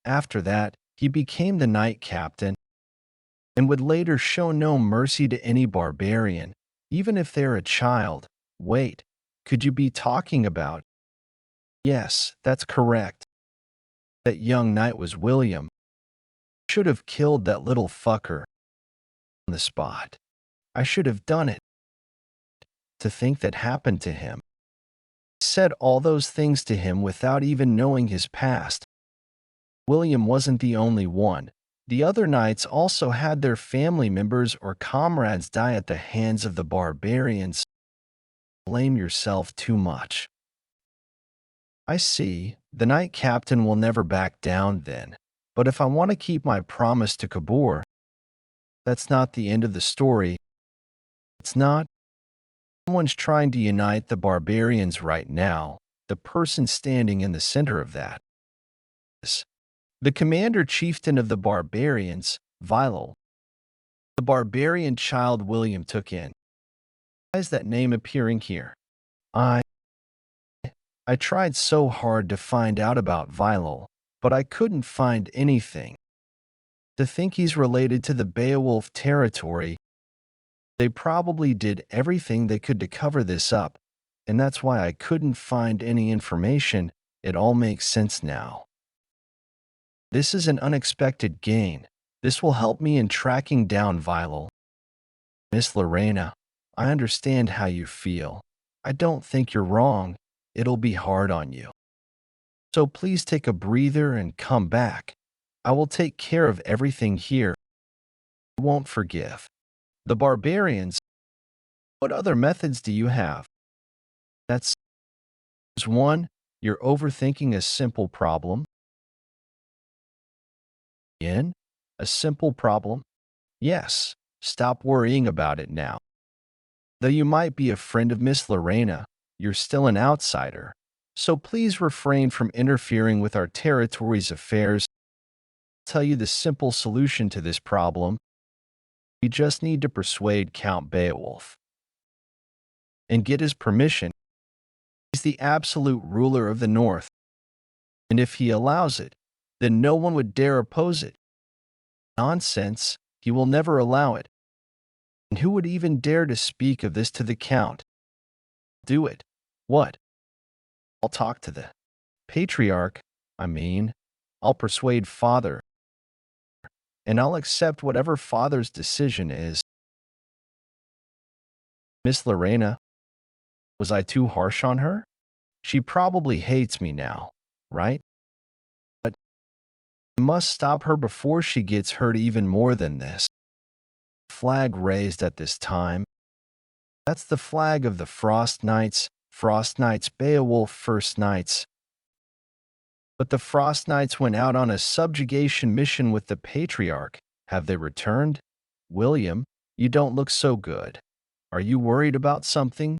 After that, he became the knight captain and would later show no mercy to any barbarian, even if they're a child. Wait, could you be talking about? Yes, that's correct. That young knight was William. Should have killed that little fucker on the spot. I should have done it. To think that happened to him. Said all those things to him without even knowing his past. William wasn't the only one. The other knights also had their family members or comrades die at the hands of the barbarians. Blame yourself too much. I see. The knight captain will never back down then. But if I want to keep my promise to Kabur, that's not the end of the story. It's not. Someone's trying to unite the barbarians right now. The person standing in the center of that is the commander chieftain of the barbarians, Vilal. The barbarian child William took in. Why is that name appearing here? I tried so hard to find out about Vilal, but I couldn't find anything. To think he's related to the Beowulf territory, they probably did everything they could to cover this up, and that's why I couldn't find any information. It all makes sense now. This is an unexpected gain. This will help me in tracking down Vilal. Miss Lorena, I understand how you feel. I don't think you're wrong. It'll be hard on you. So please take a breather and come back. I will take care of everything here. I won't forgive. The barbarians. What other methods do you have? That's one, you're overthinking a simple problem. In a simple problem? Yes, stop worrying about it now. Though you might be a friend of Miss Lorena, you're still an outsider. So please refrain from interfering with our territory's affairs. I'll tell you the simple solution to this problem. We just need to persuade Count Beowulf and get his permission. He's the absolute ruler of the North, and if he allows it, then no one would dare oppose it. Nonsense, he will never allow it. And who would even dare to speak of this to the Count? Do it. What? I'll talk to the patriarch, I'll persuade Father, and I'll accept whatever Father's decision is. Miss Lorena, was I too harsh on her? She probably hates me now, right? But I must stop her before she gets hurt even more than this. Flag raised at this time. That's the flag of the Frost Knights, Beowulf First Knights. But the Frost Knights went out on a subjugation mission with the Patriarch. Have they returned? William, you don't look so good. Are you worried about something?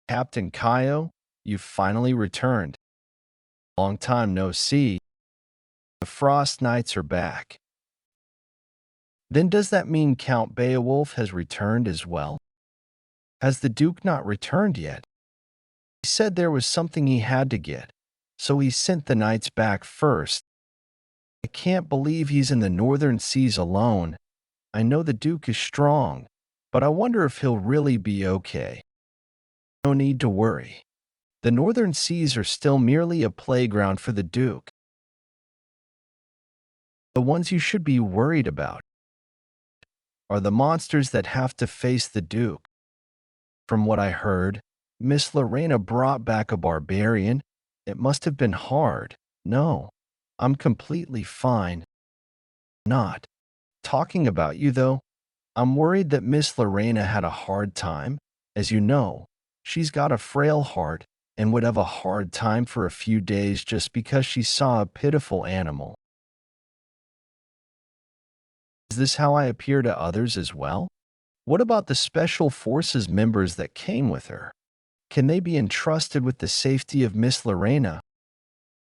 Captain Kaio, you've finally returned. Long time no see. The Frost Knights are back. Then does that mean Count Beowulf has returned as well? Has the Duke not returned yet? He said there was something he had to get, so he sent the knights back first. I can't believe he's in the northern seas alone. I know the Duke is strong, but I wonder if he'll really be okay. No need to worry. The northern seas are still merely a playground for the Duke. The ones you should be worried about are the monsters that have to face the Duke. From what I heard, Miss Lorena brought back a barbarian. It must have been hard. No, I'm completely fine. Not talking about you, though. I'm worried that Miss Lorena had a hard time. As you know, she's got a frail heart and would have a hard time for a few days just because she saw a pitiful animal. Is this how I appear to others as well? What about the Special Forces members that came with her? Can they be entrusted with the safety of Miss Lorena?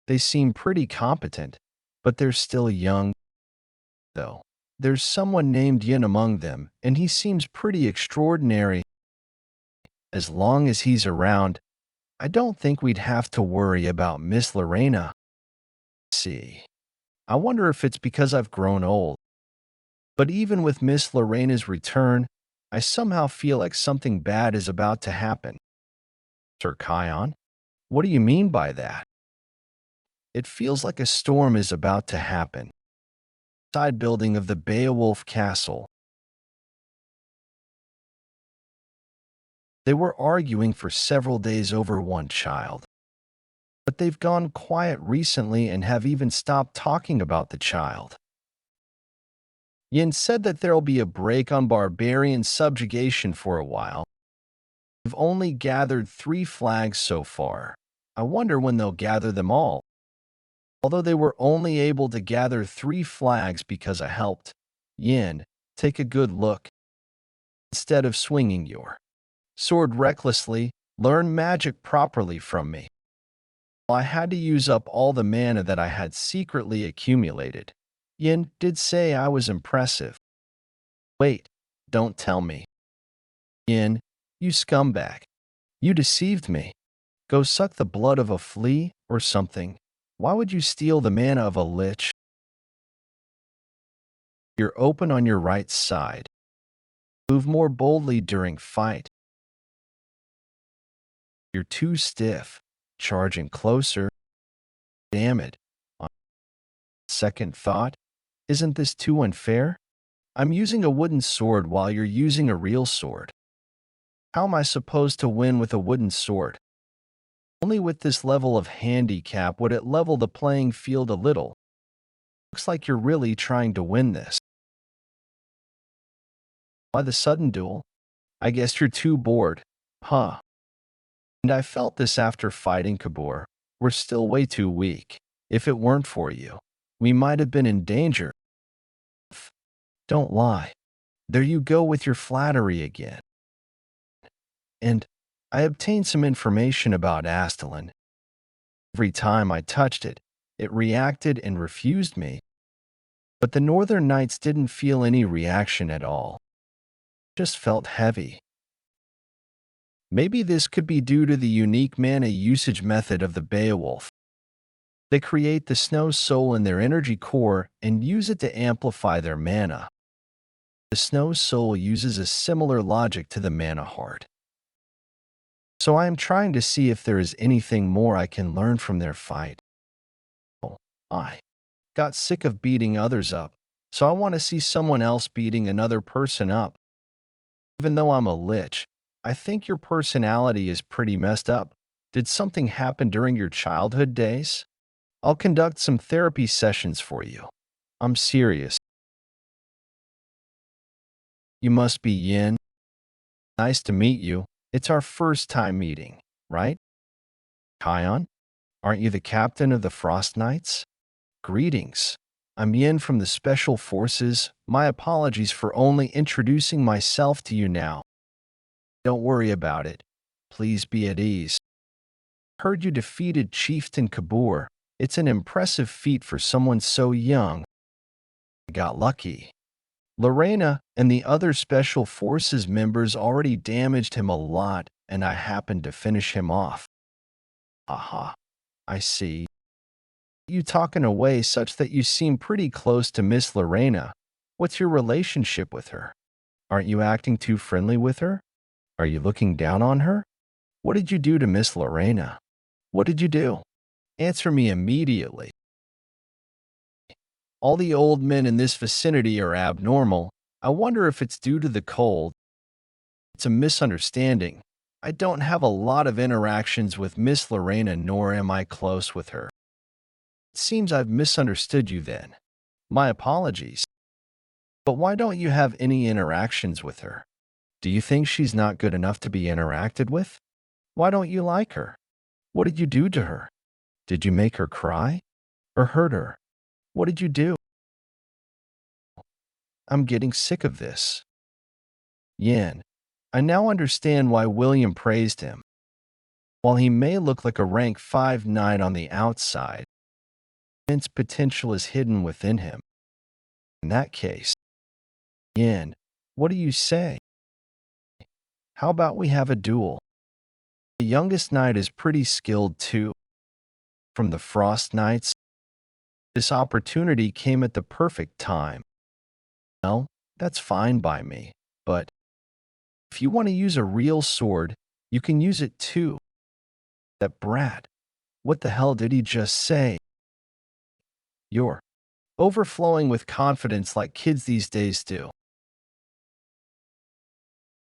They seem pretty competent, but they're still young, though. There's someone named Yin among them, and he seems pretty extraordinary. As long as he's around, I don't think we'd have to worry about Miss Lorena. See, I wonder if it's because I've grown old. But even with Miss Lorena's return, I somehow feel like something bad is about to happen. Sir Kion, what do you mean by that? It feels like a storm is about to happen. Side building of the Beowulf Castle. They were arguing for several days over one child. But they've gone quiet recently and have even stopped talking about the child. Yin said that there'll be a break on barbarian subjugation for a while. We've only gathered 3 flags so far. I wonder when they'll gather them all. Although they were only able to gather 3 flags because I helped, Yin, take a good look. Instead of swinging your sword recklessly, learn magic properly from me. I had to use up all the mana that I had secretly accumulated. Yin did say I was impressive. Wait, don't tell me. Yin, you scumbag. You deceived me. Go suck the blood of a flea or something. Why would you steal the mana of a lich? You're open on your right side. Move more boldly during fight. You're too stiff. Charging closer. Damn it. On second thought, isn't this too unfair? I'm using a wooden sword while you're using a real sword. How am I supposed to win with a wooden sword? Only with this level of handicap would it level the playing field a little. Looks like you're really trying to win this. Why the sudden duel? I guess you're too bored. Huh. And I felt this after fighting Kabur. We're still way too weak. If it weren't for you, we might have been in danger. Don't lie. There you go with your flattery again. And I obtained some information about Astalin. Every time I touched it, it reacted and refused me. But the Northern Knights didn't feel any reaction at all. Just felt heavy. Maybe this could be due to the unique mana usage method of the Beowulf. They create the snow soul in their energy core and use it to amplify their mana. The snow soul uses a similar logic to the mana heart. So I am trying to see if there is anything more I can learn from their fight. I got sick of beating others up, so I want to see someone else beating another person up. Even though I'm a lich, I think your personality is pretty messed up. Did something happen during your childhood days? I'll conduct some therapy sessions for you. I'm serious. You must be Yin. Nice to meet you. It's our first time meeting, right? Kion, aren't you the captain of the Frost Knights? Greetings. I'm Yin from the Special Forces. My apologies for only introducing myself to you now. Don't worry about it. Please be at ease. Heard you defeated Chieftain Kabur. It's an impressive feat for someone so young. I got lucky. Lorena and the other Special Forces members already damaged him a lot, and I happened to finish him off. Aha, I see. You talk in a way such that you seem pretty close to Miss Lorena. What's your relationship with her? Aren't you acting too friendly with her? Are you looking down on her? What did you do to Miss Lorena? What did you do? Answer me immediately. All the old men in this vicinity are abnormal. I wonder if it's due to the cold. It's a misunderstanding. I don't have a lot of interactions with Miss Lorena, nor am I close with her. Seems I've misunderstood you then. My apologies. But why don't you have any interactions with her? Do you think she's not good enough to be interacted with? Why don't you like her? What did you do to her? Did you make her cry? Or hurt her? What did you do? I'm getting sick of this. Yin, I now understand why William praised him. While he may look like a rank 5 knight on the outside, immense potential is hidden within him. In that case, Yin, what do you say? How about we have a duel? The youngest knight is pretty skilled too. From the Frost Knights, this opportunity came at the perfect time. Well, that's fine by me, but if you want to use a real sword, you can use it too. That brat, what the hell did he just say? You're overflowing with confidence like kids these days do.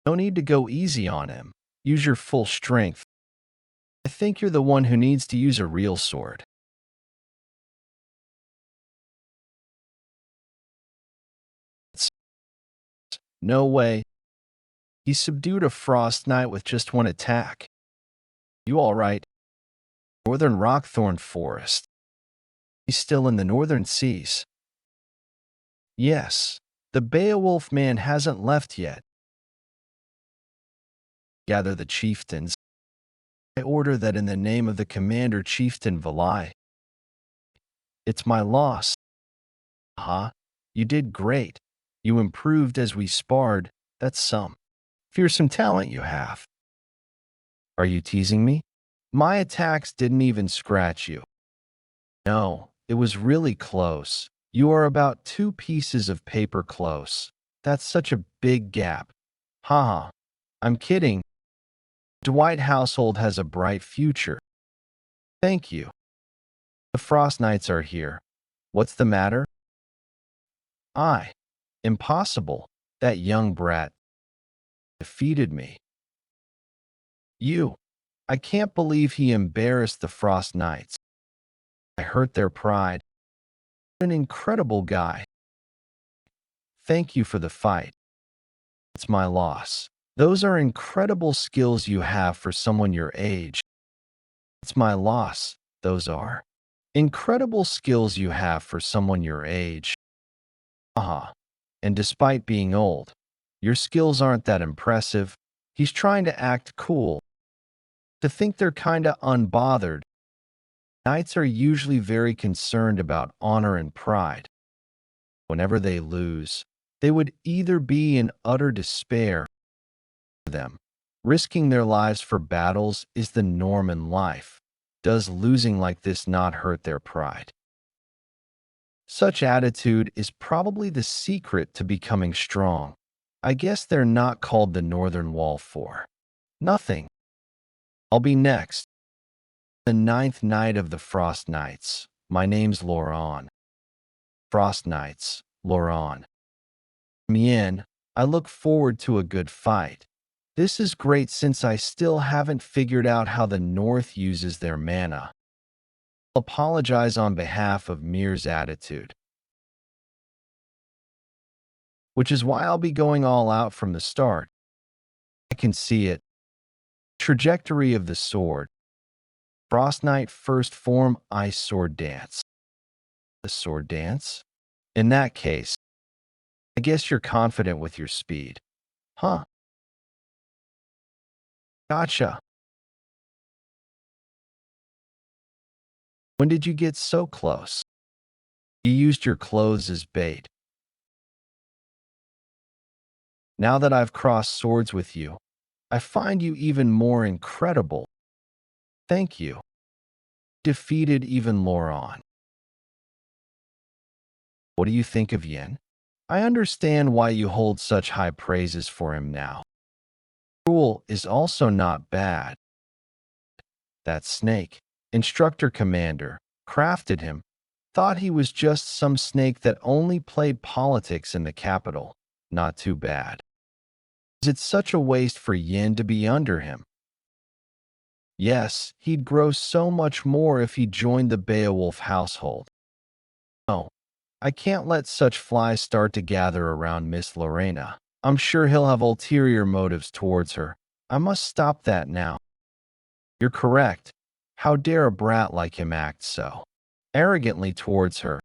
No need to go easy on him. Use your full strength. I think you're the one who needs to use a real sword. No way. He subdued a Frost Knight with just one attack. You all right? Northern Rockthorn Forest. He's still in the northern seas. Yes, the Beowulf man hasn't left yet. Gather the chieftains. I order that in the name of the commander chieftain Valai. It's my loss. Huh? You did great. You improved as we sparred. That's some fearsome talent you have. Are you teasing me? My attacks didn't even scratch you. No, it was really close. You are about 2 pieces of paper close. That's such a big gap. Haha. I'm kidding. Dwight household has a bright future. Thank you. The Frost Knights are here. What's the matter? Impossible. That young brat defeated me. I can't believe he embarrassed the Frost Knights. I hurt their pride. An incredible guy. Thank you for the fight. It's my loss. Those are incredible skills you have for someone your age. It's my loss. Those are incredible skills you have for someone your age. And despite being old, your skills aren't that impressive. He's trying to act cool. To think they're kinda unbothered. Knights are usually very concerned about honor and pride. Whenever they lose, they would either be in utter despair or them. Risking their lives for battles is the norm in life. Does losing like this not hurt their pride? Such attitude is probably the secret to becoming strong. I guess they're not called the Northern Wall for nothing. I'll be next. The 9th Knight of the Frost Knights. My name's Loran. Frost Knights, Loran. Mien, I look forward to a good fight. This is great since I still haven't figured out how the North uses their mana. I'll apologize on behalf of Mir's attitude. Which is why I'll be going all out from the start. I can see it. Trajectory of the sword. Frost Knight first form Ice Sword Dance. The Sword Dance? In that case, I guess you're confident with your speed. Huh? Gotcha. When did you get so close? You used your clothes as bait. Now that I've crossed swords with you, I find you even more incredible. Thank you. Defeated even Loran. What do you think of Yin? I understand why you hold such high praises for him now. Cruel is also not bad. That snake, instructor commander, crafted him, thought he was just some snake that only played politics in the capital. Not too bad. Is it such a waste for Yin to be under him? Yes, he'd grow so much more if he joined the Beowulf household. No, I can't let such flies start to gather around Miss Lorena. I'm sure he'll have ulterior motives towards her. I must stop that now. You're correct. How dare a brat like him act so arrogantly towards her?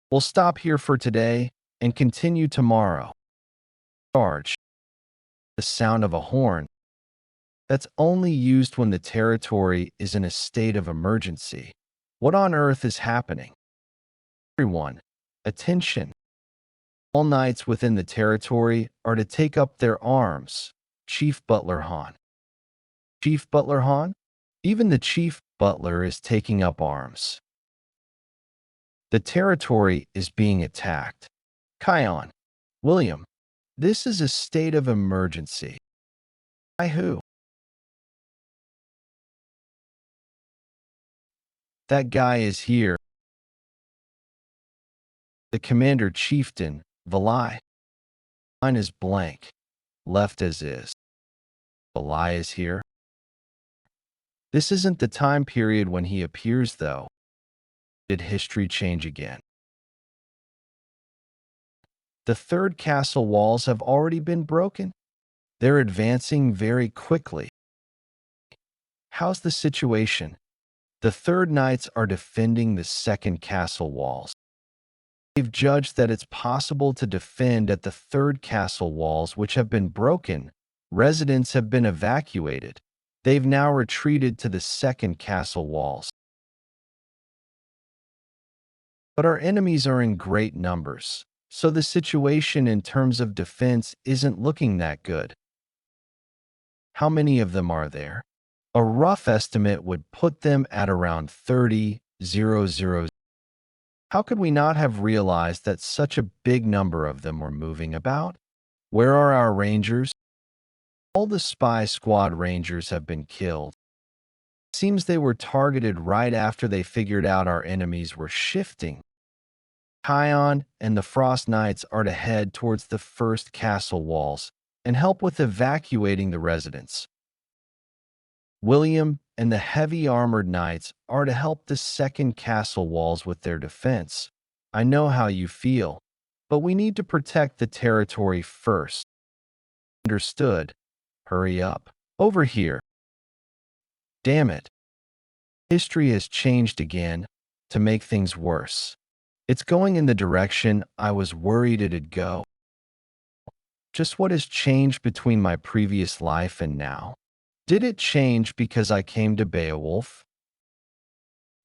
We'll stop here for today and continue tomorrow. Charge. The sound of a horn. That's only used when the territory is in a state of emergency. What on earth is happening? Everyone, attention. All knights within the territory are to take up their arms. Chief Butler Han. Chief Butler Han? Even the chief butler is taking up arms. The territory is being attacked. Kion. William. This is a state of emergency. By who? That guy is here. The commander chieftain, Valai. Mine is blank. Left as is. Valai is here. This isn't the time period when he appears, though. Did history change again? The third castle walls have already been broken. They're advancing very quickly. How's the situation? The third knights are defending the second castle walls. They've judged that it's possible to defend at the third castle walls, which have been broken. Residents have been evacuated. They've now retreated to the second castle walls. But our enemies are in great numbers, so the situation in terms of defense isn't looking that good. How many of them are there? A rough estimate would put them at around 30,000. How could we not have realized that such a big number of them were moving about? Where are our rangers? All the spy squad rangers have been killed. Seems they were targeted right after they figured out our enemies were shifting. Kion and the Frost Knights are to head towards the first castle walls and help with evacuating the residents. William and the heavy armored knights are to help the second castle walls with their defense. I know how you feel, but we need to protect the territory first. Understood. Hurry up. Over here. Damn it. History has changed again to make things worse. It's going in the direction I was worried it'd go. Just what has changed between my previous life and now? Did it change because I came to Beowulf?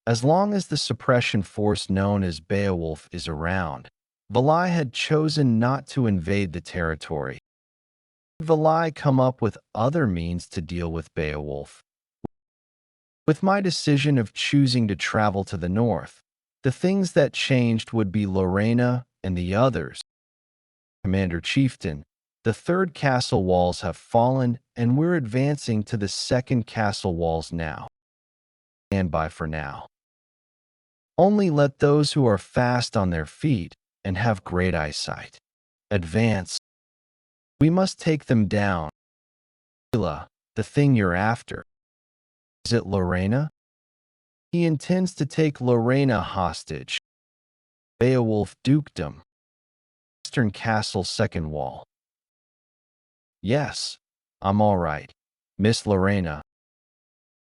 As long as the suppression force known as Beowulf is around, Valai had chosen not to invade the territory. Did Valai come up with other means to deal with Beowulf? With my decision of choosing to travel to the north, the things that changed would be Lorena and the others. Commander Chieftain, the third castle walls have fallen and we're advancing to the second castle walls now. Stand by for now. Only let those who are fast on their feet and have great eyesight advance. We must take them down. Hila, the thing you're after. Is it Lorena? He intends to take Lorena hostage. Beowulf dukedom. Western castle second wall. Yes, I'm all right, Miss Lorena.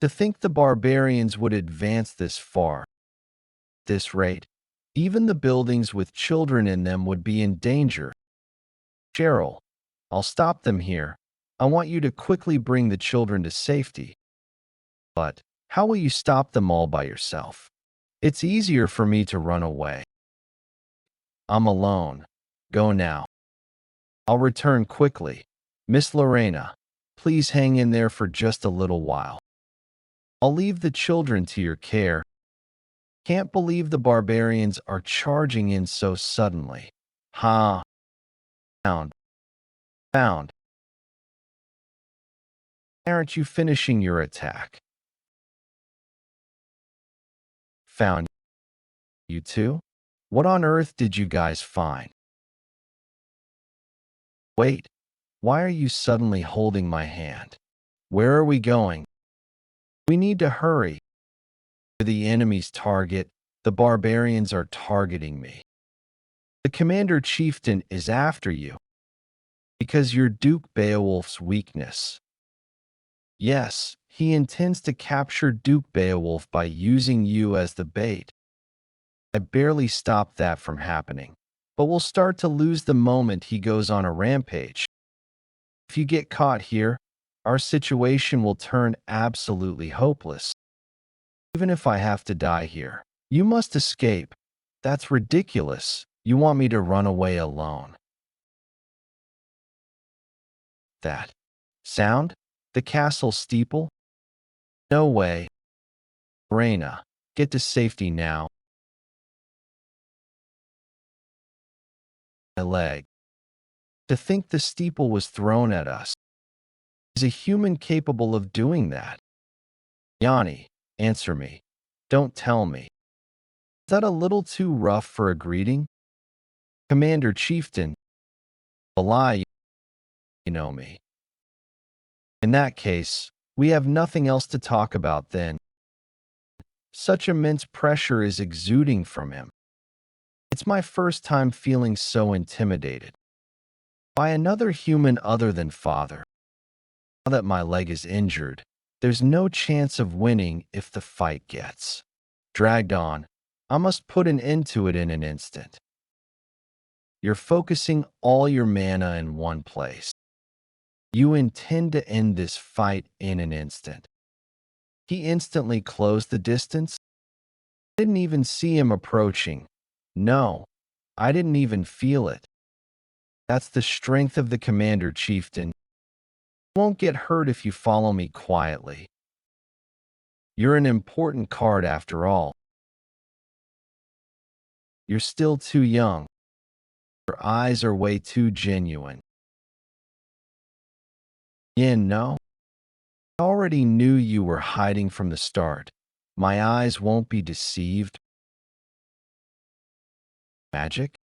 To think the barbarians would advance this far. At this rate, even the buildings with children in them would be in danger. Cheryl, I'll stop them here. I want you to quickly bring the children to safety. But how will you stop them all by yourself? It's easier for me to run away. I'm alone. Go now. I'll return quickly. Miss Lorena, please hang in there for just a little while. I'll leave the children to your care. Can't believe the barbarians are charging in so suddenly. Ha! Found. Found. Aren't you finishing your attack? Found. You too? What on earth did you guys find? Wait, why are you suddenly holding my hand? Where are we going? We need to hurry. The enemy's target. The barbarians are targeting me. The commander chieftain is after you because you're Duke Beowulf's weakness. Yes, he intends to capture Duke Beowulf by using you as the bait. I barely stopped that from happening, but we'll start to lose the moment he goes on a rampage. If you get caught here, our situation will turn absolutely hopeless. Even if I have to die here, you must escape. That's ridiculous. You want me to run away alone. That sound? The castle steeple? No way. Reina, get to safety now. My leg. To think the steeple was thrown at us. Is a human capable of doing that? Yanni, answer me. Don't tell me. Is that a little too rough for a greeting? Commander Chieftain. Balai, you know me. In that case, we have nothing else to talk about then. Such immense pressure is exuding from him. It's my first time feeling so intimidated by another human other than father. Now that my leg is injured, there's no chance of winning if the fight gets dragged on. I must put an end to it in an instant. You're focusing all your mana in one place. You intend to end this fight in an instant. He instantly closed the distance. I didn't even see him approaching. No, I didn't even feel it. That's the strength of the commander, chieftain. You won't get hurt if you follow me quietly. You're an important card after all. You're still too young. Your eyes are way too genuine. Yin, no? I already knew you were hiding from the start. My eyes won't be deceived. Magic?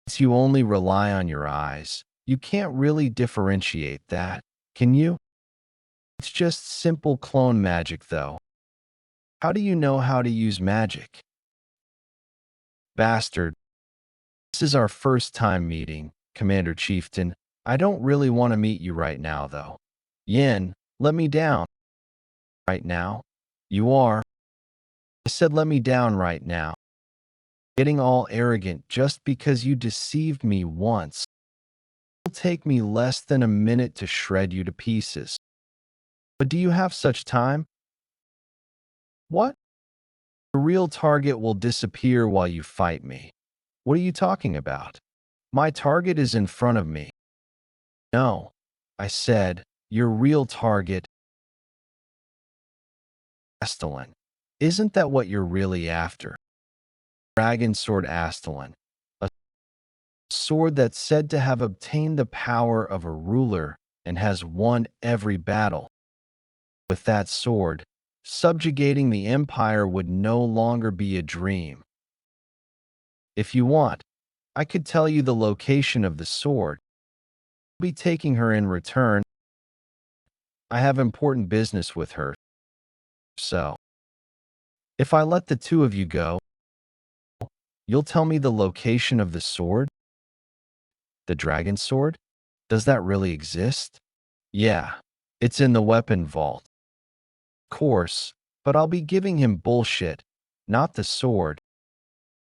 Since you only rely on your eyes, you can't really differentiate that, can you? It's just simple clone magic, though. How do you know how to use magic? Bastard. This is our first time meeting, Commander Chieftain. I don't really want to meet you right now, though. Yin, let me down. Right now? You are. I said let me down right now. Getting all arrogant just because you deceived me once. It'll take me less than a minute to shred you to pieces. But do you have such time? What? The real target will disappear while you fight me. What are you talking about? My target is in front of me. No, I said, your real target. Astalin. Isn't that what you're really after? Dragon Sword Astalin. A sword that's said to have obtained the power of a ruler and has won every battle. With that sword, subjugating the empire would no longer be a dream. If you want, I could tell you the location of the sword. I'll be taking her in return. I have important business with her. So, if I let the two of you go, you'll tell me the location of the sword? The dragon sword? Does that really exist? Yeah, it's in the weapon vault. Of course, but I'll be giving him bullshit, not the sword.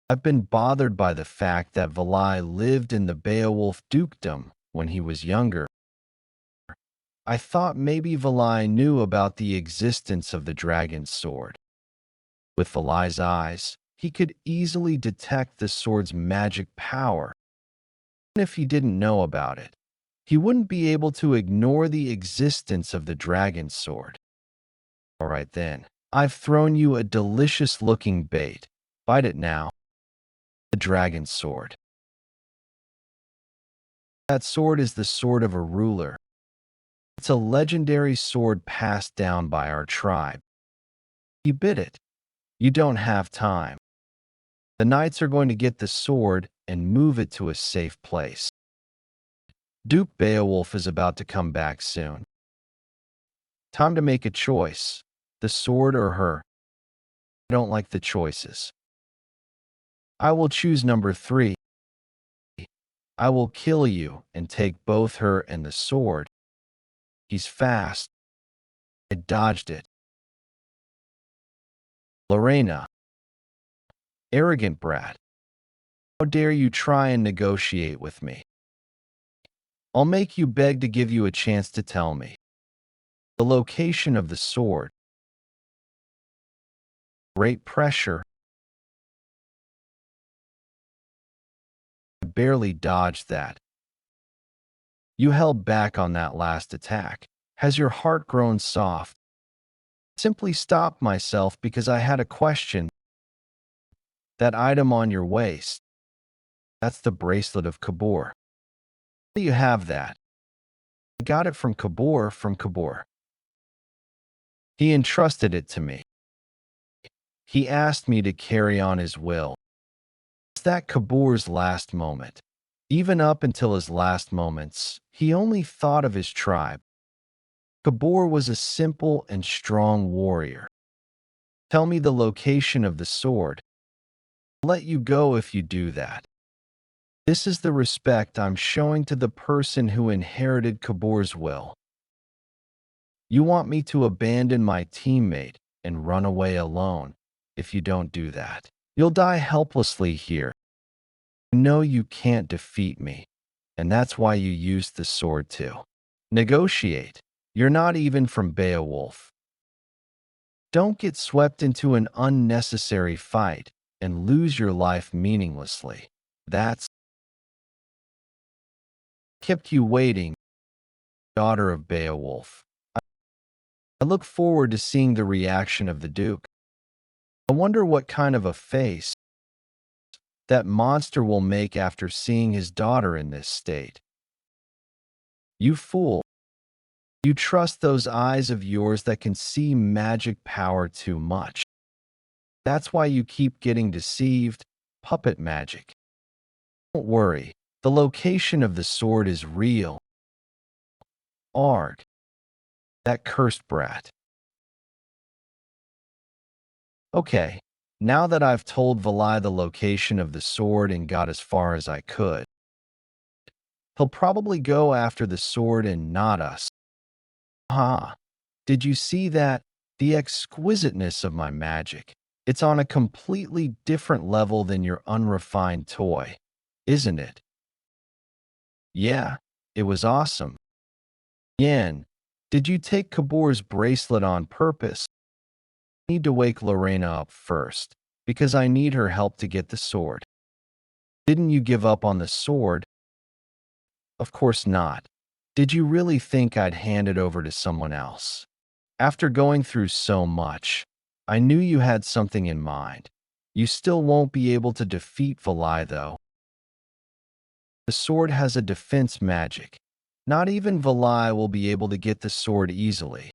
I've been bothered by the fact that Valai lived in the Beowulf dukedom when he was younger. I thought maybe Valai knew about the existence of the dragon's sword. With Valai's eyes, he could easily detect the sword's magic power. Even if he didn't know about it, he wouldn't be able to ignore the existence of the dragon's sword. All right then, I've thrown you a delicious-looking bait. Bite it now. The dragon's sword. That sword is the sword of a ruler. It's a legendary sword passed down by our tribe. You bit it. You don't have time. The knights are going to get the sword and move it to a safe place. Duke Beowulf is about to come back soon. Time to make a choice. The the sword or her? I don't like the choices. I will choose number 3. I will kill you and take both her and the sword. He's fast. I dodged it. Lorena. Arrogant brat. How dare you try and negotiate with me? I'll make you beg to give you a chance to tell me the location of the sword. Great pressure. I barely dodged that. You held back on that last attack. Has your heart grown soft? Simply stopped myself because I had a question. That item on your waist. That's the bracelet of Kabor. How do you have that? I got it from Kabor. He entrusted it to me. He asked me to carry on his will. It's that Kabor's last moment. Even up until his last moments, he only thought of his tribe. Kabor was a simple and strong warrior. Tell me the location of the sword. I'll let you go if you do that. This is the respect I'm showing to the person who inherited Kabor's will. You want me to abandon my teammate and run away alone. If you don't do that, you'll die helplessly here. I know you can't defeat me, and that's why you used the sword to negotiate. You're not even from Beowulf. Don't get swept into an unnecessary fight and lose your life meaninglessly. That's kept you waiting, daughter of Beowulf. I look forward to seeing the reaction of the Duke. I wonder what kind of a face that monster will make after seeing his daughter in this state. You fool. You trust those eyes of yours that can see magic power too much. That's why you keep getting deceived. Puppet magic. Don't worry. The location of the sword is real. Arg. That cursed brat. Okay, now that I've told Valai the location of the sword and got as far as I could, he'll probably go after the sword and not us. Ah, did you see that? The exquisiteness of my magic. It's on a completely different level than your unrefined toy, isn't it? Yeah, it was awesome. Yen, did you take Kabor's bracelet on purpose? I need to wake Lorena up first, because I need her help to get the sword. Didn't you give up on the sword? Of course not. Did you really think I'd hand it over to someone else? After going through so much, I knew you had something in mind. You still won't be able to defeat Valai, though. The sword has a defense magic. Not even Valai will be able to get the sword easily.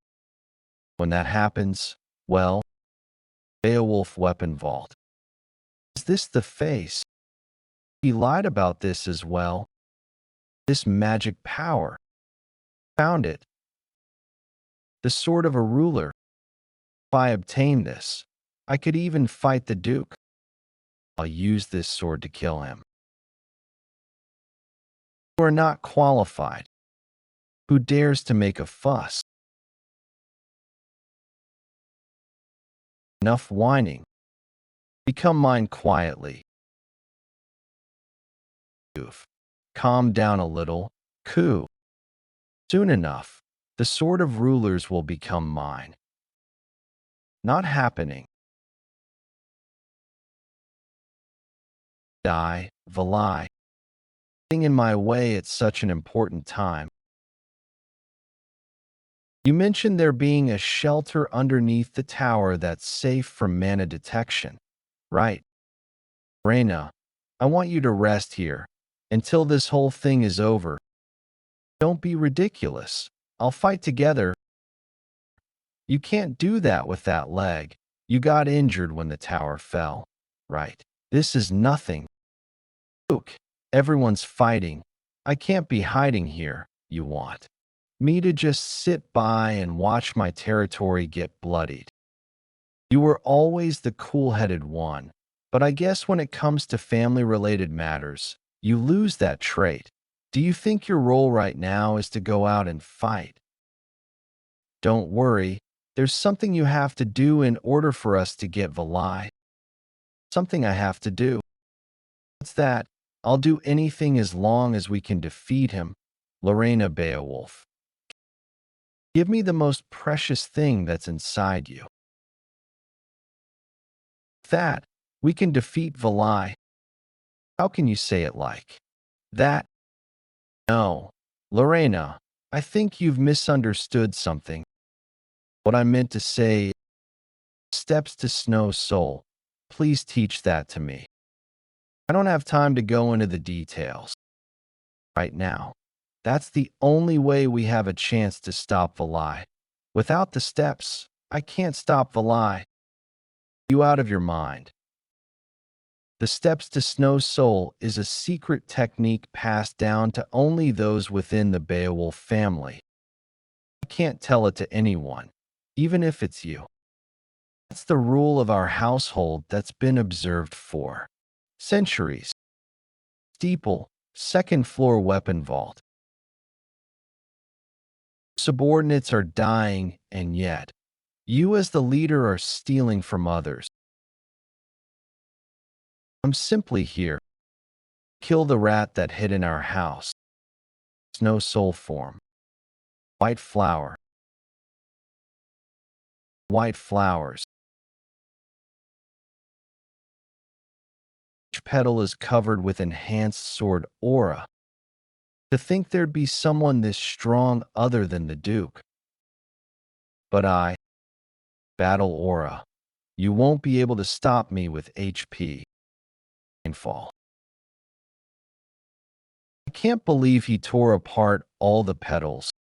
When that happens, well, Beowulf Weapon Vault. Is this the face? He lied about this as well. This magic power. Found it. The sword of a ruler. If I obtain this, I could even fight the Duke. I'll use this sword to kill him. You are not qualified. Who dares to make a fuss? Enough whining. Become mine quietly. Goof. Calm down a little. Coo. Soon enough, the sword of rulers will become mine. Not happening. Die, Valai. Getting in my way at such an important time. You mentioned there being a shelter underneath the tower that's safe from mana detection. Right. Reyna, I want you to rest here until this whole thing is over. Don't be ridiculous. I'll fight together. You can't do that with that leg. You got injured when the tower fell. Right. This is nothing. Look, everyone's fighting. I can't be hiding here. You want me to just sit by and watch my territory get bloodied. You were always the cool-headed one, but I guess when it comes to family-related matters, you lose that trait. Do you think your role right now is to go out and fight? Don't worry, there's something you have to do in order for us to get Valai. Something I have to do. What's that? I'll do anything as long as we can defeat him. Lorena Beowulf. Give me the most precious thing that's inside you. That, we can defeat Valai. How can you say it like that? No. Lorena, I think you've misunderstood something. What I meant to say, steps to Snow Soul. Please teach that to me. I don't have time to go into the details right now. That's the only way we have a chance to stop Valai. Without the steps, I can't stop Valai. You out of your mind. The steps to Snow Soul is a secret technique passed down to only those within the Beowulf family. I can't tell it to anyone, even if it's you. That's the rule of our household that's been observed for centuries. Steeple, second floor weapon vault. Subordinates are dying, and yet, you as the leader are stealing from others. I'm simply here. Kill the rat that hid in our house. Snow Soul form. White flower. White flowers. Each petal is covered with enhanced sword aura. To think there'd be someone this strong other than the Duke. But I, battle aura. You won't be able to stop me with HP. Fall. I can't believe he tore apart all the petals.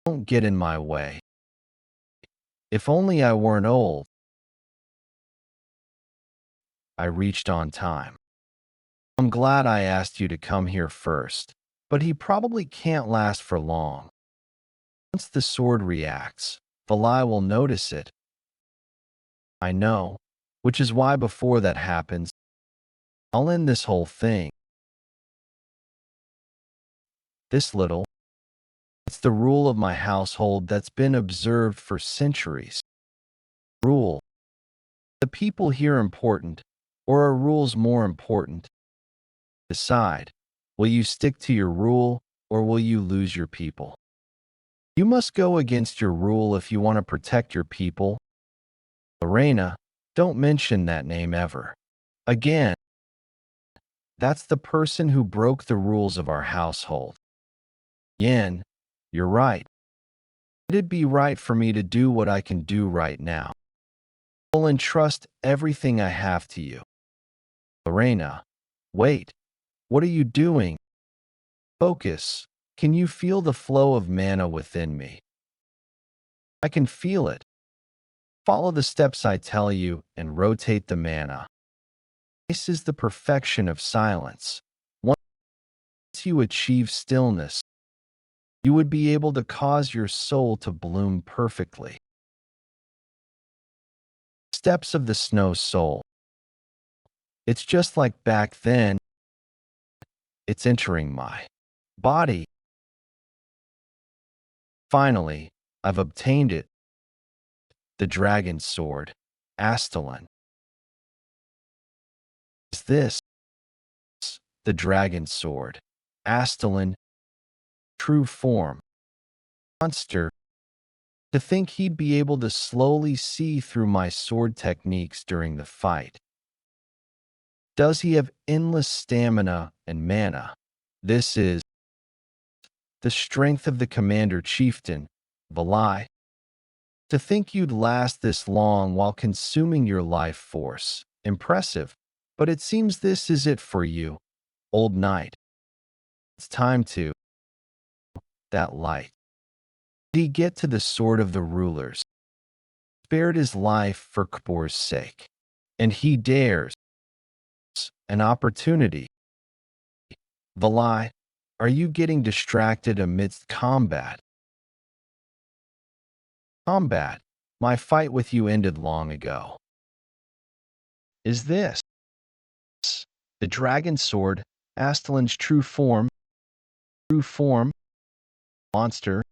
Don't get in my way. If only I weren't old. I reached on time. I'm glad I asked you to come here first, but he probably can't last for long. Once the sword reacts, Valai will notice it. I know, which is why before that happens, I'll end this whole thing. This little. It's the rule of my household that's been observed for centuries. Rule. The people here important, or are rules more important? Decide, will you stick to your rule, or will you lose your people? You must go against your rule if you want to protect your people. Lorena, don't mention that name ever. Again. That's the person who broke the rules of our household. Yen, you're right. It'd be right for me to do what I can do right now. I'll entrust everything I have to you. Lorena, wait. What are you doing? Focus. Can you feel the flow of mana within me? I can feel it. Follow the steps I tell you and rotate the mana. This is the perfection of silence. Once you achieve stillness, you would be able to cause your soul to bloom perfectly. Steps of the Snow Soul. It's just like back then. It's entering my body. Finally, I've obtained it. The dragon sword, Astalon. Is this the dragon sword, Astalon, true form? Monster. To think he'd be able to slowly see through my sword techniques during the fight. Does he have endless stamina and mana? This is the strength of the commander chieftain, Valai. To think you'd last this long while consuming your life force. Impressive. But it seems this is it for you, old knight. It's time to that light. Did he get to the sword of the rulers? Spared his life for Kbor's sake. And he dares an opportunity. Valai, are you getting distracted amidst combat? Combat. My fight with you ended long ago. Is this the dragon sword, Astellan's true form, monster?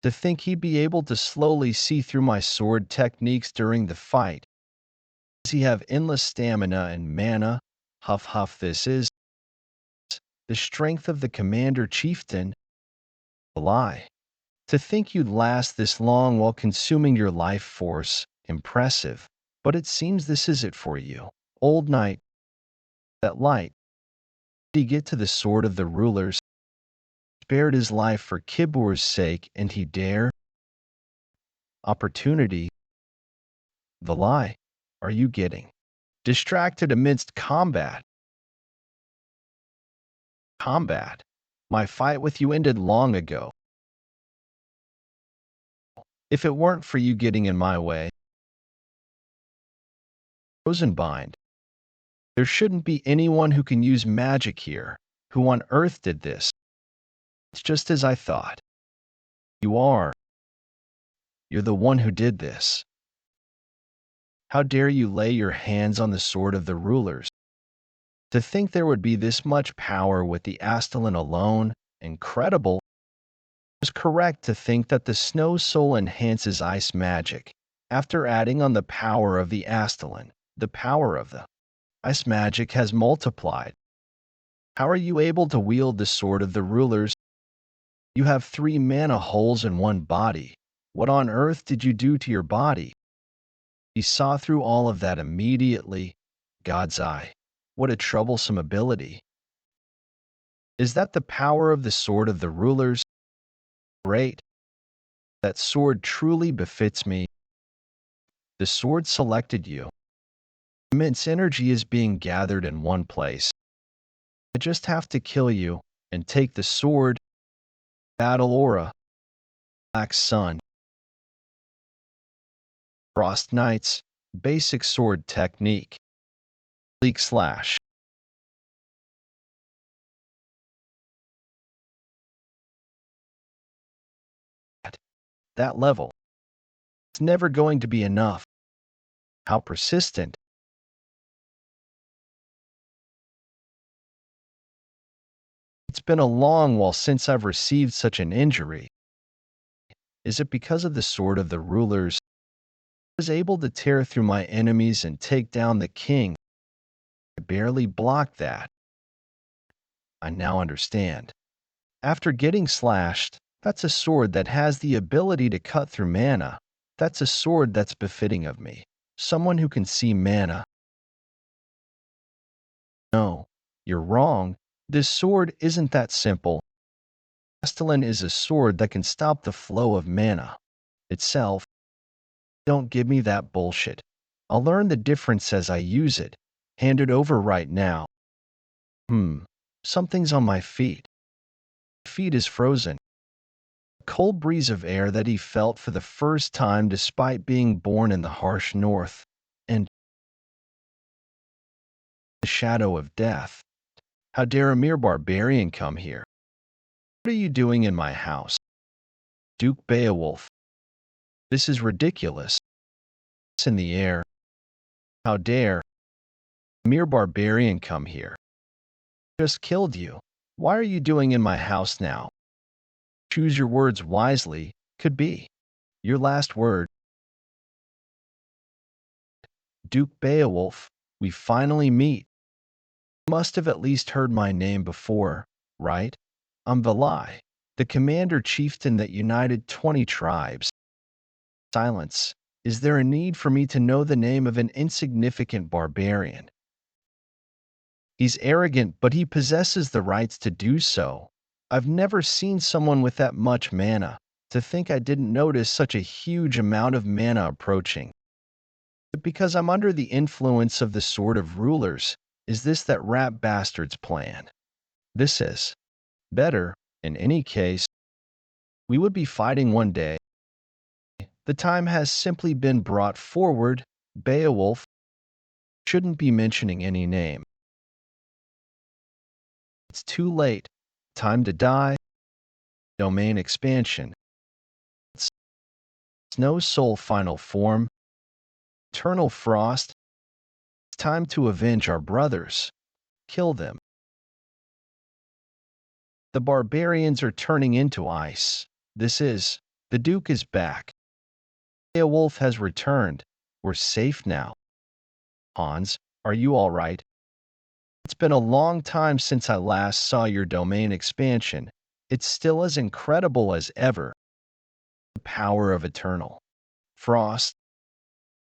To think he'd be able to slowly see through my sword techniques during the fight. Does he have endless stamina and mana? Huff huff, this is the strength of the commander chieftain. A lie. To think you'd last this long while consuming your life force, impressive. But it seems this is it for you. Old knight, that light. Did he get to the sword of the rulers? Spared his life for Kibur's sake, and he dare? Opportunity. The lie. Are you getting distracted amidst combat? Combat. My fight with you ended long ago. If it weren't for you getting in my way, Rosenbind, there shouldn't be anyone who can use magic here. Who on earth did this? It's just as I thought. You are. You're the one who did this. How dare you lay your hands on the sword of the rulers? To think there would be this much power with the Astellan alone, incredible. It was correct to think that the snow soul enhances ice magic. After adding on the power of the Astellan, the power of the ice magic has multiplied. How are you able to wield the sword of the rulers? You have 3 mana holes in one body. What on earth did you do to your body? He saw through all of that immediately. God's eye. What a troublesome ability. Is that the power of the sword of the rulers? Great. That sword truly befits me. The sword selected you. Immense energy is being gathered in one place. I just have to kill you and take the sword. Battle aura. Black sun. Frost knights. Basic sword technique. Leak slash. At that level, it's never going to be enough. How persistent. It's been a long while since I've received such an injury. Is it because of the sword of the rulers? I was able to tear through my enemies and take down the king. I barely blocked that. I now understand. After getting slashed, that's a sword that has the ability to cut through mana. That's a sword that's befitting of me. Someone who can see mana. No, you're wrong. This sword isn't that simple. Castellan is a sword that can stop the flow of mana itself. Don't give me that bullshit. I'll learn the difference as I use it. Hand it over right now. Something's on my feet. My feet is frozen. A cold breeze of air that he felt for the first time despite being born in the harsh north. And the shadow of death. How dare a mere barbarian come here? What are you doing in my house? Duke Beowulf. This is ridiculous. It's in the air. How dare a mere barbarian come here? Just killed you. Why are you doing in my house now? Choose your words wisely. Could be your last word. Duke Beowulf, we finally meet. You must have at least heard my name before, right? I'm Velai, the commander chieftain that united 20 tribes. Silence. Is there a need for me to know the name of an insignificant barbarian? He's arrogant, but he possesses the rights to do so. I've never seen someone with that much mana. To think I didn't notice such a huge amount of mana approaching. Because I'm under the influence of the Sword of Rulers. Is this that rat bastard's plan? This is better. In any case, we would be fighting one day. The time has simply been brought forward. Beowulf shouldn't be mentioning any name. It's too late. Time to die. Domain expansion. Snow Soul final form, eternal frost. It's time to avenge our brothers. Kill them. The barbarians are turning into ice. The Duke is back. Beowulf has returned. We're safe now. Hans, are you all right? It's been a long time since I last saw your domain expansion. It's still as incredible as ever. The power of eternal frost.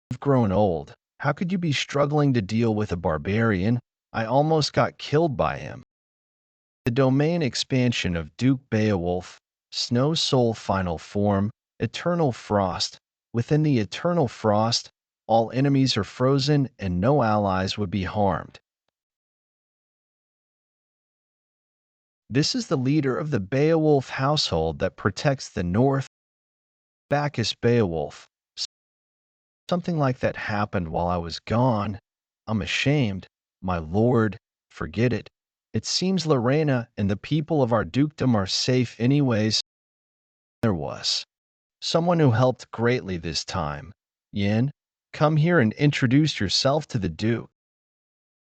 You've grown old. How could you be struggling to deal with a barbarian? I almost got killed by him. The domain expansion of Duke Beowulf, Snow Soul final form, eternal frost. Within the eternal frost, all enemies are frozen and no allies would be harmed. This is the leader of the Beowulf household that protects the north. Bacchus Beowulf. Something like that happened while I was gone. I'm ashamed. My lord, forget it. It seems Lorena and the people of our dukedom are safe anyways. There was someone who helped greatly this time. Yin, come here and introduce yourself to the duke.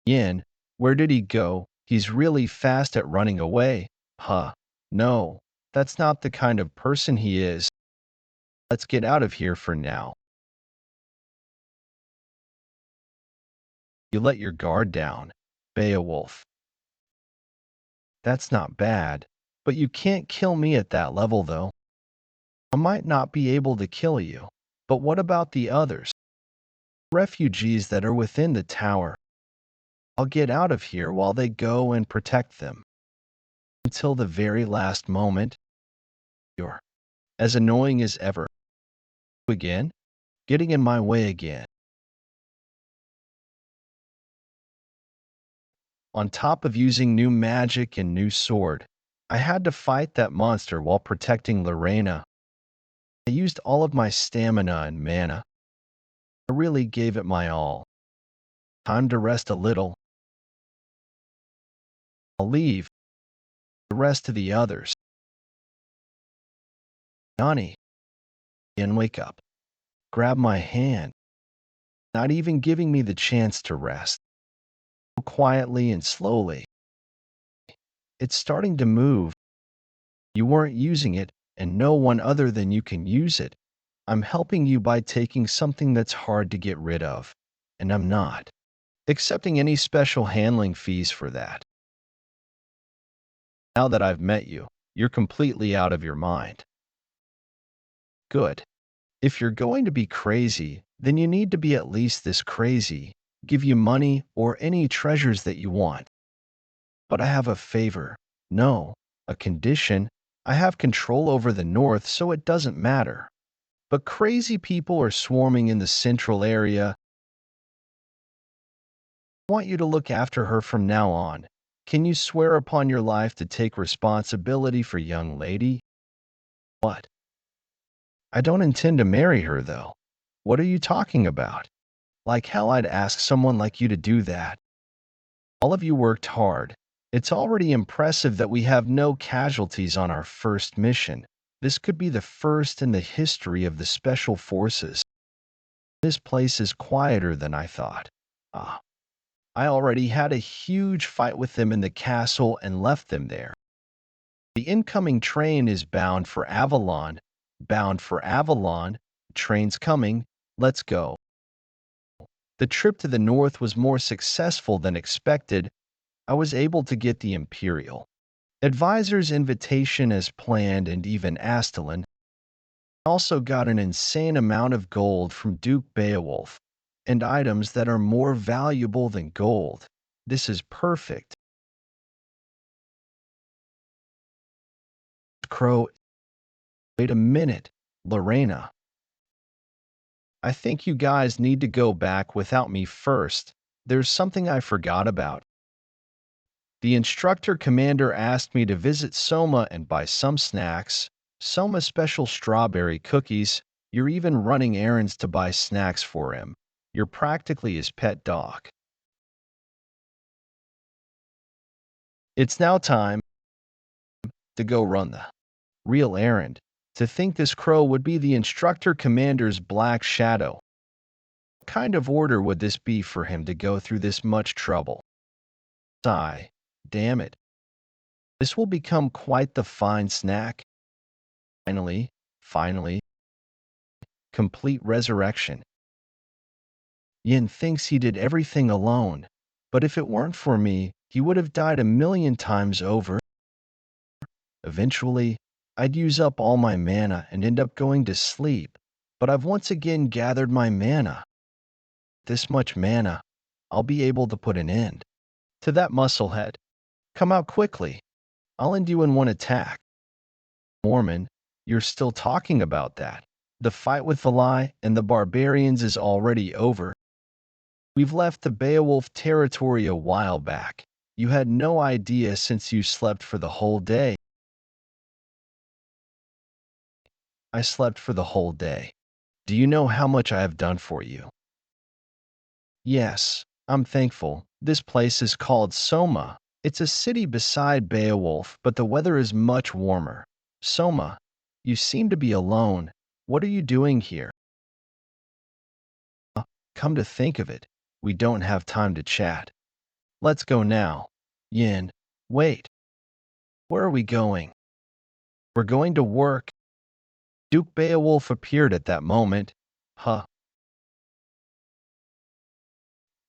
Yin, where did he go? He's really fast at running away. Huh. No, that's not the kind of person he is. Let's get out of here for now. You let your guard down, Beowulf. That's not bad, but you can't kill me at that level though. I might not be able to kill you, but what about the others? Refugees that are within the tower. I'll get out of here while they go and protect them. Until the very last moment. You're as annoying as ever. Again? Getting in my way again. On top of using new magic and new sword, I had to fight that monster while protecting Lorena. I used all of my stamina and mana. I really gave it my all. Time to rest a little. I'll leave the rest to the others. Johnny, and wake up. Grab my hand, not even giving me the chance to rest. Quietly and slowly. It's starting to move. You weren't using it, and no one other than you can use it. I'm helping you by taking something that's hard to get rid of, and I'm not accepting any special handling fees for that. Now that I've met you, you're completely out of your mind. Good. If you're going to be crazy, then you need to be at least this crazy. Give you money or any treasures that you want. But I have a favor. No, a condition. I have control over the north, so it doesn't matter. But crazy people are swarming in the central area. I want you to look after her from now on. Can you swear upon your life to take responsibility for young lady? What? I don't intend to marry her, though. What are you talking about? Like hell I'd ask someone like you to do that. All of you worked hard. It's already impressive that we have no casualties on our first mission. This could be the first in the history of the Special Forces. This place is quieter than I thought. Ah, I already had a huge fight with them in the castle and left them there. The incoming train is bound for Avalon. Bound for Avalon. Train's coming. Let's go. The trip to the north was more successful than expected. I was able to get the Imperial Advisor's invitation as planned, and even Astelin. Also got an insane amount of gold from Duke Beowulf, and items that are more valuable than gold. This is perfect. Crow, wait a minute, Lorena. I think you guys need to go back without me first. There's something I forgot about. The instructor commander asked me to visit Soma and buy some snacks. Soma special strawberry cookies. You're even running errands to buy snacks for him. You're practically his pet dog. It's now time to go run the real errand. To think this crow would be the instructor commander's black shadow. What kind of order would this be for him to go through this much trouble? Sigh. Damn it. This will become quite the fine snack. Finally, complete resurrection. Yin thinks he did everything alone, but if it weren't for me, he would have died a million times over. Eventually, I'd use up all my mana and end up going to sleep, but I've once again gathered my mana. This much mana, I'll be able to put an end to that musclehead. Come out quickly. I'll end you in one attack. Mormon, you're still talking about that. The fight with Valai and the barbarians is already over. We've left the Beowulf territory a while back. You had no idea since you slept for the whole day. I slept for the whole day. Do you know how much I have done for you? Yes, I'm thankful. This place is called Soma. It's a city beside Beowulf, but the weather is much warmer. Soma, you seem to be alone. What are you doing here? Come to think of it, we don't have time to chat. Let's go now. Yin, wait. Where are we going? We're going to work. Duke Beowulf appeared at that moment. Huh.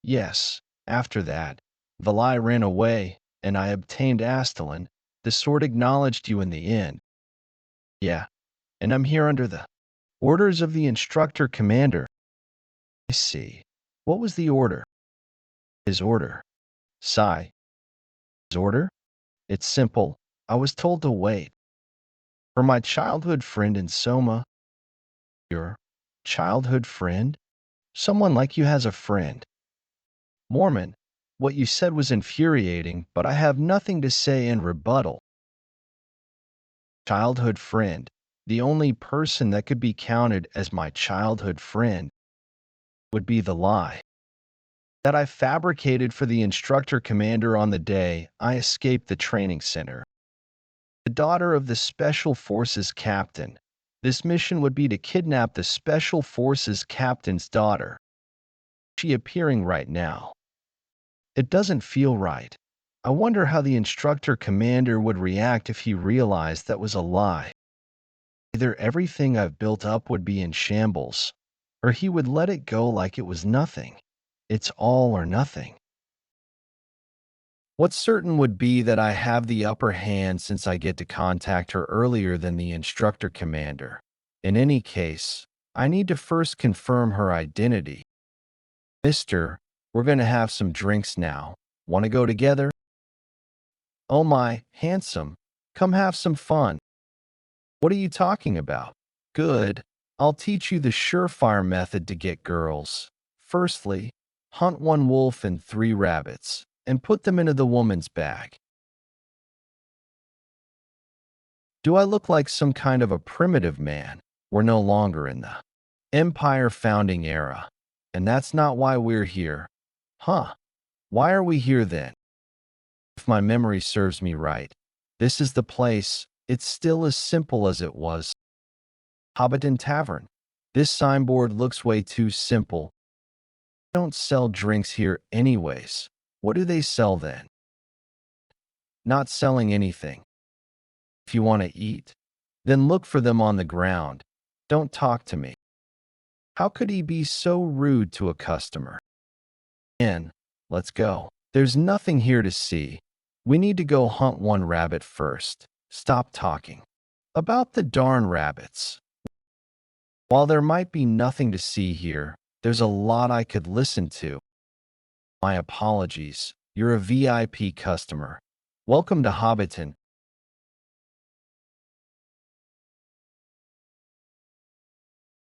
Yes, after that, Valai ran away, and I obtained Astalin. The sword acknowledged you in the end. Yeah, and I'm here under the orders of the instructor commander. I see. What was the order? His order. Sigh. His order? It's simple. I was told to wait. For my childhood friend in Soma. Your childhood friend? Someone like you has a friend. Mormon, what you said was infuriating, but I have nothing to say in rebuttal. Childhood friend. The only person that could be counted as my childhood friend would be the lie that I fabricated for the instructor commander on the day I escaped the training center. The daughter of the Special Forces captain. This mission would be to kidnap the Special Forces captain's daughter. She appearing right now. It doesn't feel right. I wonder how the instructor commander would react if he realized that was a lie. Either everything I've built up would be in shambles, or he would let it go like it was nothing. It's all or nothing. What's certain would be that I have the upper hand since I get to contact her earlier than the instructor commander. In any case, I need to first confirm her identity. Mister, we're going to have some drinks now. Want to go together? Oh my, handsome. Come have some fun. What are you talking about? Good. I'll teach you the surefire method to get girls. Firstly, hunt one wolf and 3 rabbits, and put them into the woman's bag. Do I look like some kind of a primitive man? We're no longer in the Empire founding era. And that's not why we're here. Huh. Why are we here then? If my memory serves me right, this is the place. It's still as simple as it was. Hobbiton Tavern. This signboard looks way too simple. They don't sell drinks here anyways. What do they sell then? Not selling anything. If you want to eat, then look for them on the ground. Don't talk to me. How could he be so rude to a customer? In, let's go. There's nothing here to see. We need to go hunt one rabbit first. Stop talking about the darn rabbits. While there might be nothing to see here, there's a lot I could listen to. My apologies. You're a VIP customer. Welcome to Hobbiton.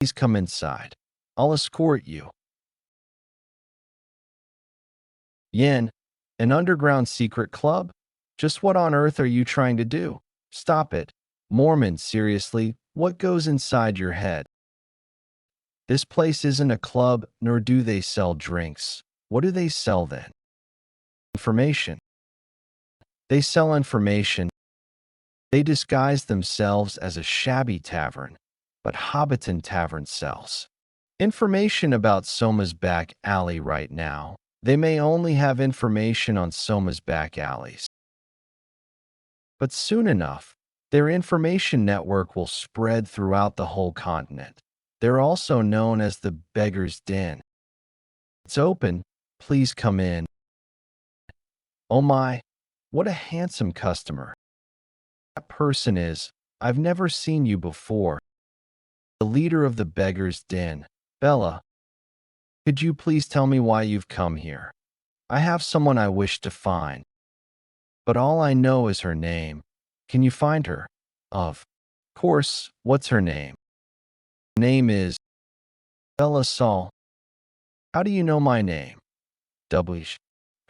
Please come inside. I'll escort you. Yin, an underground secret club? Just what on earth are you trying to do? Stop it. Mormon, seriously, what goes inside your head? This place isn't a club, nor do they sell drinks. What do they sell then? Information. They sell information. They disguise themselves as a shabby tavern, but Hobbiton Tavern sells information about Soma's back alley right now. They may only have information on Soma's back alleys, but soon enough, their information network will spread throughout the whole continent. They're also known as the Beggar's Den. It's open. Please come in. Oh my, what a handsome customer. That person is. I've never seen you before. The leader of the Beggar's Den. Bella, could you please tell me why you've come here? I have someone I wish to find, but all I know is her name. Can you find her? Of course, what's her name? Her name is Bella Saul. How do you know my name? W.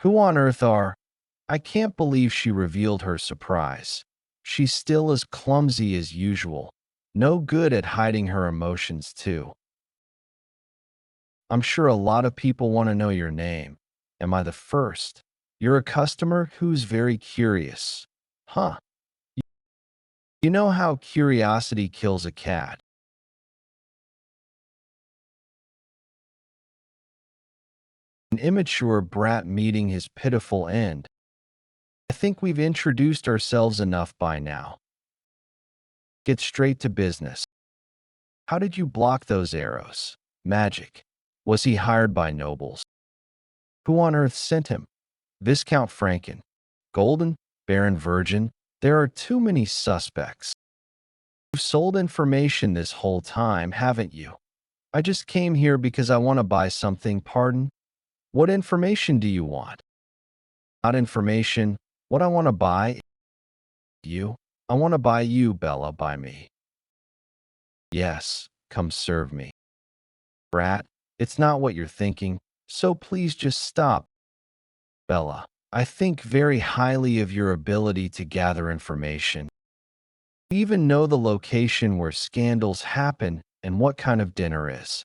Who on earth are? I can't believe she revealed her surprise. She's still as clumsy as usual. No good at hiding her emotions, too. I'm sure a lot of people want to know your name. Am I the first? You're a customer who's very curious. Huh. You know how curiosity kills a cat. An immature brat meeting his pitiful end. I think we've introduced ourselves enough by now. Get straight to business. How did you block those arrows? Magic. Was he hired by nobles? Who on earth sent him? Viscount Franken. Golden? Baron Virgin? There are too many suspects. You've sold information this whole time, haven't you? I just came here because I want to buy something, pardon? What information do you want? Not information. What I want to buy? You? I want to buy you, Bella, buy me. Yes, come serve me. Brat, it's not what you're thinking, so please just stop. Bella, I think very highly of your ability to gather information. You even know the location where scandals happen and what kind of dinner is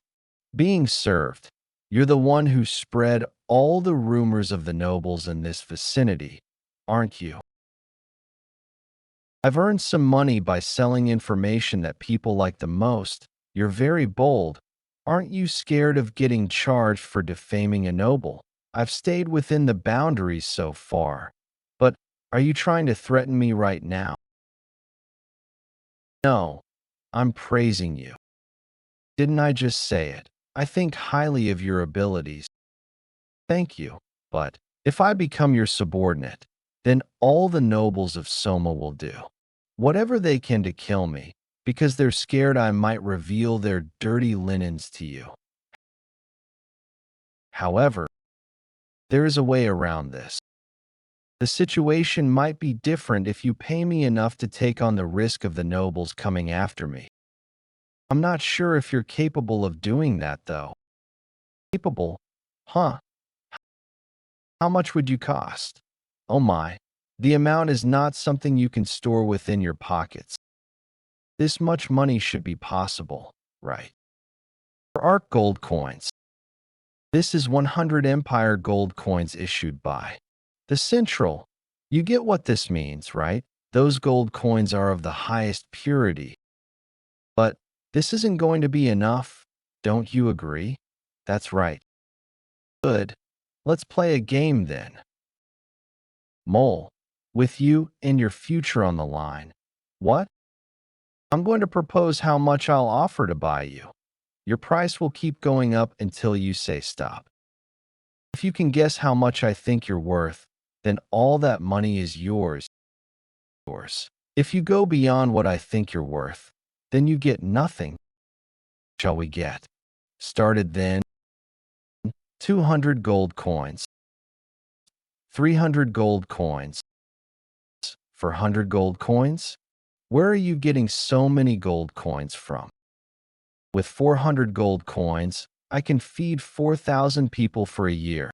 being served. You're the one who spread all the rumors of the nobles in this vicinity, aren't you? I've earned some money by selling information that people like the most. You're very bold. Aren't you scared of getting charged for defaming a noble? I've stayed within the boundaries so far. But are you trying to threaten me right now? No, I'm praising you. Didn't I just say it? I think highly of your abilities. Thank you. But if I become your subordinate, then all the nobles of Soma will do whatever they can to kill me, because they're scared I might reveal their dirty linens to you. However, there is a way around this. The situation might be different if you pay me enough to take on the risk of the nobles coming after me. I'm not sure if you're capable of doing that, though. Capable? Huh? How much would you cost? Oh my. The amount is not something you can store within your pockets. This much money should be possible, right? For ARC gold coins. This is 100 Empire gold coins issued by the Central. You get what this means, right? Those gold coins are of the highest purity. But this isn't going to be enough, don't you agree? That's right. Good. Let's play a game then. Mole, with you and your future on the line. What? I'm going to propose how much I'll offer to buy you. Your price will keep going up until you say stop. If you can guess how much I think you're worth, then all that money is yours. If you go beyond what I think you're worth, then you get nothing. Shall we get started then? 200 gold coins. 300 gold coins. For 100 gold coins? Where are you getting so many gold coins from? With 400 gold coins, I can feed 4,000 people for a year.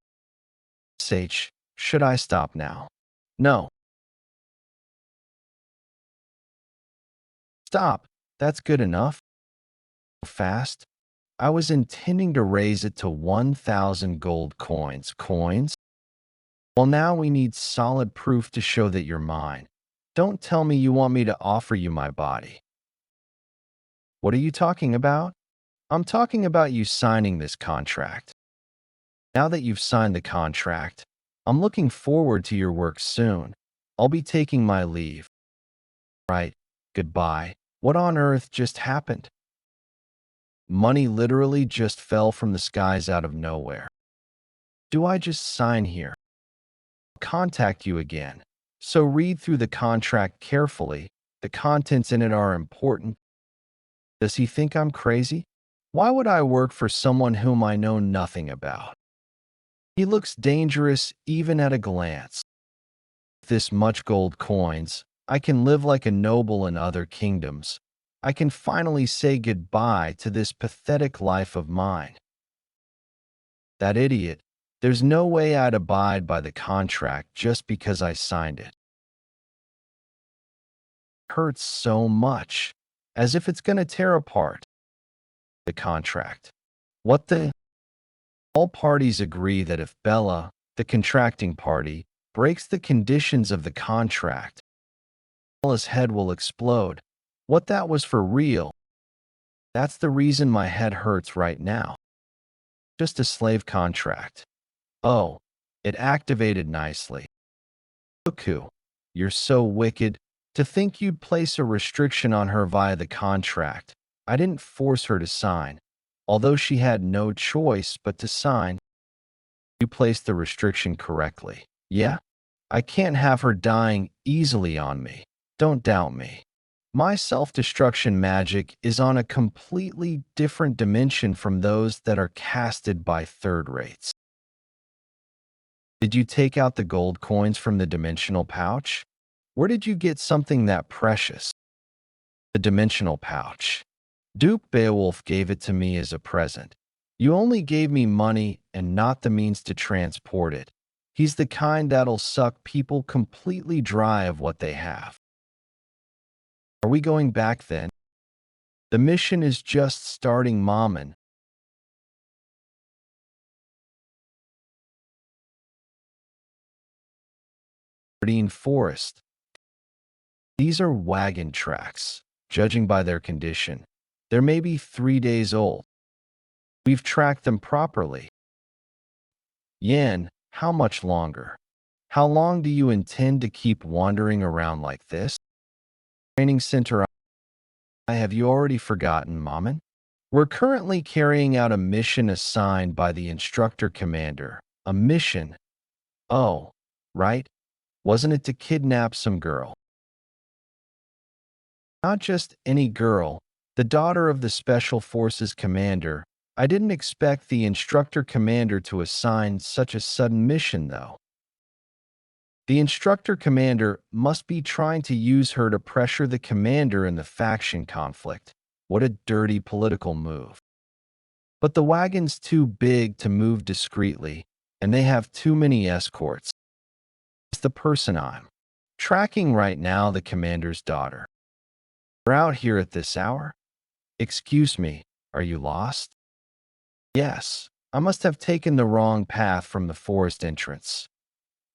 Sage, should I stop now? No. Stop. That's good enough. Fast. I was intending to raise it to 1,000 gold coins. Coins? Well, now we need solid proof to show that you're mine. Don't tell me you want me to offer you my body. What are you talking about? I'm talking about you signing this contract. Now that you've signed the contract, I'm looking forward to your work soon. I'll be taking my leave. Right. Goodbye. What on earth just happened? Money literally just fell from the skies out of nowhere. Do I just sign here? I'll contact you again. So read through the contract carefully. The contents in it are important. Does he think I'm crazy? Why would I work for someone whom I know nothing about? He looks dangerous even at a glance. With this much gold coins, I can live like a noble in other kingdoms. I can finally say goodbye to this pathetic life of mine. That idiot. There's no way I'd abide by the contract just because I signed it. It hurts so much, as if it's gonna tear apart. The contract. What the? All parties agree that if Bella, the contracting party, breaks the conditions of the contract, Bella's head will explode. What that was for real. That's the reason my head hurts right now. Just a slave contract. Oh, it activated nicely. Cuckoo, you're so wicked. To think you'd place a restriction on her via the contract. I didn't force her to sign, although she had no choice but to sign. You placed the restriction correctly. Yeah? I can't have her dying easily on me. Don't doubt me. My self-destruction magic is on a completely different dimension from those that are casted by third rates. Did you take out the gold coins from the dimensional pouch? Where did you get something that precious? The dimensional pouch. Duke Beowulf gave it to me as a present. You only gave me money and not the means to transport it. He's the kind that'll suck people completely dry of what they have. Are we going back then? The mission is just starting, Mammon. Forest. These are wagon tracks, judging by their condition. They're maybe 3 days old. We've tracked them properly. Yen, how much longer? How long do you intend to keep wandering around like this? Training center. Have you already forgotten, Mammon? We're currently carrying out a mission assigned by the instructor commander. A mission? Oh, right. Wasn't it to kidnap some girl? Not just any girl, the daughter of the Special Forces commander. I didn't expect the instructor commander to assign such a sudden mission, though. The instructor commander must be trying to use her to pressure the commander in the faction conflict. What a dirty political move. But the wagon's too big to move discreetly, and they have too many escorts. It's the person I'm tracking right now, the commander's daughter. You're out here at this hour? Excuse me, are you lost? Yes, I must have taken the wrong path from the forest entrance.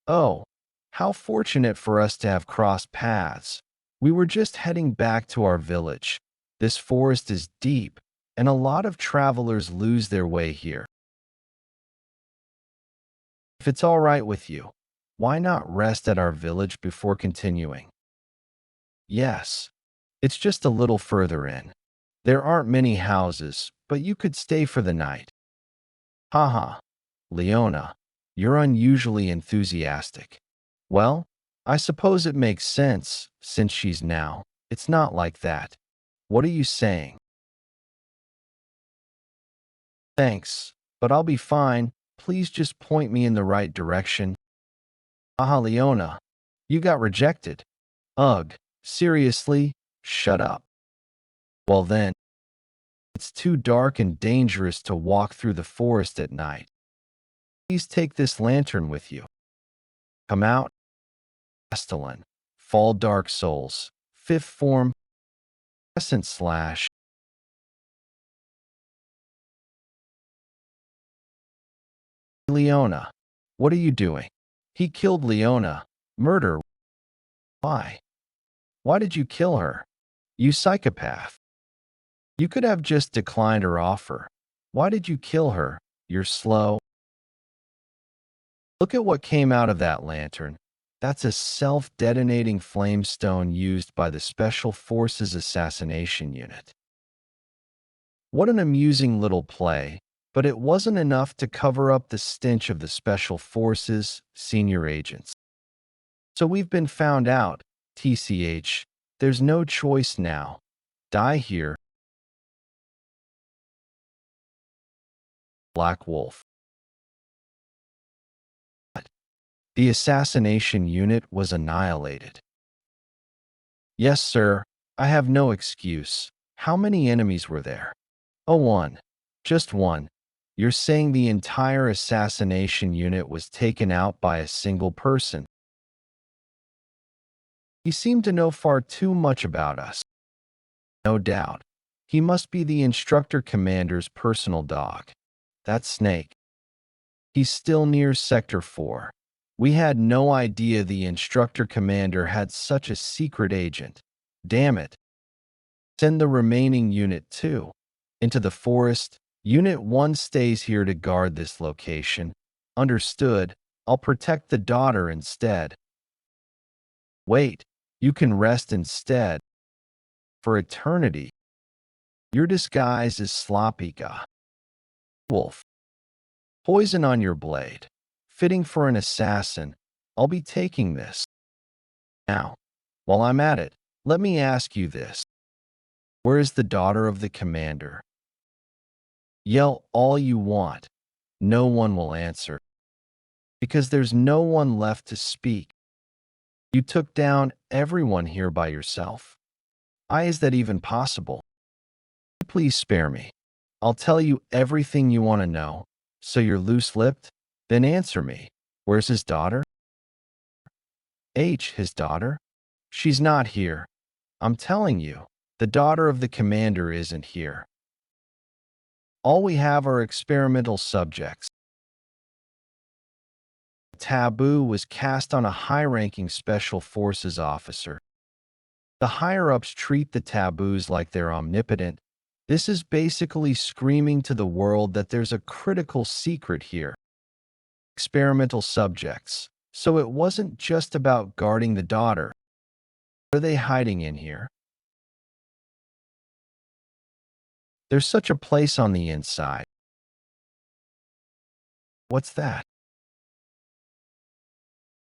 Oh, how fortunate for us to have crossed paths. We were just heading back to our village. This forest is deep, and a lot of travelers lose their way here. If it's all right with you, why not rest at our village before continuing? Yes, it's just a little further in. There aren't many houses, but you could stay for the night. Haha, Leona, you're unusually enthusiastic. Well, I suppose it makes sense, since she's now. It's not like that. What are you saying? Thanks, but I'll be fine. Please just point me in the right direction. Aha, Leona, you got rejected. Ugh, seriously? Shut up. Well then, it's too dark and dangerous to walk through the forest at night. Please take this lantern with you. Come out. Castellan, Fall Dark Souls, 5th form, Crescent Slash. Leona, what are you doing? He killed Leona. Murder. Why? Why did you kill her? You psychopath. You could have just declined her offer. Why did you kill her? You're slow. Look at what came out of that lantern. That's a self-detonating flamestone used by the Special Forces Assassination Unit. What an amusing little play, but it wasn't enough to cover up the stench of the Special Forces senior agents. So we've been found out, TCH. There's no choice now. Die here. Black Wolf. The assassination unit was annihilated. Yes, sir. I have no excuse. How many enemies were there? Oh, one. Just one. You're saying the entire assassination unit was taken out by a single person. He seemed to know far too much about us. No doubt. He must be the instructor commander's personal dog. That snake. He's still near Sector 4. We had no idea the instructor commander had such a secret agent. Damn it. Send the remaining Unit 2 into the forest. Unit 1 stays here to guard this location. Understood. I'll protect the daughter instead. Wait, you can rest instead. For eternity. Your disguise is sloppy, Wolf. Poison on your blade. Fitting for an assassin. I'll be taking this. Now, while I'm at it, let me ask you this. Where is the daughter of the commander? Yell all you want. No one will answer. Because there's no one left to speak. You took down everyone here by yourself. Is that even possible? Please spare me. I'll tell you everything you want to know. So you're loose-lipped? Then answer me. Where's his daughter? His daughter? She's not here. I'm telling you, the daughter of the commander isn't here. All we have are experimental subjects. A taboo was cast on a high-ranking Special Forces officer. The higher-ups treat the taboos like they're omnipotent. This is basically screaming to the world that there's a critical secret here. Experimental subjects. So it wasn't just about guarding the daughter. What are they hiding in here? There's such a place on the inside. What's that?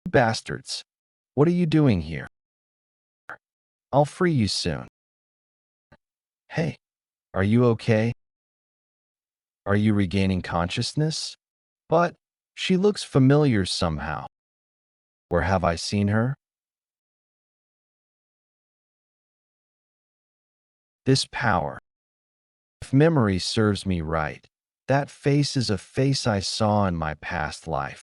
Bastards. What are you doing here? I'll free you soon. Hey, are you okay? Are you regaining consciousness? But she looks familiar somehow. Where have I seen her? This power. If memory serves me right, that face is a face I saw in my past life.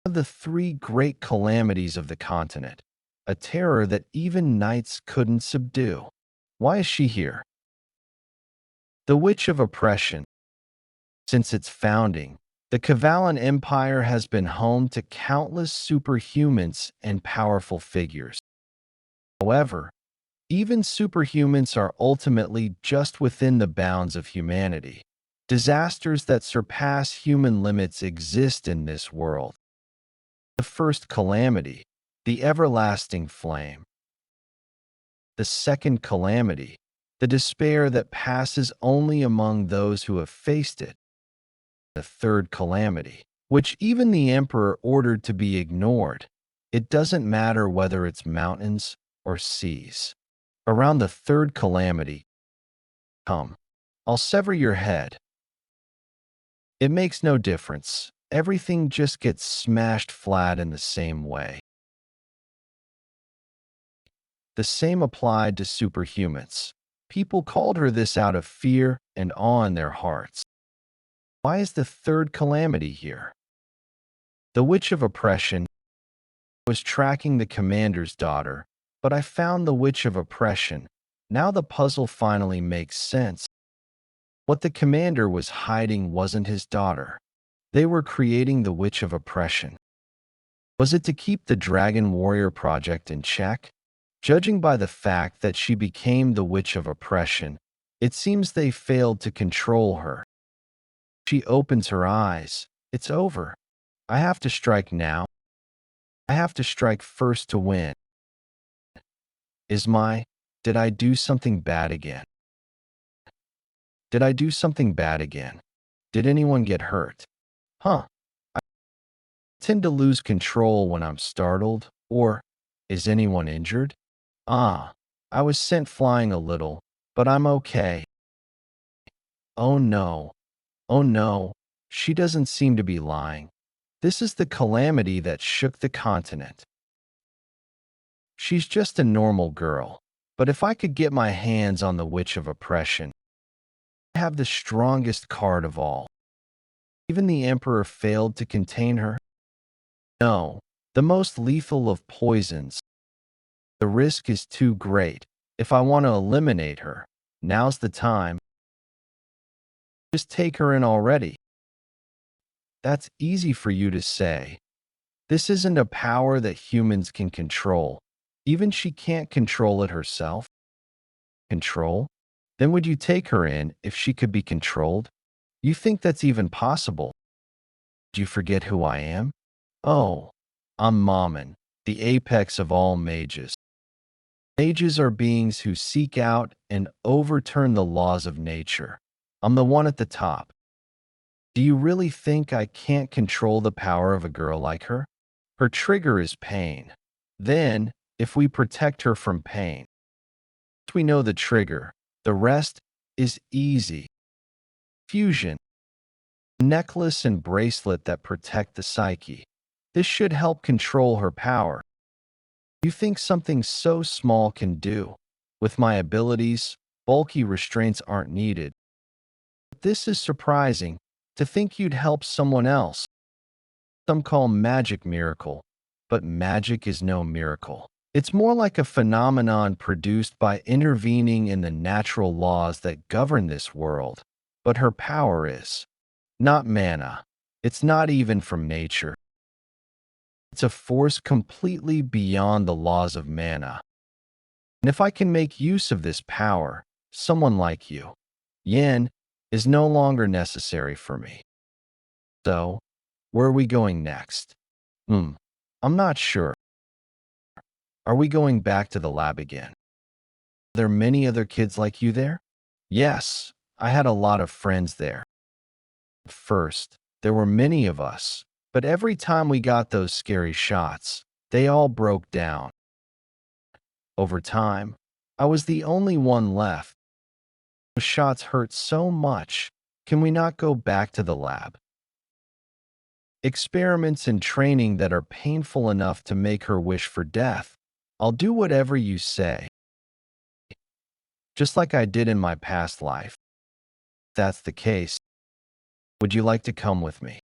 One of the three great calamities of the continent, a terror that even knights couldn't subdue. Why is she here? The Witch of Oppression. Since its founding, the Kavalan Empire has been home to countless superhumans and powerful figures. However, even superhumans are ultimately just within the bounds of humanity. Disasters that surpass human limits exist in this world. The first calamity, the everlasting flame. The second calamity, the despair that passes only among those who have faced it. The third calamity, which even the emperor ordered to be ignored. It doesn't matter whether it's mountains or seas. Around the third calamity, come, I'll sever your head. It makes no difference. Everything just gets smashed flat in the same way. The same applied to superhumans. People called her this out of fear and awe in their hearts. Why is the third calamity here? The Witch of Oppression was tracking the commander's daughter, but I found the Witch of Oppression. Now the puzzle finally makes sense. What the commander was hiding wasn't his daughter. They were creating the Witch of Oppression. Was it to keep the Dragon Warrior project in check? Judging by the fact that she became the witch of oppression, it seems they failed to control her. She opens her eyes. It's over. I have to strike now. I have to strike first to win. Did I do something bad again? Did I do something bad again? Did anyone get hurt? Huh. I tend to lose control when I'm startled. Or, is anyone injured? Ah, I was sent flying a little, but I'm okay. Oh no. Oh no. She doesn't seem to be lying. This is the calamity that shook the continent. She's just a normal girl. But if I could get my hands on the witch of oppression, I have the strongest card of all. Even the emperor failed to contain her. No, the most lethal of poisons. The risk is too great. If I want to eliminate her, now's the time. Just take her in already. That's easy for you to say. This isn't a power that humans can control. Even she can't control it herself. Control? Then would you take her in if she could be controlled? You think that's even possible? Do you forget who I am? Oh, I'm Mammon, the apex of all mages. Mages are beings who seek out and overturn the laws of nature. I'm the one at the top. Do you really think I can't control the power of a girl like her? Her trigger is pain. Then, if we protect her from pain, we know the trigger. The rest is easy. Fusion. Necklace and bracelet that protect the psyche. This should help control her power. You think something so small can do? With my abilities, bulky restraints aren't needed. This is surprising, to think you'd help someone else. Some call magic miracle, but magic is no miracle. It's more like a phenomenon produced by intervening in the natural laws that govern this world. But her power is not mana. It's not even from nature. It's a force completely beyond the laws of mana. And if I can make use of this power, someone like you, Yin, is no longer necessary for me. So, where are we going next? I'm not sure. Are we going back to the lab again? Are there many other kids like you there? Yes, I had a lot of friends there. At first, there were many of us, but every time we got those scary shots, they all broke down. Over time, I was the only one left. Those shots hurt so much. Can we not go back to the lab? Experiments and training that are painful enough to make her wish for death. I'll do whatever you say. Just like I did in my past life. If that's the case, would you like to come with me?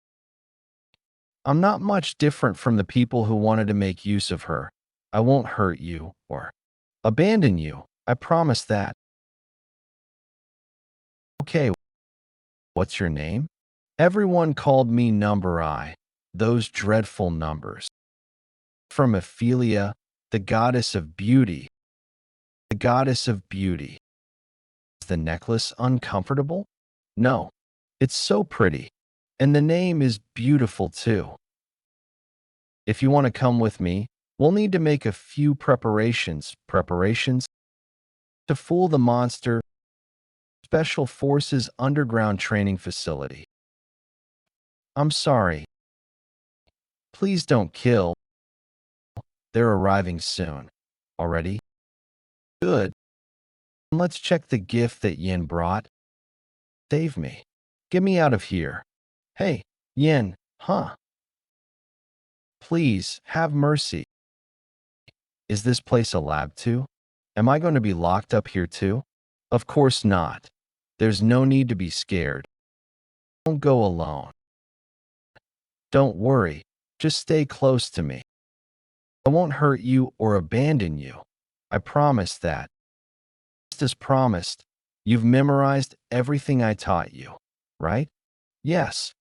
I'm not much different from the people who wanted to make use of her. I won't hurt you or abandon you. I promise that. Okay, what's your name? Everyone called me Number I, those dreadful numbers. From Ophelia, the goddess of beauty. The goddess of beauty. Is the necklace uncomfortable? No, it's so pretty. And the name is beautiful too. If you want to come with me, we'll need to make a few preparations to fool the monster. Special Forces Underground Training Facility. I'm sorry. Please don't kill. They're arriving soon. Already? Good. Let's check the gift that Yin brought. Save me. Get me out of here. Hey, Yin, huh? Please, have mercy. Is this place a lab too? Am I going to be locked up here too? Of course not. There's no need to be scared. Don't go alone. Don't worry. Just stay close to me. I won't hurt you or abandon you. I promise that. Just as promised, you've memorized everything I taught you, right? Yes.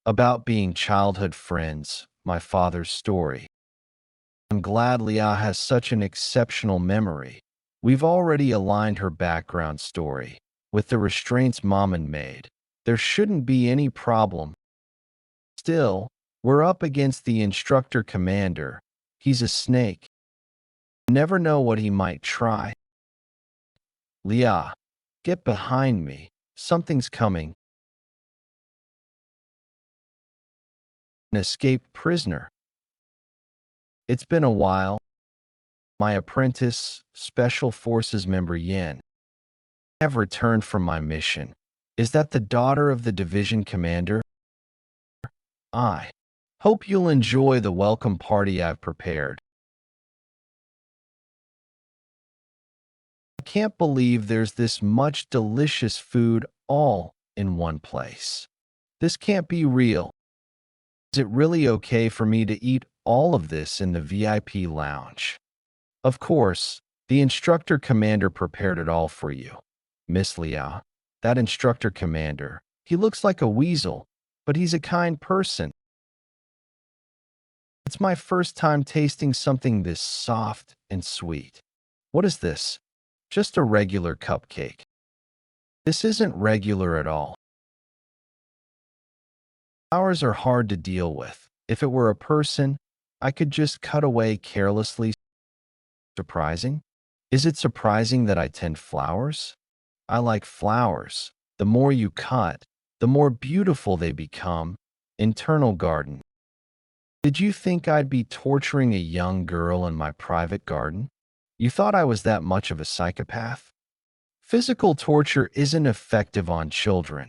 About being childhood friends, my father's story. I'm glad Leah has such an exceptional memory. We've already aligned her background story with the restraints Maman made. There shouldn't be any problem. Still, we're up against the instructor commander. He's a snake. You never know what he might try. Leah, get behind me. Something's coming. An escaped prisoner. It's been a while. My apprentice, Special Forces member Yin, I have returned from my mission. Is that the daughter of the division commander? I hope you'll enjoy the welcome party I've prepared. I can't believe there's this much delicious food all in one place. This can't be real. Is it really okay for me to eat all of this in the VIP lounge? Of course, the instructor commander prepared it all for you. Miss Leah, that instructor commander, he looks like a weasel, but he's a kind person. It's my first time tasting something this soft and sweet. What is this? Just a regular cupcake. This isn't regular at all. Flowers are hard to deal with. If it were a person, I could just cut away carelessly. Surprising? Is it surprising that I tend flowers? I like flowers. The more you cut, the more beautiful they become. Internal garden. Did you think I'd be torturing a young girl in my private garden? You thought I was that much of a psychopath? Physical torture isn't effective on children.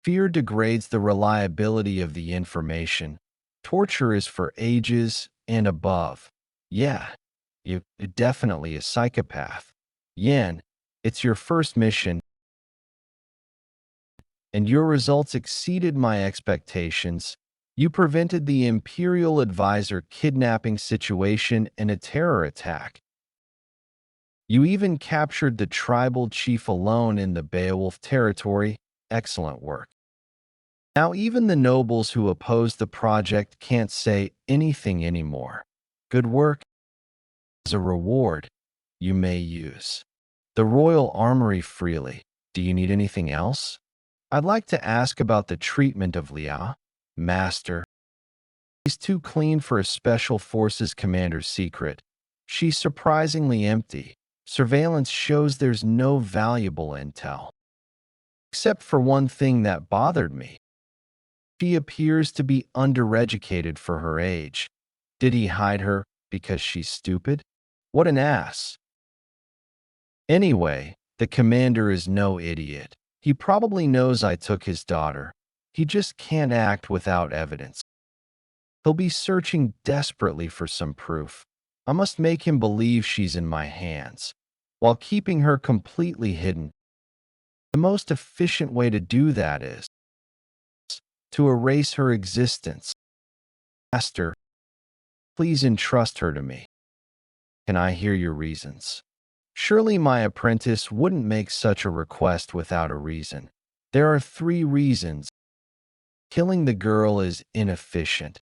Fear degrades the reliability of the information. Torture is for ages and above. Yeah, you're definitely a psychopath. Yin, it's your first mission, and your results exceeded my expectations. You prevented the Imperial Advisor kidnapping situation and a terror attack. You even captured the tribal chief alone in the Beowulf territory. Excellent work. Now even the nobles who opposed the project can't say anything anymore. Good work. As a reward, you may use the royal armory freely. Do you need anything else? I'd like to ask about the treatment of Leah, Master. She's too clean for a Special Forces commander's secret. She's surprisingly empty. Surveillance shows there's no valuable intel. Except for one thing that bothered me. She appears to be undereducated for her age. Did he hide her because she's stupid? What an ass. Anyway, the commander is no idiot. He probably knows I took his daughter. He just can't act without evidence. He'll be searching desperately for some proof. I must make him believe she's in my hands, while keeping her completely hidden. The most efficient way to do that is to erase her existence. Master, please entrust her to me. Can I hear your reasons? Surely my apprentice wouldn't make such a request without a reason. There are 3 reasons. Killing the girl is inefficient.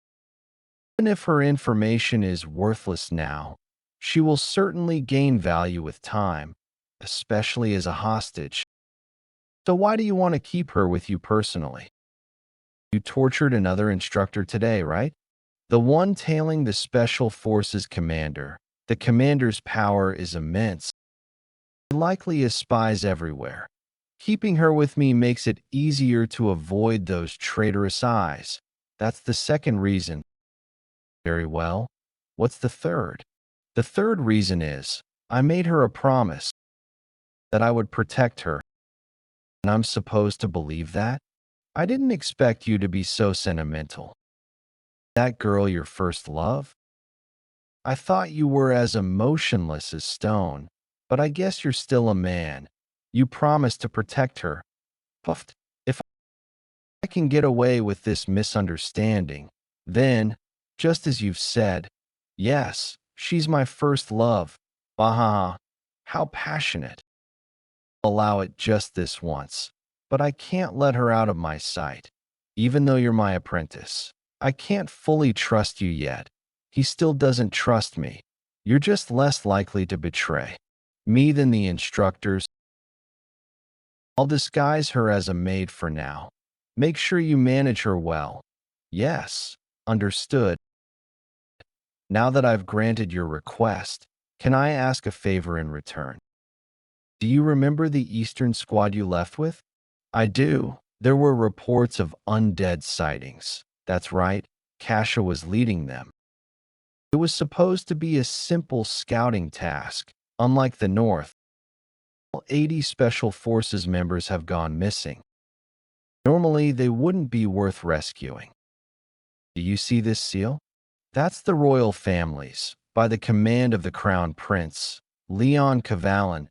Even if her information is worthless now, she will certainly gain value with time, especially as a hostage. So why do you want to keep her with you personally? You tortured another instructor today, right? The one tailing the Special Forces commander. The commander's power is immense. He likely has spies everywhere. Keeping her with me makes it easier to avoid those traitorous eyes. That's the second reason. Very well. What's the third? The third reason is, I made her a promise that I would protect her. And I'm supposed to believe that? I didn't expect you to be so sentimental. That girl your first love? I thought you were as emotionless as stone, but I guess you're still a man. You promised to protect her. Puffed. If I can get away with this misunderstanding, then, just as you've said, yes, she's my first love. Baha, how passionate. Allow it just this once, but I can't let her out of my sight. Even though you're my apprentice, I can't fully trust you yet. He still doesn't trust me. You're just less likely to betray me than the instructors. I'll disguise her as a maid for now. Make sure you manage her well. Yes, understood. Now that I've granted your request, can I ask a favor in return? Do you remember the Eastern squad you left with? I do. There were reports of undead sightings. That's right, Kasha was leading them. It was supposed to be a simple scouting task. Unlike the North, all 80 Special Forces members have gone missing. Normally, they wouldn't be worth rescuing. Do you see this seal? That's the royal families, by the command of the Crown Prince, Leon Cavallan,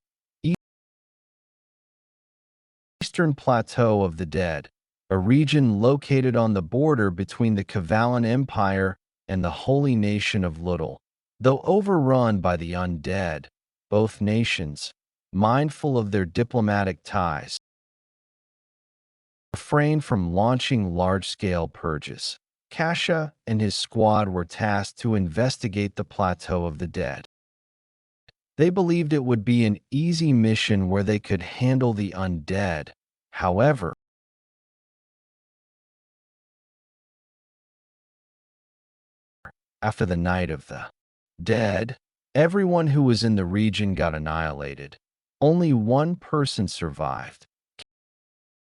Eastern Plateau of the Dead, a region located on the border between the Cavallan Empire and the Holy Nation of Little. Though overrun by the undead, both nations, mindful of their diplomatic ties, refrained from launching large-scale purges. Kasha and his squad were tasked to investigate the Plateau of the Dead. They believed it would be an easy mission where they could handle the undead. However, after the Night of the Dead, everyone who was in the region got annihilated. Only one person survived,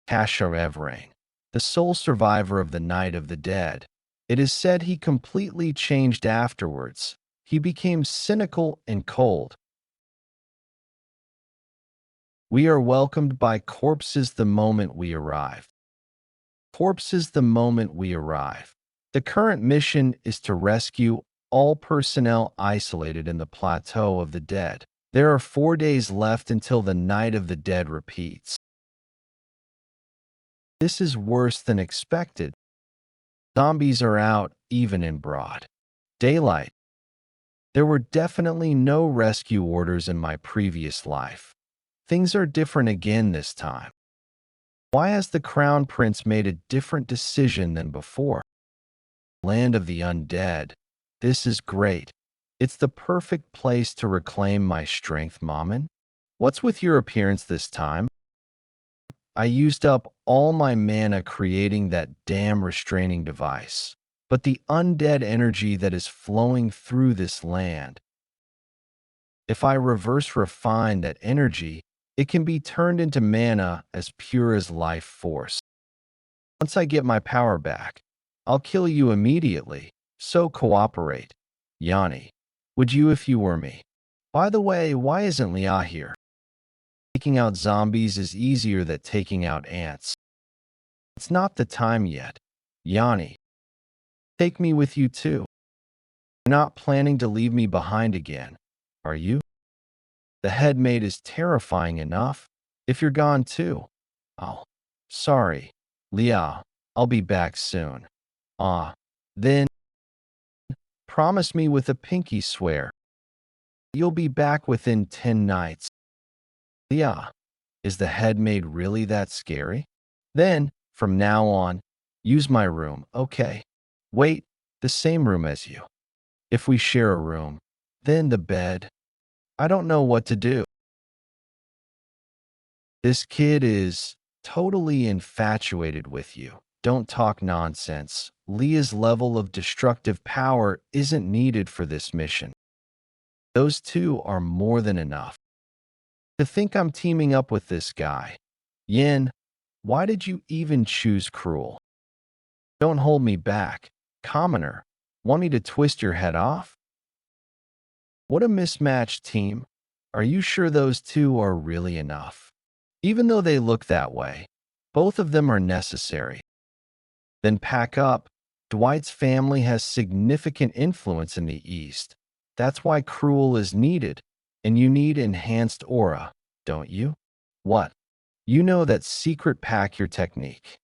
Kasha Evrang, the sole survivor of the Night of the Dead. It is said he completely changed afterwards. He became cynical and cold. We are welcomed by corpses the moment we arrive. Corpses the moment we arrive. The current mission is to rescue all personnel isolated in the Plateau of the Dead. There are 4 days left until the Night of the Dead repeats. This is worse than expected. Zombies are out even in broad daylight. There were definitely no rescue orders in my previous life. Things are different again this time. Why has the Crown Prince made a different decision than before? Land of the undead. This is great. It's the perfect place to reclaim my strength, Mammon. What's with your appearance this time? I used up all my mana creating that damn restraining device. But the undead energy that is flowing through this land, if I reverse refine that energy, it can be turned into mana as pure as life force. Once I get my power back, I'll kill you immediately, so cooperate. Yanni, would you if you were me? By the way, why isn't Lia here? Taking out zombies is easier than taking out ants. It's not the time yet. Yanni, take me with you too. You're not planning to leave me behind again, are you? The headmaid is terrifying enough. If you're gone too. Oh, sorry. Lia, I'll be back soon. Then promise me with a pinky swear. You'll be back within 10 nights. Lia, is the headmaid really that scary? Then, from now on, use my room, okay? Wait, the same room as you. If we share a room, then the bed. I don't know what to do. This kid is totally infatuated with you. Don't talk nonsense. Leah's level of destructive power isn't needed for this mission. Those two are more than enough. To think I'm teaming up with this guy. Yin, why did you even choose cruel? Don't hold me back. Commoner, want me to twist your head off? What a mismatched team. Are you sure those two are really enough? Even though they look that way, both of them are necessary. Then pack up. Dwight's family has significant influence in the East. That's why Cruel is needed, and you need enhanced aura, don't you? What? You know that secret pack your technique.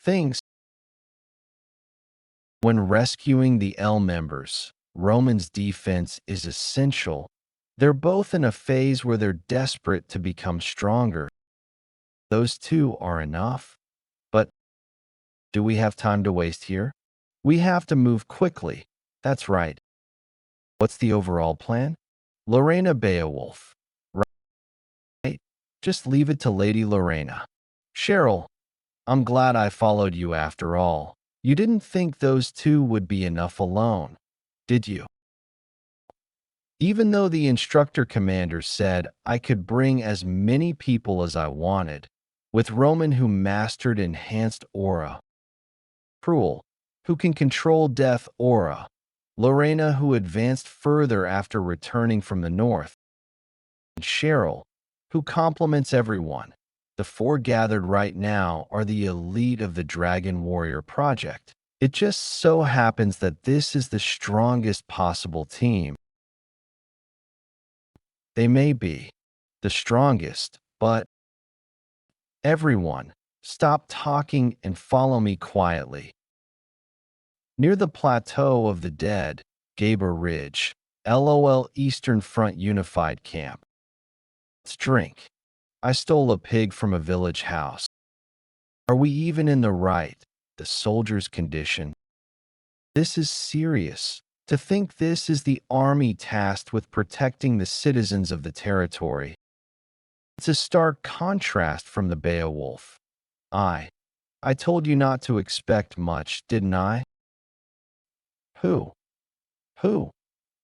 Things. When rescuing the L members, Roman's defense is essential. They're both in a phase where they're desperate to become stronger. Those two are enough. But do we have time to waste here? We have to move quickly. That's right. What's the overall plan? Lorena Beowulf. Right? Just leave it to Lady Lorena. Cheryl, I'm glad I followed you after all. You didn't think those two would be enough alone, did you? Even though the instructor commander said I could bring as many people as I wanted, with Roman who mastered enhanced aura, Cruel, who can control death aura, Lorena who advanced further after returning from the north, and Cheryl, who complements everyone. The four gathered right now are the elite of the Dragon Warrior Project. It just so happens that this is the strongest possible team. They may be the strongest, but everyone, stop talking and follow me quietly. Near the Plateau of the Dead, Gaber Ridge, LOL Eastern Front Unified Camp. Let's drink. I stole a pig from a village house. Are we even in the right? The soldier's condition. This is serious. To think this is the army tasked with protecting the citizens of the territory. It's a stark contrast from the Beowulf. I told you not to expect much, didn't I? Who? Who?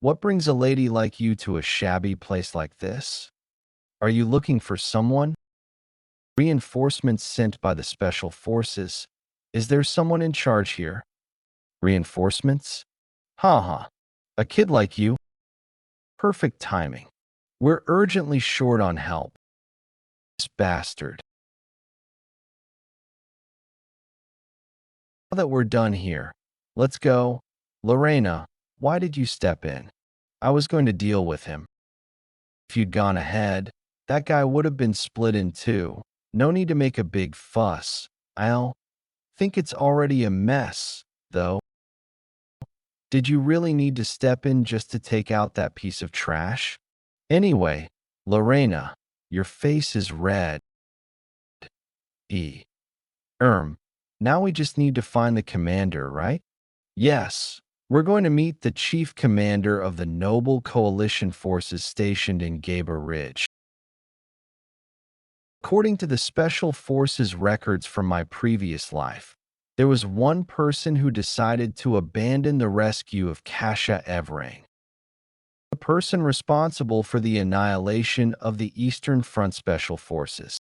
What brings a lady like you to a shabby place like this? Are you looking for someone? Reinforcements sent by the special forces. Is there someone in charge here? Reinforcements? Ha. A kid like you? Perfect timing. We're urgently short on help. This bastard. Now that we're done here, let's go. Lorena, why did you step in? I was going to deal with him. If you'd gone ahead, that guy would have been split in two. No need to make a big fuss. I'll think it's already a mess, though. Did you really need to step in just to take out that piece of trash? Anyway, Lorena, your face is red. Now we just need to find the commander, right? Yes, we're going to meet the chief commander of the noble coalition forces stationed in Gaber Ridge. According to the Special Forces records from my previous life, there was one person who decided to abandon the rescue of Kasha Evrang, the person responsible for the annihilation of the Eastern Front Special Forces.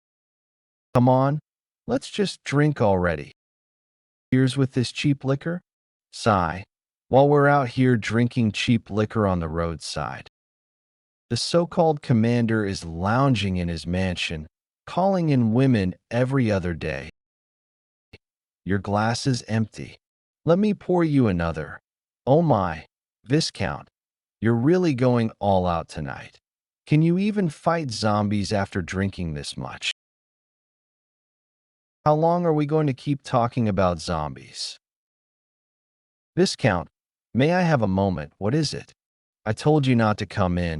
Come on, let's just drink already. Here's with this cheap liquor? Sigh, while we're out here drinking cheap liquor on the roadside. The so-called commander is lounging in his mansion, calling in women every other day. Your glass is empty. Let me pour you another. Oh my, Viscount, you're really going all out tonight. Can you even fight zombies after drinking this much? How long are we going to keep talking about zombies? Viscount, may I have a moment? What is it? I told you not to come in.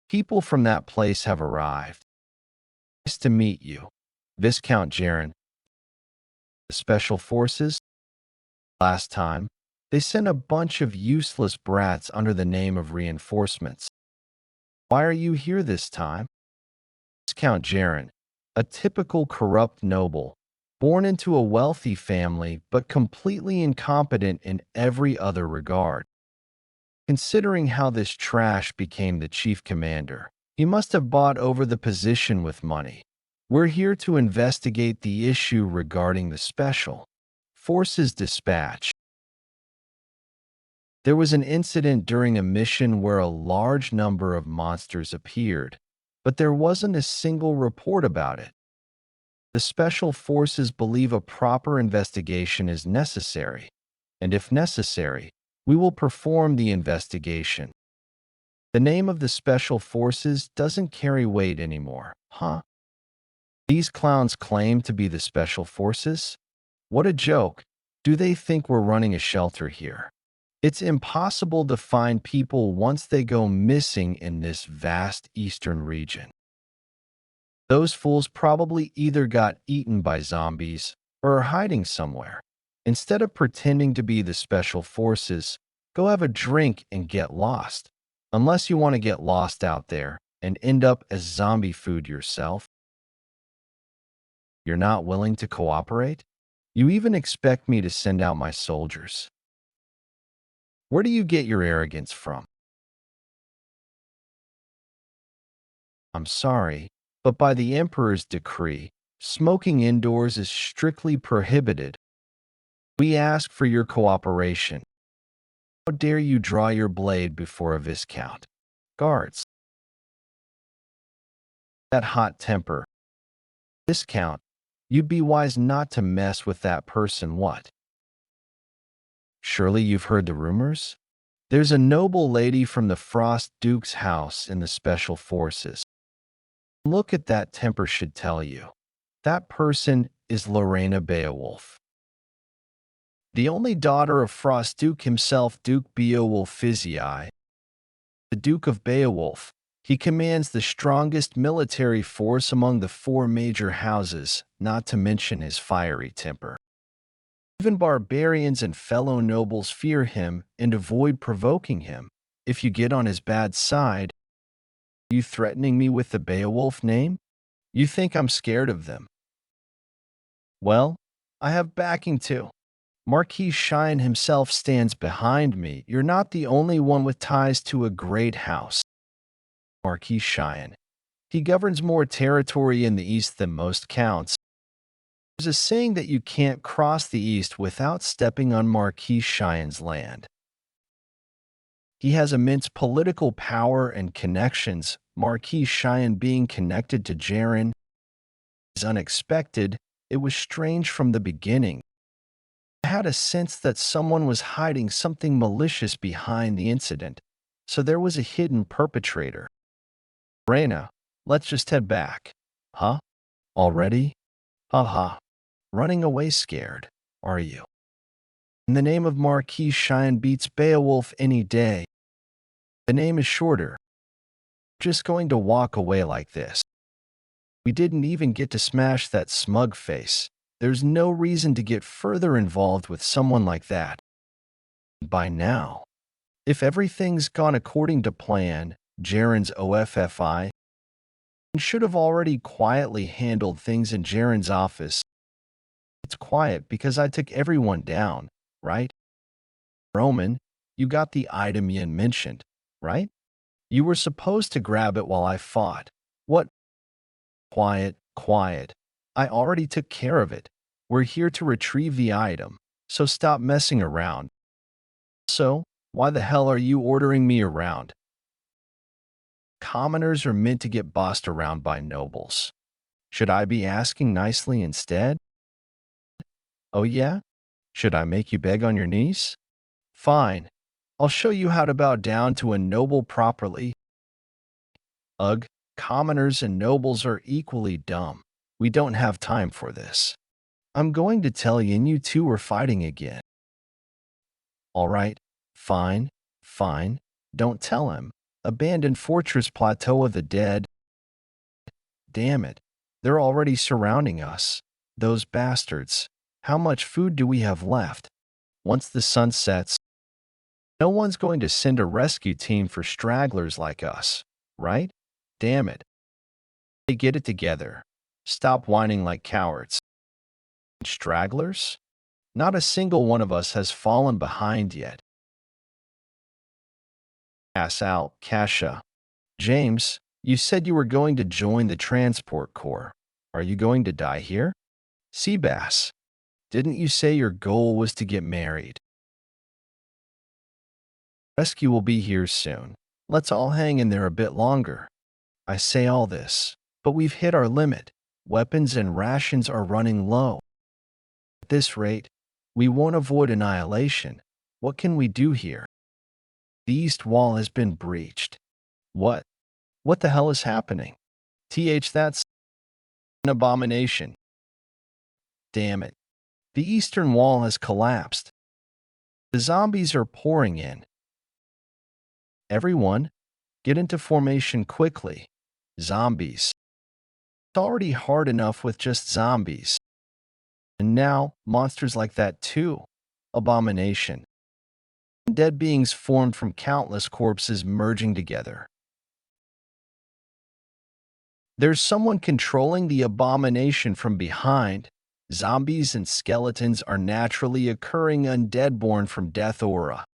People from that place have arrived. Nice to meet you, Viscount Jaren. The Special Forces? Last time, they sent a bunch of useless brats under the name of reinforcements. Why are you here this time? Viscount Jaren, a typical corrupt noble, born into a wealthy family but completely incompetent in every other regard. Considering how this trash became the chief commander, he must have bought over the position with money. We're here to investigate the issue regarding the Special Forces dispatch. There was an incident during a mission where a large number of monsters appeared, but there wasn't a single report about it. The Special Forces believe a proper investigation is necessary, and if necessary, we will perform the investigation. The name of the Special Forces doesn't carry weight anymore, huh? These clowns claim to be the Special Forces? What a joke. Do they think we're running a shelter here? It's impossible to find people once they go missing in this vast eastern region. Those fools probably either got eaten by zombies or are hiding somewhere. Instead of pretending to be the Special Forces, Go have a drink and get lost. Unless you want to get lost out there and end up as zombie food yourself. You're not willing to cooperate? You even expect me to send out my soldiers. Where do you get your arrogance from? I'm sorry, but by the Emperor's decree, smoking indoors is strictly prohibited. We ask for your cooperation. How dare you draw your blade before a viscount? Guards. That hot temper. Viscount, you'd be wise not to mess with that person, what? Surely you've heard the rumors? There's a noble lady from the Frost Duke's house in the Special Forces. Look at that temper should tell you. That person is Lorena Beowulf, the only daughter of Frost Duke himself, Duke Beowulfizii. The Duke of Beowulf, he commands the strongest military force among the four major houses, not to mention his fiery temper. Even barbarians and fellow nobles fear him and avoid provoking him. If you get on his bad side, are you threatening me with the Beowulf name? You think I'm scared of them? Well, I have backing too. Marquis Cheyenne himself stands behind me. You're not the only one with ties to a great house. Marquis Cheyenne. He governs more territory in the east than most counts. There's a saying that you can't cross the east without stepping on Marquis Cheyenne's land. He has immense political power and connections. Marquis Cheyenne being connected to Jaren is unexpected. It was strange from the beginning. I had a sense that someone was hiding something malicious behind the incident, so there was a hidden perpetrator. Reina, let's just head back. Huh? Already? Haha. Running away scared, are you? In the name of Marquis Cheyenne beats Beowulf any day. The name is shorter. Just going to walk away like this. We didn't even get to smash that smug face. There's no reason to get further involved with someone like that. By now, if everything's gone according to plan, Jaren's OFFI should have already quietly handled things in Jaren's office. It's quiet because I took everyone down, right? Roman, you got the item Yin mentioned, right? You were supposed to grab it while I fought. What? Quiet, quiet. I already took care of it. We're here to retrieve the item, so stop messing around. So, why the hell are you ordering me around? Commoners are meant to get bossed around by nobles. Should I be asking nicely instead? Oh yeah? Should I make you beg on your knees? Fine. I'll show you how to bow down to a noble properly. Ugh, commoners and nobles are equally dumb. We don't have time for this. I'm going to tell Yin you two are fighting again. All right, fine, fine. Don't tell him. Abandoned Fortress Plateau of the Dead. Damn it. They're already surrounding us. Those bastards. How much food do we have left? Once the sun sets, no one's going to send a rescue team for stragglers like us, right? Damn it. They get it together. Stop whining like cowards. Stragglers? Not a single one of us has fallen behind yet. Pass out, Kasha. James, you said you were going to join the Transport Corps. Are you going to die here? Seabass, didn't you say your goal was to get married? Rescue will be here soon. Let's all hang in there a bit longer. I say all this, but we've hit our limit. Weapons and rations are running low. At this rate, we won't avoid annihilation. What can we do here? The east wall has been breached. What? What the hell is happening? That's an abomination. Damn it. The eastern wall has collapsed. The zombies are pouring in. Everyone, get into formation quickly. Zombies. It's already hard enough with just zombies. And now, monsters like that too. Abomination. Dead beings formed from countless corpses merging together. There's someone controlling the abomination from behind. Zombies and skeletons are naturally occurring undead born from death aura.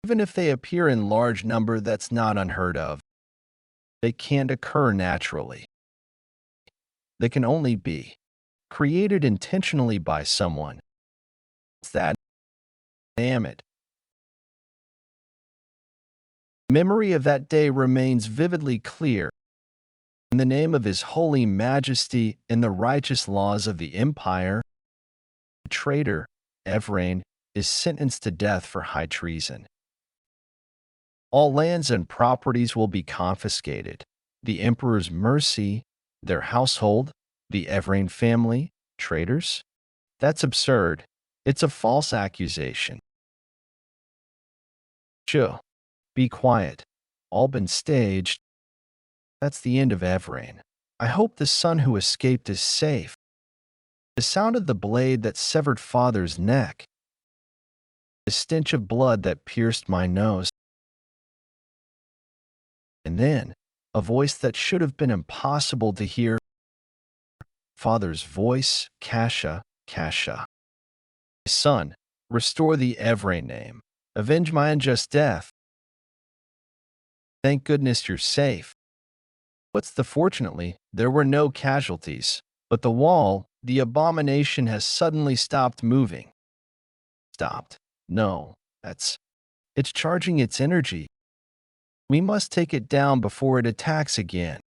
Even if they appear in large number, that's not unheard of. They can't occur naturally. They can only be created intentionally by someone. It's that. Damn it. Memory of that day remains vividly clear. In the name of His Holy Majesty and the righteous laws of the Empire, the traitor, Evrain, is sentenced to death for high treason. All lands and properties will be confiscated. The Emperor's mercy, their household, the Evrain family, traitors? That's absurd. It's a false accusation. Shoo. Be quiet. All been staged. That's the end of Evrain. I hope the son who escaped is safe. The sound of the blade that severed father's neck. The stench of blood that pierced my nose. And then, a voice that should have been impossible to hear. Father's voice, Kasha, Kasha. Son, restore the Evrain name. Avenge my unjust death. Thank goodness you're safe. Fortunately, there were no casualties, but the wall, the abomination has suddenly stopped moving. Stopped. No, it's charging its energy. We must take it down before it attacks again.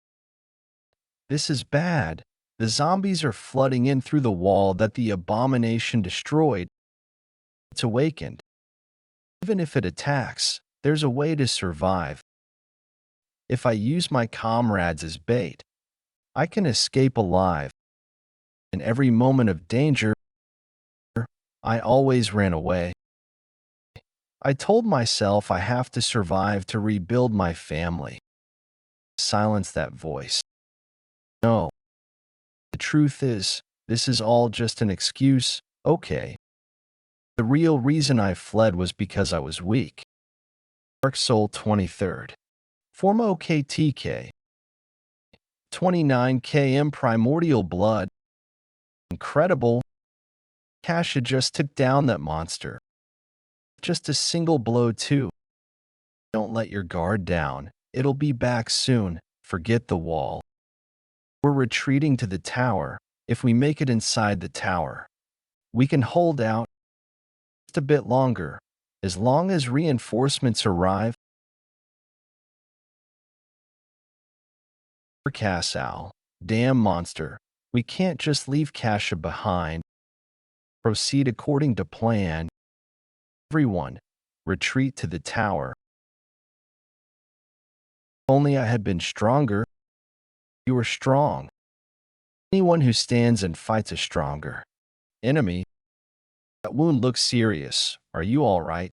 This is bad. The zombies are flooding in through the wall that the abomination destroyed. It's awakened. Even if it attacks, there's a way to survive. If I use my comrades as bait, I can escape alive. In every moment of danger, I always ran away. I told myself I have to survive to rebuild my family. Silence that voice. No. The truth is, this is all just an excuse, okay. The real reason I fled was because I was weak. Dark Soul 23rd. Formo KTK. 29 km primordial blood. Incredible. Kasha just took down that monster. Just a single blow too. Don't let your guard down. It'll be back soon. Forget the wall. We're retreating to the tower. If we make it inside the tower, we can hold out just a bit longer. As long as reinforcements arrive. Kasal, damn monster. We can't just leave Kasha behind. Proceed according to plan. Everyone, retreat to the tower. If only I had been stronger. You are strong. Anyone who stands and fights a stronger enemy. That wound looks serious. Are you all right?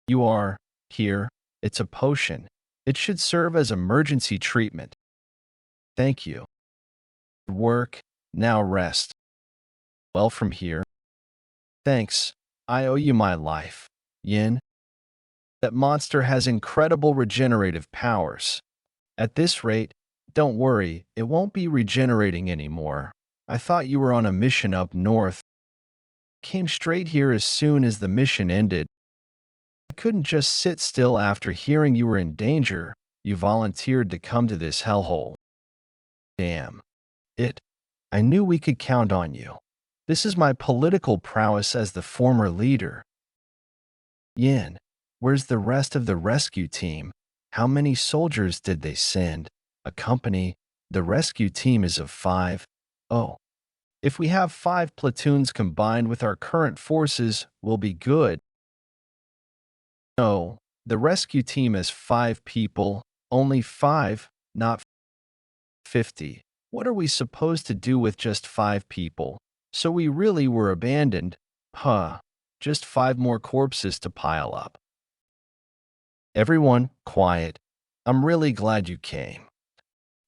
You are. Here, it's a potion. It should serve as emergency treatment. Thank you. Good work. Now rest. Well, from here. Thanks. I owe you my life. Yin. That monster has incredible regenerative powers. At this rate, don't worry, it won't be regenerating anymore. I thought you were on a mission up north. Came straight here as soon as the mission ended. I couldn't just sit still after hearing you were in danger. You volunteered to come to this hellhole. Damn. I knew we could count on you. This is my political prowess as the former leader. Yin, where's the rest of the rescue team? How many soldiers did they send? A company. The rescue team is of 5. Oh. If we have 5 platoons combined with our current forces, we'll be good. No, the rescue team is 5 people. Only 5, not 50. What are we supposed to do with just 5 people? So we really were abandoned. Huh. Just 5 more corpses to pile up. Everyone, quiet. I'm really glad you came.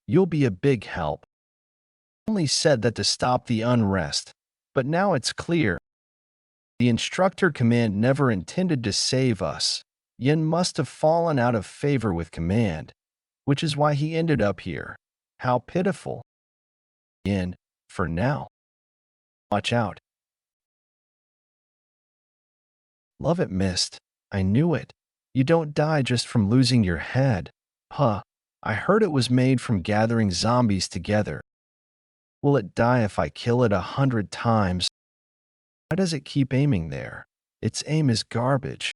You'll be a big help. I only said that to stop the unrest, but now it's clear. The instructor command never intended to save us. Yin must have fallen out of favor with command, which is why he ended up here. How pitiful. Yin, for now. Watch out. Love it, Mist. I knew it. You don't die just from losing your head. Huh. I heard it was made from gathering zombies together. Will it die if I kill it 100 times? Why does it keep aiming there? Its aim is garbage.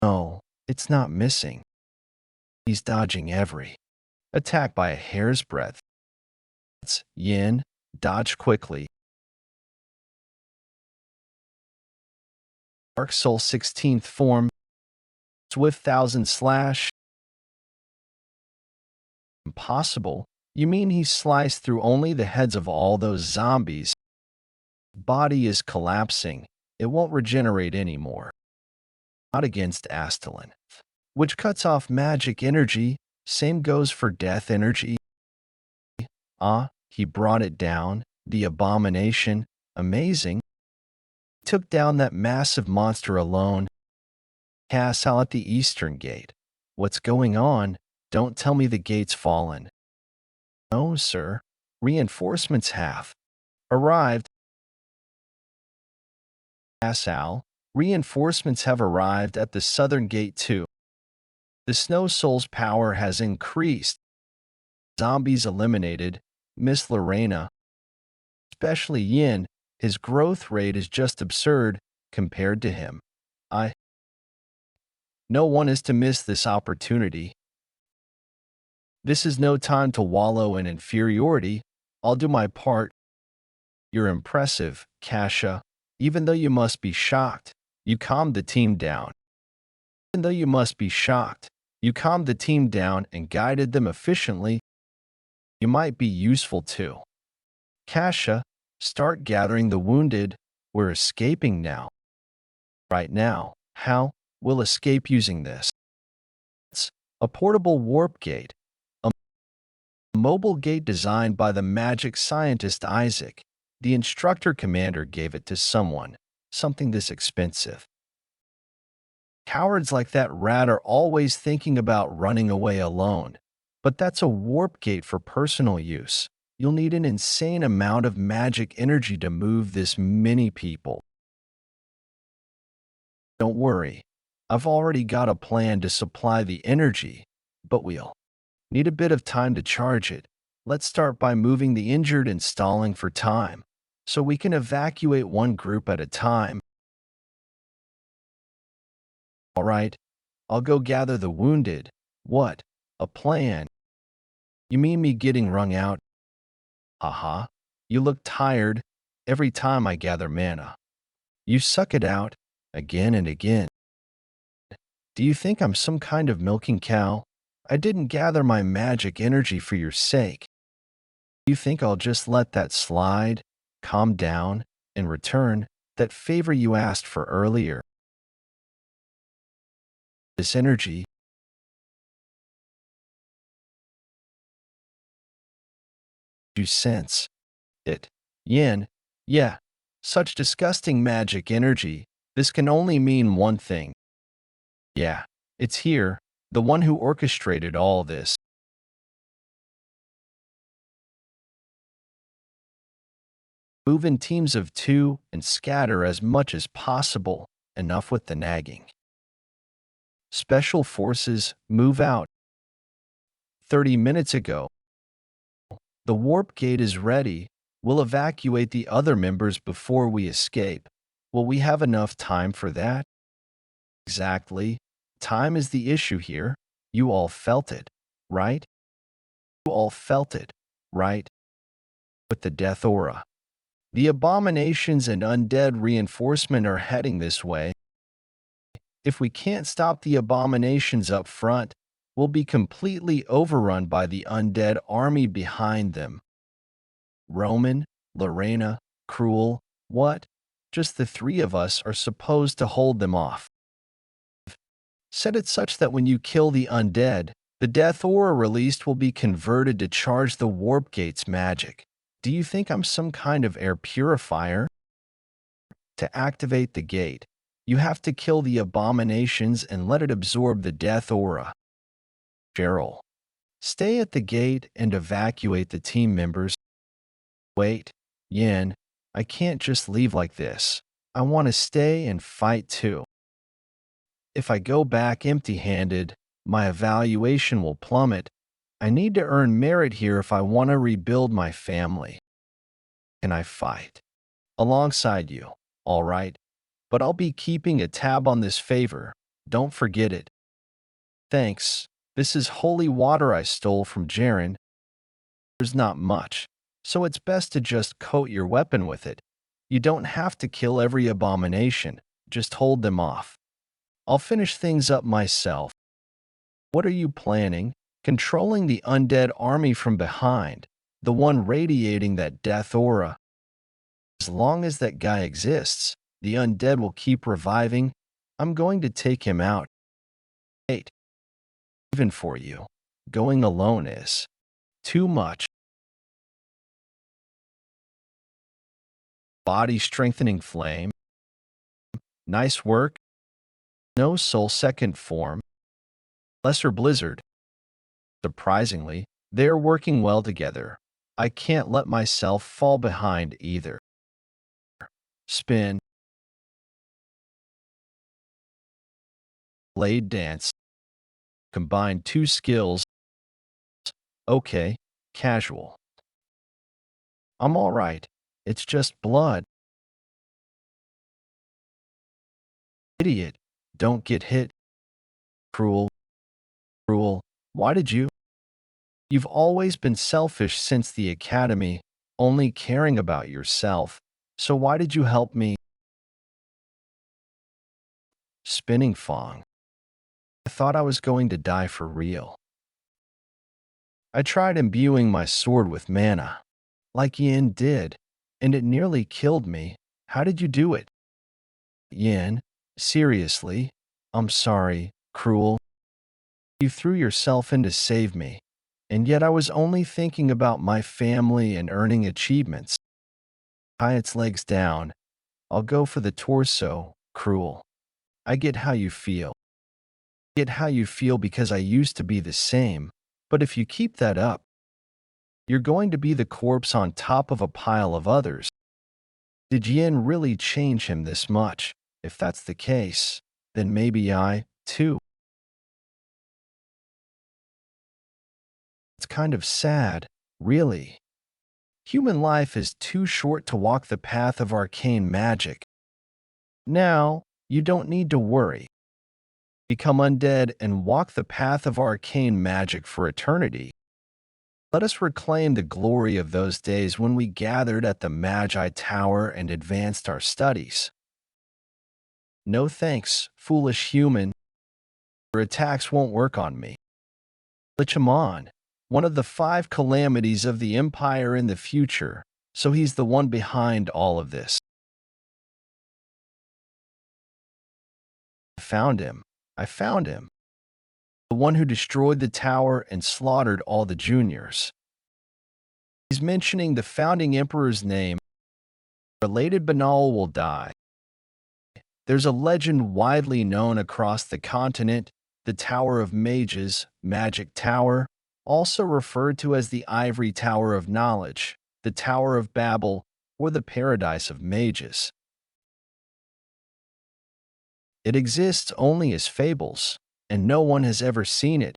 No, it's not missing. He's dodging every attack by a hair's breadth. That's Yin. Dodge quickly. Dark Soul 16th form. Swift 1000 slash. Impossible. You mean he sliced through only the heads of all those zombies? Body is collapsing. It won't regenerate anymore. Not against Astalin, which cuts off magic energy. Same goes for death energy. He brought it down. The abomination. Amazing. Took down that massive monster alone. Castle at the eastern gate. What's going on? Don't tell me the gate's fallen. No, sir. Reinforcements have arrived. Castle, reinforcements have arrived at the southern gate too. The Snow Soul's power has increased. Zombies eliminated. Miss Lorena, especially Yin, his growth rate is just absurd compared to him. No one is to miss this opportunity. This is no time to wallow in inferiority. I'll do my part. You're impressive, Kasha. Even though you must be shocked, you calmed the team down. Even though you must be shocked, you calmed the team down and guided them efficiently. You might be useful too. Kasha, start gathering the wounded. We're escaping now. Right now. How? We'll escape using this. It's a portable warp gate. A mobile gate designed by the magic scientist Isaac. The instructor commander gave it to someone. Something this expensive. Cowards like that rat are always thinking about running away alone. But that's a warp gate for personal use. You'll need an insane amount of magic energy to move this many people. Don't worry. I've already got a plan to supply the energy, but we'll need a bit of time to charge it. Let's start by moving the injured and stalling for time, so we can evacuate one group at a time. All right, I'll go gather the wounded. What? A plan? You mean me getting wrung out? Haha, you look tired every time I gather mana. You suck it out again and again. Do you think I'm some kind of milking cow? I didn't gather my magic energy for your sake. You think I'll just let that slide, calm down, and return that favor you asked for earlier? This energy. You sense it. Yin, yeah, such disgusting magic energy. This can only mean one thing. Yeah, it's here, the one who orchestrated all this. Move in teams of 2 and scatter as much as possible. Enough with the nagging. Special forces, move out. 30 minutes ago. The warp gate is ready. We'll evacuate the other members before we escape. Will we have enough time for that? Exactly. Time is the issue here. You all felt it, right? You all felt it, right? With the death aura. The abominations and undead reinforcement are heading this way. If we can't stop the abominations up front, we'll be completely overrun by the undead army behind them. Roman, Lorena, Cruel, what? Just the 3 of us are supposed to hold them off. Set it such that when you kill the undead, the death aura released will be converted to charge the warp gate's magic. Do you think I'm some kind of air purifier? To activate the gate, you have to kill the abominations and let it absorb the death aura. Cheryl, stay at the gate and evacuate the team members. Wait, Yin, I can't just leave like this. I want to stay and fight too. If I go back empty-handed, my evaluation will plummet. I need to earn merit here if I want to rebuild my family. Can I fight? Alongside you, all right? But I'll be keeping a tab on this favor. Don't forget it. Thanks. This is holy water I stole from Jaren. There's not much, so it's best to just coat your weapon with it. You don't have to kill every abomination, just hold them off. I'll finish things up myself. What are you planning? Controlling the undead army from behind, the one radiating that death aura. As long as that guy exists, the undead will keep reviving. I'm going to take him out. 8. Even for you, going alone is too much. Body strengthening flame. Nice work. No soul second form. Lesser blizzard. Surprisingly, they are working well together. I can't let myself fall behind either. Spin. Blade dance. Combine two skills. Okay, casual. I'm all right. It's just blood. Idiot. Don't get hit. Cruel. Cruel. Why did you? You've always been selfish since the academy, only caring about yourself. So why did you help me? Spinning Fong. I thought I was going to die for real. I tried imbuing my sword with mana, like Yin did, and it nearly killed me. How did you do it? Yin, seriously? I'm sorry, cruel. You threw yourself in to save me, and yet I was only thinking about my family and earning achievements. Tie its legs down. I'll go for the torso, cruel. I get how you feel. Get how you feel because I used to be the same, but if you keep that up, you're going to be the corpse on top of a pile of others. Did Yin really change him this much? If that's the case, then maybe I, too. It's kind of sad, really. Human life is too short to walk the path of arcane magic. Now, you don't need to worry. Become undead and walk the path of arcane magic for eternity. Let us reclaim the glory of those days when we gathered at the Magi Tower and advanced our studies. No thanks, foolish human. Your attacks won't work on me. Lichaman, one of the 5 calamities of the Empire in the future, so he's the one behind all of this. I found him. The one who destroyed the tower and slaughtered all the juniors. He's mentioning the founding emperor's name. Related Banal will die. There's a legend widely known across the continent, the Tower of Mages, Magic Tower, also referred to as the Ivory Tower of Knowledge, the Tower of Babel, or the Paradise of Mages. It exists only as fables, and no one has ever seen it.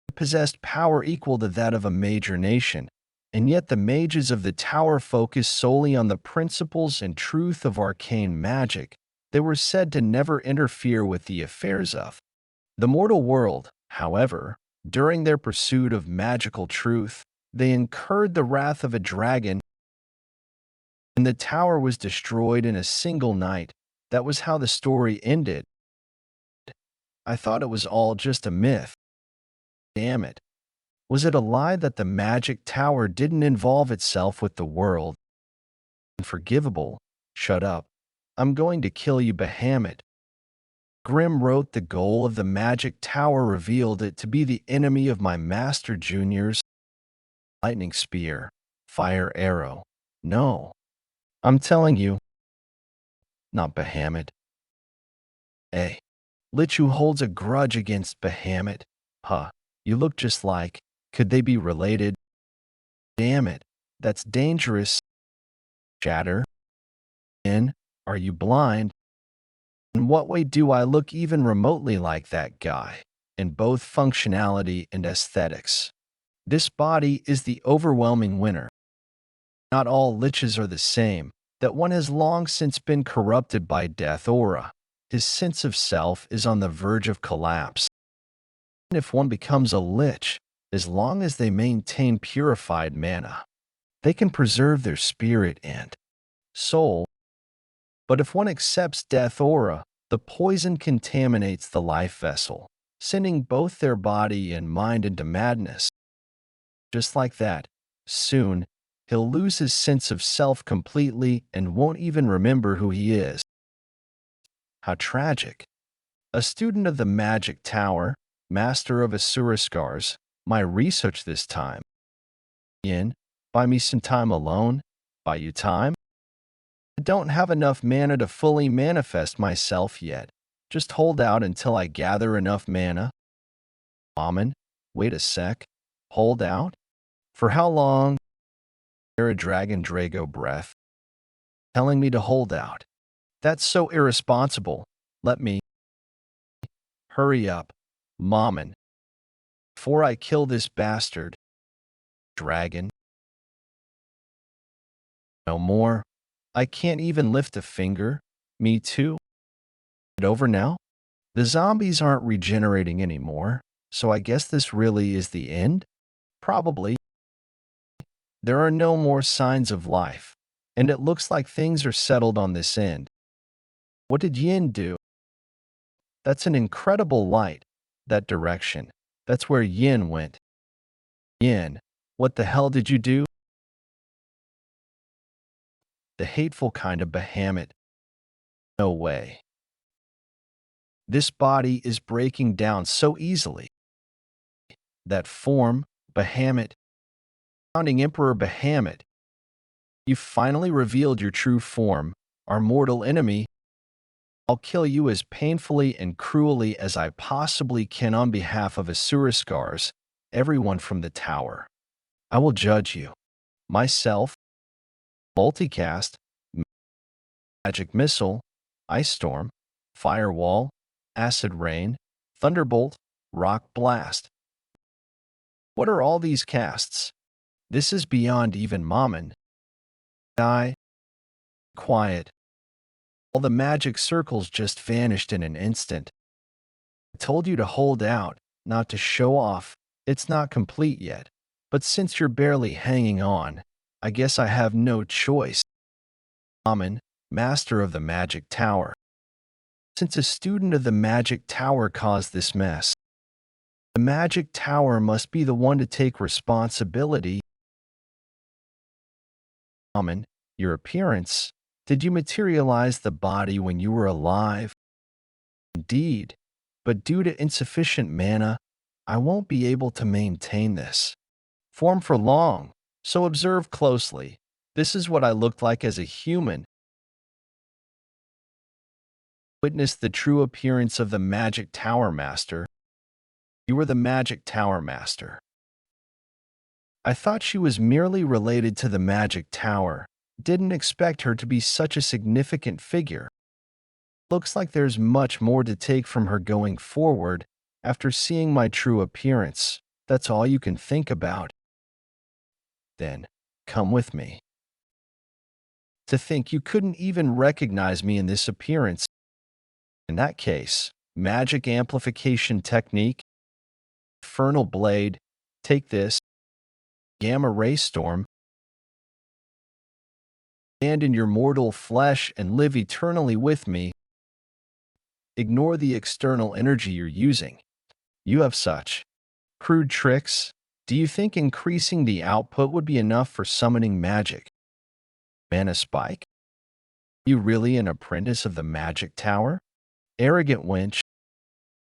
It possessed power equal to that of a major nation, and yet the mages of the tower focused solely on the principles and truth of arcane magic. They were said to never interfere with the affairs of the mortal world. However, during their pursuit of magical truth, they incurred the wrath of a dragon, and the tower was destroyed in a single night. That was how the story ended. I thought it was all just a myth. Damn it. Was it a lie that the magic tower didn't involve itself with the world? Unforgivable. Shut up. I'm going to kill you, Bahamut. Grimm wrote the goal of the magic tower revealed it to be the enemy of my master juniors. Lightning spear. Fire arrow. No. I'm telling you. not Bahamut. A. Lich who holds a grudge against Bahamut. Huh, you look just like. Could they be related? Damn it, that's dangerous. Shatter. In, are you blind? In what way do I look even remotely like that guy? In both functionality and aesthetics. This body is the overwhelming winner. Not all liches are the same, that one has long since been corrupted by death aura. His sense of self is on the verge of collapse. And if one becomes a lich, as long as they maintain purified mana, they can preserve their spirit and soul. But if one accepts death aura, the poison contaminates the life vessel, sending both their body and mind into madness. Just like that, soon, he'll lose his sense of self completely and won't even remember who he is. How tragic. A student of the Magic Tower, master of Asura Scars, my research this time. Yin, buy me some time alone. Buy you time? I don't have enough mana to fully manifest myself yet. Just hold out until I gather enough mana. Amen. Wait a sec. Hold out? For how long? You're a dragon Drago breath. Telling me to hold out. That's so irresponsible. Let me. Hurry up, Mommin. Before I kill this bastard. Dragon. No more. I can't even lift a finger. Me too. It over now? The zombies aren't regenerating anymore, so I guess this really is the end? Probably. There are no more signs of life, and it looks like things are settled on this end. What did Yin do? That's an incredible light. That direction. That's where Yin went. Yin, what the hell did you do? The hateful kind of Bahamut. No way. This body is breaking down so easily. That form, Bahamut, founding Emperor Bahamut. You finally revealed your true form, our mortal enemy. I'll kill you as painfully and cruelly as I possibly can on behalf of Asura Scars, everyone from the tower. I will judge you. Myself, multicast, magic missile, ice storm, firewall, acid rain, thunderbolt, rock blast. What are all these casts? This is beyond even Mammon. Die. Quiet. All the magic circles just vanished in an instant. I told you to hold out, not to show off. It's not complete yet. But since you're barely hanging on, I guess I have no choice. Mammon, master of the Magic Tower. Since a student of the Magic Tower caused this mess, the Magic Tower must be the one to take responsibility. Mammon, your appearance. Did you materialize the body when you were alive? Indeed, but due to insufficient mana, I won't be able to maintain this form for long, so observe closely. This is what I looked like as a human. Witness the true appearance of the Magic Tower Master. You were the Magic Tower Master. I thought she was merely related to the Magic Tower. Didn't expect her to be such a significant figure. Looks like there's much more to take from her going forward after seeing my true appearance. That's all you can think about. Then, come with me. To think you couldn't even recognize me in this appearance. In that case, magic amplification technique, Infernal Blade, take this, Gamma Ray Storm, stand in your mortal flesh and live eternally with me. Ignore the external energy you're using. You have such crude tricks. Do you think increasing the output would be enough for summoning magic? Mana Spike? You really an apprentice of the Magic Tower? Arrogant wench.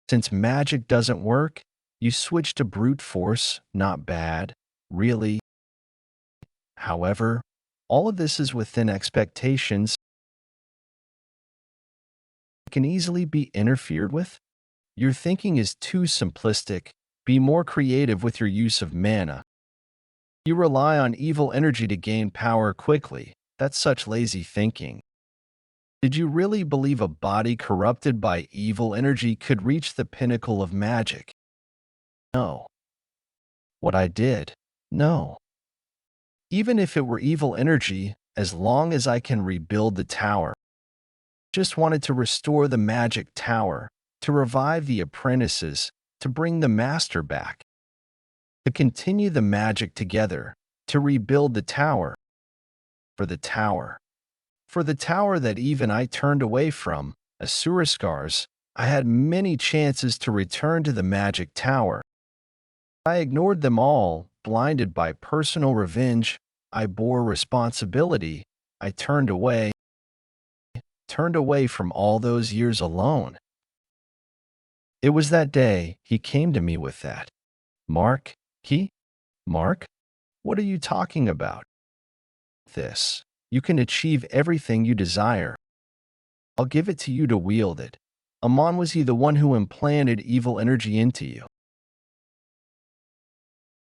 Since magic doesn't work, you switch to brute force. Not bad. Really. However, all of this is within expectations. can easily be interfered with? Your thinking is too simplistic. Be more creative with your use of mana. You rely on evil energy to gain power quickly. That's such lazy thinking. Did you really believe a body corrupted by evil energy could reach the pinnacle of magic? No. What I did? No. Even if it were evil energy, as long as I can rebuild the tower. Just wanted to restore the magic tower, to revive the apprentices, to bring the master back, to continue the magic together, to rebuild the tower. For the tower. For the tower that even I turned away from, Asuraskars, I had many chances to return to the magic tower. I ignored them all, blinded by personal revenge. I bore responsibility. I turned away from all those years alone. It was that day he came to me with that. Mark? Mark? What are you talking about? This. You can achieve everything you desire. I'll give it to you to wield it. Amon, was he the one who implanted evil energy into you?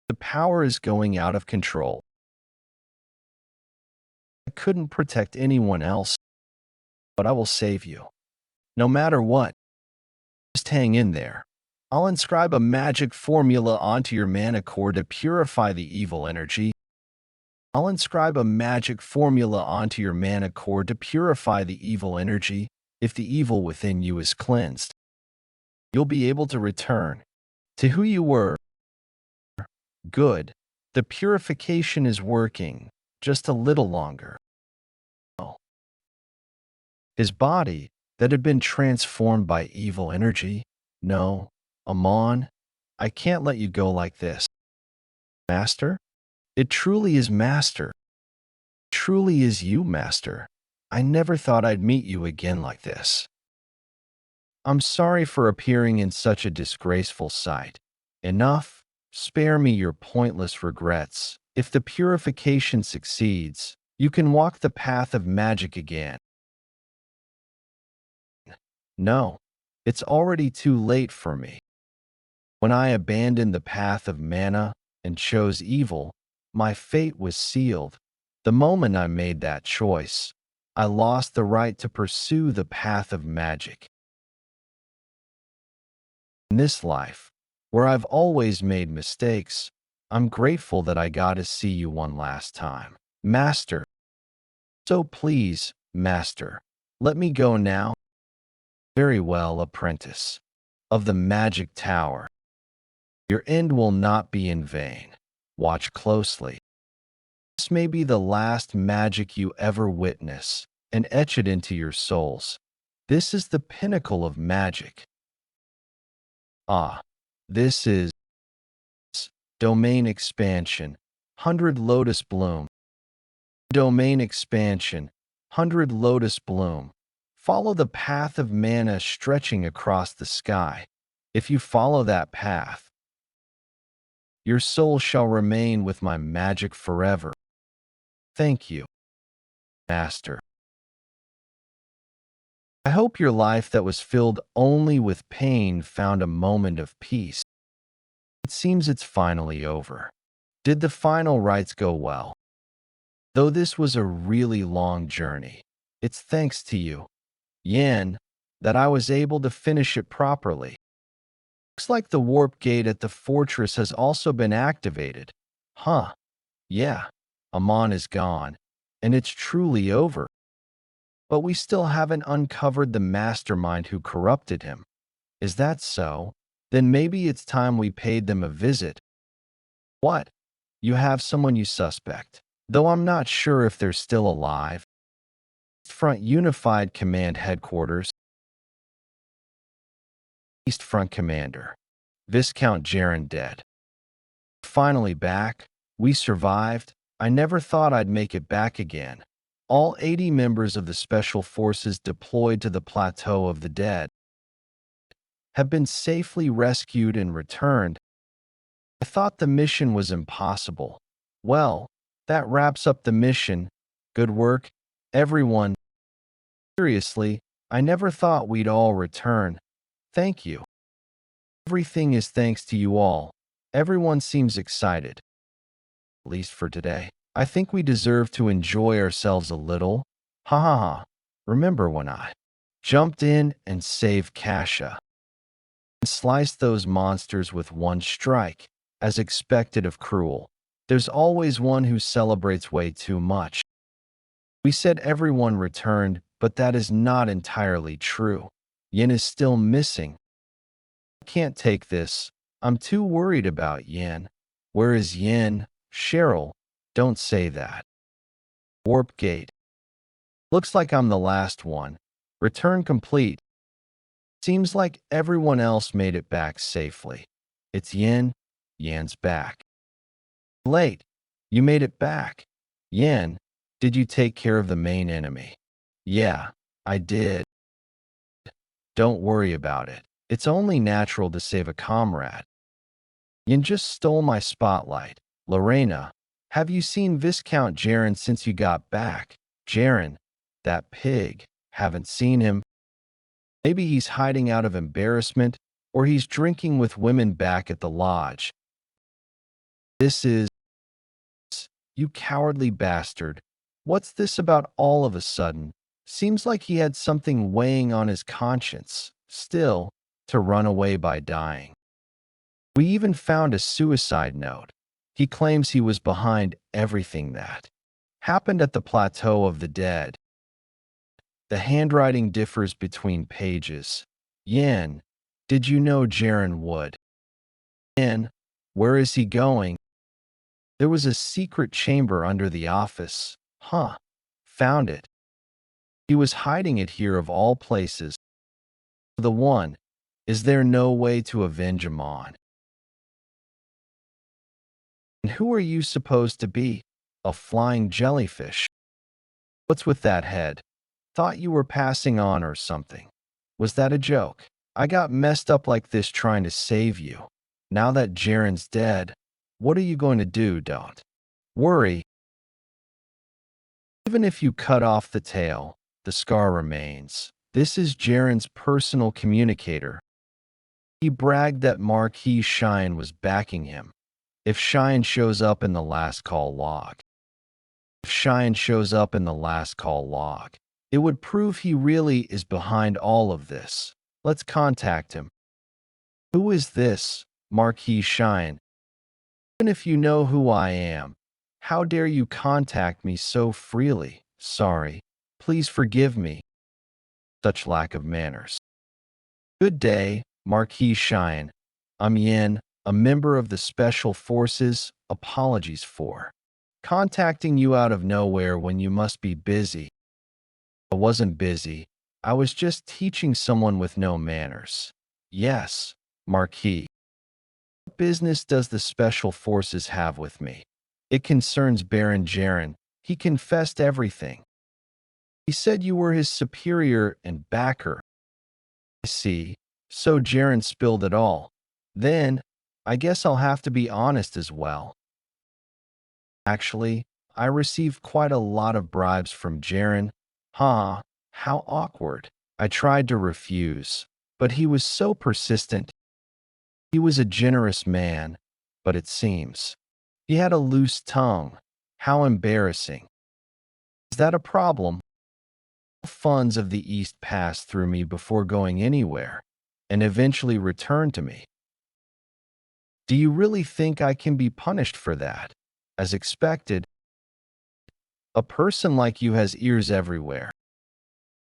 The power is going out of control. I couldn't protect anyone else, but I will save you. No matter what, just hang in there. I'll inscribe a magic formula onto your mana core to purify the evil energy. I'll inscribe a magic formula onto your mana core to purify the evil energy. If the evil within you is cleansed, you'll be able to return to who you were. Good. The purification is working. Just a little longer. His body, that had been transformed by evil energy. No, Amon, I can't let you go like this. Master? It truly is Master. It truly is you, Master. I never thought I'd meet you again like this. I'm sorry for appearing in such a disgraceful sight. Enough. Spare me your pointless regrets. If the purification succeeds, you can walk the path of magic again. No, it's already too late for me. When I abandoned the path of mana and chose evil, my fate was sealed. The moment I made that choice, I lost the right to pursue the path of magic. In this life, where I've always made mistakes, I'm grateful that I got to see you one last time, Master. So please, Master, let me go now. Very well, apprentice of the magic tower. Your end will not be in vain. Watch closely. This may be the last magic you ever witness, and etch it into your souls. This is the pinnacle of magic. Ah, this is domain expansion, 100 lotus bloom. Domain expansion, 100 lotus bloom. Follow the path of mana stretching across the sky. If you follow that path, your soul shall remain with my magic forever. Thank you, Master. I hope your life that was filled only with pain found a moment of peace. It seems it's finally over. Did the final rites go well? Though this was a really long journey, it's thanks to you, Yan, that I was able to finish it properly. Looks like the warp gate at the fortress has also been activated. Huh. Yeah, Amon is gone, and it's truly over. But we still haven't uncovered the mastermind who corrupted him. Is that so? Then maybe it's time we paid them a visit. What? You have someone you suspect, though I'm not sure if they're still alive. East Front Unified Command Headquarters. East Front Commander. Viscount Jaren dead. Finally back. We survived. I never thought I'd make it back again. All 80 members of the Special Forces deployed to the Plateau of the Dead have been safely rescued and returned. I thought the mission was impossible. Well, that wraps up the mission. Good work, everyone. Seriously, I never thought we'd all return. Thank you. Everything is thanks to you all. Everyone seems excited. At least for today. I think we deserve to enjoy ourselves a little. Ha ha ha. Remember when I jumped in and saved Kasha and sliced those monsters with one strike, as expected of Cruel. There's always one who celebrates way too much. We said everyone returned, but that is not entirely true. Yin is still missing. I can't take this. I'm too worried about Yin. Where is Yin? Cheryl, don't say that. Warp gate. Looks like I'm the last one. Return complete. Seems like everyone else made it back safely. It's Yin. Yin's back. Late. You made it back. Yin, did you take care of the main enemy? Yeah, I did. Don't worry about it. It's only natural to save a comrade. Yin just stole my spotlight. Lorena, have you seen Viscount Jaren since you got back? Jaren, that pig. Haven't seen him. Maybe he's hiding out of embarrassment, or he's drinking with women back at the lodge. This is... You cowardly bastard. What's this about all of a sudden? Seems like he had something weighing on his conscience. Still, to run away by dying. We even found a suicide note. He claims he was behind everything that happened at the Plateau of the Dead. The handwriting differs between pages. Yin, did you know Jaren would? Yin, where is he going? There was a secret chamber under the office. Huh. Found it. He was hiding it here of all places. The one. Is there no way to avenge him on? And who are you supposed to be? A flying jellyfish? What's with that head? Thought you were passing on or something. Was that a joke? I got messed up like this trying to save you. Now that Jaren's dead, what are you going to do? Don't worry. Even if you cut off the tail, the scar remains. This is Jaren's personal communicator. He bragged that Marquis Shine was backing him. If Shine shows up in the last call log. If Shine shows up in the last call log, it would prove he really is behind all of this. Let's contact him. Who is this, Marquis Shine? Even if you know who I am, how dare you contact me so freely? Sorry. Please forgive me. Such lack of manners. Good day, Marquis Shine. I'm Yin, a member of the Special Forces. Apologies for contacting you out of nowhere when you must be busy. I wasn't busy. I was just teaching someone with no manners. Yes, Marquis. What business does the Special Forces have with me? It concerns Baron Jaren. He confessed everything. He said you were his superior and backer. I see. So Jaren spilled it all. Then, I guess I'll have to be honest as well. Actually, I received quite a lot of bribes from Jaren. Huh, how awkward. I tried to refuse, but he was so persistent. He was a generous man, but it seems he had a loose tongue. How embarrassing. Is that a problem? Funds of the East passed through me before going anywhere, and eventually returned to me. Do you really think I can be punished for that? As expected, a person like you has ears everywhere.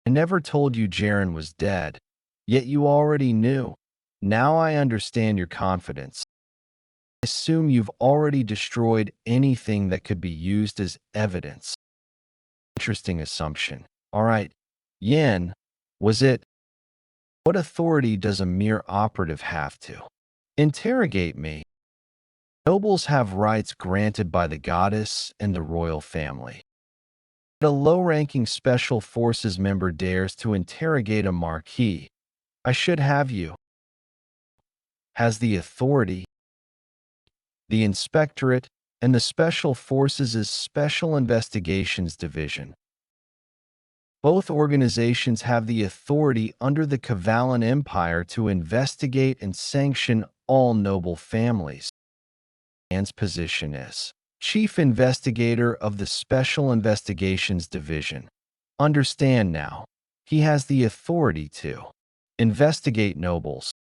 I never told you Jaren was dead, yet you already knew. Now I understand your confidence. I assume you've already destroyed anything that could be used as evidence. Interesting assumption. All right, Yin, was it? What authority does a mere operative have to interrogate me? Nobles have rights granted by the goddess and the royal family. But a low-ranking special forces member dares to interrogate a marquis. I should have you. Has the authority, the inspectorate, and the special forces' special investigations division. Both organizations have the authority under the Kavalan Empire to investigate and sanction all noble families. Man's position is Chief Investigator of the Special Investigations Division. Understand now, he has the authority to investigate nobles.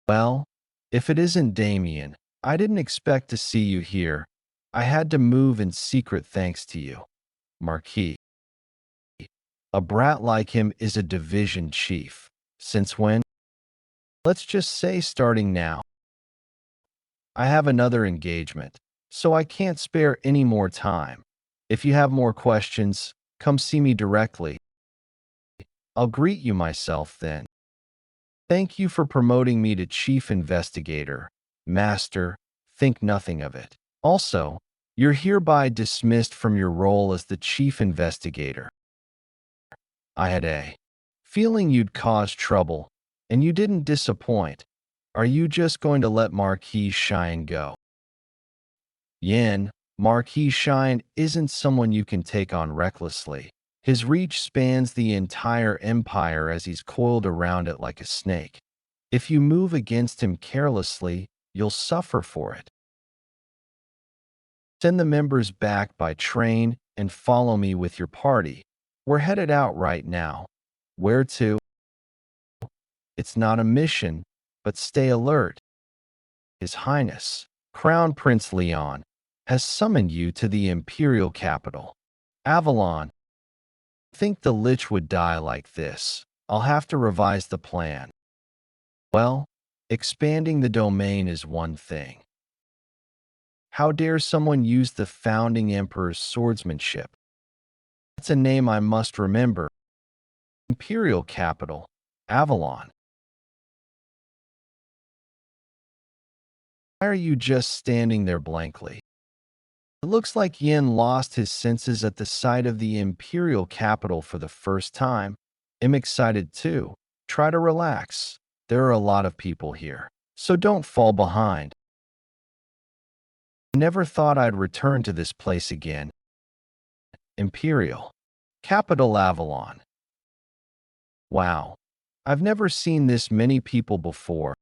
Well, if it isn't Damien, I didn't expect to see you here. I had to move in secret thanks to you. Marquis. A brat like him is a division chief. Since when? Let's just say starting now. I have another engagement, so I can't spare any more time. If you have more questions, come see me directly. I'll greet you myself then. Thank you for promoting me to Chief Investigator. Master, think nothing of it. Also, you're hereby dismissed from your role as the Chief Investigator. I had a feeling you'd cause trouble, and you didn't disappoint. Are you just going to let Marquis Shine go? Yin, Marquis Shine isn't someone you can take on recklessly. His reach spans the entire empire as he's coiled around it like a snake. If you move against him carelessly, you'll suffer for it. Send the members back by train and follow me with your party. We're headed out right now. Where to? It's not a mission, but stay alert. His Highness, Crown Prince Leon, has summoned you to the imperial capital. Avalon. Think the Lich would die like this. I'll have to revise the plan. Well, expanding the domain is one thing. How dare someone use the founding emperor's swordsmanship? That's a name I must remember. Imperial capital, Avalon. Why are you just standing there blankly? It looks like Yin lost his senses at the sight of the imperial capital for the first time. I'm excited too. Try to relax. There are a lot of people here, so don't fall behind. I never thought I'd return to this place again. Imperial. Capital Avalon. Wow. I've never seen this many people before.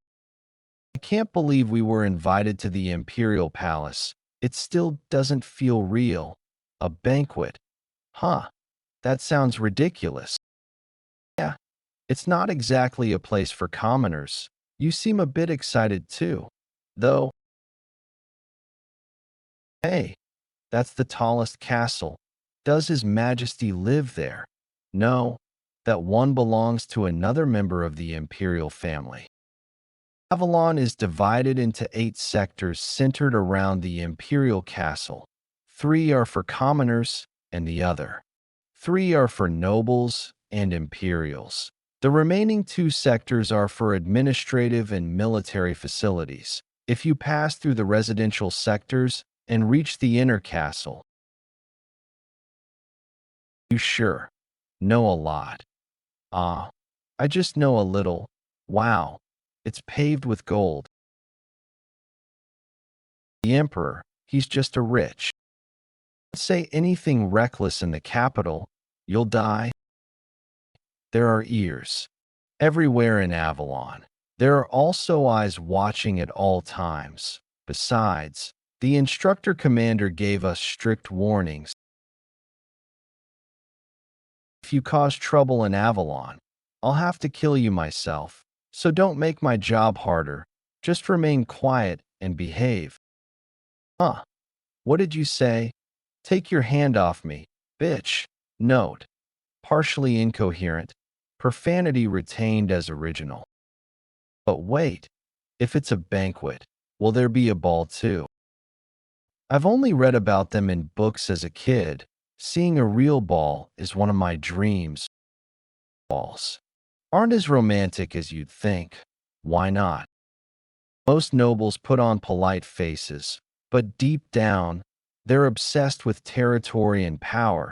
I can't believe we were invited to the Imperial Palace. It still doesn't feel real. A banquet. Huh. That sounds ridiculous. Yeah. It's not exactly a place for commoners. You seem a bit excited too. Though. Hey. That's the tallest castle. Does His Majesty live there? No. That one belongs to another member of the imperial family. Avalon is divided into 8 sectors centered around the imperial castle. 3 are for commoners, and the other 3 are for nobles and imperials. The remaining 2 sectors are for administrative and military facilities. If you pass through the residential sectors and reach the inner castle, you sure know a lot. I just know a little. Wow. It's paved with gold. The emperor, he's just a rich. Don't say anything reckless in the capital, you'll die. There are ears everywhere in Avalon. There are also eyes watching at all times. Besides, the instructor commander gave us strict warnings. If you cause trouble in Avalon, I'll have to kill you myself. So don't make my job harder. Just remain quiet and behave. Huh? What did you say? Take your hand off me, bitch. Note. Partially incoherent. Profanity retained as original. But wait. If it's a banquet, will there be a ball too? I've only read about them in books as a kid. Seeing a real ball is one of my dreams. Balls aren't as romantic as you'd think. Why not? Most nobles put on polite faces, but deep down, they're obsessed with territory and power.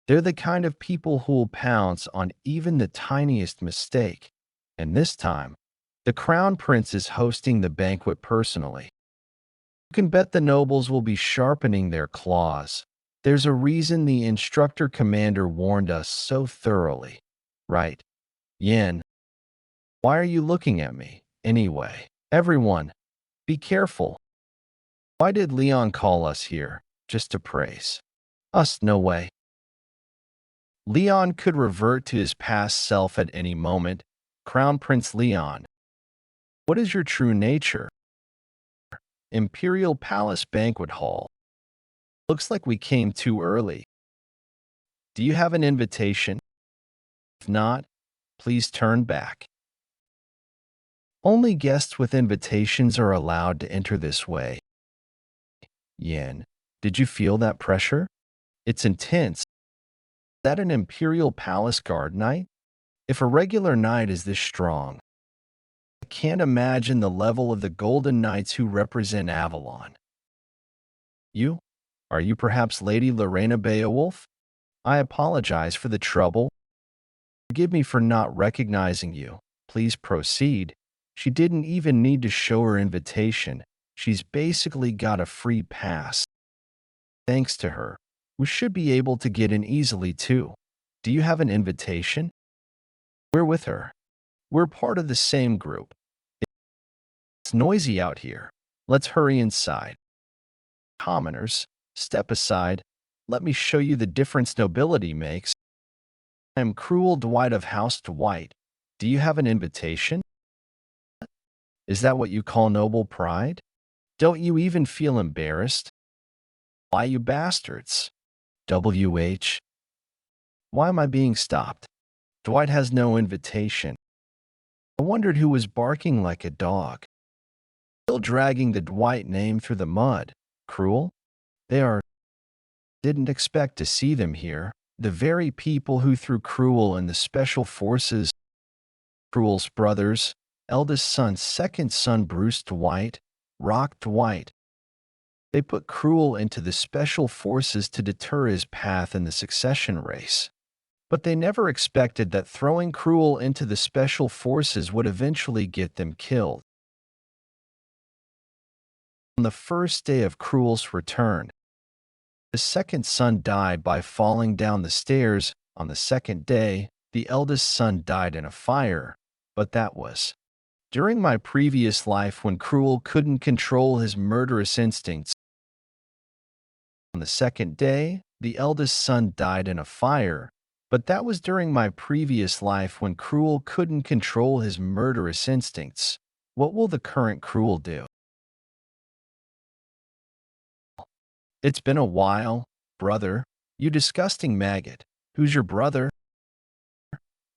They're the kind of people who'll pounce on even the tiniest mistake. And this time, the crown prince is hosting the banquet personally. You can bet the nobles will be sharpening their claws. There's a reason the instructor commander warned us so thoroughly. Right? Yin, why are you looking at me? Anyway, everyone, be careful. Why did Leon call us here? Just to praise us? No way. Leon could revert to his past self at any moment. Crown Prince Leon, what is your true nature? Imperial Palace Banquet Hall. Looks like we came too early. Do you have an invitation? If not, please turn back. Only guests with invitations are allowed to enter this way. Yin, did you feel that pressure? It's intense. Is that an Imperial Palace Guard night? If a regular night is this strong, I can't imagine the level of the Golden Knights who represent Avalon. You? Are you perhaps Lady Lorena Beowulf? I apologize for the trouble. Forgive me for not recognizing you. Please proceed. She didn't even need to show her invitation. She's basically got a free pass. Thanks to her, we should be able to get in easily too. Do you have an invitation? We're with her. We're part of the same group. It's noisy out here. Let's hurry inside. Commoners, step aside. Let me show you the difference nobility makes. I am Cruel Dwight of House Dwight. Do you have an invitation? Is that what you call noble pride? Don't you even feel embarrassed? Why, you bastards? WH. Why am I being stopped? Dwight has no invitation. I wondered who was barking like a dog. Still dragging the Dwight name through the mud. Cruel? They are. Didn't expect to see them here. The very people who threw Cruel in the special forces. Cruel's brothers, eldest son, second son Bruce Dwight, Rock Dwight. They put Cruel into the special forces to deter his path in the succession race. But they never expected that throwing Cruel into the special forces would eventually get them killed. On the first day of Cruel's return, the second son died by falling down the stairs. On the second day, the eldest son died in a fire, but that was during my previous life when Cruel couldn't control his murderous instincts. On the second day, the eldest son died in a fire, but that was during my previous life when Cruel couldn't control his murderous instincts. What will the current Cruel do? It's been a while, brother. You disgusting maggot. Who's your brother?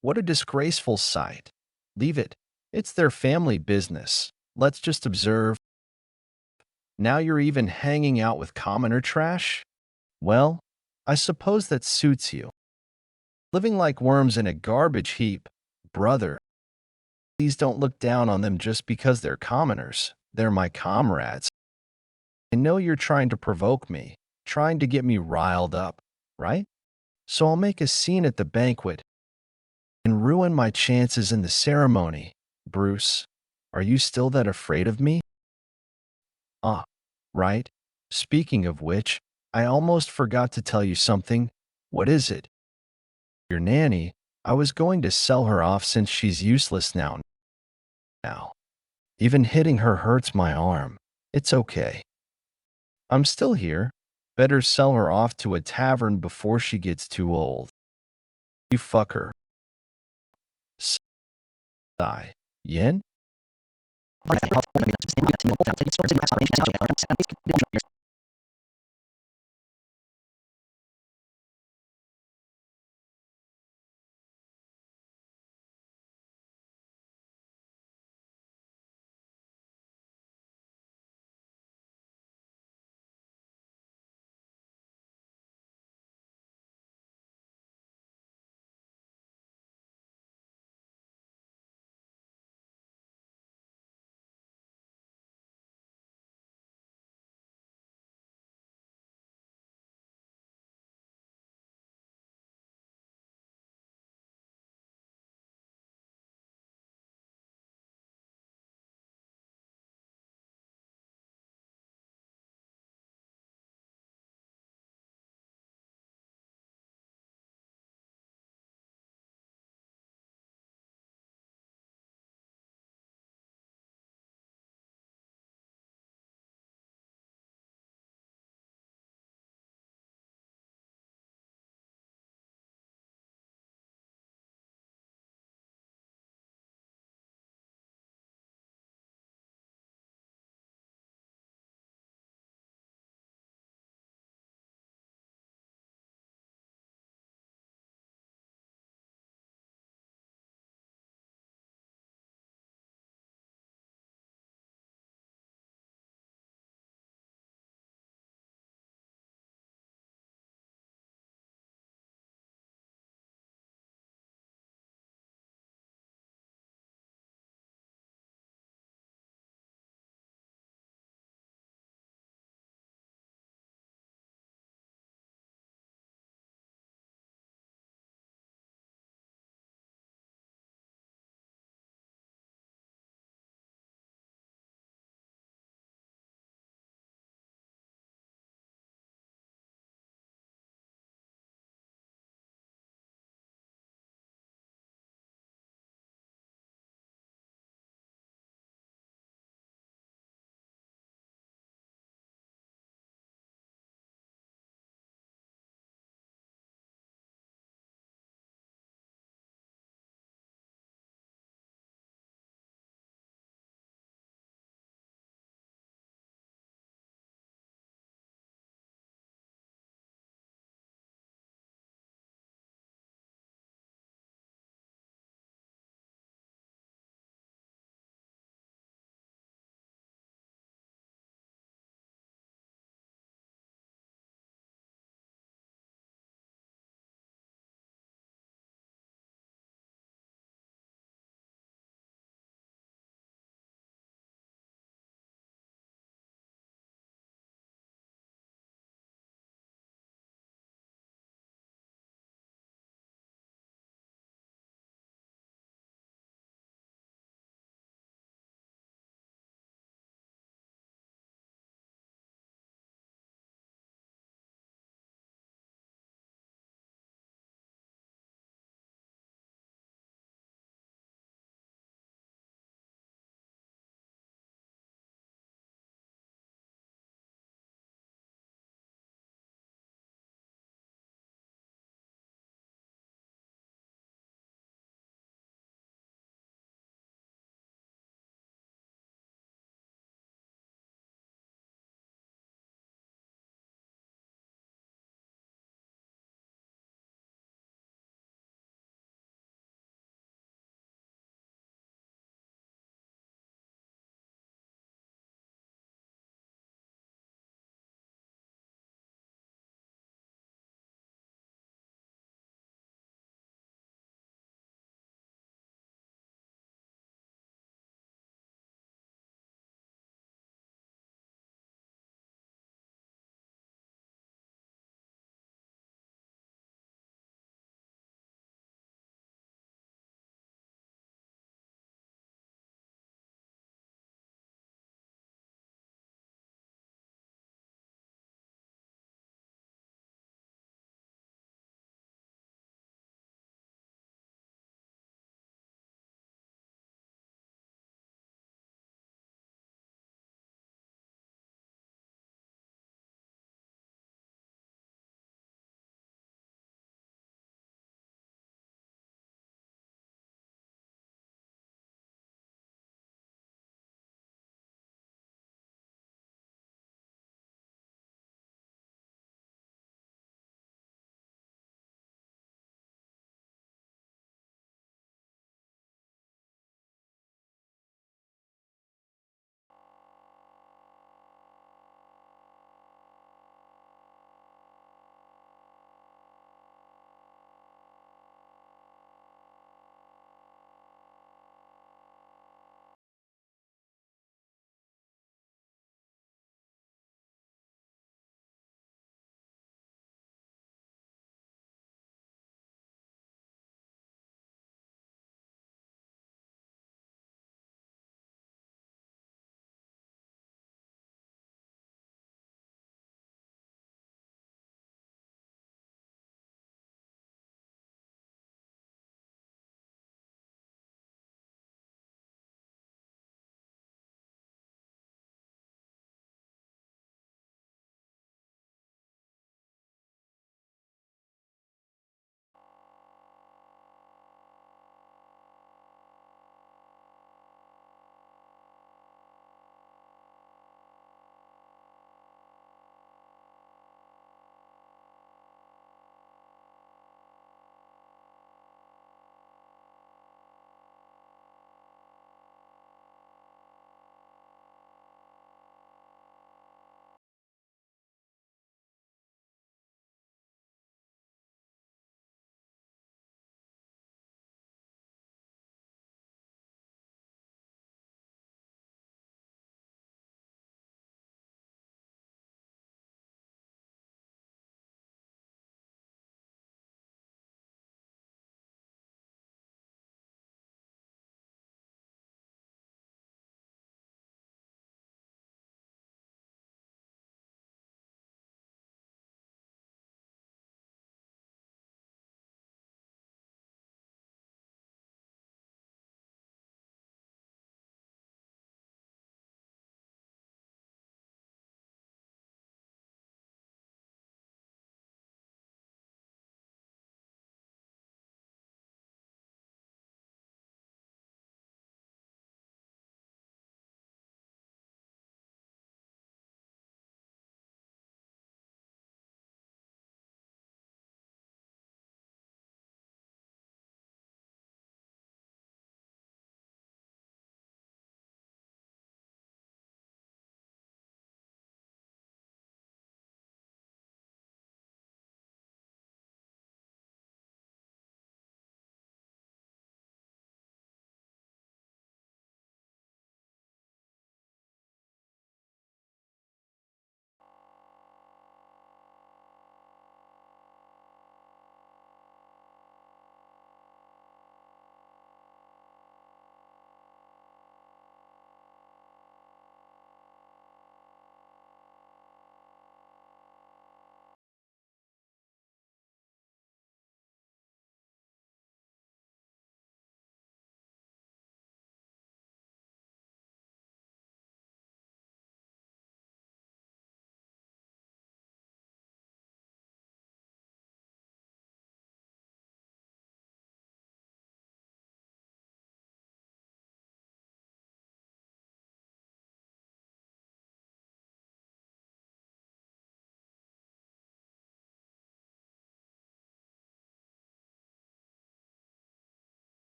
What a disgraceful sight. Leave it. It's their family business. Let's just observe. Now you're even hanging out with commoner trash? Well, I suppose that suits you. Living like worms in a garbage heap, brother. Please don't look down on them just because they're commoners. They're my comrades. I know you're trying to provoke me, trying to get me riled up, right? So I'll make a scene at the banquet and ruin my chances in the ceremony. Bruce, are you still that afraid of me? Ah, right. Speaking of which, I almost forgot to tell you something. What is it? Your nanny. I was going to sell her off since she's useless now. Even hitting her hurts my arm. It's okay. I'm still here. Better sell her off to a tavern before she gets too old. You fucker. Sigh. Yen?